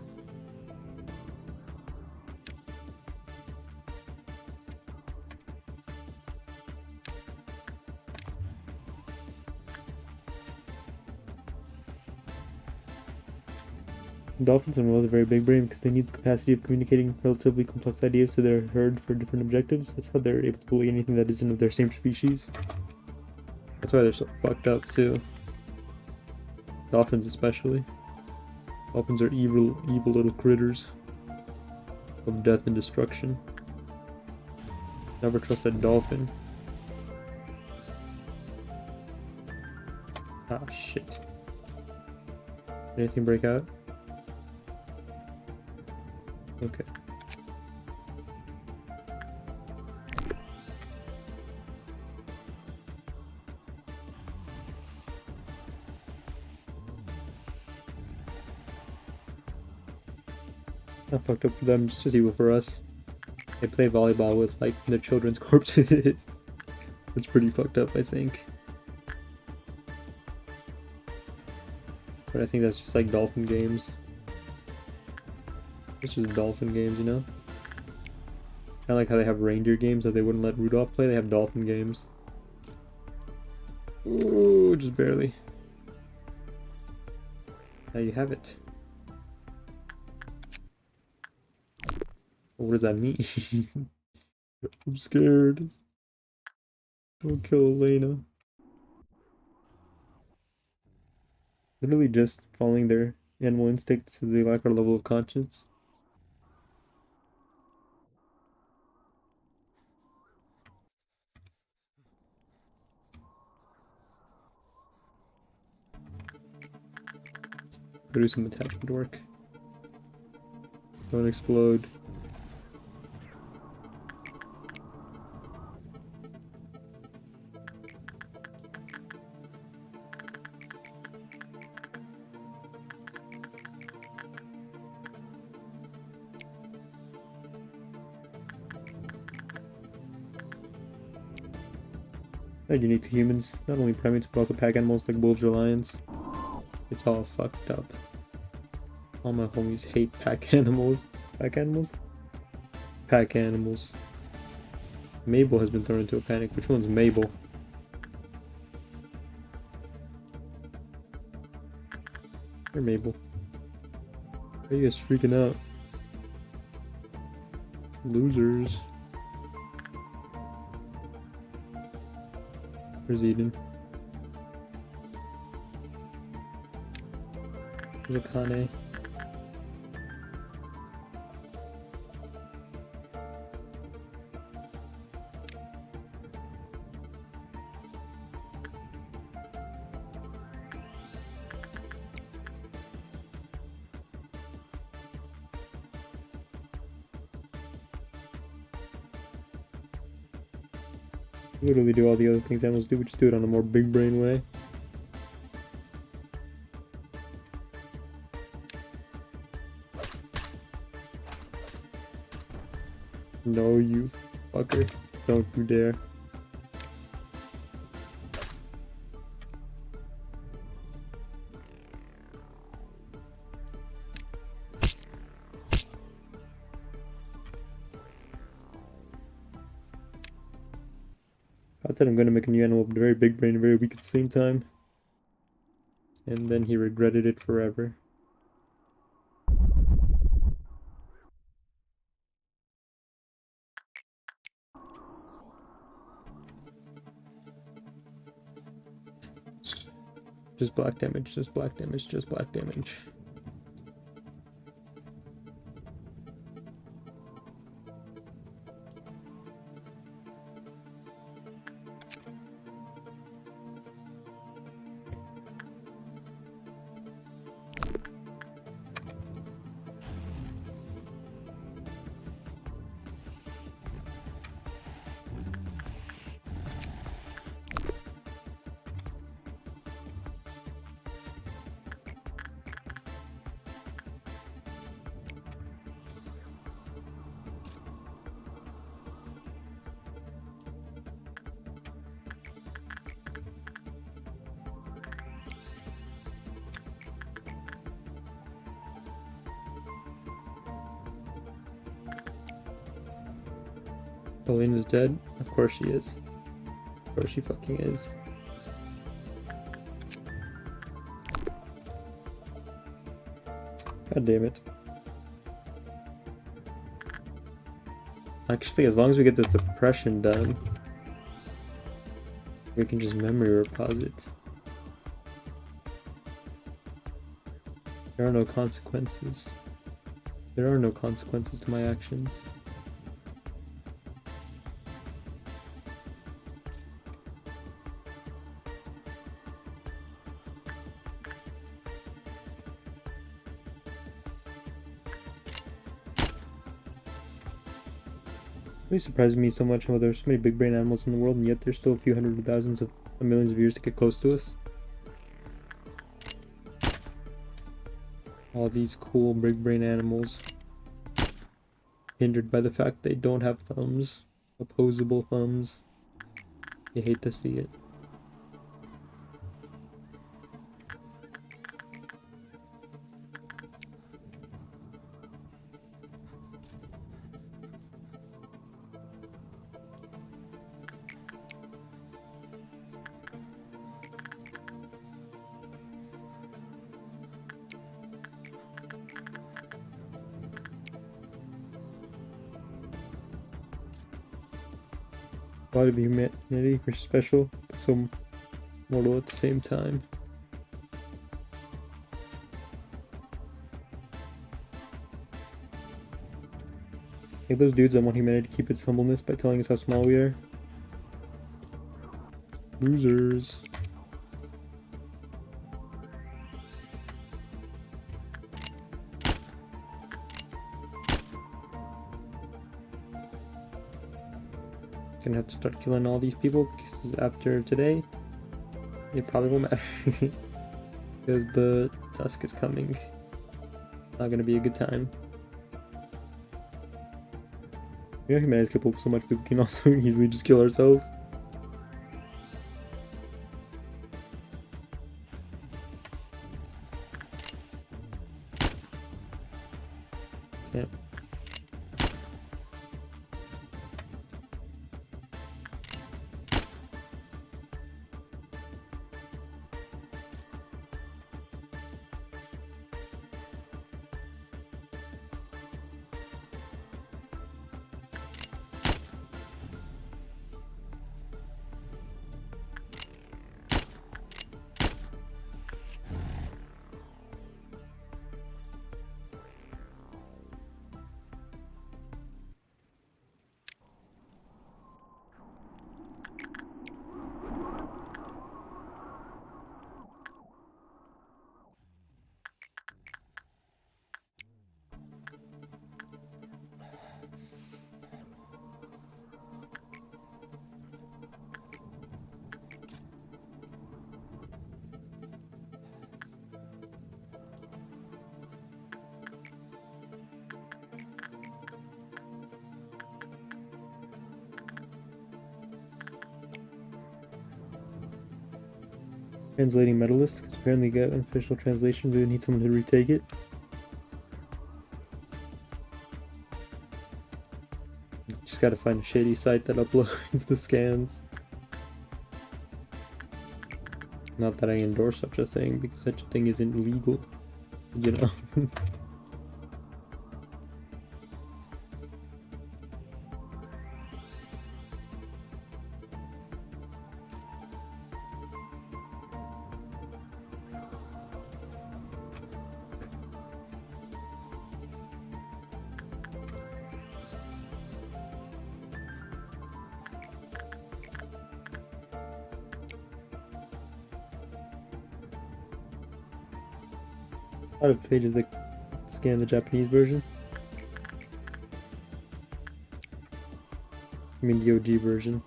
Dolphins and whales are very big brain because they need the capacity of communicating relatively complex ideas to their herd for different objectives. That's how they're able to bully anything that isn't of their same species. That's why they're so fucked up too. Dolphins especially. Dolphins are evil little critters of death and destruction. Never trust a dolphin. Ah, shit. Anything break out? Okay. Not fucked up for them, just as evil for us. They play volleyball with, like, their children's corpses. It's pretty fucked up, I think. But I think that's just like dolphin games. It's just dolphin games, you know? Kinda like how they have reindeer games that they wouldn't let Rudolph play, they have dolphin games. Ooh, just barely. Now you have it. What does that mean? I'm scared. Don't kill Elena. Literally just following their animal instincts as they lack our level of conscience. Go do some attachment work. Don't explode. They're unique to humans, not only primates but also pack animals like wolves or lions. It's all fucked up. All my homies hate pack animals. Pack animals? Pack animals. Mabel has been thrown into a panic. Which one's Mabel? Where Mabel? Why are you guys freaking out? Losers. Where's Eden? There's Akane. We literally do all the other things animals do, we just do it on a more big brain way. No, you fucker. Don't you dare. I thought I'm gonna make a new animal very big brain and very weak at the same time. And then he regretted it forever. Just black damage, just black damage, just black damage. Elena's dead? Of course she is. Of course she fucking is. God damn it. Actually, as long as we get this depression done, we can just memory reposit. There are no consequences. There are no consequences to my actions. It really surprises me so much how there's so many big brain animals in the world, and yet there's still a few hundred of thousands of millions of years to get close to us. All these cool big brain animals hindered by the fact they don't have thumbs, opposable thumbs. You hate to see it. A lot of humanity are special, but so mortal at the same time. Like those dudes that want humanity to keep its humbleness by telling us how small we are. Losers. Gonna have to start killing all these people because after today, it probably won't matter. Because the dusk is coming. Not gonna be a good time. You know, humanity is capable of so much, but we can also easily just kill ourselves. Can't. Translating medalist, because apparently got an official translation, really need someone to retake it. Just gotta find a shady site that uploads the scans. Not that I endorse such a thing, because such a thing isn't legal, you know. A lot of pages that scan the Japanese version. I mean the OG version.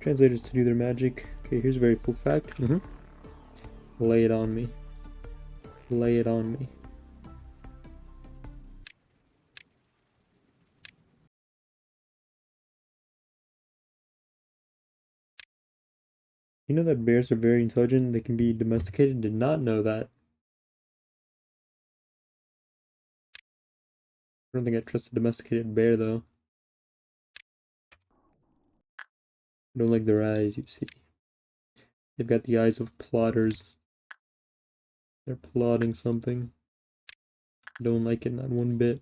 Translators to do their magic. Okay, here's a very cool fact. Lay it on me. Lay it on me. You know that bears are very intelligent? They can be domesticated? Did not know that. I don't think I trust a domesticated bear, though. I don't like their eyes, you see. They've got the eyes of plotters. They're plotting something. Don't like it, not one bit.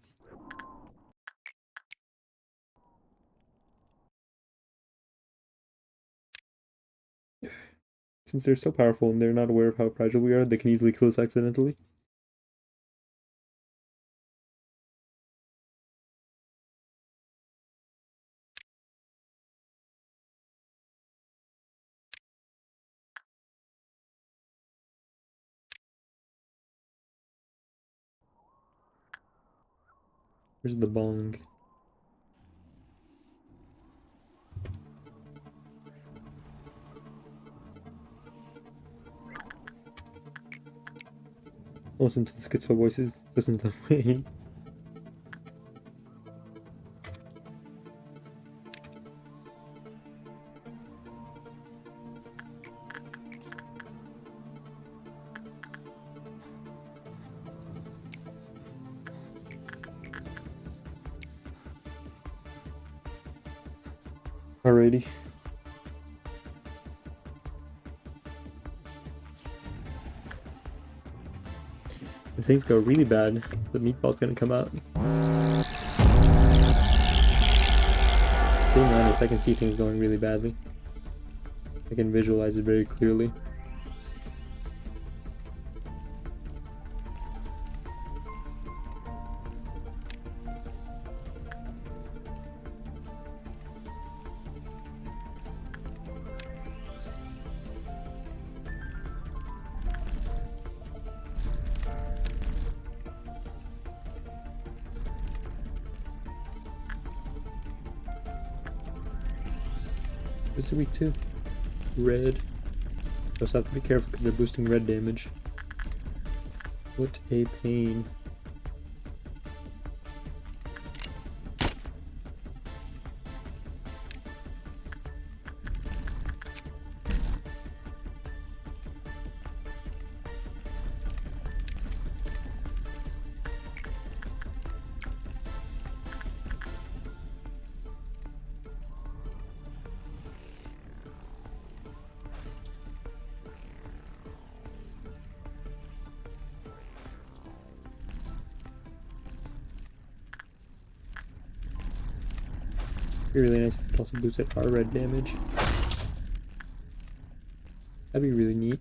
Since they're so powerful and they're not aware of how fragile we are, they can easily kill us accidentally. Where's the bong? Listen to the schizo voices. Listen to the pain. Alrighty. If things go really bad, the meatball's gonna come out. Being honest, I can see things going really badly. I can visualize it very clearly. What's week 2? Red. Just have to be careful because they're boosting red damage. What a pain. Be really nice if it also boosted our red damage. That'd be really neat.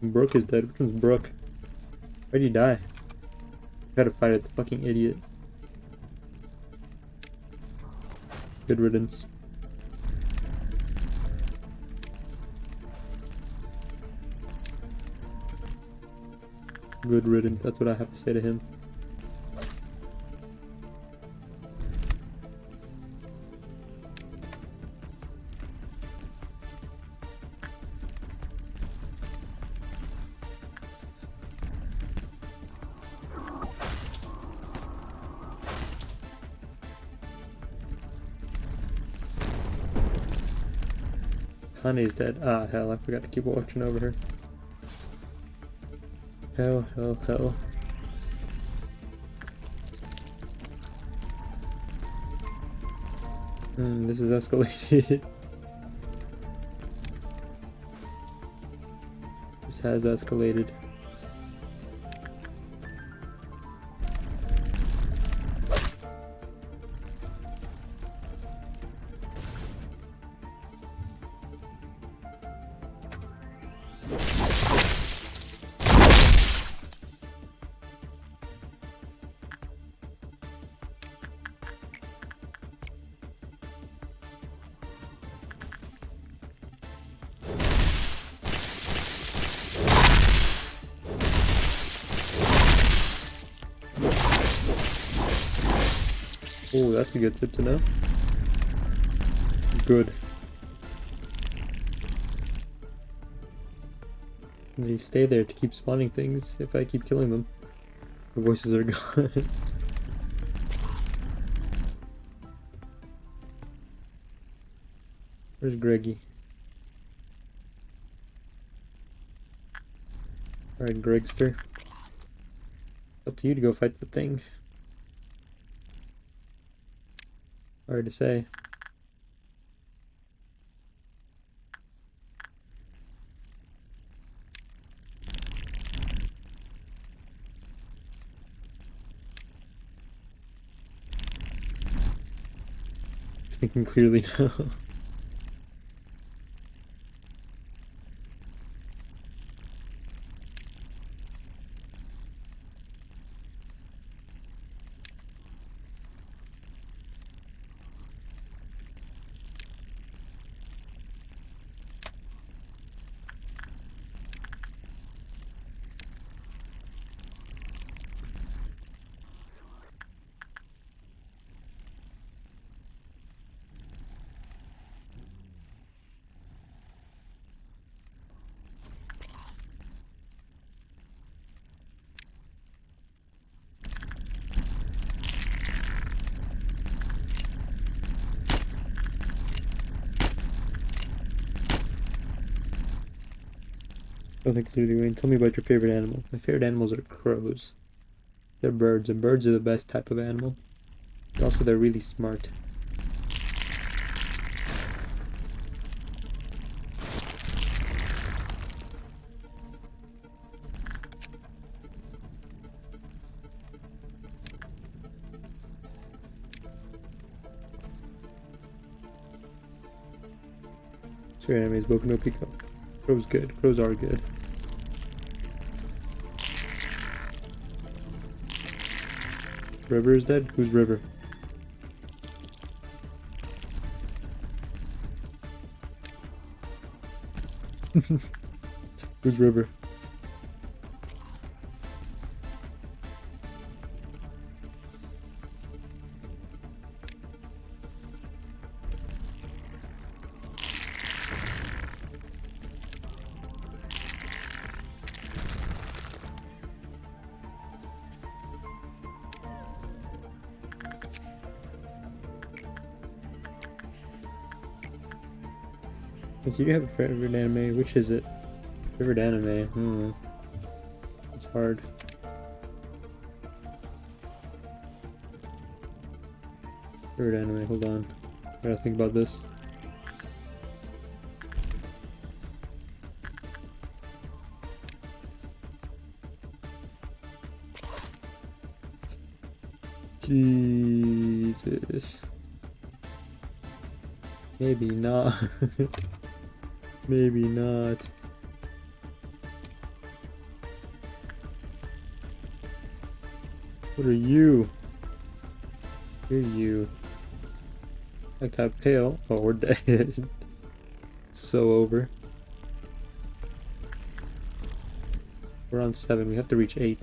Brooke is dead. Which one's Brooke? Why'd he die? Gotta fight it, the fucking idiot. Good riddance. Good riddance, that's what I have to say to him. Honey's dead. Ah, hell, I forgot to keep watching over her. Hell, hell, hell. This is escalated. This has escalated. Oh, that's a good tip to know. Good. And they stay there to keep spawning things if I keep killing them. The voices are gone. Where's Greggy? Alright, Gregster. Up to you to go fight the thing. Hard to say. I can clearly know. Nothing clearly, Wayne. Tell me about your favorite animal. My favorite animals are crows. They're birds, and birds are the best type of animal. Also, they're really smart. Favorite anime is Boku no Pico. Crow's good. Crows are good. River is dead? Who's River? Who's River? Do you have a favorite anime? Which is it? Favorite anime? It's hard. Favorite anime, hold on. I gotta think about this. Jesus. Maybe not. Maybe not. What are you? You're you. Like that pale. Oh, we're dead. It's so over. We're on 7. We have to reach 8.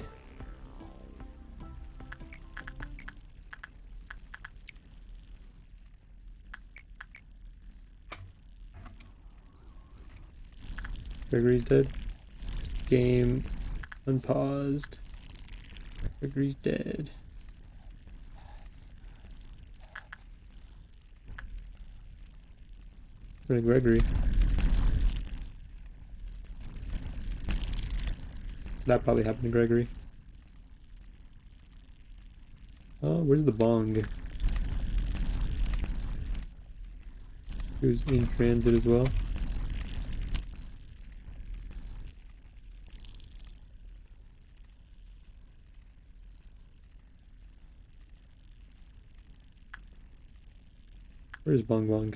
Gregory's dead. Game unpaused. Gregory's dead. Where's Gregory? That probably happened to Gregory. Oh, where's the bong? He was in transit as well. Where's Bong Bong?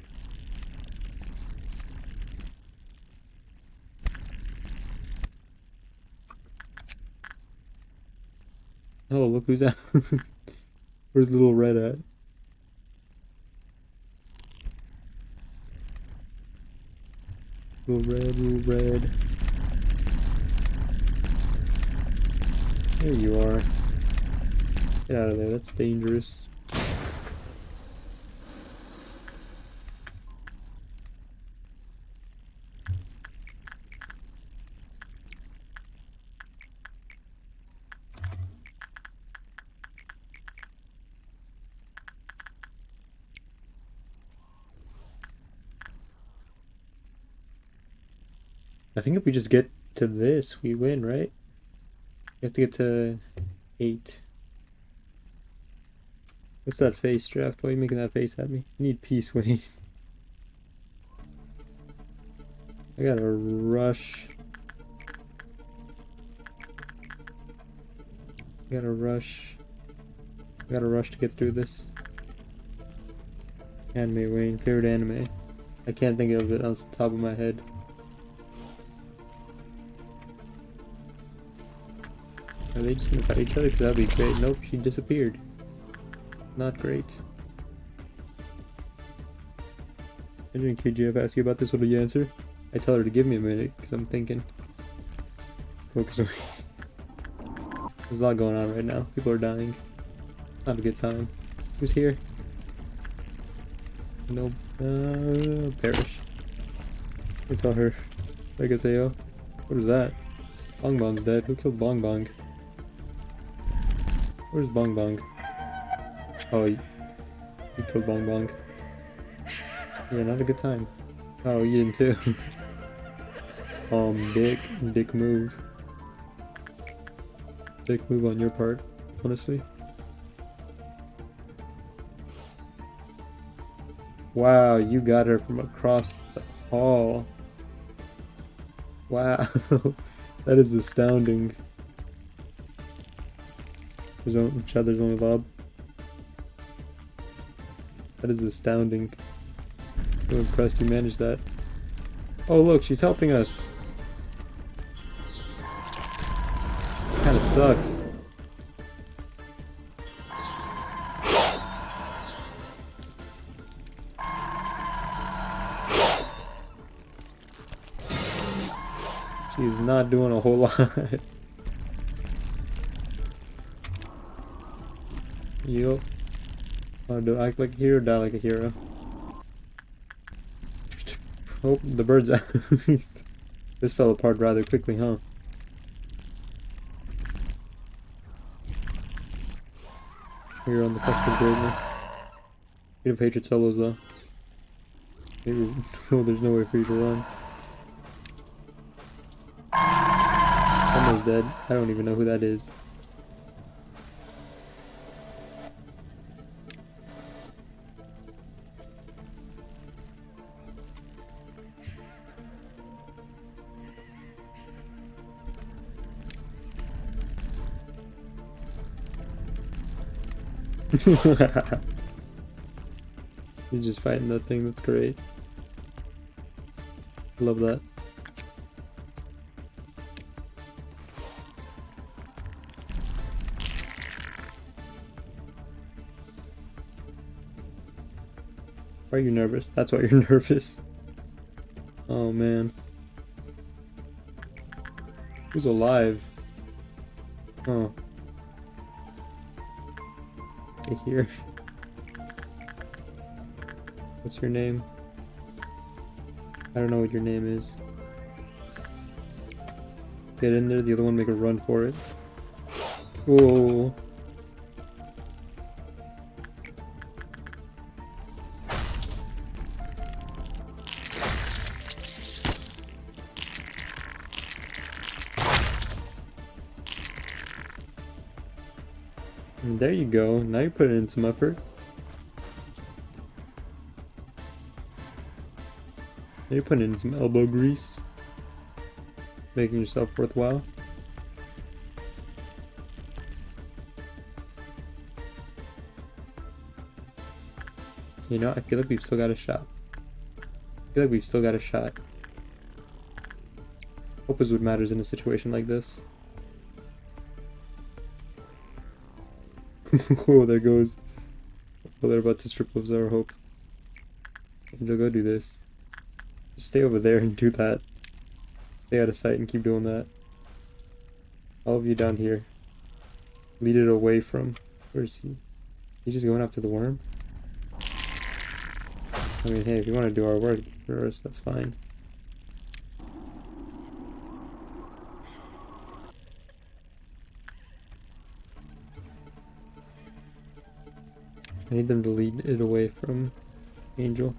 Oh, look who's out. Where's Little Red at? Little Red, Little Red. There you are. Get out of there, that's dangerous. I think if we just get to this, we win, right? We have to get to 8. What's that face, Draft? Why are you making that face at me? I need peace, Wayne. I gotta rush. I gotta rush. I gotta rush to get through this. Anime, Wayne. Favorite anime. I can't think of it on the top of my head. Are they just gonna fight each other? Because that'd be great. Nope, she disappeared. Not great. Imagine KGF ask you about this, what do you answer? I tell her to give me a minute, because I'm thinking. Focus away. There's a lot going on right now. People are dying. Not a good time. Who's here? No. Perish. I tell her. Like I say, oh. What is that? Bong Bong's dead. Who killed Bong Bong? Where's Bong Bong? Oh, you killed Bong Bong. Yeah, not a good time. Oh, you didn't too. Dick move. Dick move on your part, honestly. Wow, you got her from across the hall. Wow, that is astounding. There's only lob. That is astounding. I'm impressed you managed that. Oh look, she's helping us. Kinda sucks. She's not doing a whole lot. Yup. Do act like a hero, die like a hero. Oh, the bird's out. This fell apart rather quickly, huh? You're on the cusp of greatness. Hate of hatred solos though. Maybe, oh, there's no way for you to run. Someone's dead. I don't even know who that is. He's just fighting that thing, that's great. Love that. Why are you nervous? That's why you're nervous. Oh man. Who's alive? Oh. Here. What's your name? I don't know what your name is. Get in there, the other one make a run for it. Whoa. And there you go, now you're putting in some effort. Now you're putting in some elbow grease. Making yourself worthwhile. You know, I feel like we've still got a shot. Hope is what matters in a situation like this. Oh, there goes. Oh, they're about to strip of our hope. Angel, go do this. Just stay over there and do that. Stay out of sight and keep doing that. All of you down here. Lead it away from... Where's he? He's just going after the worm? I mean, hey, if you want to do our work for us, that's fine. I need them to lead it away from Angel.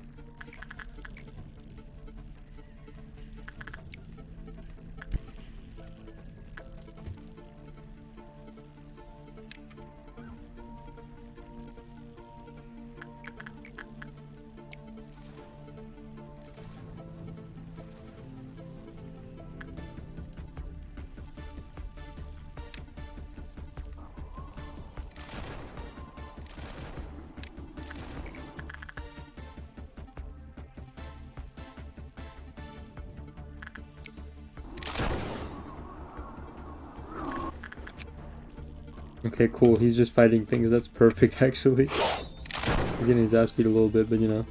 Okay, cool. He's just fighting things. That's perfect, actually. He's getting his ass beat a little bit, but you know.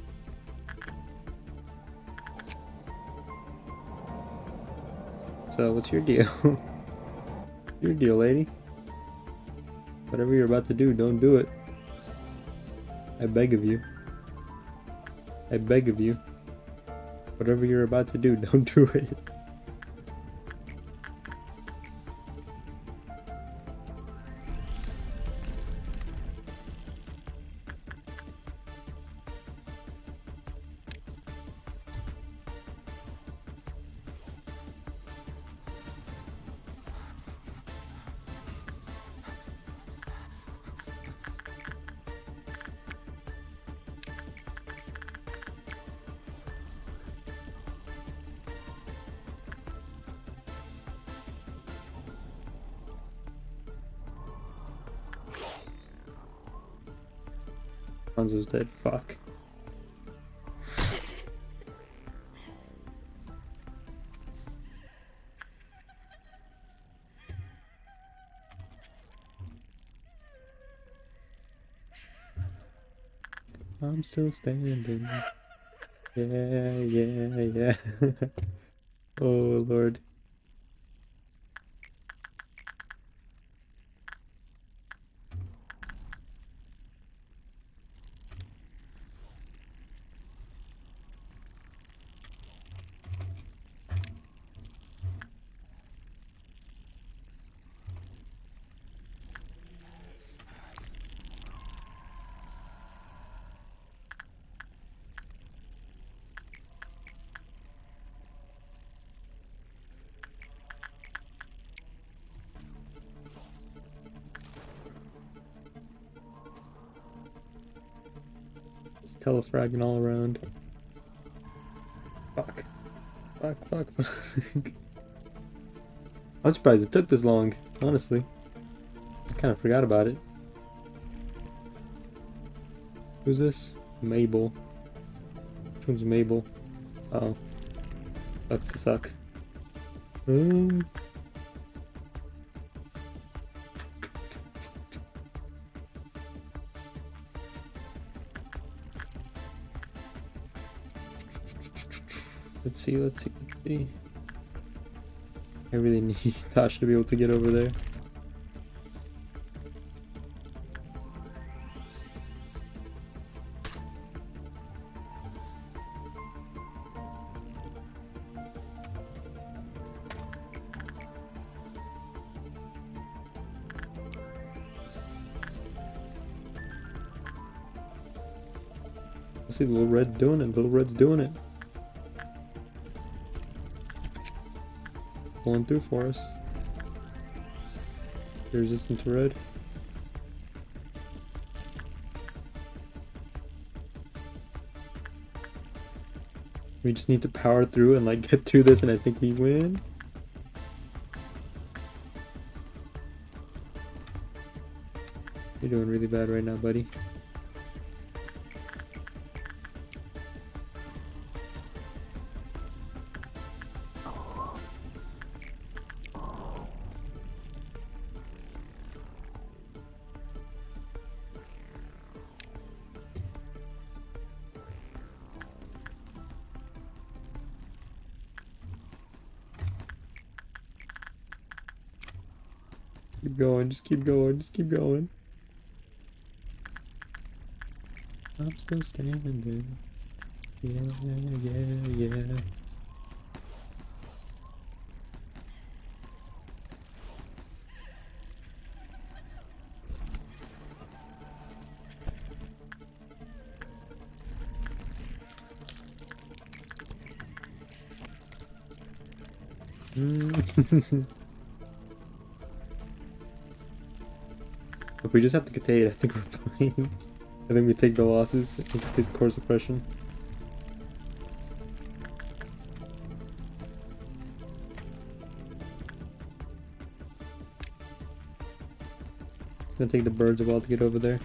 So, what's your deal? Your deal, lady? Whatever you're about to do, don't do it. I beg of you. I beg of you. Whatever you're about to do, don't do it. Hanzo's dead. Fuck. I'm still standing. Yeah, yeah, yeah. Oh, Lord. Just telefragging all around. Fuck. Fuck, fuck, fuck. I'm surprised it took this long, honestly. I kind of forgot about it. Who's this? Mabel. Which one's Mabel? Oh. Sucks to suck. Let's see, let's see, let's see. I really need Tosh to be able to get over there. See, Little Red doing it. Little Red's doing it. Pulling through for us. You're resistant to red. We just need to power through and like get through this, and I think we win. You're doing really bad right now, buddy. Keep going, just keep going, just keep going. I'm still standing. Yeah, yeah, yeah. If we just have to contain, I think we're fine. I think we take the losses and take the core suppression. It's gonna take the birds a while to get over there.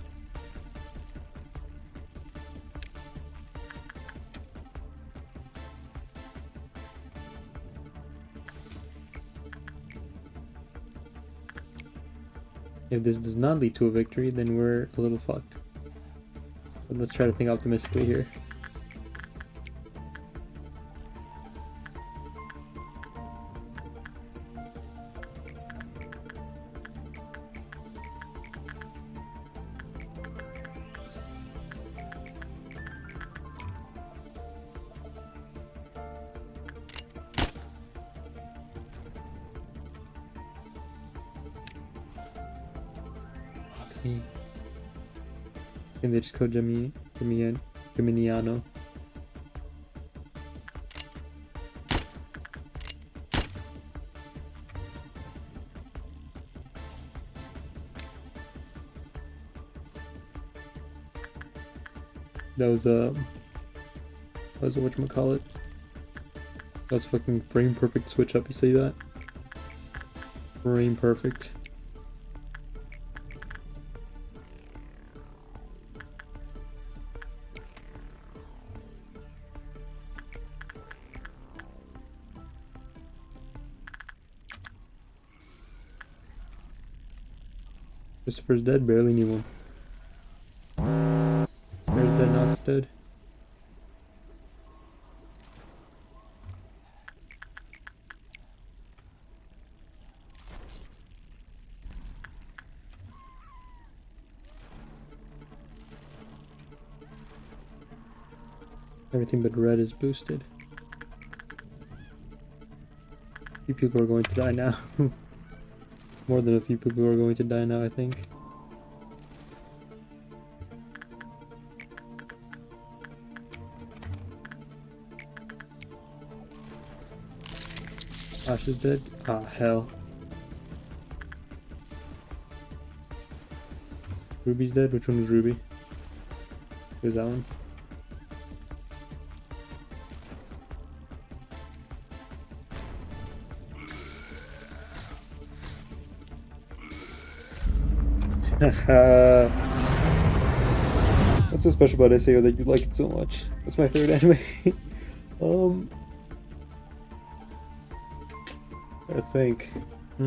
If this does not lead to a victory, then we're a little fucked. But let's try to think optimistically here. I think they just called Geminiano. That was whatchamacallit? That was fucking frame perfect switch up, you see that? Frame perfect. Christopher's dead, barely knew him. There's dead, Knox dead. Everything but red is boosted. A few people are going to die now. More than a few people are going to die now, I think. Ash is dead? Ah, hell. Ruby's dead? Which one was Ruby? Who's that one? What's so special about SAO that you like it so much? What's my favorite anime? I think. I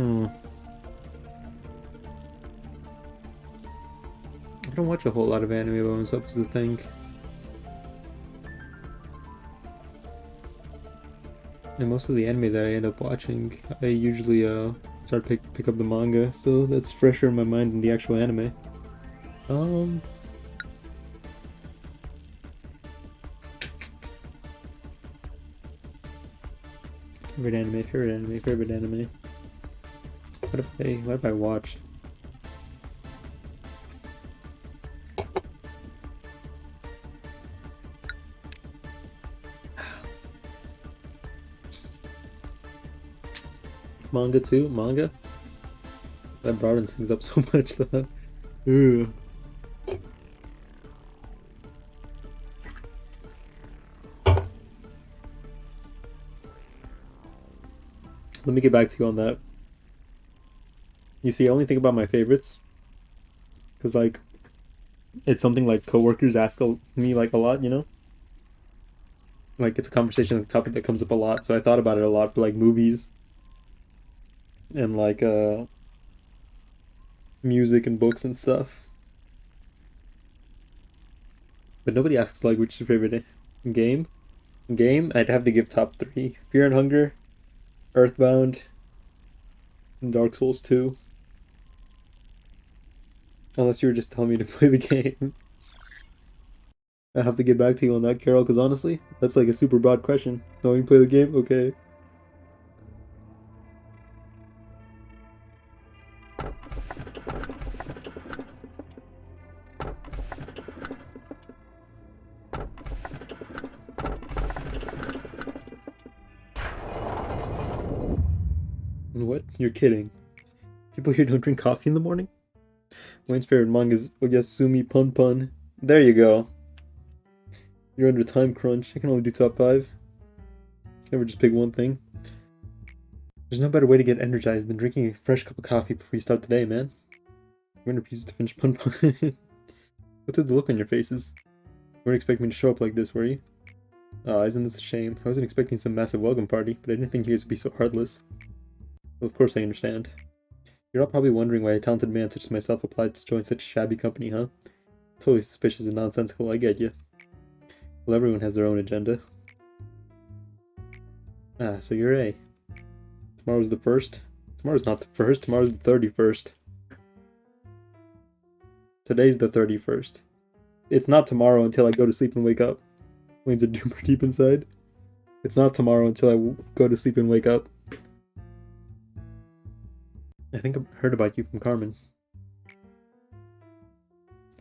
don't watch a whole lot of anime by myself, is the thing. And most of the anime that I end up watching, I usually start pick up the manga, so that's fresher in my mind than the actual anime. Favorite anime. What have I watched? Manga too? Manga? That broadens things up so much that... Ugh. Let me get back to you on that. You see, I only think about my favorites. Because, like, it's something like coworkers ask me, like, a lot, you know? Like, it's a conversation, like, topic that comes up a lot, so I thought about it a lot for, like, movies. And, like, music and books and stuff. But nobody asks, like, which is your favorite game? Game? I'd have to give top 3. Fear and Hunger, Earthbound, and Dark Souls 2. Unless you were just telling me to play the game. I have to get back to you on that, Carol, because honestly, that's like a super broad question. Knowing you play the game? Okay. What? You're kidding. People here don't drink coffee in the morning? Wayne's favorite manga is Oyasumi Pun Pun. There you go. You're under time crunch. I can only do top 5. Never just pick one thing. There's no better way to get energized than drinking a fresh cup of coffee before you start the day, man. You're gonna refuse to finish Pun Pun. What's with the look on your faces? You weren't expecting me to show up like this, were you? Aw, isn't this a shame? I wasn't expecting some massive welcome party, but I didn't think you guys would be so heartless. Well, of course I understand. You're all probably wondering why a talented man such as myself applied to join such a shabby company, huh? Totally suspicious and nonsensical, I get you. Well, everyone has their own agenda. Ah, so you're A. Tomorrow's the 1st? Tomorrow's not the 1st, tomorrow's the 31st. Today's the 31st. It's not tomorrow until I go to sleep and wake up. Leans a doomer deep inside. It's not tomorrow until I go to sleep and wake up. I think I heard about you from Carmen.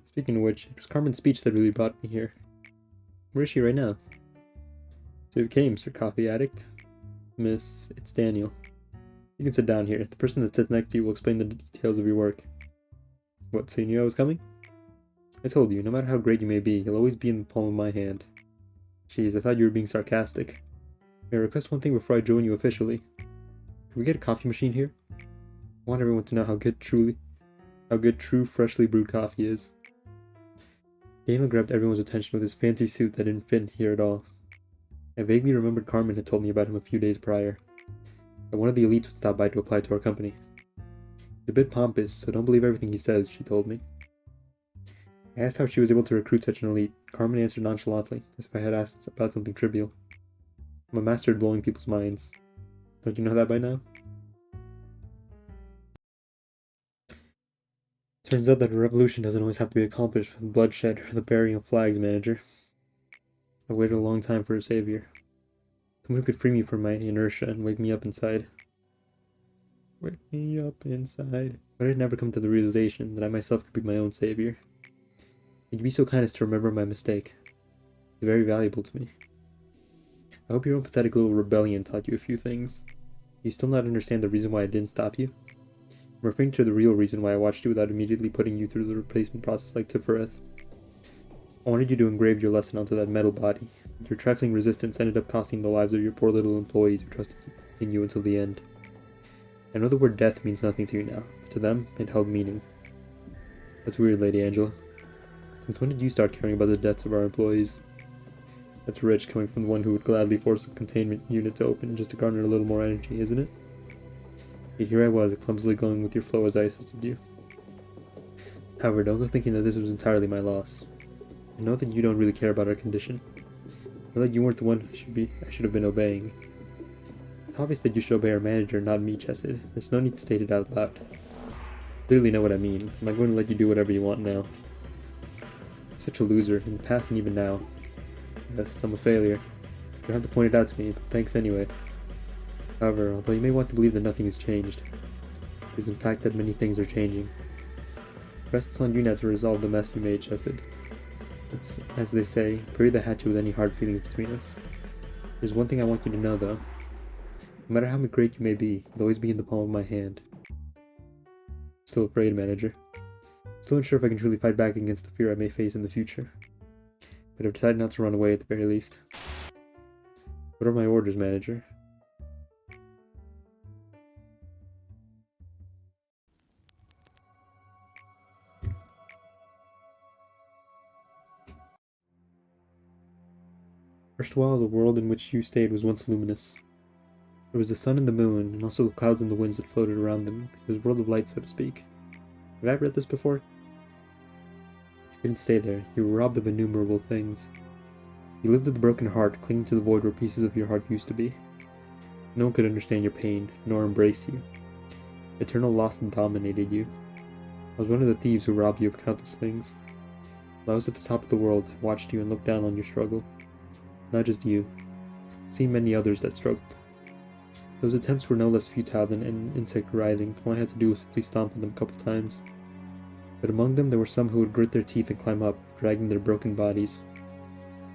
Speaking of which, it was Carmen's speech that really brought me here. Where is she right now? So you came, Sir Coffee Addict. Miss, it's Daniel. You can sit down here. The person that sits next to you will explain the details of your work. What, so you knew I was coming? I told you, no matter how great you may be, you'll always be in the palm of my hand. Jeez, I thought you were being sarcastic. May I request one thing before I join you officially? Can we get a coffee machine here? I want everyone to know how good true freshly brewed coffee is. Daniel grabbed everyone's attention with his fancy suit that didn't fit here at all. I vaguely remembered Carmen had told me about him a few days prior. That one of the elites would stop by to apply to our company. He's a bit pompous, so don't believe everything he says, she told me. I asked how she was able to recruit such an elite. Carmen answered nonchalantly, as if I had asked about something trivial. I'm a master at blowing people's minds. Don't you know that by now? Turns out that a revolution doesn't always have to be accomplished with bloodshed or the burying of flags, manager. I waited a long time for a savior. Someone who could free me from my inertia and wake me up inside. Wake me up inside. But I had never come to the realization that I myself could be my own savior. Would you be so kind as to remember my mistake? It's very valuable to me. I hope your own pathetic little rebellion taught you a few things. Do you still not understand the reason why I didn't stop you? I'm referring to the real reason why I watched you without immediately putting you through the replacement process like Tifereth. I wanted you to engrave your lesson onto that metal body. Your trifling resistance ended up costing the lives of your poor little employees who trusted in you until the end. I know the word death means nothing to you now, but to them, it held meaning. That's weird, Lady Angela. Since when did you start caring about the deaths of our employees? That's rich, coming from the one who would gladly force a containment unit to open just to garner a little more energy, isn't it? Yet here I was, clumsily going with your flow as I assisted you. However, don't go thinking that this was entirely my loss. I know that you don't really care about our condition. I know that you weren't the one I should have been obeying. It's obvious that you should obey our manager, not me, Chesed. There's no need to state it out loud. You clearly know what I mean. I'm not going to let you do whatever you want now. You're such a loser, in the past and even now. Yes, I'm a failure. You don't have to point it out to me, but thanks anyway. However, although you may want to believe that nothing has changed, it is in fact that many things are changing. It rests on you now to resolve the mess you made, Chesed. It's, as they say, bury the hatchet with any hard feelings between us. There's one thing I want you to know, though. No matter how great you may be, you'll always be in the palm of my hand. Still afraid, manager. Still unsure if I can truly fight back against the fear I may face in the future. But I've decided not to run away at the very least. What are my orders, manager? First of all, the world in which you stayed was once luminous. There was the sun and the moon, and also the clouds and the winds that floated around them. It was a world of light, so to speak. Have I read this before? You couldn't stay there. You were robbed of innumerable things. You lived with a broken heart, clinging to the void where pieces of your heart used to be. No one could understand your pain, nor embrace you. Eternal loss dominated you. I was one of the thieves who robbed you of countless things. While I was at the top of the world, I watched you and looked down on your struggle. Not just you. I've seen many others that struggled. Those attempts were no less futile than an insect writhing. All I had to do was simply stomp on them a couple times. But among them there were some who would grit their teeth and climb up, dragging their broken bodies.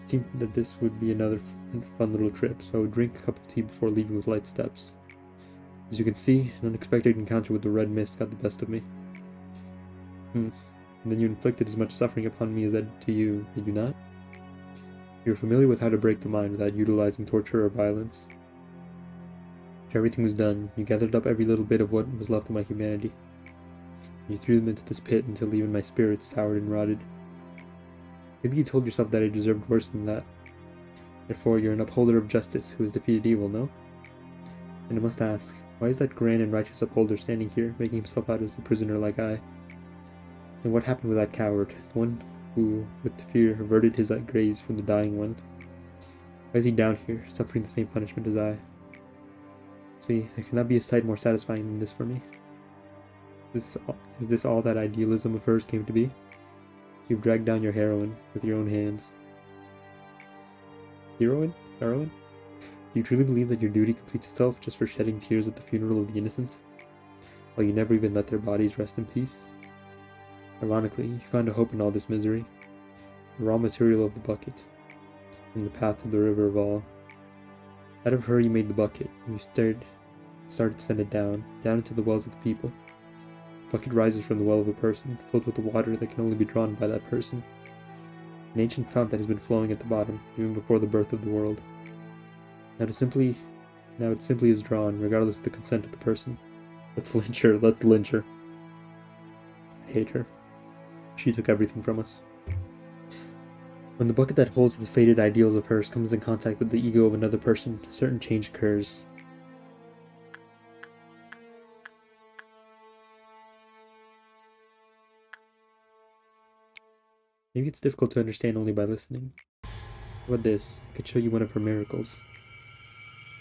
It seemed that this would be another fun little trip, so I would drink a cup of tea before leaving with light steps. As you can see, an unexpected encounter with the red mist got the best of me. And then you inflicted as much suffering upon me as I did to you, did you not? You were familiar with how to break the mind without utilizing torture or violence. After everything was done, you gathered up every little bit of what was left of my humanity. You threw them into this pit until even my spirit soured and rotted. Maybe you told yourself that I deserved worse than that. Therefore, you're an upholder of justice who has defeated evil, no? And I must ask, Why is that grand and righteous upholder standing here, making himself out as a prisoner like I? And what happened with that coward, the one who, with fear, averted his gaze from the dying one? Why is he down here, suffering the same punishment as I? See, there cannot be a sight more satisfying than this for me. Is this all that idealism of hers came to be? You've dragged down your heroine with your own hands. Heroine? Do you truly believe that your duty completes itself just for shedding tears at the funeral of the innocent? While you never even let their bodies rest in peace? Ironically, you found a hope in all this misery. The raw material of the bucket, in the path of the river of all. Out of her you made the bucket, and you started to send it down into the wells of the people. The bucket rises from the well of a person, filled with the water that can only be drawn by that person. An ancient fount that has been flowing at the bottom, even before the birth of the world. Now it simply is drawn, regardless of the consent of the person. Let's lynch her. I hate her. She took everything from us. When the bucket that holds the faded ideals of hers comes in contact with the ego of another person, a certain change occurs. Maybe it's difficult to understand only by listening. How about this? I could show you one of her miracles.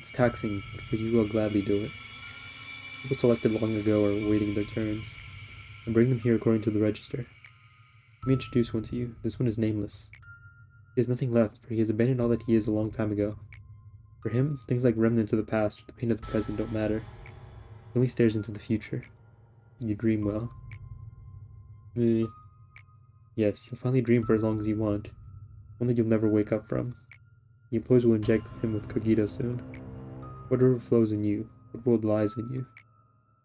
It's taxing, but for you I'll gladly do it. People selected long ago are awaiting their turns. And bring them here according to the register. Let me introduce one to you. This one is nameless. He has nothing left, for he has abandoned all that he is a long time ago. For him, things like remnants of the past or the pain of the present don't matter. He only stares into the future. You dream well. Yes, you'll finally dream for as long as you want. One that you'll never wake up from. The employees will inject him with cogito soon. What river flows in you? What world lies in you?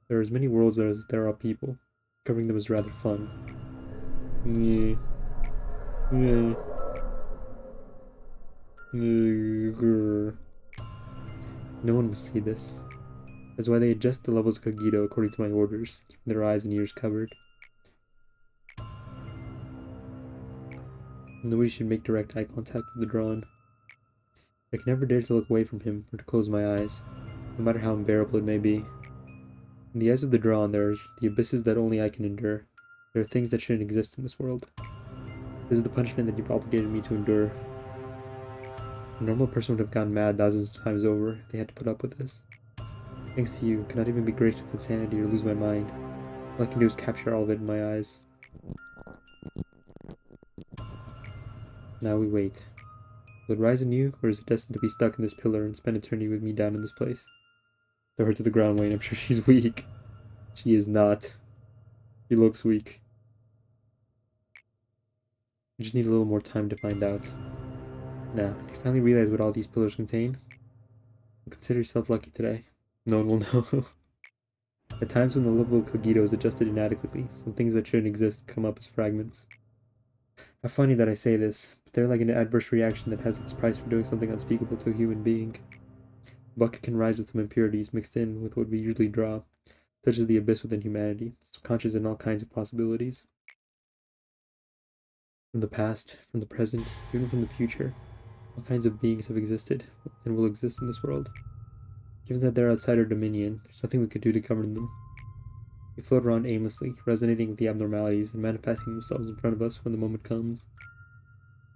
There are as many worlds as there are people. Covering them is rather fun. No one must see this. That's why they adjust the levels of cogito according to my orders, keeping their eyes and ears covered. Nobody should make direct eye contact with the drawn. I can never dare to look away from him or to close my eyes, no matter how unbearable it may be. In the eyes of the drawn, there are the abysses that only I can endure. There are things that shouldn't exist in this world. This is the punishment that you've obligated me to endure. A normal person would have gone mad dozens of times over if they had to put up with this. Thanks to you, I cannot even be graced with insanity or lose my mind. All I can do is capture all of it in my eyes. Now we wait. Will it rise anew, or is it destined to be stuck in this pillar and spend eternity with me down in this place? Throw her to the ground, Wayne. I'm sure she's weak. She is not. She looks weak. We just need a little more time to find out. Now, do you finally realize what all these pillars contain? Consider yourself lucky today. No one will know. At times when the level of cogito is adjusted inadequately, some things that shouldn't exist come up as fragments. How funny that I say this, but they're like an adverse reaction that has its price for doing something unspeakable to a human being. The bucket can rise with some impurities mixed in with what we usually draw, such as the abyss within humanity, subconscious in all kinds of possibilities. From the past, from the present, even from the future, all kinds of beings have existed and will exist in this world. Given that they're outside our dominion, there's nothing we could do to govern them. They float around aimlessly, resonating with the abnormalities and manifesting themselves in front of us when the moment comes.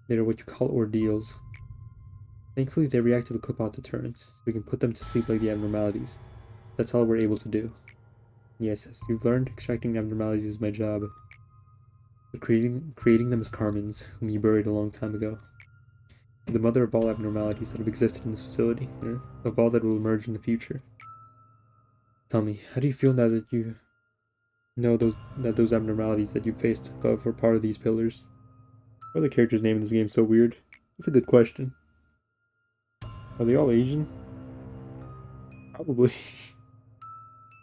They are what you call ordeals. Thankfully, they react to the clip-out deterrents, so we can put them to sleep like the abnormalities. That's all we're able to do. Yes, as you've learned, extracting abnormalities is my job. But creating them is Carmen's, whom you buried a long time ago. The mother of all abnormalities that have existed in this facility, of all that will emerge in the future. Tell me, how do you feel now that you know that those abnormalities that you faced above were part of these pillars? Why are the characters' name in this game so weird? That's a good question. Are they all Asian? Probably.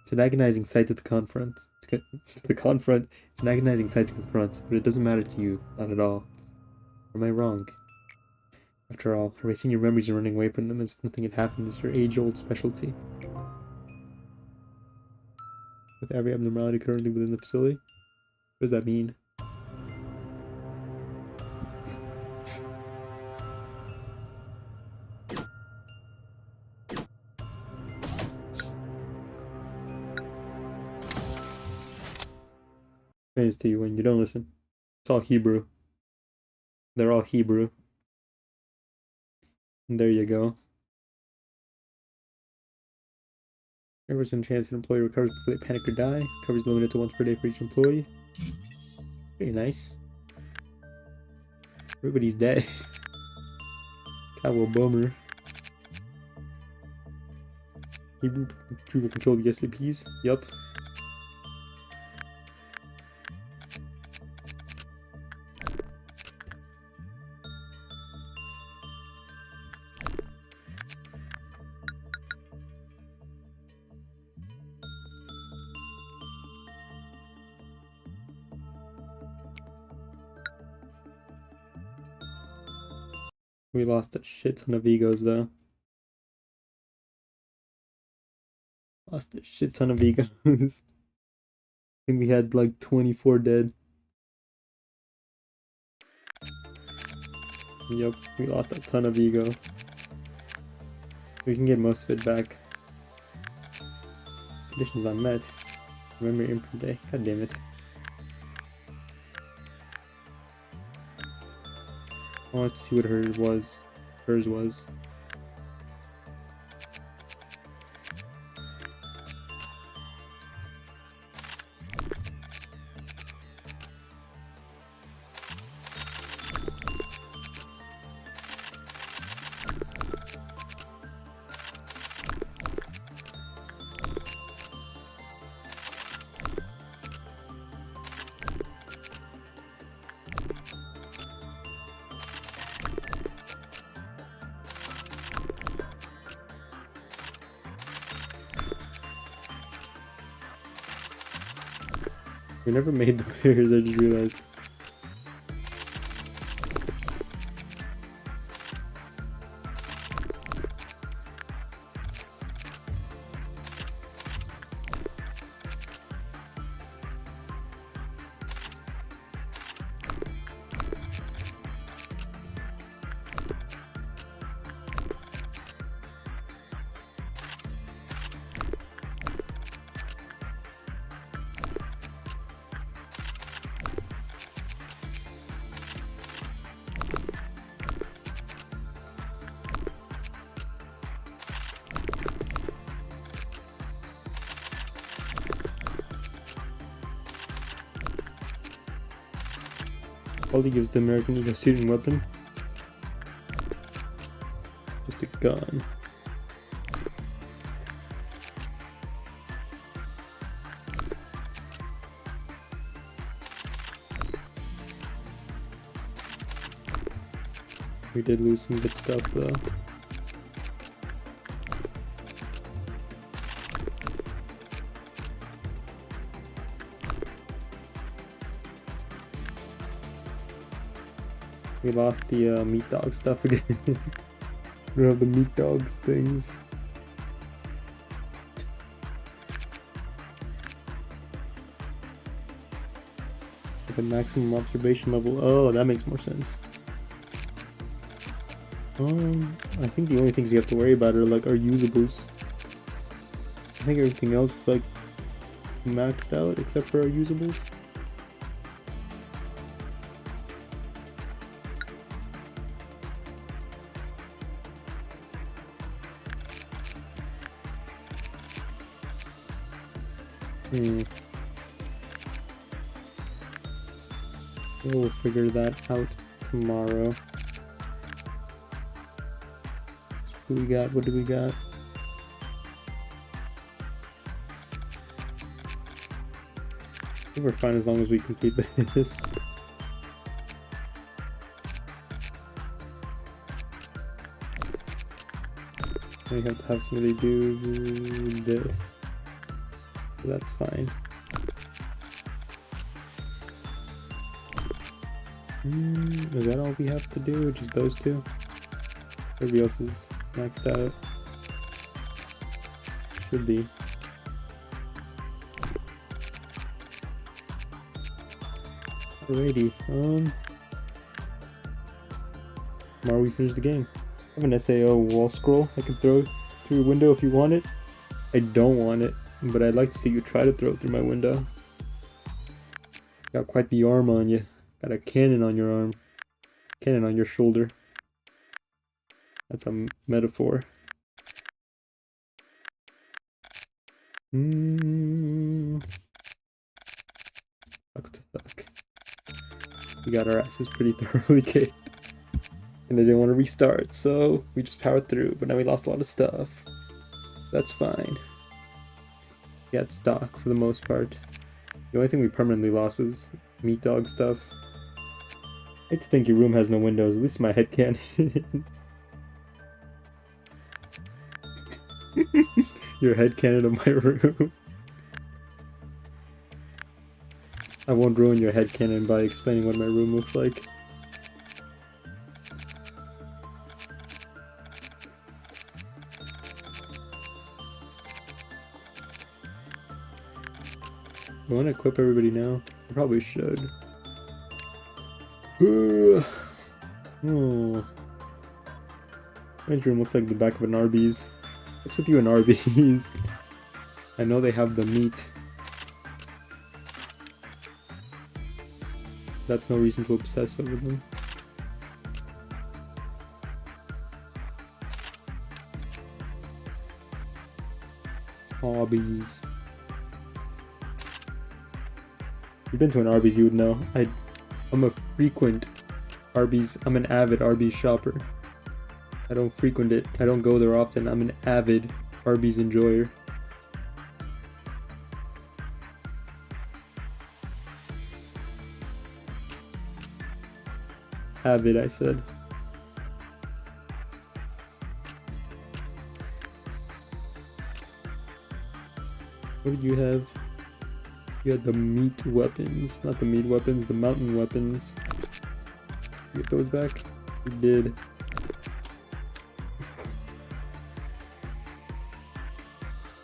It's an agonizing sight to confront. It's an agonizing sight to confront, but it doesn't matter to you, not at all. Or am I wrong? After all, erasing your memories and running away from them as if nothing had happened is your age-old specialty. With every abnormality currently within the facility? What does that mean? Explain this to you when you don't listen. It's all Hebrew. They're all Hebrew. And there you go. Everyone's in chance an employee recovers before they panic or die. Recovery is limited to once per day for each employee. Pretty nice. Everybody's dead. Cowboy bummer. Hebrew people control the SCPs. Yup. We lost a shit ton of egos though. Lost a shit ton of egos. I think we had like 24 dead. Yep, we lost a ton of ego. We can get most of it back. Conditions unmet. Remember imprint day. God damn it. I wanted to see what hers was. We never made the pairs, I just realized. All he gives the American Eagle suit and weapon. Just a gun. We did lose some good stuff though. We lost the meat dog stuff again. We don't have the meat dog things. The maximum observation level. Oh, that makes more sense. I think the only things you have to worry about are like our usables. I think everything else is like maxed out except for our usables. We'll figure that out tomorrow. What do we got? What do we got? I think we're fine as long as we complete this. We have to have somebody do this. So that's fine. Is that all we have to do? Just those two? Everybody else is maxed out. Should be. Alrighty. Tomorrow we finish the game. I have an SAO wall scroll I can throw through your window if you want it. I don't want it, but I'd like to see you try to throw it through my window. Got quite the arm on you. Got a cannon on your arm. Cannon on your shoulder. That's a metaphor. Sucks to suck. We got our asses pretty thoroughly kicked. And they didn't want to restart, so we just powered through. But now we lost a lot of stuff. That's fine. We got stock for the most part. The only thing we permanently lost was meat dog stuff. I hate to think your room has no windows. At least my head can. Your head cannon of my room. I won't ruin your head cannon by explaining what my room looks like. I want to equip everybody now. I probably should. Oh. My room looks like the back of an Arby's. What's with you and Arby's? I know they have the meat. That's no reason to obsess over them. Arby's. You've been to an Arby's, you would know. I'm a frequent Arby's. I'm an avid Arby's shopper. I don't frequent it. I don't go there often. I'm an avid Arby's enjoyer. Avid, I said. What did you have? You had the meat weapons. Not the meat weapons, the mountain weapons. You get those back? You did.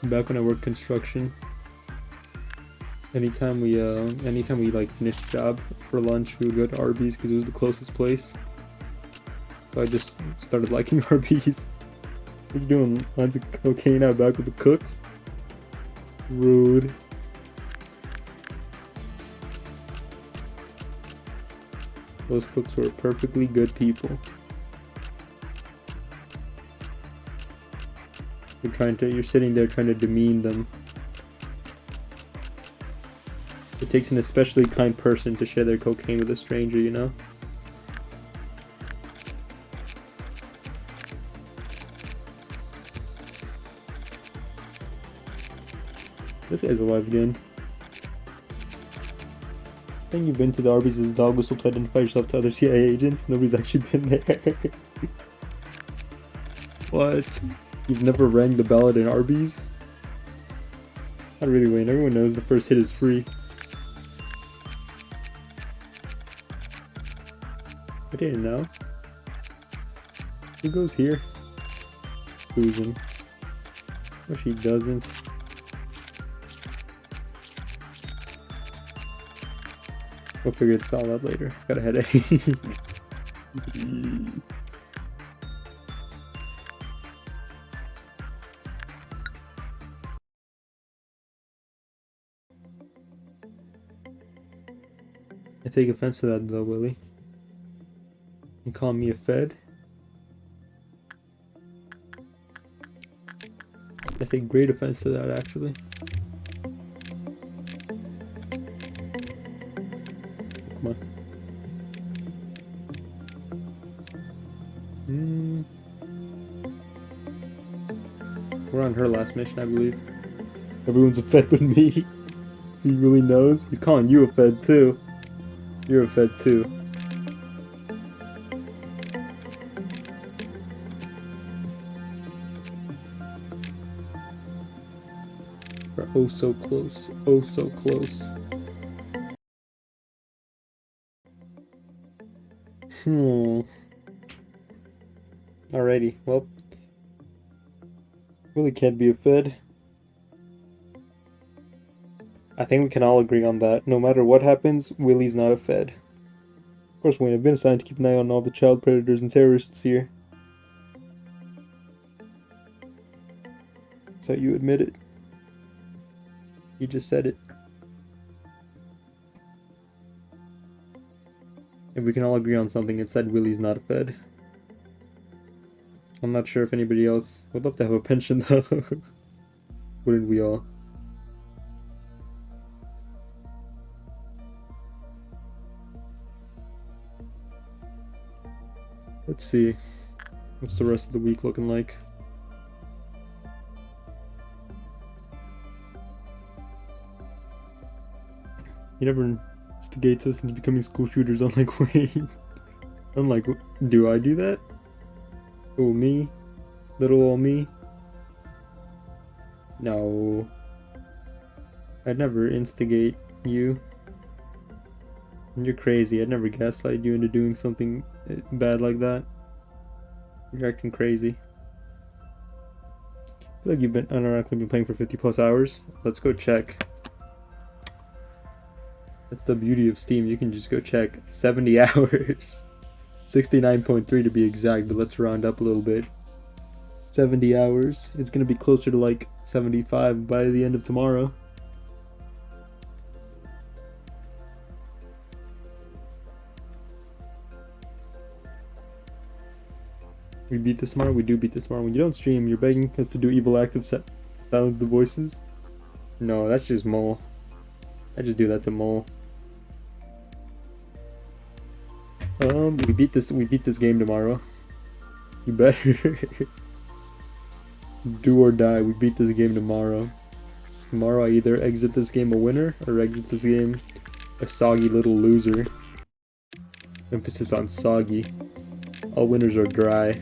Back when I worked construction, anytime we like finished a job for lunch, we would go to Arby's because it was the closest place. So I just started liking Arby's. What are you doing? Lines of cocaine out back with the cooks? Rude. Those cooks were perfectly good people. You're sitting there trying to demean them. It takes an especially kind person to share their cocaine with a stranger, you know? This guy's alive again. Saying you've been to the Arby's as a dog whistle to identify yourself to other CIA agents? Nobody's actually been there. What? You've never rang the bell at an Arby's? Not really, Wayne. Everyone knows the first hit is free. I didn't know. Who goes here? Susan. No, she doesn't. We'll figure this all out later. Got a headache. I take offense to that though, Willie. You call me a Fed? I take great offense to that, actually. Come on. We're on her last mission, I believe. Everyone's a Fed but me. So he really knows? He's calling you a Fed too. You're a Fed too. We're oh so close. Oh so close. Alrighty, well. Really can't be a Fed. I think we can all agree on that. No matter what happens, Willie's not a Fed. Of course, Wayne, I've been assigned to keep an eye on all the child predators and terrorists here. So you admit it. You just said it. If we can all agree on something, it's that Willie's not a Fed. I'm not sure if anybody else would love to have a pension though. Wouldn't we all? Let's see. What's the rest of the week looking like? He never instigates us into becoming school shooters, unlike Wayne. Unlike, do I do that? Oh, me? Little old me? No. I'd never instigate you. You're crazy. I'd never gaslight you into doing something bad like that. You're acting crazy. I feel like you've been unironically been playing for 50 plus hours. Let's go check. That's the beauty of Steam. You can just go check 70 hours. 69.3 to be exact, but let's round up a little bit. 70 hours. It's gonna be closer to like 75 by the end of tomorrow. We beat this tomorrow? We do beat this tomorrow. When you don't stream, you're begging us to do evil active silence the voices? No, that's just Mole. I just do that to Mole. We beat this game tomorrow. You better. Do or die, we beat this game tomorrow. Tomorrow I either exit this game a winner or exit this game a soggy little loser. Emphasis on soggy. All winners are dry.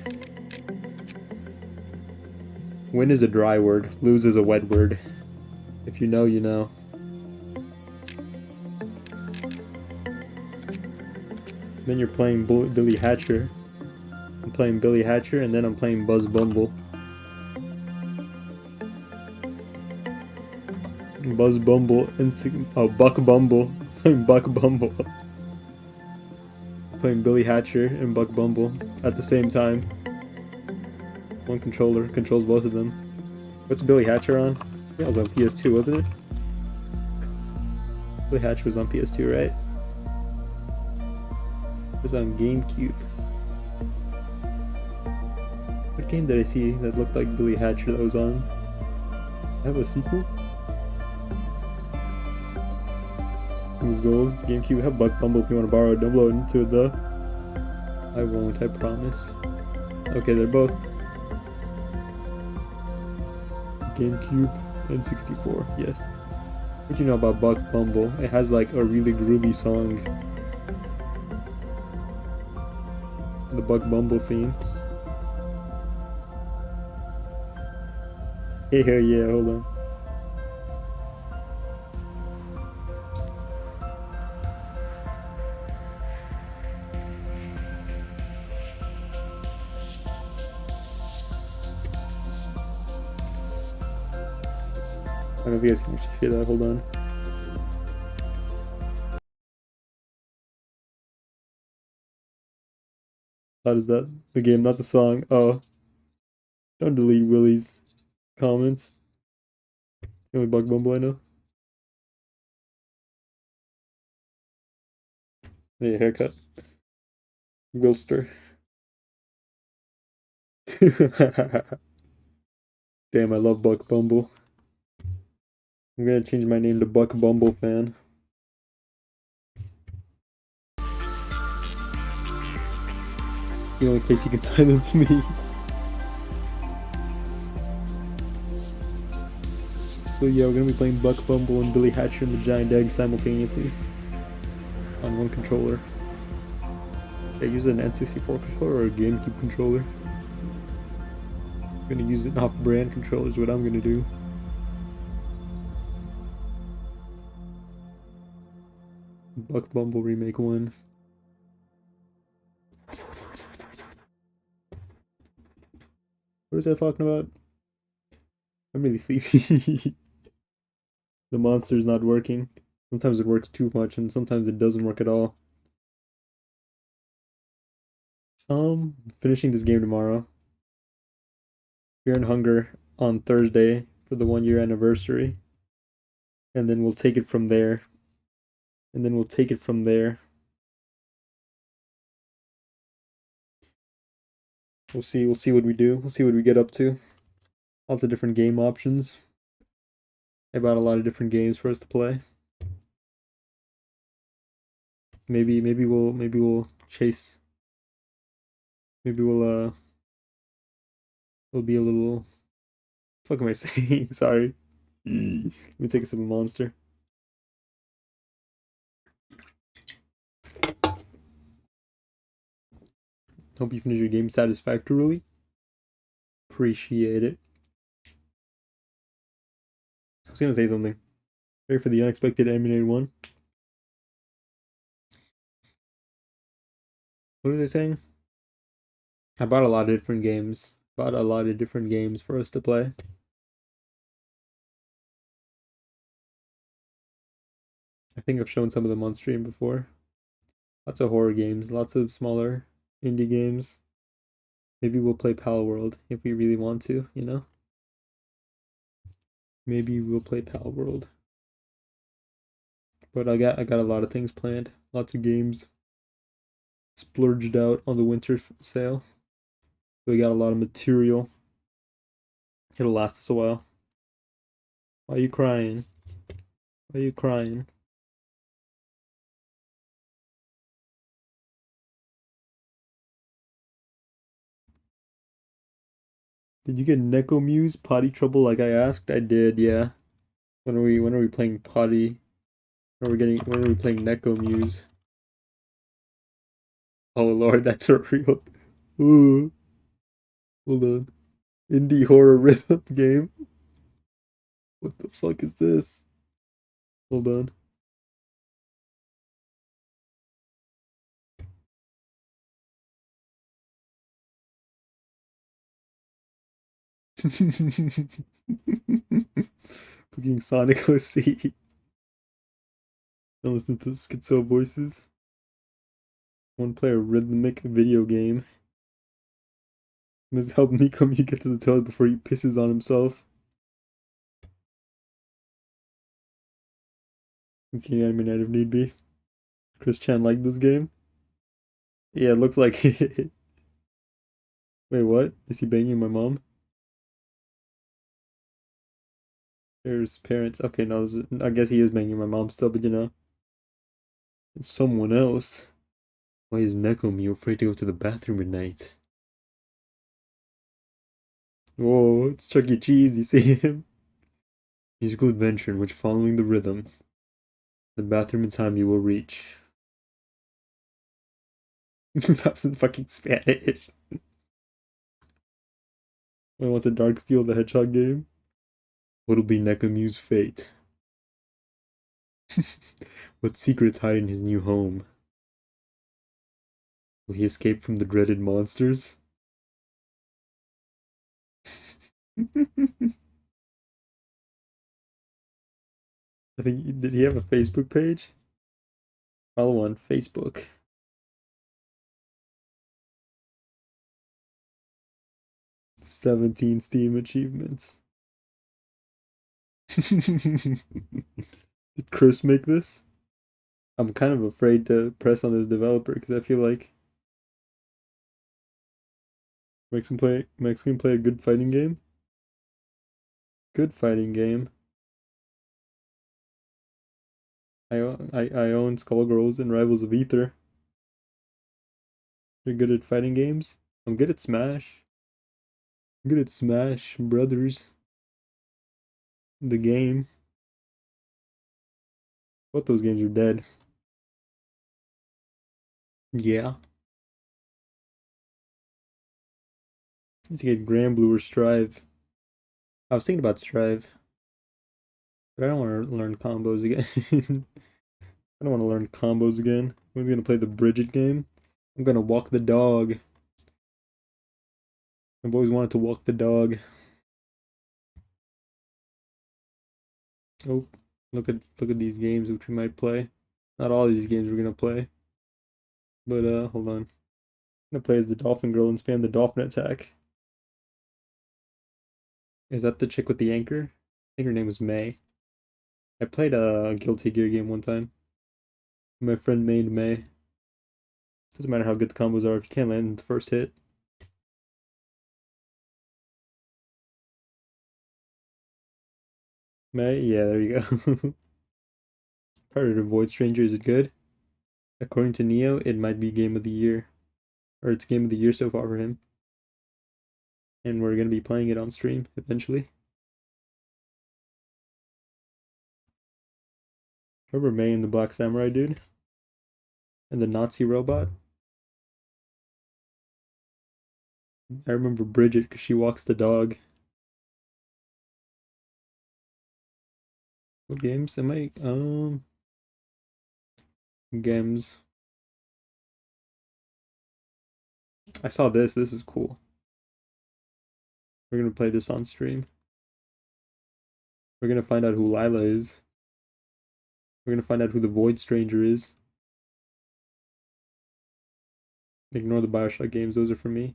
Win is a dry word, lose is a wet word. If you know, you know. Then you're playing Billy Hatcher. I'm playing Billy Hatcher, and then I'm playing Buzz Bumble. Buzz Bumble and Buck Bumble. Playing Buck Bumble. Playing Billy Hatcher and Buck Bumble at the same time. One controller controls both of them. What's Billy Hatcher on? Yeah, it was on PS2, wasn't it? Billy Hatcher was on PS2, right? It was on GameCube. What game did I see that looked like Billy Hatcher that was on? I have a sequel? It was gold. GameCube. Have Buck Bumble if you want to borrow it. Don't blow it into it though. I won't, I promise. Okay, they're both GameCube and 64, yes. What do you know about Buck Bumble? It has like a really groovy song. The Buck Bumble theme. Hey, hell yeah, hold on. I don't know if you guys can actually hear that, hold on. How does that? The game, not the song. Oh. Don't delete Willie's comments. The only Buck Bumble I know. Hey, haircut. Wilster. Damn, I love Buck Bumble. I'm gonna change my name to Buck Bumble Fan. The only place he can silence me. So yeah, we're gonna be playing Buck Bumble and Billy Hatcher and the Giant Egg simultaneously. On one controller. Should I use an N64 controller or a GameCube controller? I'm gonna use an off-brand controller is what I'm gonna do. Buck Bumble Remake 1. What is that talking about? I'm really sleepy. The monster's not working. Sometimes it works too much and sometimes it doesn't work at all. Finishing this game tomorrow. Fear and Hunger on Thursday for the 1 year anniversary. And then we'll take it from there. We'll see what we do. We'll see what we get up to. Lots of different game options. I bought a lot of different games for us to play. Maybe we'll chase. Maybe we'll be a little. What am I saying? Sorry. Let me take some Monster. Hope you finish your game satisfactorily. Appreciate it. I was gonna say something. Ready for the unexpected animated one? What was I saying? I bought a lot of different games. Bought a lot of different games for us to play. I think I've shown some of them on stream before. Lots of horror games, lots of smaller indie games. Maybe we'll play Pal World if we really want to, you know? Maybe we'll play Pal World. But I got a lot of things planned. Lots of games splurged out on the winter sale. We got a lot of material. It'll last us a while. Why are you crying? Why are you crying? Did you get Neko Muse potty trouble like I asked? I did, yeah. When are we playing potty? When are we playing Neko Muse? Oh lord, that's a real Ooh. Hold on. Indie horror rhythm game? What the fuck is this? Hold on. Fucking Sonic OC. Don't listen to the schizo voices. One player rhythmic video game. Must help Mikami get to the toilet before he pisses on himself. Continue anime night if need be. Chris Chan liked this game? Yeah, it looks like it. Wait, what? Is he banging my mom? There's parents. Okay, no, I guess he is banging my mom still, but you know. It's someone else. Why is Nekomi afraid to go to the bathroom at night? Whoa, it's Chuck E. Cheese, you see him? Musical adventure in which following the rhythm, the bathroom in time you will reach. That's in fucking Spanish. I want a Dark Steel the Hedgehog game. What'll be Nekomu's fate? What secrets hide in his new home? Will he escape from the dreaded monsters? I think, did he have a Facebook page? Follow on Facebook. 17 Steam achievements. Did Chris make this? I'm kind of afraid to press on this developer because I feel like Max can play a good fighting game. Good fighting game. I own Skullgirls and Rivals of Ether. You're good at fighting games? I'm good at Smash. I'm good at Smash Brothers. The game. Both those games are dead. Yeah. Need to get Grand Blue or Strive. I was thinking about Strive, but I don't want to learn combos again. I don't want to learn combos again. I'm gonna play the Bridget game. I'm gonna walk the dog. I've always wanted to walk the dog. Oh, look at these games which we might play. Not all these games we're gonna play. But hold on. I'm gonna play as the dolphin girl and spam the dolphin attack. Is that the chick with the anchor? I think her name was May. I played a Guilty Gear game one time. My friend mained May. Doesn't matter how good the combos are if you can't land the first hit. May? Yeah, there you go. Predator Void Stranger, is it good? According to Neo, it might be game of the year. Or it's game of the year so far for him. And we're gonna be playing it on stream eventually. Remember May and the Black Samurai dude? And the Nazi robot? I remember Bridget because she walks the dog. What games am I? Games. I saw this. This is cool. We're gonna play this on stream. We're gonna find out who Lila is. We're gonna find out who the Void Stranger is. Ignore the Bioshock games, those are for me.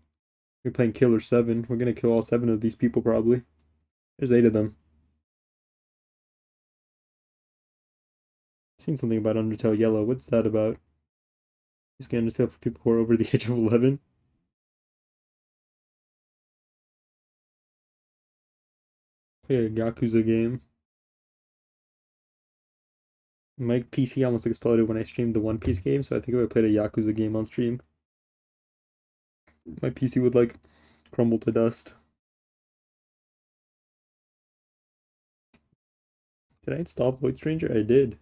We're playing Killer 7. We're gonna kill all 7 of these people probably. There's 8 of them. I've seen something about Undertale Yellow. What's that about? Is Undertale for people who are over the age of 11? Play a Yakuza game. My PC almost exploded when I streamed the One Piece game, so I think if I played a Yakuza game on stream, my PC would like crumble to dust. Did I install Void Stranger? I did.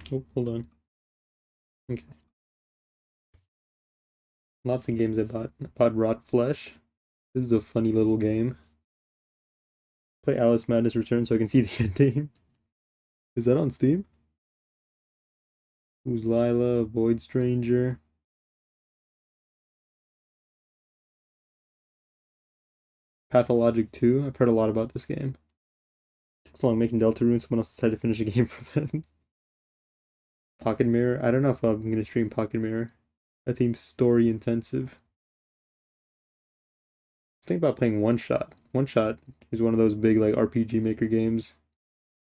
Oh, hold on. Okay. Lots of games I bought. I bought Rot Flesh. This is a funny little game. Play Alice Madness Return so I can see the ending. Is that on Steam? Who's Lila? Void Stranger. Pathologic 2. I've heard a lot about this game. Took so long making Deltarune, someone else decided to finish a game for them. Pocket Mirror. I don't know if I'm gonna stream Pocket Mirror. That seems story intensive. Let's think about playing One Shot. One Shot is one of those big like RPG Maker games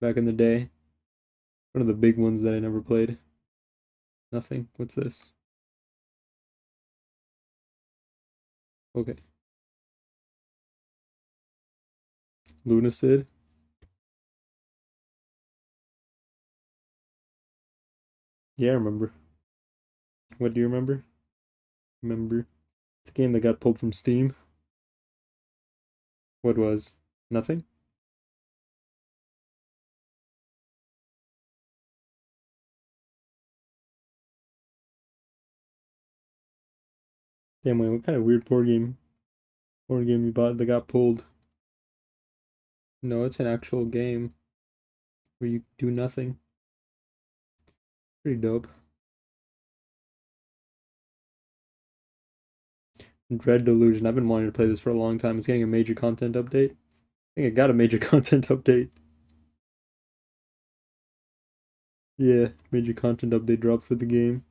back in the day. One of the big ones that I never played. Nothing. What's this? Okay. Lunacid. Yeah, I remember. What do you remember? Remember? It's a game that got pulled from Steam. What was? Nothing? Damn, wait, what kind of weird board game you bought that got pulled? No, it's an actual game where you do nothing. Pretty dope. Dread Delusion. I've been wanting to play this for a long time. It's getting a major content update. I think it got a major content update. Yeah, major content update dropped for the game.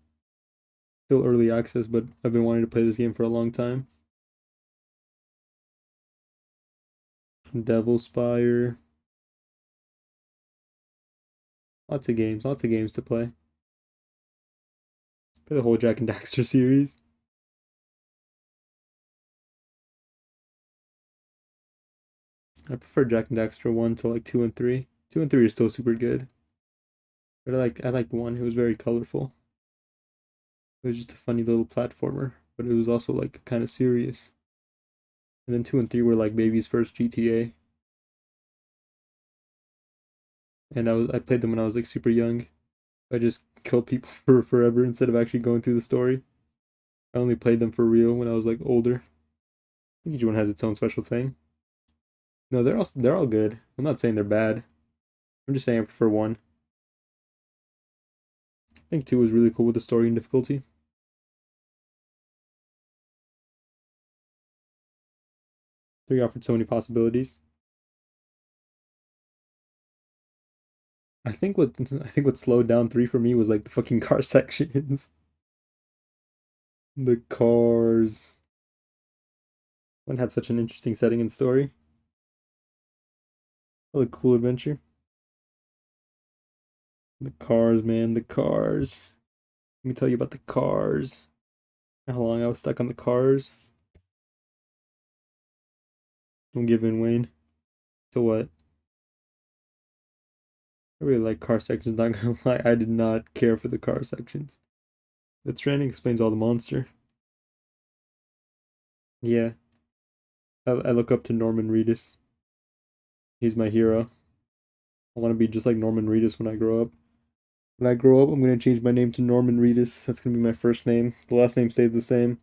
Still early access, but I've been wanting to play this game for a long time. Devil Spire. Lots of games to play. Play the whole Jack and Daxter series. I prefer Jack and Daxter 1 to like 2 and 3. 2 and 3 are still super good. But I liked 1. It was very colorful. It was just a funny little platformer, but it was also like kind of serious. And then 2 and 3 were like baby's first GTA. And I played them when I was like super young. I just killed people for forever instead of actually going through the story. I only played them for real when I was like older. I think each one has its own special thing. No, they're all good. I'm not saying they're bad. I'm just saying I prefer 1. I think 2 was really cool with the story and difficulty. 3 offered so many possibilities. I think what slowed down 3 for me was like the fucking car sections. The cars. One had such an interesting setting and story. What a cool adventure. The cars, man, the cars. Let me tell you about the cars. How long I was stuck on the cars. Don't give in, Wayne. To what? I really like car sections, not gonna lie. I did not care for the car sections. That Stranding explains all the monster. Yeah. I look up to Norman Reedus. He's my hero. I want to be just like Norman Reedus when I grow up. When I grow up, I'm going to change my name to Norman Reedus. That's going to be my first name. The last name stays the same.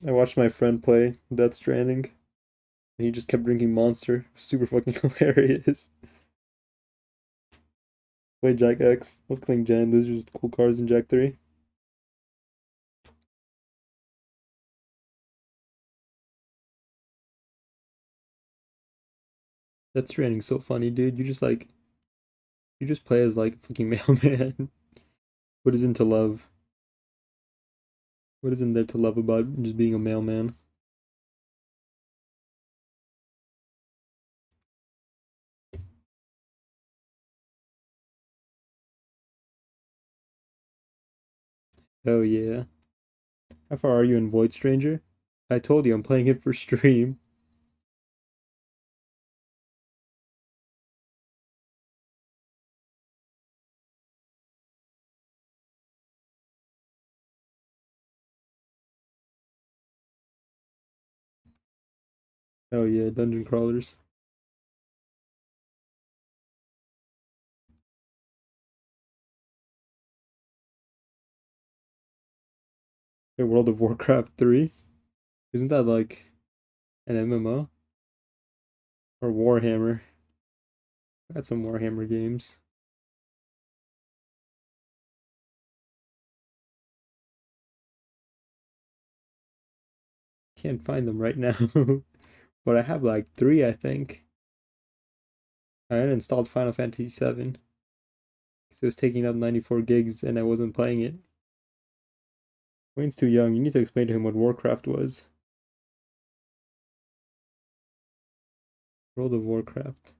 I watched my friend play Death Stranding, and he just kept drinking Monster. Super fucking hilarious. Play Jack X. Love playing giant lizards with cool cars in Jack 3. Death Stranding's so funny, dude. You just play as like a fucking mailman. What isn't to love? What isn't there to love about just being a mailman? Oh yeah. How far are you in Void Stranger? I told you I'm playing it for stream. Oh yeah, dungeon crawlers. Hey, World of Warcraft 3? Isn't that like an MMO? Or Warhammer? I got some Warhammer games. Can't find them right now. But I have like three, I think. I uninstalled Final Fantasy VII because it was taking up 94 gigs and I wasn't playing it. Wayne's too young. You need to explain to him what Warcraft was. World of Warcraft.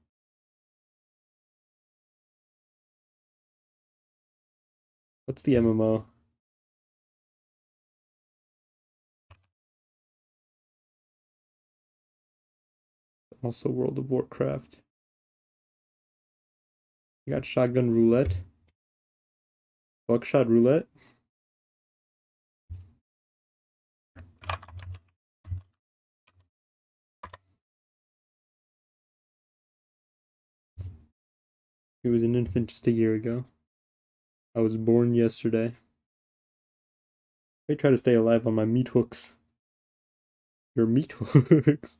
What's the MMO? Also World of Warcraft. You got Shotgun Roulette. Buckshot Roulette. He was an infant just a year ago. I was born yesterday. I try to stay alive on my meat hooks. Your meat hooks.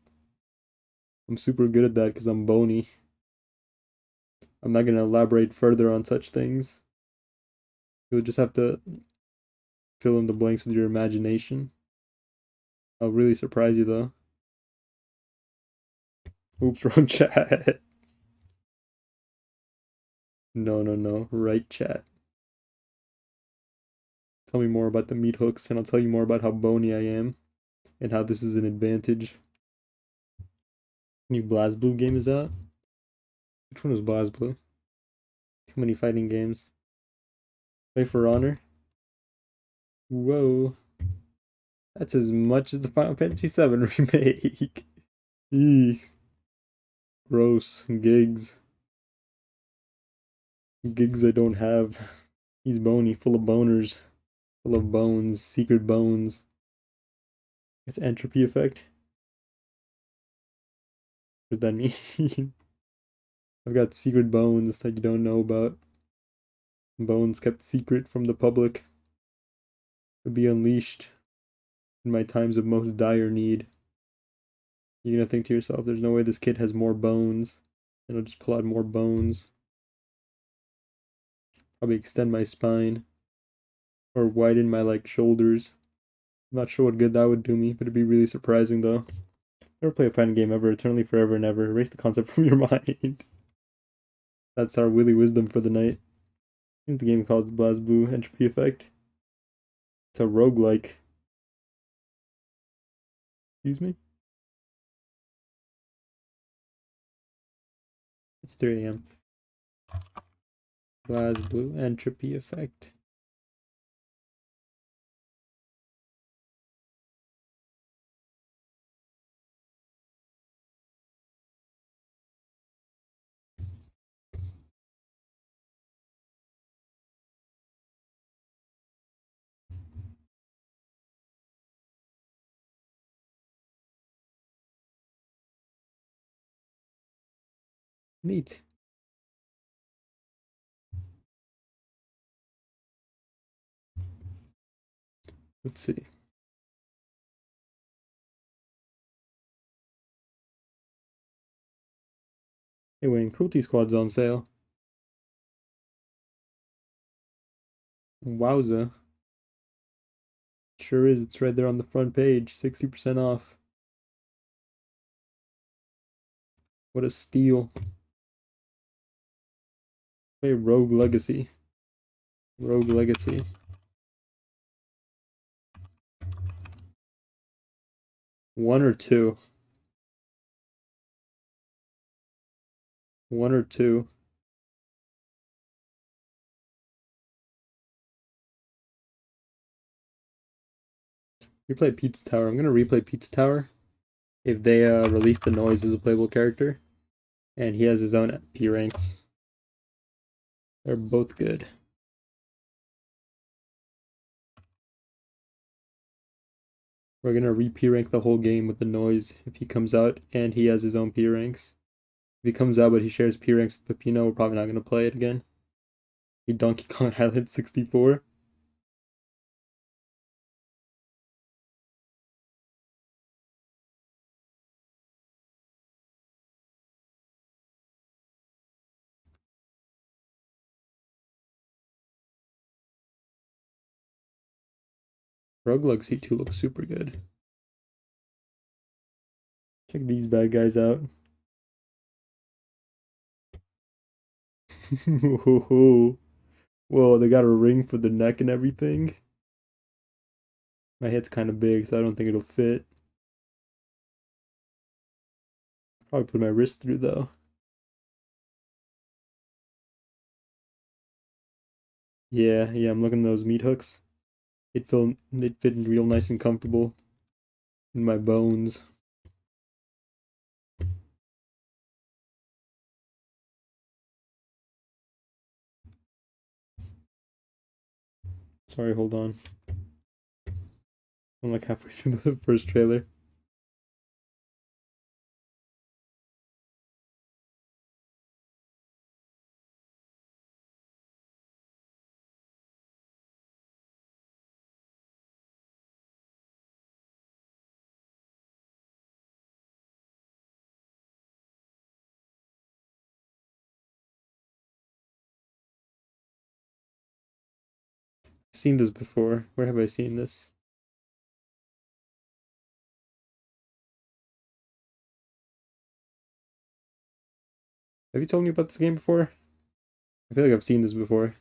I'm super good at that because I'm bony. I'm not going to elaborate further on such things. You'll just have to fill in the blanks with your imagination. I'll really surprise you though. Oops, wrong chat. No, no, no. Right chat. Tell me more about the meat hooks, and I'll tell you more about how bony I am and how this is an advantage. New BlazBlue game is out. Which one was BlazBlue? Too many fighting games. Play for Honor. Whoa. That's as much as the Final Fantasy VII remake. Eee. Gross. Gigs. Gigs I don't have. He's bony, full of boners. Full of bones. Secret bones. It's entropy effect. What does that mean? I've got secret bones that you don't know about. Bones kept secret from the public. To be unleashed in my times of most dire need. You're gonna think to yourself, there's no way this kid has more bones. And I'll just pull out more bones. Probably extend my spine. Or widen my like shoulders. I'm not sure what good that would do me, but it'd be really surprising though. Never play a fighting game ever, eternally forever and ever. Erase the concept from your mind. That's our Willy wisdom for the night. The game called BlazBlue Entropy Effect. It's a roguelike. Excuse me? It's 3 a.m. BlazBlue Entropy Effect. Neat. Let's see. Hey Wayne, Cruelty Squad's on sale. Wowza. Sure is, it's right there on the front page. 60% off. What a steal. Play Rogue Legacy. Rogue Legacy. One or two. One or two. Replay Pizza Tower. I'm gonna replay Pizza Tower if they release the Noise as a playable character. And he has his own P ranks. They're both good. We're gonna re-P rank the whole game with the Noise if he comes out and he has his own P ranks. If he comes out but he shares P ranks with Pepino, we're probably not gonna play it again. He Donkey Kong Island 64. Roguelike C2 looks super good. Check these bad guys out. Whoa, they got a ring for the neck and everything. My head's kind of big, so I don't think it'll fit. Probably put my wrist through though. Yeah, I'm looking at those meat hooks. They'd fit in real nice and comfortable in my bones. Sorry, hold on. I'm like halfway through the first trailer. I've seen this before. Where have I seen this? Have you told me about this game before? I feel like I've seen this before.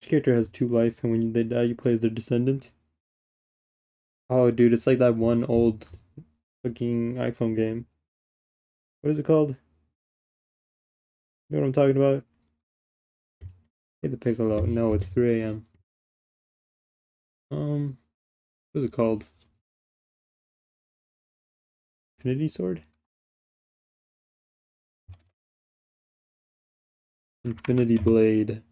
Each character has 2 life, and when they die, you play as their descendant. Oh, dude, it's like that one old fucking iPhone game. What is it called? You know what I'm talking about? Hey, the Piccolo. No, it's 3 a.m. What is it called? Infinity Sword? Infinity Blade.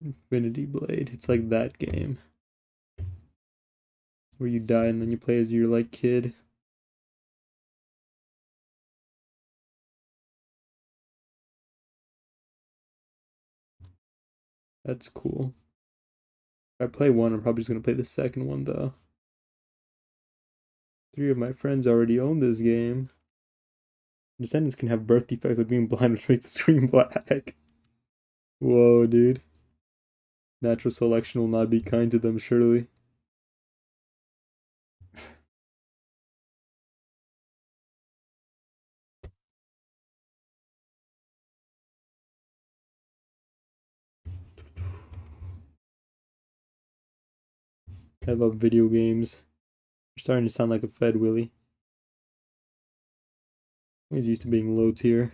Infinity Blade. It's like that game where you die and then you play as your like kid. That's cool. If I play one, I'm probably just gonna play the second one though. 3 of my friends already own this game. Descendants can have birth defects of being blind, which makes the screen black. Whoa, dude. Natural selection will not be kind to them, surely. I love video games. You're starting to sound like a Fed Willy. He's used to being low tier.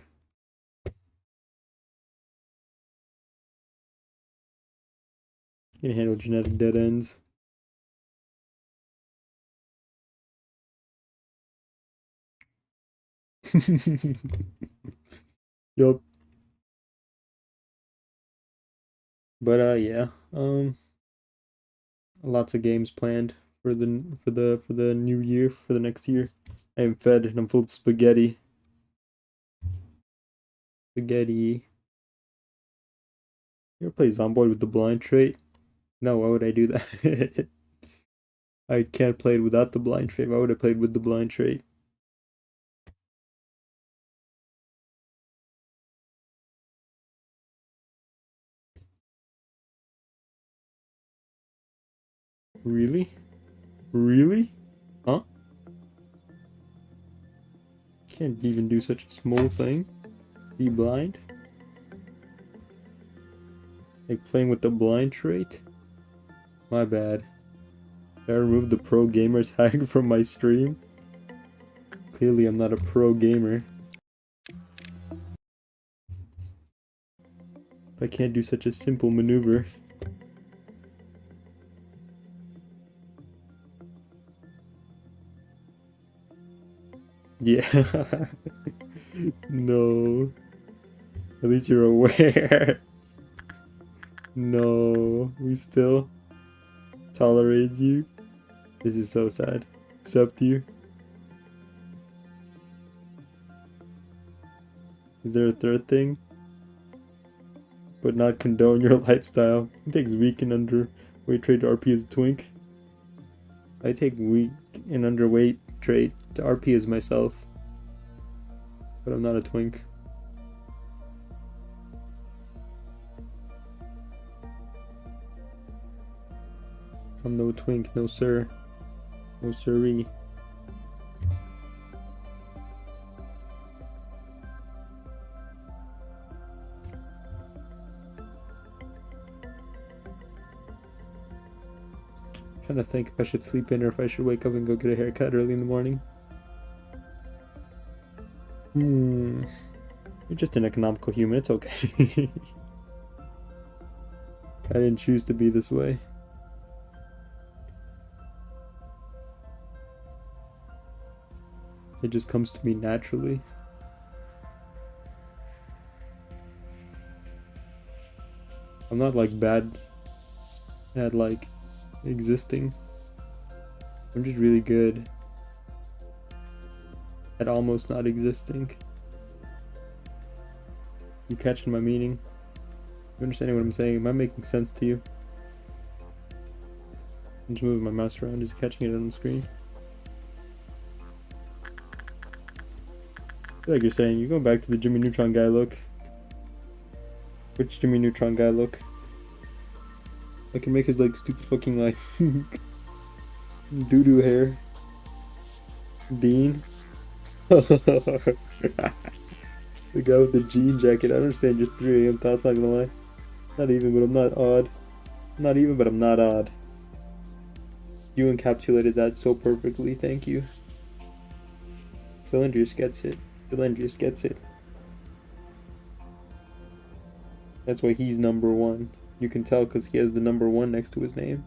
Can handle genetic dead ends. Yup. But yeah. Lots of games planned for the new year, for the next year. I am fed and I'm full of spaghetti. Spaghetti. You ever play Zomboid with the blind trait? No, why would I do that? I can't play it without the blind trait. Why would I play it with the blind trait? Really? Really? Huh? Can't even do such a small thing. Be blind? Like playing with the blind trait? My bad. Did I remove the pro gamer tag from my stream? Clearly I'm not a pro gamer. I can't do such a simple maneuver. Yeah. No. At least you're aware. No. We still tolerate you. This is so sad. Accept you. Is there a third thing? But not condone your lifestyle. It takes weak and underweight trait to RP as a twink. I take weak and underweight trait to RP as myself. But I'm not a twink. I'm no twink, no sir. No siree. Trying to think if I should sleep in or if I should wake up and go get a haircut early in the morning. You're just an economical human, it's okay. I didn't choose to be this way. It just comes to me naturally. I'm not like bad at like existing. I'm just really good at almost not existing. You catching my meaning? You understanding what I'm saying? Am I making sense to you? I'm just moving my mouse around, just catching it on the screen. I feel like you're saying, you're going back to the Jimmy Neutron guy look. Which Jimmy Neutron guy look? I can make his like stupid fucking like doo-doo hair. Dean. The guy with the jean jacket. I understand your 3 AM thoughts, not gonna lie. Not even, but I'm not odd. Not even, but I'm not odd. You encapsulated that so perfectly, thank you. Cylindrius gets it. Cylindrius gets it. That's why he's number 1. You can tell because he has the number 1 next to his name.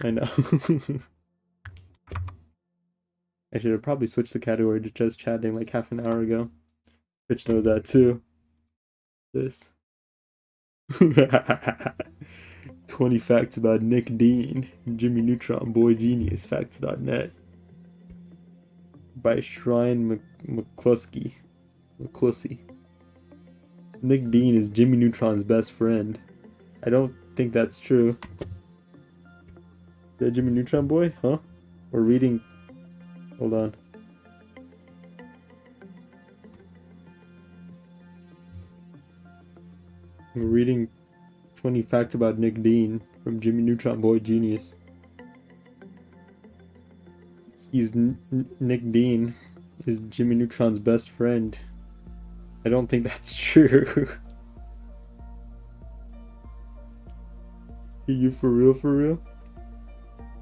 I know. I should have probably switched the category to just chatting like half an hour ago. Bitch knows that too. This. 20 facts about Nick Dean. Jimmy Neutron, Boy Genius, Facts.net. By Shrine McCluskey. Nick Dean is Jimmy Neutron's best friend. I don't think that's true. Is that Jimmy Neutron boy? Huh? We're reading. Hold on. I'm reading 20 facts about Nick Dean from Jimmy Neutron Boy Genius. Nick Dean is Jimmy Neutron's best friend. I don't think that's true. You for real, for real?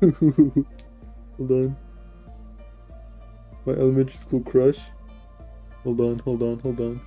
Hold on. My elementary school crush. Hold on, hold on, hold on.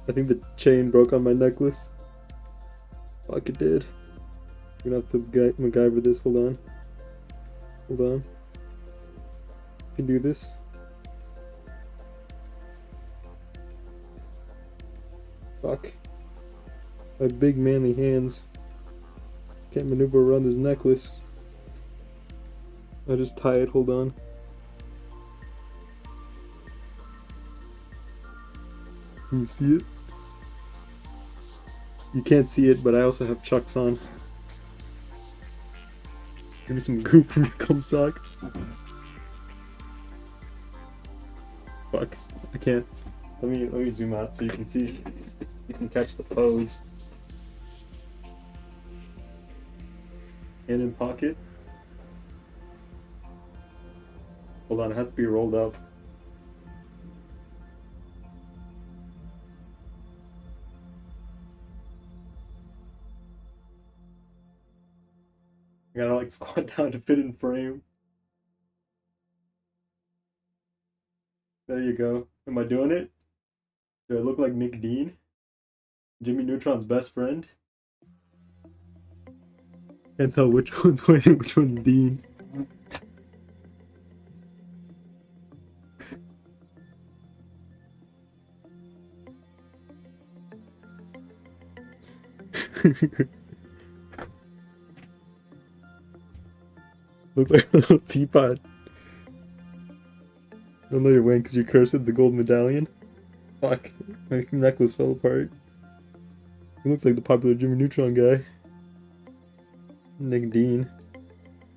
I think the chain broke on my necklace. Fuck, it did. I'm gonna have to MacGyver this. Hold on. Hold on. Can do this. Fuck. My big manly hands can't maneuver around this necklace. I just tie it. Hold on. Can you see it? You can't see it, but I also have Chucks on. Give me some goo from your cum sock. Fuck. I can't. Let me zoom out so you can see. You can catch the pose. Hand in pocket. Hold on, it has to be rolled up. I gotta like squat down to fit in frame. There you go. Am I doing it? Do I look like Nick Dean? Jimmy Neutron's best friend? Can't tell which one's Wayne, which one's Dean. Looks like a little teapot. I don't know you're wearing because you're cursed with the gold medallion. Fuck, my necklace fell apart. He looks like the popular Jimmy Neutron guy. Nick Dean.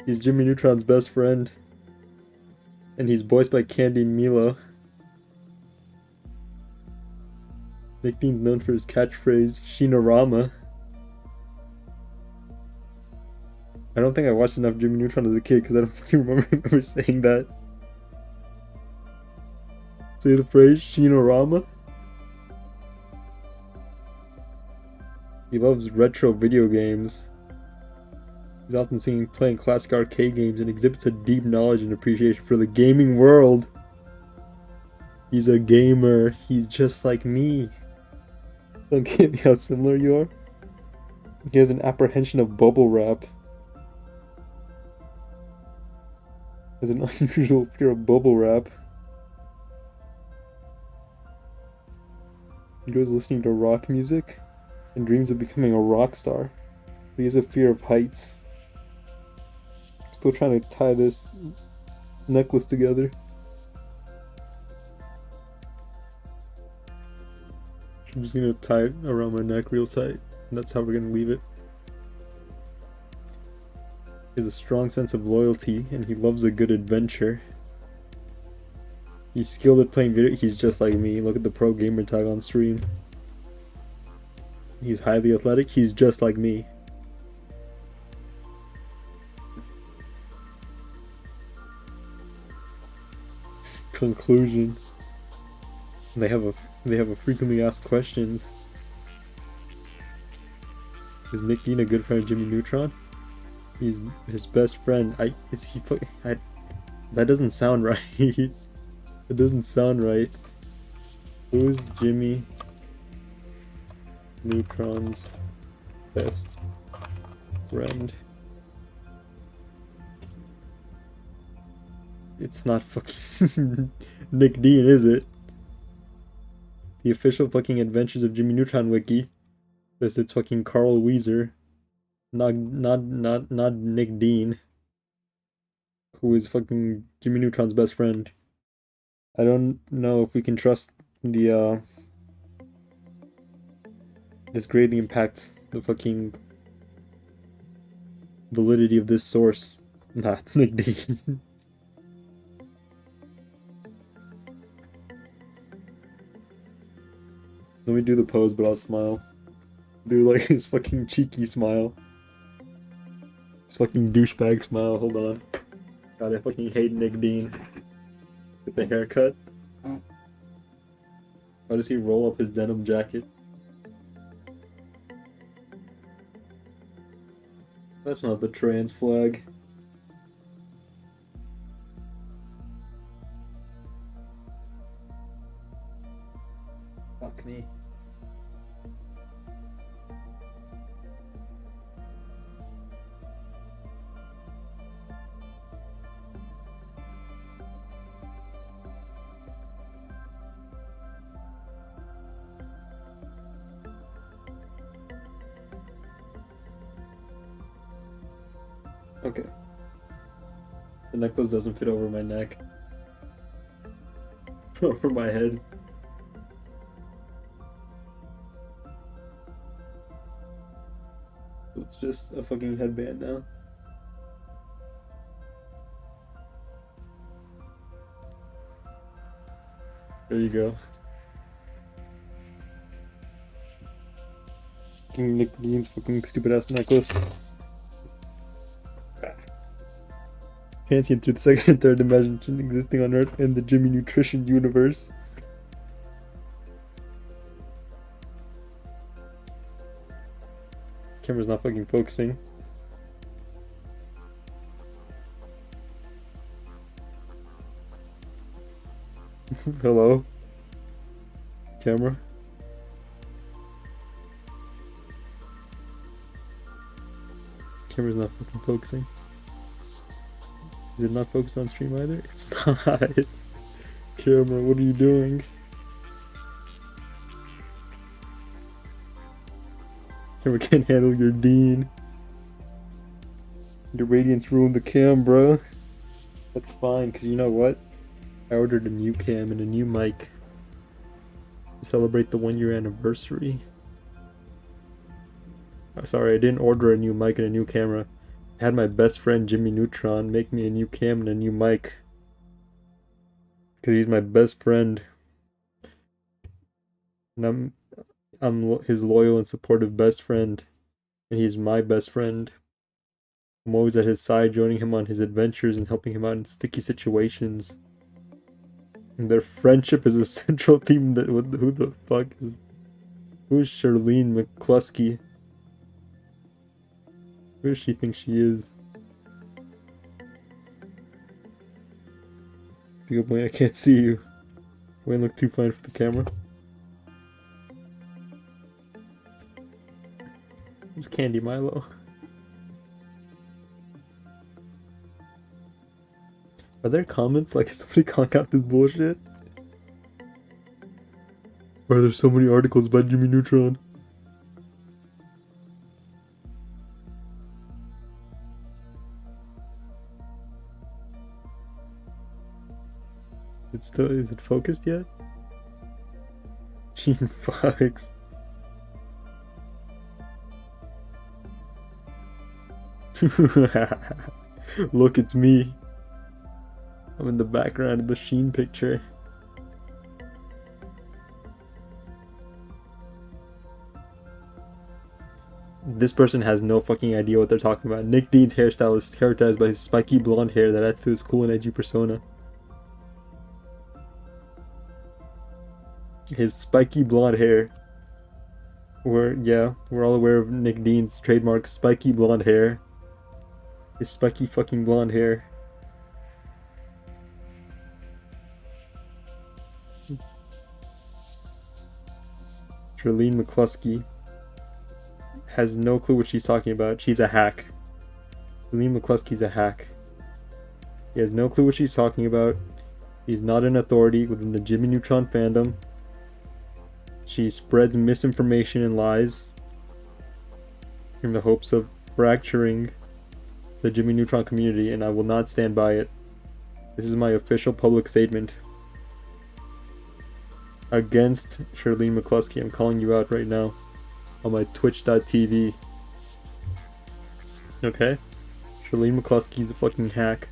He's Jimmy Neutron's best friend. And he's voiced by Candy Milo. Nick Dean's known for his catchphrase, Shinorama. I don't think I watched enough Jimmy Neutron as a kid because I don't fucking remember saying that. Say the phrase, Shinorama. He loves retro video games. He's often seen playing classic arcade games and exhibits a deep knowledge and appreciation for the gaming world. He's a gamer. He's just like me. Don't get me how similar you are. He has an apprehension of bubble wrap. Has an unusual fear of bubble wrap. He enjoys listening to rock music and dreams of becoming a rock star. But he has a fear of heights. I'm still trying to tie this necklace together. I'm just gonna tie it around my neck real tight. And that's how we're gonna leave it. He has a strong sense of loyalty and he loves a good adventure. He's skilled at playing video. He's just like me. Look at the pro gamer tag on stream. He's highly athletic. He's just like me. Conclusion. They have a frequently asked questions. Is Nick Dean a good friend of Jimmy Neutron? He's his best friend. That doesn't sound right. It doesn't sound right. Who's Jimmy Neutron's best friend? It's not fucking Nick Dean, is it? The official fucking Adventures of Jimmy Neutron wiki says it's fucking Carl Weezer, not Nick Dean, who is fucking Jimmy Neutron's best friend. I don't know if we can trust the this greatly impacts the fucking validity of this source. Not Nick Dean. Let me do the pose, but I'll smile. Do like his fucking cheeky smile. His fucking douchebag smile. Hold on. God, I fucking hate Nick Dean. With the haircut. Why does he roll up his denim jacket? That's not the trans flag. Fuck me. Okay. The necklace doesn't fit over my neck. Over my head. So it's just a fucking headband now. There you go. Fucking Nick Dean's fucking stupid ass necklace. Fancy through the second and third dimension existing on Earth in the Jimmy Nutrition universe. Camera's not fucking focusing. Hello? Camera? Camera's not fucking focusing. Is it not focused on stream either? It's not. Camera, what are you doing? Camera can't handle your Dean. Your radiance ruined the cam, bro. That's fine, because you know what? I ordered a new cam and a new mic to celebrate the 1 year anniversary. Oh, sorry, I didn't order a new mic and a new camera. I had my best friend Jimmy Neutron make me a new cam and a new mic. Because he's my best friend. And I'm his loyal and supportive best friend. And he's my best friend. I'm always at his side, joining him on his adventures and helping him out in sticky situations. And their friendship is a central theme that who the fuck is... Who's Charlene McCluskey? Who does she think she is? Pick up, Wayne, I can't see you. Wayne look too fine for the camera. Who's Candy Milo? Are there comments? Like, is somebody calling out this bullshit? Or are there so many articles by Jimmy Neutron? Is it focused yet? Gene Fox. Look, it's me. I'm in the background of the Sheen picture. This person has no fucking idea what they're talking about. Nick Dean's hairstyle is characterized by his spiky blonde hair that adds to his cool and edgy persona. His spiky blonde hair. We're all aware of Nick Dean's trademark spiky blonde hair. His spiky fucking blonde hair. Charlene McCluskey has no clue what she's talking about. She's a hack. Charlene McCluskey's a hack. He has no clue what she's talking about. He's not an authority within the Jimmy Neutron fandom. She spreads misinformation and lies in the hopes of fracturing the Jimmy Neutron community, and I will not stand by it. This is my official public statement against Charlene McCluskey. I'm calling you out right now on my twitch.tv. Okay? Charlene McCluskey's a fucking hack.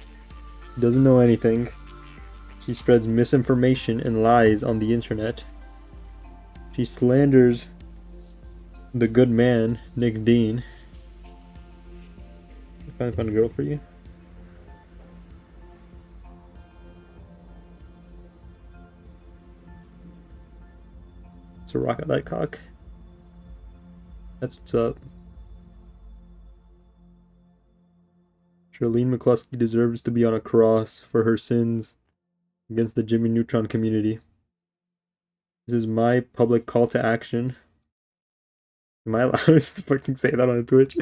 She doesn't know anything. She spreads misinformation and lies on the internet. She slanders the good man, Nick Dean. I finally found a girl for you. So rock out that cock. That's what's up. Charlene McCluskey deserves to be on a cross for her sins against the Jimmy Neutron community. This is my public call to action. Am I allowed to fucking say that on Twitch?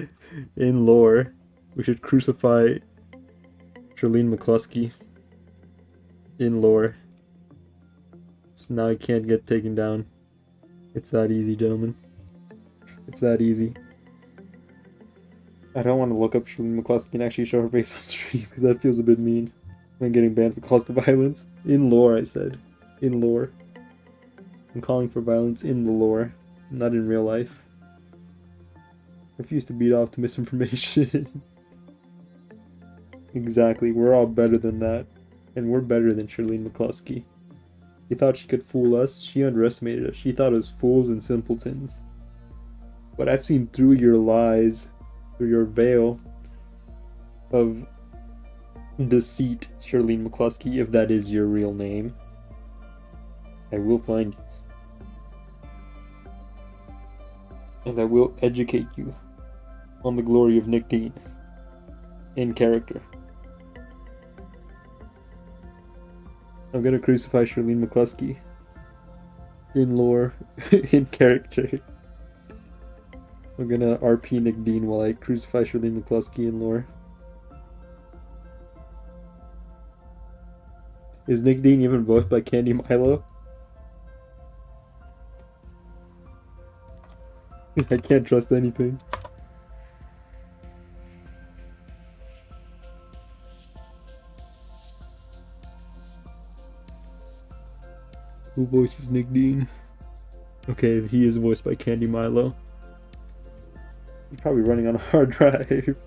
In lore, we should crucify Charlene McCluskey. In lore. So now I can't get taken down. It's that easy, gentlemen. It's that easy. I don't want to look up Charlene McCluskey and actually show her face on stream, because that feels a bit mean. I'm getting banned for calls to violence. In lore, I said. In lore. I'm calling for violence in the lore, not in real life. Refuse to beat off to misinformation. Exactly, we're all better than that. And we're better than Charlene McCluskey. She thought she could fool us. She underestimated us. She thought us fools and simpletons. But I've seen through your lies, through your veil of deceit, Charlene McCluskey, if that is your real name. I will find you. And I will educate you on the glory of Nick Dean in character. I'm gonna crucify Charlene McCluskey in lore, in character. I'm gonna RP Nick Dean while I crucify Charlene McCluskey in lore. Is Nick Dean even voiced by Candy Milo? I can't trust anything. Who voices Nick Dean? Okay, he is voiced by Candy Milo. He's probably running on a hard drive.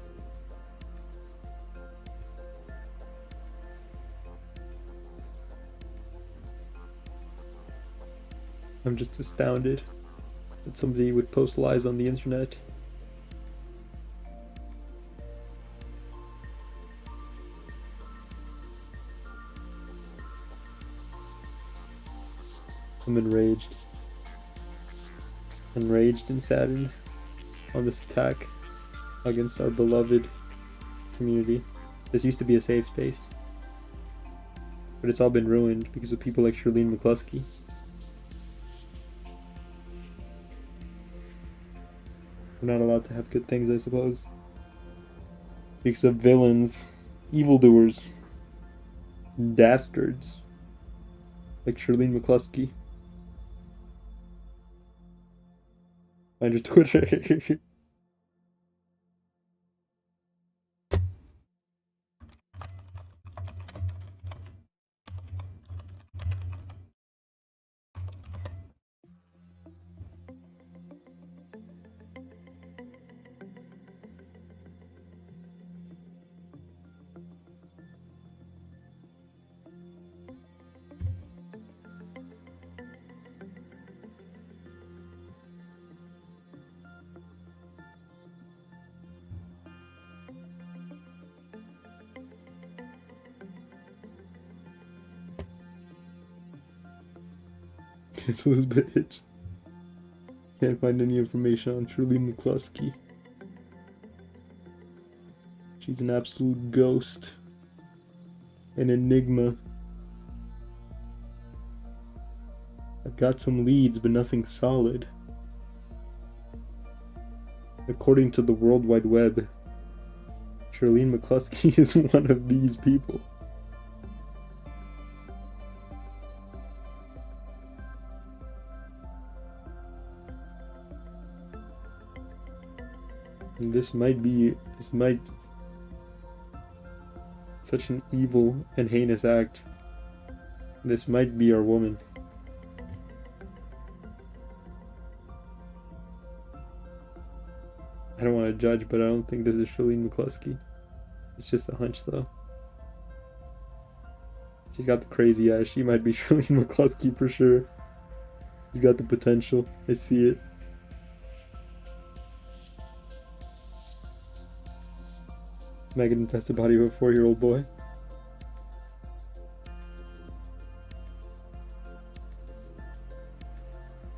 I'm just astounded that somebody would post lies on the internet. I'm enraged. Enraged and saddened on this attack against our beloved community. This used to be a safe space, but it's all been ruined because of people like Charlene McCluskey. We're not allowed to have good things, I suppose, because of villains, evildoers, dastards like Charlene McCluskey. Find your Twitter. Cancel this bitch. Can't find any information on Charlene McCluskey. She's an absolute ghost. An enigma. I've got some leads, but nothing solid. According to the World Wide Web, Charlene McCluskey is one of these people. This might be. This might. Such an evil and heinous act. This might be our woman. I don't want to judge, but I don't think this is Shalene McCluskey. It's just a hunch, though. She's got the crazy eyes. She might be Shalene McCluskey for sure. She's got the potential. I see it. Megan has the body of a 4-year-old boy.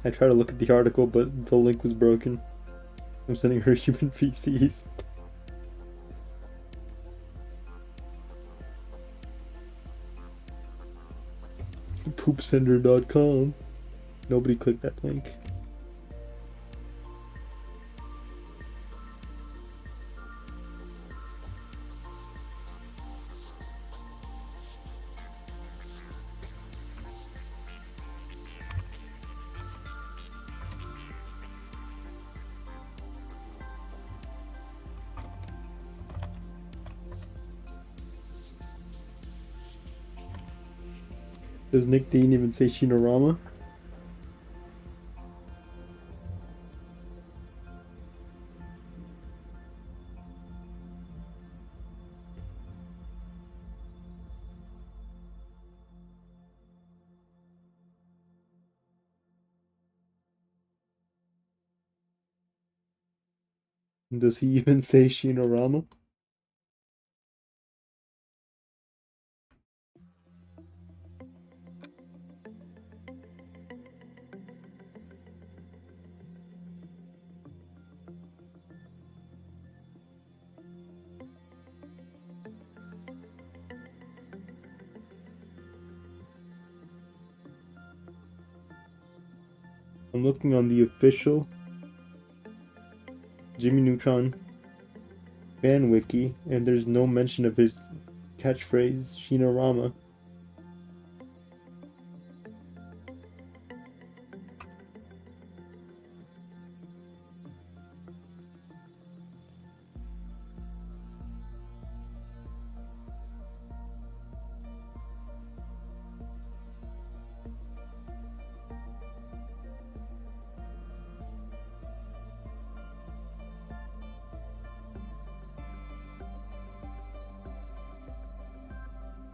I tried to look at the article, but the link was broken. I'm sending her human feces. Poopsender.com. Nobody clicked that link. Does Nick Dean even say Shinorama? Does he even say Shinorama? I'm looking on the official Jimmy Neutron fan wiki, and there's no mention of his catchphrase, Shinorama.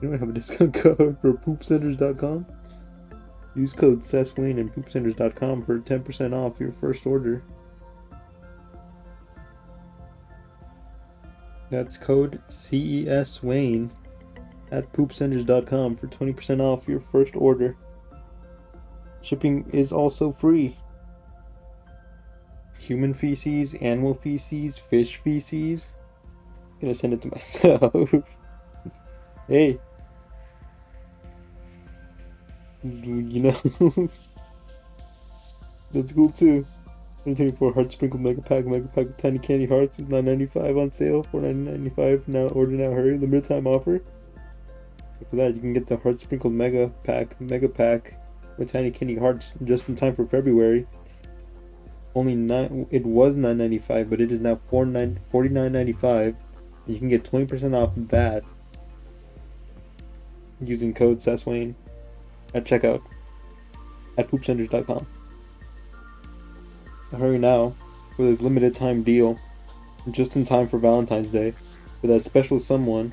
You don't have a discount code for poopcenters.com? Use code CESWayne and poopcenters.com for 10% off your first order. That's code CESWayne at poopcenters.com for 20% off your first order. Shipping is also free. Human feces, animal feces, fish feces. I'm gonna send it to myself. Hey. You know, that's cool too. 2024 Heart Sprinkle Mega Pack with Tiny Candy Hearts is $9.95 on sale, $4.95 now. Order now, hurry! Limited time offer. After that, you can get the Heart Sprinkle Mega Pack with Tiny Candy Hearts just in time for February. It was $9.95, but it is now $49.95. You can get 20% off that using code CESWayne at checkout at poopcenters.com. Hurry now for this limited time deal, just in time for Valentine's Day, for that special someone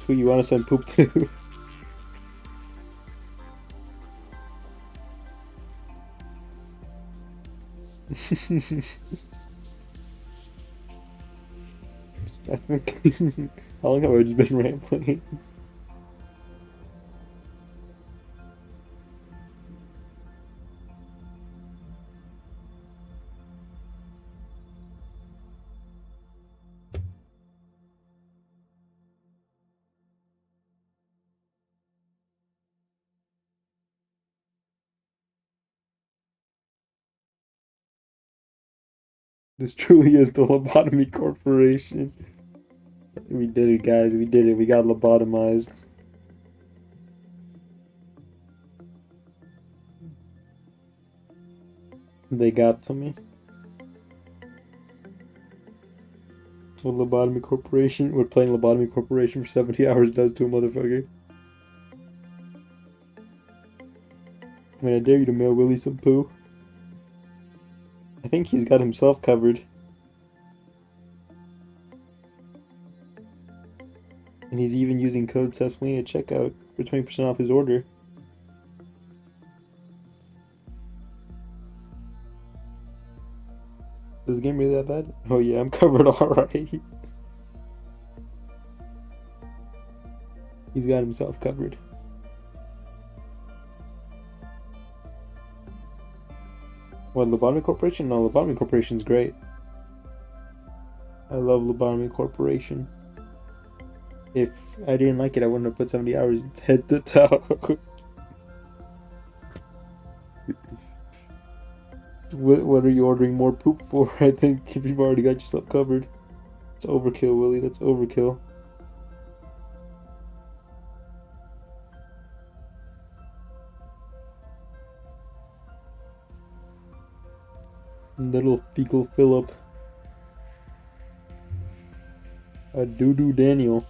who you want to send poop to. I think. How long have I just been rambling? This truly is the Lobotomy Corporation. We did it, guys. We did it. We got lobotomized. They got to me. What Lobotomy Corporation? What playing Lobotomy Corporation for 70 hours does to a motherfucker. I mean, I dare you to mail Willie some poo. I think he's got himself covered. And he's even using code Seswayne at checkout for 20% off his order. Is the game really that bad? Oh yeah, I'm covered alright. He's got himself covered. What, Lobotomy Corporation? No, Lobotomy Corporation's great. I love Lobotomy Corporation. If I didn't like it, I wouldn't have put 70 hours head to toe. What are you ordering more poop for? I think if you've already got yourself covered. It's overkill, Willie. That's overkill. Little fecal Phillip. A doo-doo Daniel.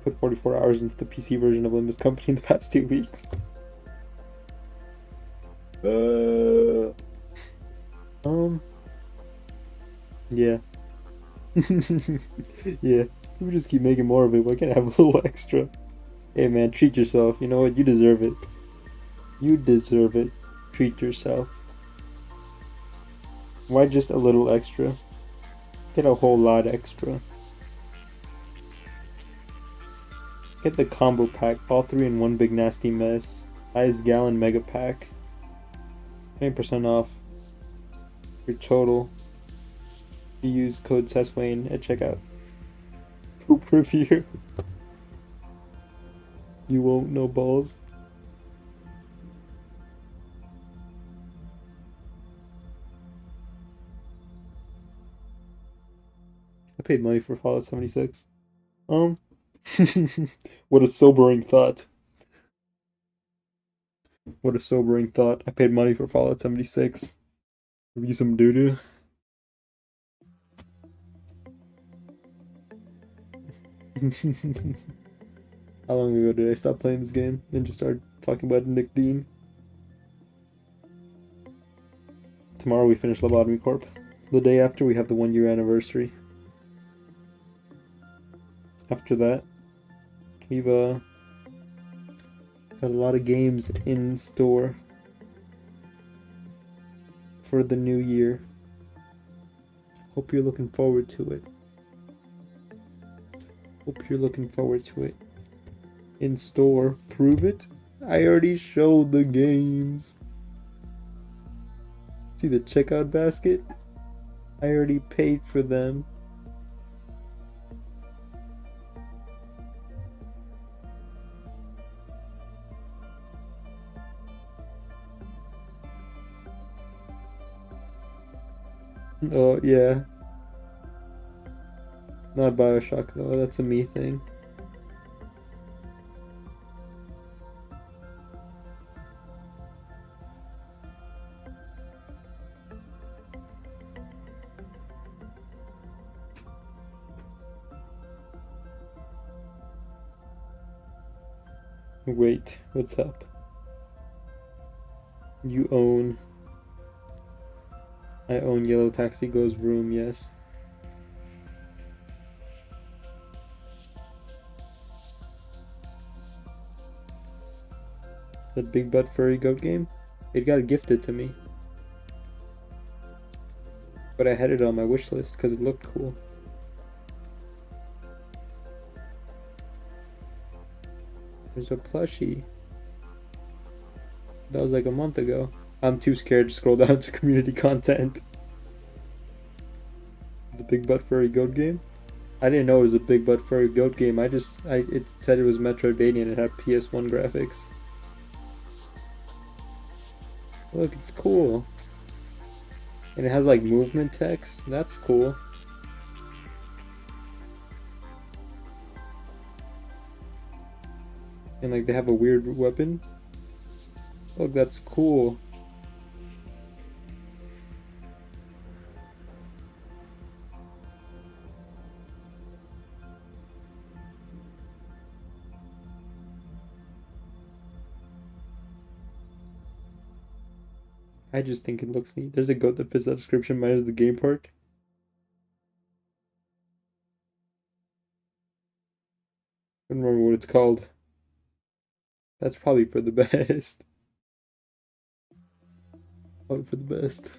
Put 44 hours into the PC version of Limbus Company in the past 2 weeks. Yeah. Yeah. We just keep making more of it. Why can't I have a little extra? Hey man, treat yourself. You know what? You deserve it. You deserve it. Treat yourself. Why just a little extra? Get a whole lot extra. Get the combo pack, all 3 in one big nasty mess. Highest gallon mega pack. 20% off your total. You use code Seswayne at checkout. Poop review. You won't know balls. I paid money for Fallout 76. What a sobering thought. What a sobering thought. I paid money for Fallout 76. Give you some doo-doo. How long ago did I stop playing this game and just start talking about Nick Dean? Tomorrow we finish Lobotomy Corp. The day after we have the 1-year anniversary. After that, we've got a lot of games in store for the new year. Hope you're looking forward to it. Hope you're looking forward to it. In store, prove it. I already showed the games. See the checkout basket? I already paid for them. Oh, yeah. Not Bioshock, though. That's a me thing. Wait, what's up? You own... I own Yellow Taxi Goes Room, yes. That Big Butt Furry Goat game? It got gifted to me. But I had it on my wish list because it looked cool. There's a plushie. That was like a month ago. I'm too scared to scroll down to community content. The Big Butt Furry Goat game? I didn't know it was a Big Butt Furry Goat game. It said it was Metroidvania and it had PS1 graphics. Look, it's cool. And it has like movement text. That's cool. And like they have a weird weapon. Look, that's cool. I just think it looks neat. There's a goat that fits that description minus the game part. I don't remember what it's called. That's probably for the best. Probably for the best.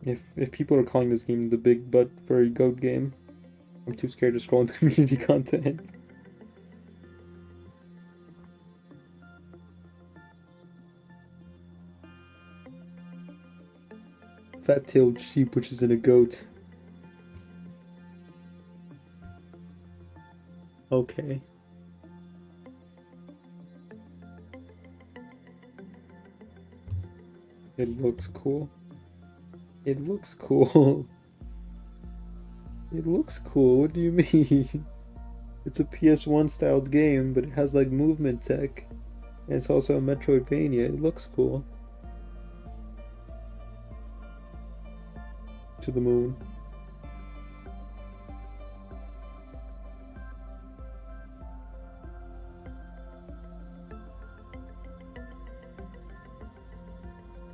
If people are calling this game the big butt furry goat game, I'm too scared to scroll into community content. Fat-tailed sheep, which is in a goat. Okay. It looks cool. It looks cool. It looks cool. What do you mean? It's a PS1 styled game, but it has like movement tech. And it's also a Metroidvania. It looks cool. To the moon.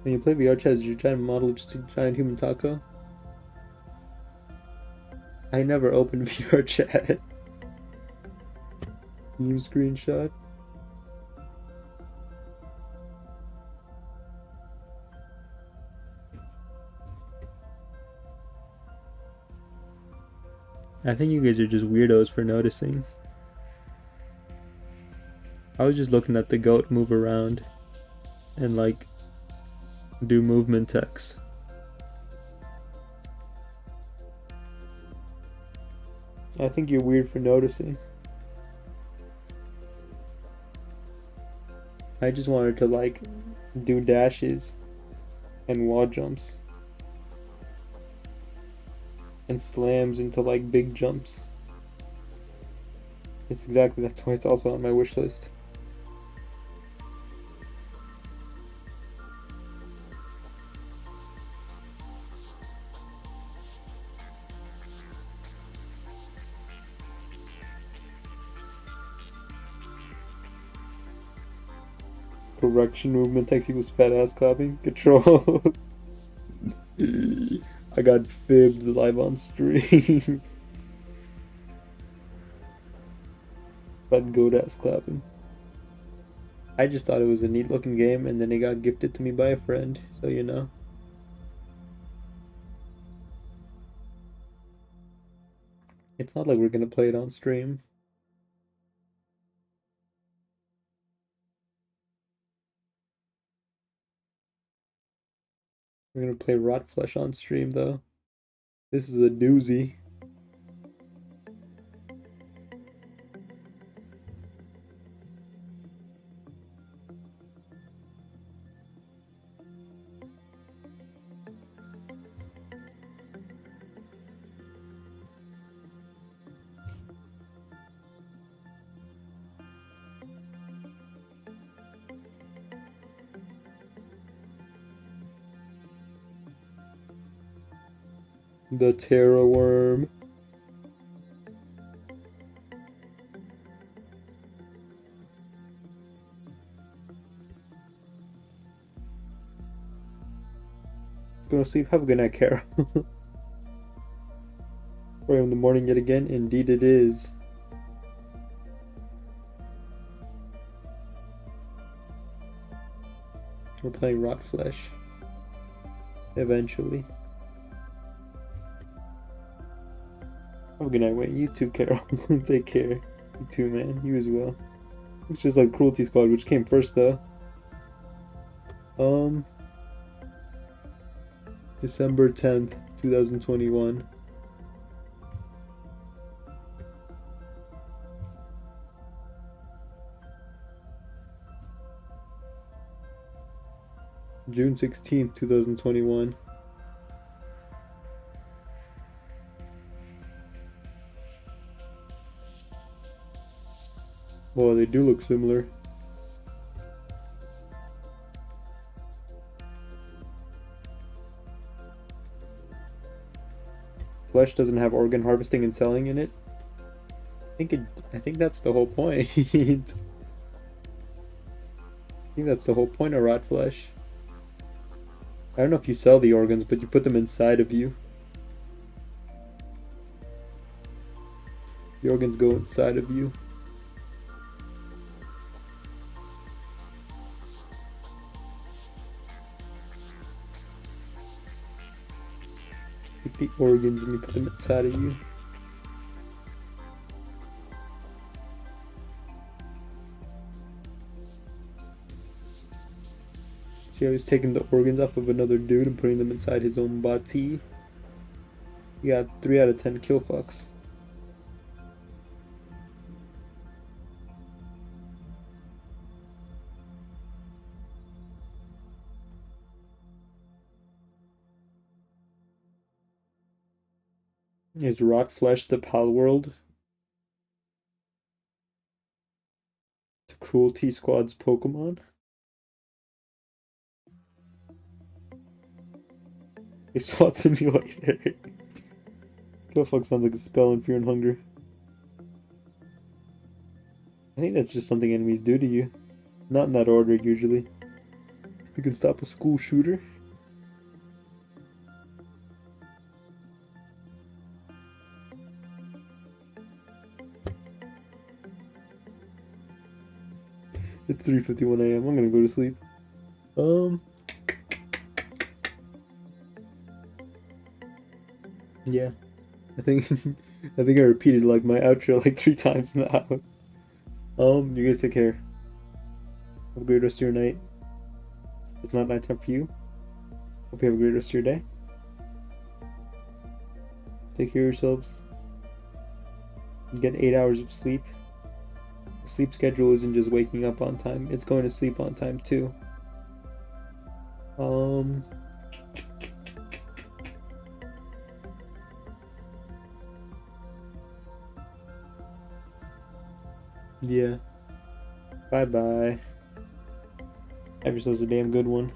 When you play VR chat, is your giant model just a giant human taco? I never opened VR chat. Meme screenshot. I think you guys are just weirdos for noticing. I was just looking at the goat move around and like do movement techs. I think you're weird for noticing. I just wanted to like do dashes and wall jumps and slams into like big jumps. That's why it's also on my wish list. Correction movement text equals fat ass clapping. Control. I got fibbed live on stream. Fat goat ass clapping. I just thought it was a neat looking game and then it got gifted to me by a friend, so you know. It's not like we're gonna play it on stream. We're gonna play Rot Flesh on stream though. This is a doozy. The Terra Worm. Gonna sleep. Have a good night, Kara. 4 a.m. in the morning yet again. Indeed it is. We're playing Rot Flesh. Eventually. Have a good night, Wayne. You too, Carol. Take care. You too, man. You as well. It's just like Cruelty Squad, which came first though. December 10th, 2021. June 16th, 2021. Well, they do look similar. Flesh doesn't have organ harvesting and selling in it. I think that's the whole point. I think that's the whole point of rot flesh. I don't know if you sell the organs, but you put them inside of you. The organs go inside of you. Take the organs and you put them inside of you. See how he's taking the organs off of another dude and putting them inside his own body. You got 3 out of 10 kill fucks. Is rot flesh the pal world? To Cruelty Squad's Pokemon? A SWAT simulator. Kill fuck sounds like a spell in Fear and Hunger. I think that's just something enemies do to you. Not in that order, usually. You can stop a school shooter. It's 3:51 a.m. I'm gonna go to sleep. Yeah. I think I think I repeated like my outro like 3 times in the hour. You guys take care. Have a great rest of your night. It's not nighttime for you. Hope you have a great rest of your day. Take care of yourselves. Get 8 hours of sleep. Sleep schedule isn't just waking up on time, it's going to sleep on time too. Yeah. Bye bye. Have yourselves a damn good one.